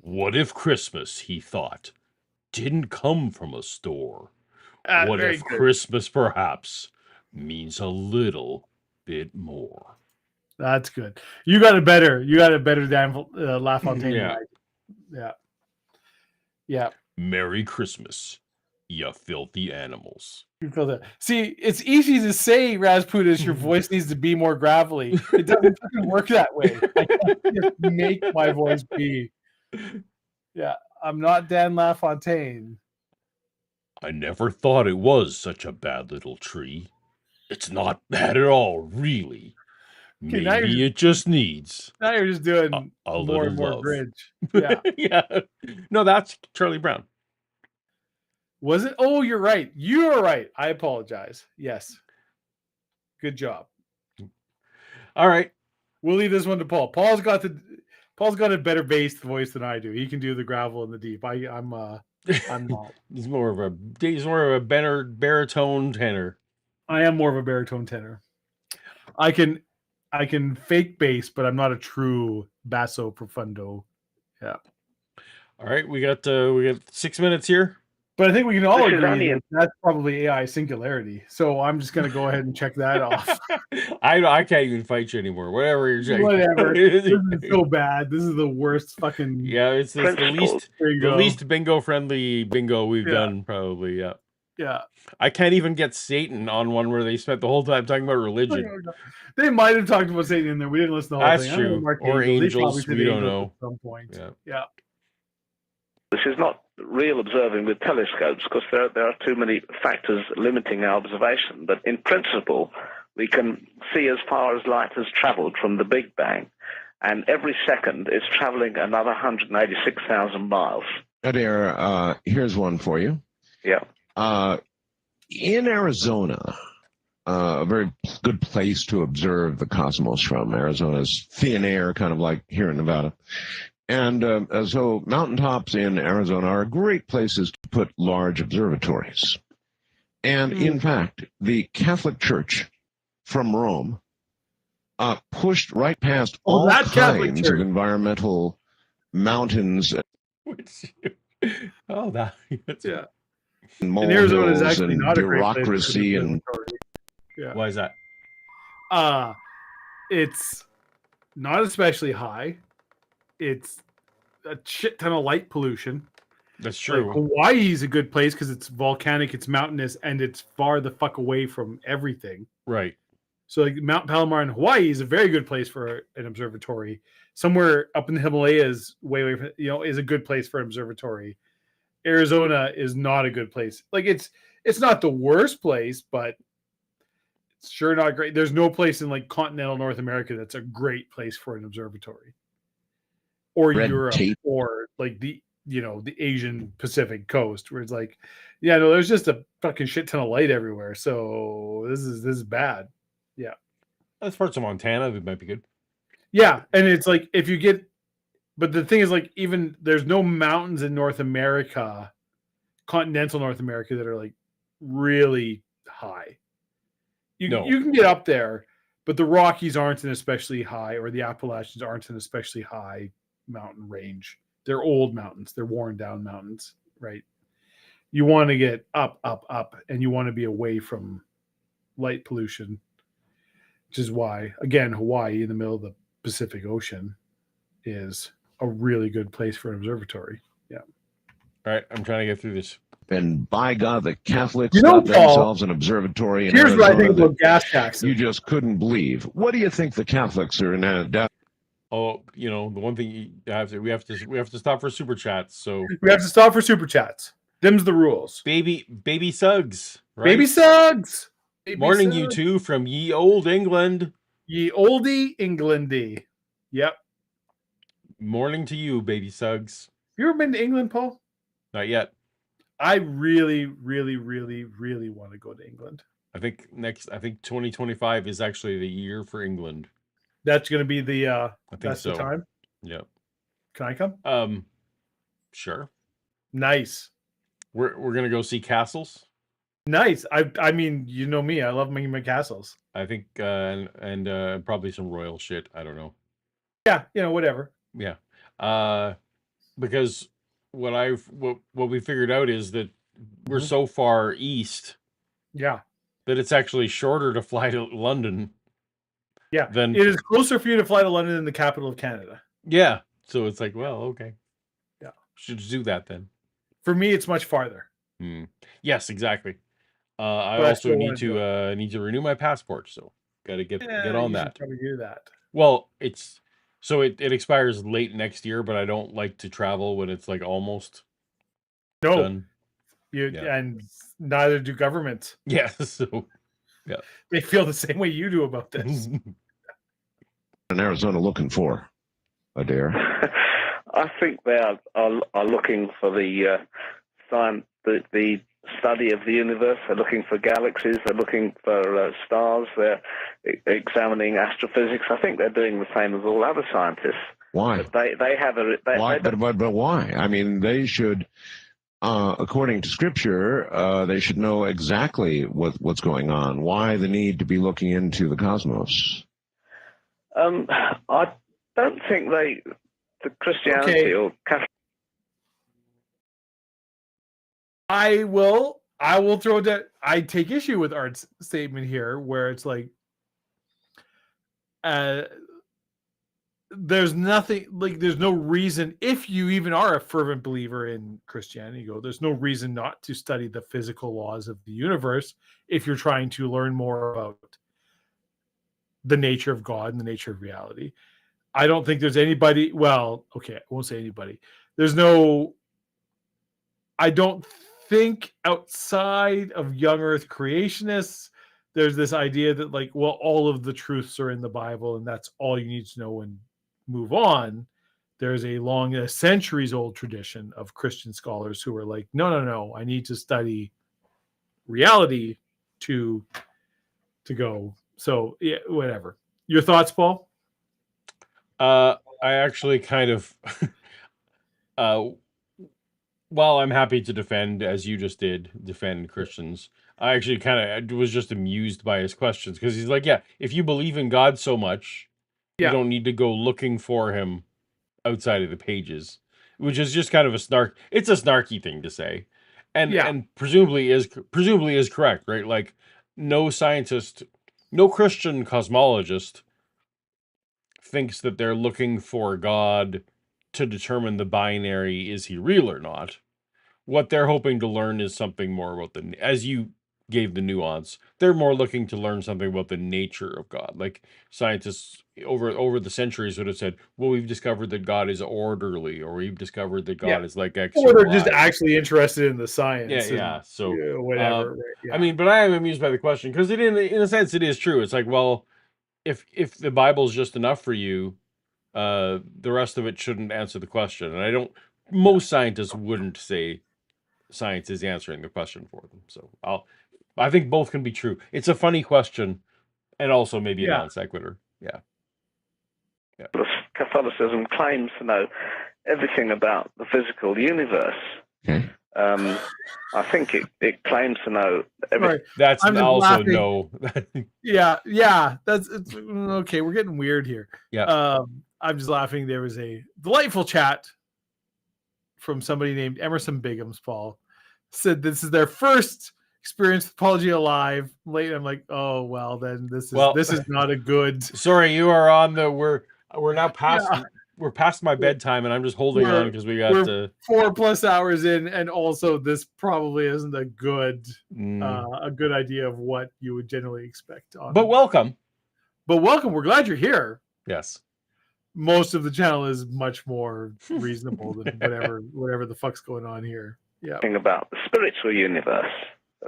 What if Christmas, he thought, didn't come from a store? What if Christmas perhaps means a little bit more? That's good. You got it better Dan LaFontaine. Yeah. Merry Christmas. You filthy animals. You feel that? See, it's easy to say, Rasputin, your voice needs to be more gravelly. It doesn't fucking work that way. I can't just make my voice be. Yeah, I'm not Dan LaFontaine. I never thought it was such a bad little tree. It's not bad at all, really. Okay, now Maybe it just needs Now you're just doing a more little and more love. bridge. Yeah. Yeah. No, that's Charlie Brown. Was it? Oh, you're right. You are right. I apologize. Yes. Good job. All right. We'll leave this one to Paul. Paul's got a better bass voice than I do. He can do the gravel and the deep. I'm not. He's more of a better baritone tenor. I am more of a baritone tenor. I can fake bass, but I'm not a true basso profundo. Yeah. All right, we got 6 minutes here. But I think we can all This is agree only that that's probably AI singularity. So I'm just going to go ahead and check that off. I can't even fight you anymore. Whatever you're checking. Whatever. This is so bad. This is the worst fucking. Yeah, it's the least bingo friendly bingo we've done probably. Yeah. Yeah. I can't even get Satan on one where they spent the whole time talking about religion. They might have talked about Satan in there. We didn't listen to the whole That's thing. true. Or angels. We don't know. At some point. Yeah. This is not real observing with telescopes because there are too many factors limiting our observation. But in principle, we can see as far as light has traveled from the Big Bang. And every second it's traveling another 186,000 miles. Adair, here's one for you. Yeah. In Arizona, a very good place to observe the cosmos from. Arizona's thin air, kind of like here in Nevada. And so mountaintops in Arizona are great places to put large observatories. And in fact, the Catholic Church from Rome pushed right past all kinds of environmental mountains. Yeah. And Arizona is actually not bureaucracy and Why is that? It's not especially high. It's a shit ton of light pollution. That's true. Like, Hawaii is a good place because it's volcanic, it's mountainous, and it's far the fuck away from everything. Right. So like Mount Palomar in Hawaii is a very good place for an observatory. Somewhere up in the Himalayas, way from, is a good place for an observatory. Arizona is not a good place. Like it's not the worst place, but it's sure not great. There's no place in like continental North America that's a great place for an observatory. Or Europe or like the Asian Pacific coast where it's like, there's just a fucking shit ton of light everywhere. So this is bad. Yeah. As parts of Montana, it might be good. Yeah. And it's like but the thing is like even there's no mountains in North America, continental North America that are like really high. You can get up there, but the Rockies aren't an especially high or the Appalachians aren't an especially high mountain range. They're old mountains. They're worn down mountains, right? You want to get up, and you want to be away from light pollution, which is why, again, Hawaii in the middle of the Pacific Ocean is a really good place for an observatory. Yeah. All right, I'm trying to get through this. And by God, the Catholics got themselves an observatory in Here's Arizona what I think about gas taxes. You just couldn't believe. What do you think the Catholics are in? Oh, the one thing we have to stop for super chats. So we have to stop for super chats. Them's the rules. Baby Suggs. Right? Baby Suggs. Morning, you two from ye old England. Ye oldie Englandy. Yep. Morning to you, Baby Suggs. You ever been to England, Paul? Not yet. I really, really, really, really want to go to England. I think 2025 is actually the year for England. That's going to be the that's the time. Yeah. Can I come? Sure. Nice. We're going to go see castles. Nice. I mean, you know me. I love my castles. I think and probably some royal shit. I don't know. Yeah, whatever. Yeah. Because what we figured out is that we're so far east. Yeah. That it's actually shorter to fly to London. Yeah. It is closer for you to fly to London than the capital of Canada. Yeah. So it's like, well, okay. Yeah. Should do that then. For me, it's much farther. Yes, exactly. I But I also still wanted need to renew my passport, so got to get on you should that. probably do that. Well, it expires late next year, but I don't like to travel when it's like almost No, done. and neither do governments. Yeah, so yeah, They feel the same way you do about this. In Arizona looking for, Adair? I think they are looking for the science, the study of the universe. They're looking for galaxies. They're looking for stars. They're examining astrophysics. I think they're doing the same as all other scientists. Why? But they have a why? But why? I mean, they should, according to Scripture, they should know exactly what's going on. Why the need to be looking into the cosmos? I don't think the Christianity or Catholic. I will throw that. I take issue with Art's statement here, where it's like, there's nothing, like, there's no reason, if you even are a fervent believer in Christianity, there's no reason not to study the physical laws of the universe if you're trying to learn more about the nature of God and the nature of reality. I don't think there's anybody, well, okay, I won't say anybody. I don't think outside of young earth creationists, there's this idea that, like, well, all of the truths are in the Bible and that's all you need to know and move on. There's a centuries old tradition of Christian scholars who are like, no, I need to study reality to go. So yeah, whatever. Your thoughts, Paul? I actually kind of, while I'm happy to defend, as you just did, defend Christians, I actually kind of was just amused by his questions, because he's like, yeah, if you believe in God so much, you don't need to go looking for him outside of the pages, which is just kind of it's a snarky thing to say, and presumably is correct, right? Like, no scientist, no Christian cosmologist thinks that they're looking for God to determine the binary, is he real or not. What they're hoping to learn is something more about as you gave the nuance, they're more looking to learn something about the nature of God. Like, scientists over the centuries would have said, well, we've discovered that God is orderly, or we've discovered that God is like X, or they're just Y. actually interested in the science. So whatever. Right? I mean, but I am amused by the question, because in a sense it is true. It's like, well, if the Bible's just enough for you, the rest of it shouldn't answer the question. And most scientists wouldn't say science is answering the question for them. So I think both can be true. It's a funny question, and also maybe a non sequitur. Yeah. Catholicism claims to know everything about the physical universe. I think it claims to know everything. Right. That's also no. That's okay. We're getting weird here. Yeah. I'm just laughing. There was a delightful chat from somebody named Emerson Biggums. Paul said this is their first experience with Apology Alive. Late, I'm like, oh well, then this is not a good. Sorry, you are on the. We're now past. Yeah. We're past my bedtime, and I'm just holding on because we're 4+ hours in, and also this probably isn't a good idea of what you would generally expect. But welcome. We're glad you're here. Yes. Most of the channel is much more reasonable than whatever the fuck's going on here. Yeah. Thing about the spiritual universe.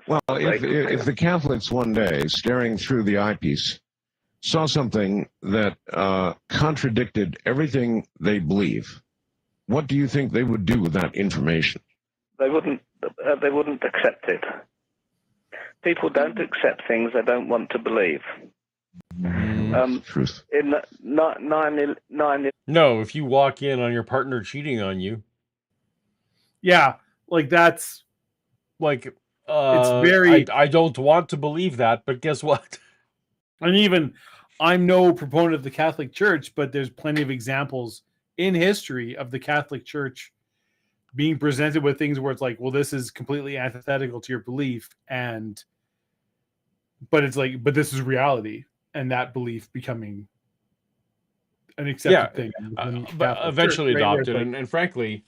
Well, if the Catholics one day, staring through the eyepiece, saw something that contradicted everything they believe, what do you think they would do with that information? They wouldn't accept it. People don't accept things they don't want to believe. Truth. In 9/11. No, if you walk in on your partner cheating on you. Yeah, like that's like it's very. I don't want to believe that, but guess what? And even I'm no proponent of the Catholic Church, but there's plenty of examples in history of the Catholic Church being presented with things where it's like, well, this is completely antithetical to your belief, but it's like, but this is reality, and that belief becoming an accepted thing. But eventually Church, adopted, right? and frankly,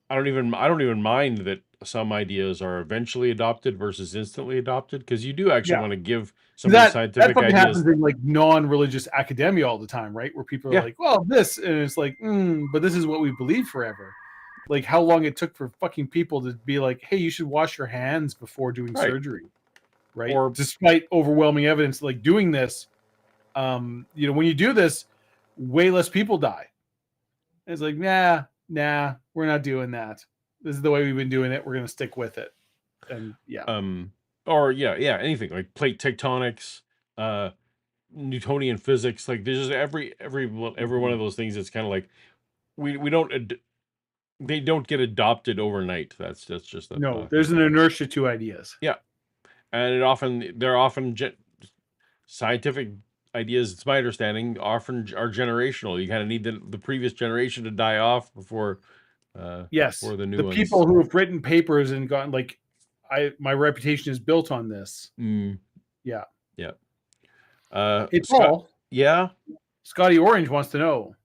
I don't even mind that some ideas are eventually adopted versus instantly adopted, because you do actually Yeah. want to give some of the That scientific fucking ideas. happens in like non-religious academia all the time, right? Where people are Yeah. like, "Well, this," and it's like, "But this is what we believe forever." Like how long it took for fucking people to be like, "Hey, you should wash your hands before doing Right. surgery," right? Or despite overwhelming evidence, like doing this, when you do this, way less people die. It's like, nah, we're not doing that. This is the way we've been doing it. We're going to stick with it. And yeah. Or anything like plate tectonics, Newtonian physics. Like there's just every one of those things. It's kind of like we don't they don't get adopted overnight. That's just no. There's an inertia to ideas. Yeah, and they're often scientific ideas. It's my understanding often are generational. You kind of need the previous generation to die off before. Yes, before the new ones. People who have written papers and gotten like, my reputation is built on this. Yeah. Yeah. Hey, Paul. Yeah. Scotty Orange wants to know.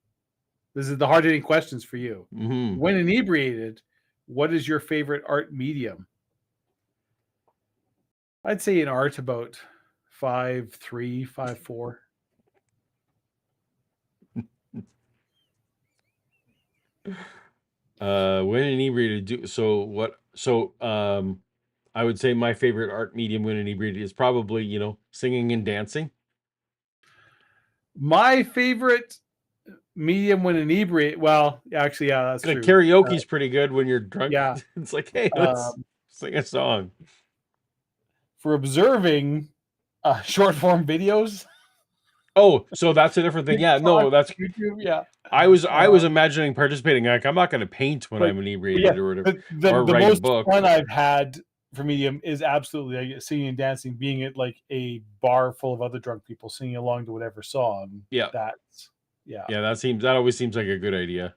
This is the hard-hitting questions for you. Mm-hmm. When inebriated, what is your favorite art medium? I'd say in art about 5.3, 5.4. When inebriated, I would say my favorite art medium when inebriated is probably, singing and dancing. My favorite medium when inebriated, well, actually, yeah, that's true. Karaoke's pretty good when you're drunk. Yeah. It's like, hey, let's sing a song. For observing short form videos. Oh, so that's a different thing. Yeah, no, that's YouTube. Yeah. I was imagining participating. Like, I'm not going to paint when I'm inebriated or whatever. The most fun I've had for medium is absolutely like singing and dancing, being at like a bar full of other drunk people singing along to whatever song. Yeah. That always seems like a good idea.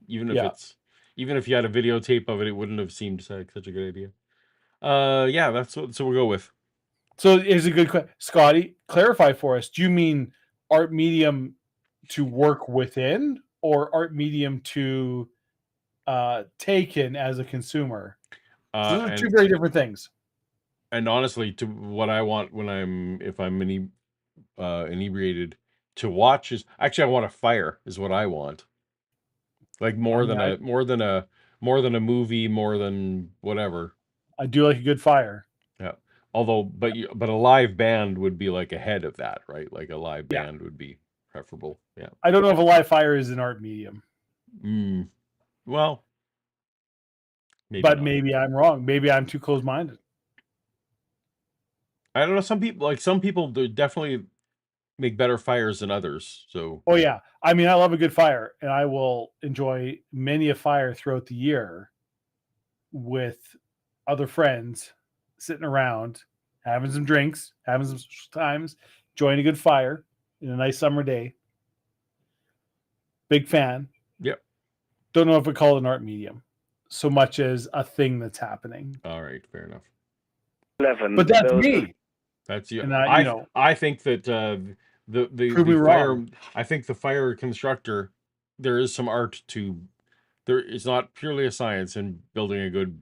Even if you had a videotape of it, it wouldn't have seemed like such a good idea. So we'll go with. So here's a good question. Scotty, clarify for us. Do you mean art medium to work within or art medium to take in as a consumer? So those are two very different things. And honestly, to what I want if I'm inebriated to watch is actually I want a fire is what I want. Like more than a movie, more than whatever. I do like a good fire. Yeah. Although, but a live band would be like ahead of that, right? Like a live band would be preferable. Yeah. I don't know if a live fire is an art medium. Well, maybe I'm wrong. Maybe I'm too close-minded. I don't know. Some people definitely make better fires than others. So. Oh yeah, I mean, I love a good fire, and I will enjoy many a fire throughout the year with other friends, sitting around, having some drinks, having some times, enjoying a good fire in a nice summer day. Big fan. Yep. Don't know if we call it an art medium so much as a thing that's happening. All right, fair enough. 11. But that's me. That's you. And I think that the fire. I think the fire constructor. There is some art to. There is not purely a science in building a good,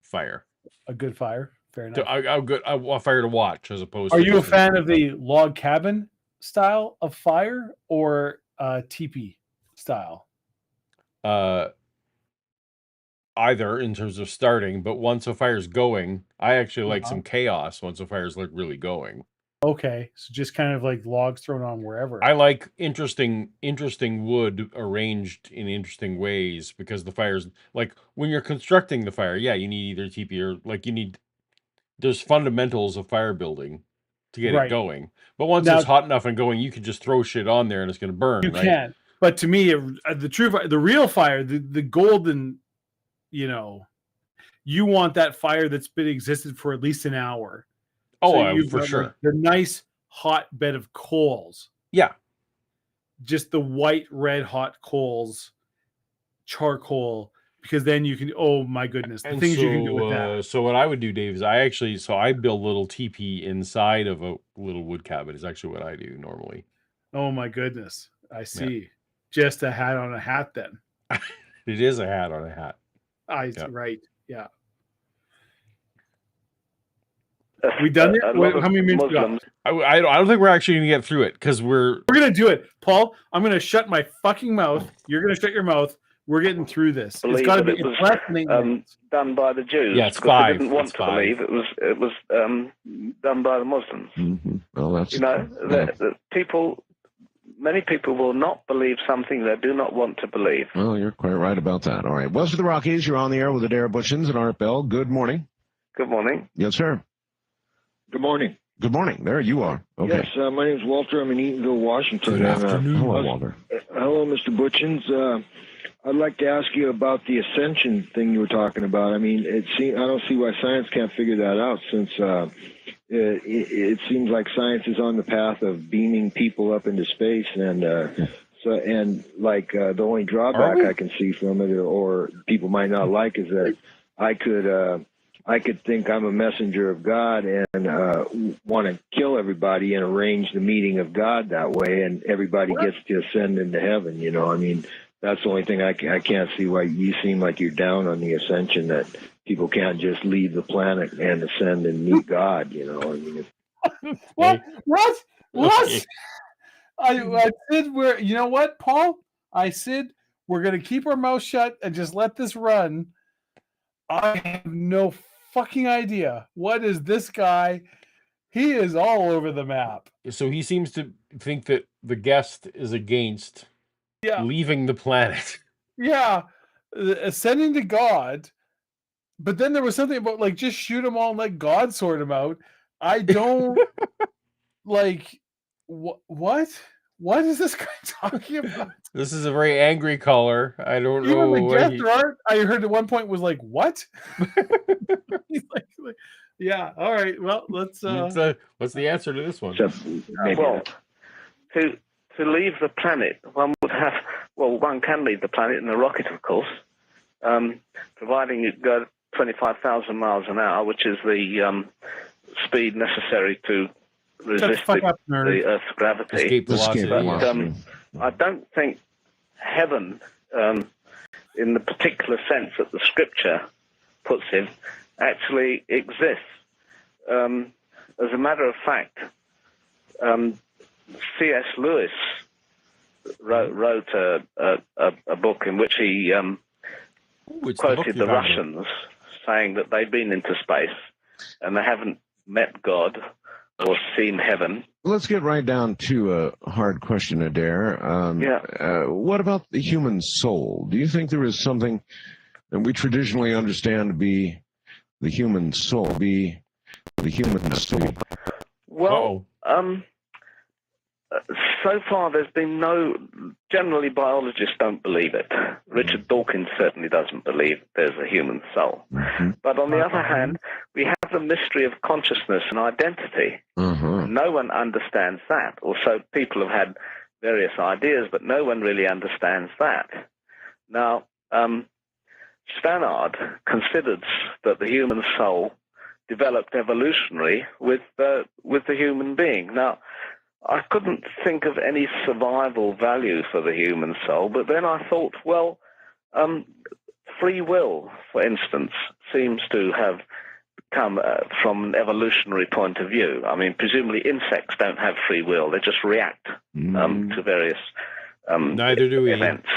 fire. A good fire. Fair enough. I want fire to watch as opposed. Are you a fan of the log cabin style of fire or teepee style? Either in terms of starting, but once a fire's going, I actually like some chaos once a fire's like really going. Okay, so just kind of like logs thrown on wherever. I like interesting wood arranged in interesting ways because the fire's like when you're constructing the fire, you need either teepee or there's fundamentals of fire building to get it going. But once it's hot enough and going, you can just throw shit on there and it's going to burn. You can. But to me, the real fire, the golden, you want that fire that's been existed for at least an hour. Oh, for sure. The nice hot bed of coals. Yeah. Just the white, red hot coals, charcoal, because then you can, oh my goodness, the things you can do with that. So what I would do, Dave, is I build a little teepee inside of a little wood cabin is actually what I do normally. Oh my goodness. I see. Yeah. Just a hat on a hat then. It is a hat on a hat. Right. Yeah. We done it? How many minutes we got? I don't think we're actually going to get through it because we're going to do it. Paul, I'm going to shut my fucking mouth. You're going to shut your mouth. We're getting through this. It's got to be less than 8 minutes. Done by the Jews. Yeah, it's because 5. They didn't want it's to 5. believe it was done by the Muslims. Mm-hmm. Well, that's many people will not believe something they do not want to believe. Well, you're quite right about that. All right, West of the Rockies, you're on the air with Adair Butchins and Art Bell. Good morning. Good morning. Yes, sir. Good morning. Good morning. There you are. Okay. Yes, my name is Walter. I'm in Eatonville, Washington. Good afternoon. Hello, Walter. Hello, Mr. Butchins. I'd like to ask you about the ascension thing you were talking about. I mean, I don't see why science can't figure that out, since it seems like science is on the path of beaming people up into space, and the only drawback I can see from it, or people might not like, is that I could think I'm a messenger of God and want to kill everybody and arrange the meeting of God that way, and everybody gets to ascend into heaven. You know, I mean, that's the only thing I can't see why you seem like you're down on the ascension, that people can't just leave the planet and ascend and meet God. You know, I mean, What? I said you know what, Paul? I said we're going to keep our mouth shut and just let this run. I have no fucking idea. What is this guy? He is all over the map. So he seems to think that the guest is against leaving the planet. Yeah, ascending to God. But then there was something about, like, just shoot them all and let God sort them out. I don't like what? What is this guy talking about? This is a very angry caller. I don't know. Even the guest art, I heard at one point, was like, what? He's like, yeah, all right. Well, let's. What's the answer to this one? Well, to leave the planet, one can leave the planet in a rocket, of course, providing you go 25,000 miles an hour, which is the speed necessary to resist the Earth's gravity. Escape velocity. But I don't think heaven, in the particular sense that the Scripture puts it, actually exists. As a matter of fact, C.S. Lewis wrote a book in which he quoted the Russians, saying that they've been into space and they haven't met God or seen heaven. Let's get right down to a hard question, Adair. What about the human soul? Do you think there is something that we traditionally understand to be the human soul? Well, so far there's been generally biologists don't believe it. Richard Dawkins certainly doesn't believe there's a human soul. Mm-hmm. But on the other hand, we have the mystery of consciousness and identity. Mm-hmm. No one understands that. Also, people have had various ideas, but no one really understands that. Now, Stannard considers that the human soul developed evolutionary with the human being. Now, I couldn't think of any survival value for the human soul, but then I thought, well, free will, for instance, seems to have come from an evolutionary point of view. I mean, presumably insects don't have free will; they just react to various Neither do we. events.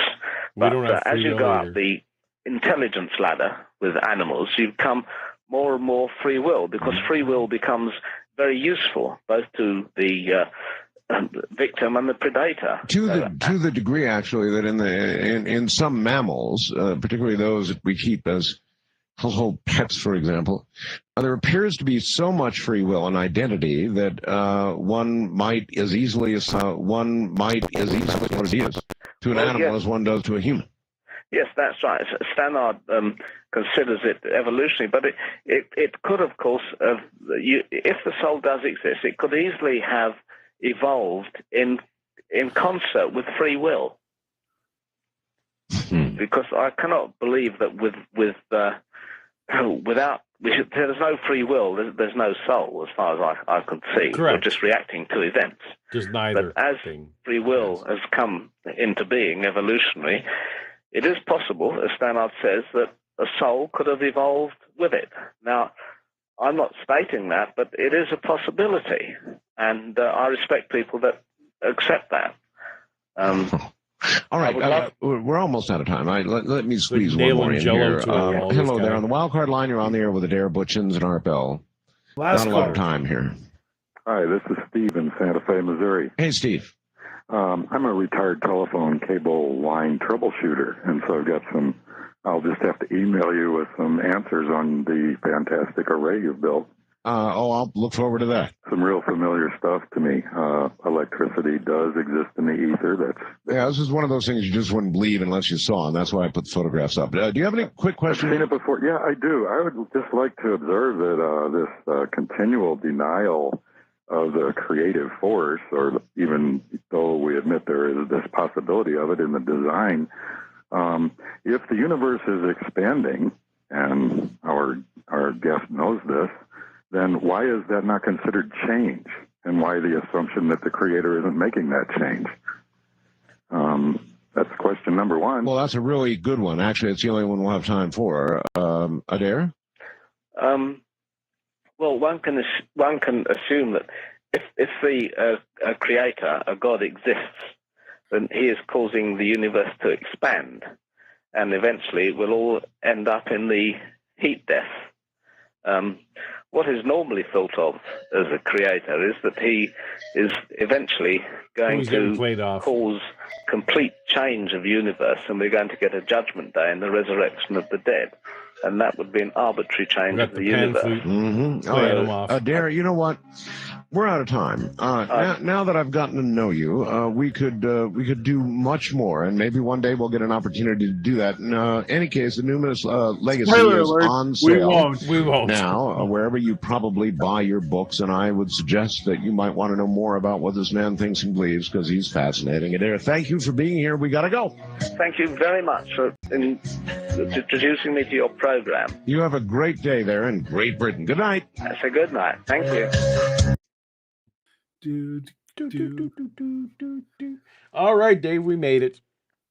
We don't have as free you will go either. up the intelligence ladder with animals, you become more and more free will, because free will becomes very useful both to the victim and the predator. To the degree, actually, that in some mammals, particularly those that we keep as household pets, for example, there appears to be so much free will and identity that one might as easily as to an animal as one does to a human. Yes, that's right. Stannard considers it evolutionary, but it could, of course, if the soul does exist, it could easily have evolved in concert with free will. Because I cannot believe that there's no free will, there's no soul, as far as I can see. Correct. We're just reacting to events. Just neither. But as free will has come into being evolutionary, it is possible, as Stannard says, that a soul could have evolved with it. Now, I'm not stating that, but it is a possibility, and I respect people that accept that. All right, we're almost out of time. Let me squeeze one more in Jello here. Hello there. On the wildcard line, you're on the air with Adair Butchins and Art Bell. Not a lot of time here. Hi, this is Steve in Santa Fe, Missouri. Hey, Steve. I'm a retired telephone cable line troubleshooter, and so I've got some. I'll just have to email you with some answers on the fantastic array you've built. I'll look forward to that. Some real familiar stuff to me. Electricity does exist in the ether. This is one of those things you just wouldn't believe unless you saw, and that's why I put the photographs up. Do you have any quick questions? I've seen it before. Yeah, I do. I would just like to observe that this continual denial of the creative force, or even though we admit there is this possibility of it in the design, if the universe is expanding, and our guest knows this, then why is that not considered change? And why the assumption that the creator isn't making that change? That's question number one. Well, that's a really good one. Actually, it's the only one we'll have time for. Adair? Well, one can assume that if the creator, a God, exists, then he is causing the universe to expand, and eventually we'll all end up in the heat death. What is normally thought of as a creator is that he is eventually going to cause complete change of universe, and we're going to get a judgment day and the resurrection of the dead. And that would be an arbitrary change of the universe. Adair, you know what? We're out of time. Now that I've gotten to know you, we could do much more, and maybe one day we'll get an opportunity to do that. In any case, the Numinous Legacy is on sale. We won't. Now, wherever you probably buy your books, and I would suggest that you might want to know more about what this man thinks and believes, because he's fascinating. Adair, thank you for being here. We got to go. Thank you very much for introducing me to your program. You have a great day there in Great Britain. Good night. That's a good night. Thank you. All right, Dave, we made it.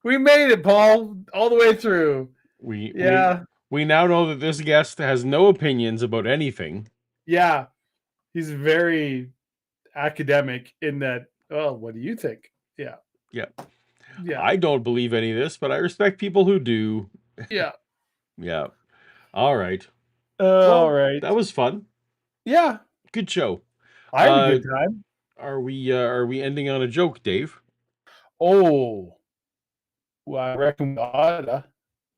We made it, Paul, all the way through. We now know that this guest has no opinions about anything. Yeah, he's very academic in that. Oh, what do you think? Yeah. I don't believe any of this, but I respect people who do. Yeah. Yeah. All right. All right. That was fun. Yeah. Good show. I had a good time. Are we ending on a joke, Dave? Oh, well, I reckon we oughta.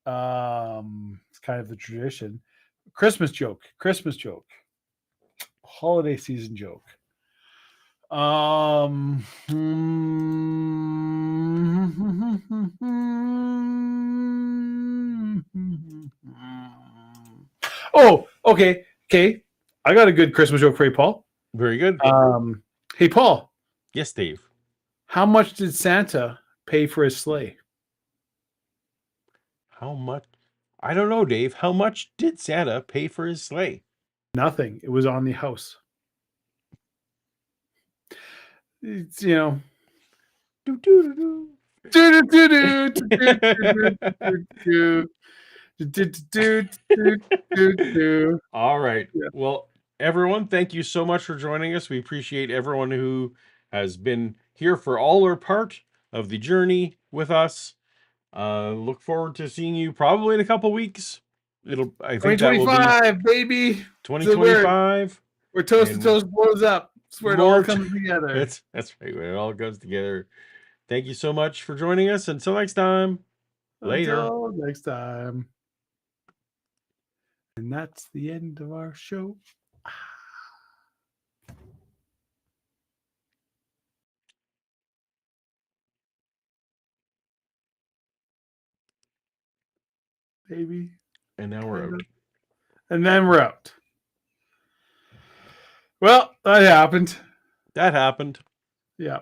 It's kind of the tradition. Christmas joke. Holiday season joke. Oh, okay. I got a good Christmas joke for you, Paul. Very good. Hey, Paul. Yes, Dave. How much did Santa pay for his sleigh? How much? I don't know, Dave. How much did Santa pay for his sleigh? Nothing. It was on the house. It's, All right. Yeah. Well, everyone, thank you so much for joining us. We appreciate everyone who has been here for all or part of the journey with us. Look forward to seeing you probably in a couple weeks. I think 2025, baby. 2025. We're toast to toast blows up. That's where it all comes together. That's right. Where it all comes together. Thank you so much for joining us. Until next time. Later. Until next time. And that's the end of our show. Baby. And now we're out. And then we're out. Well, that happened. That happened. Yeah.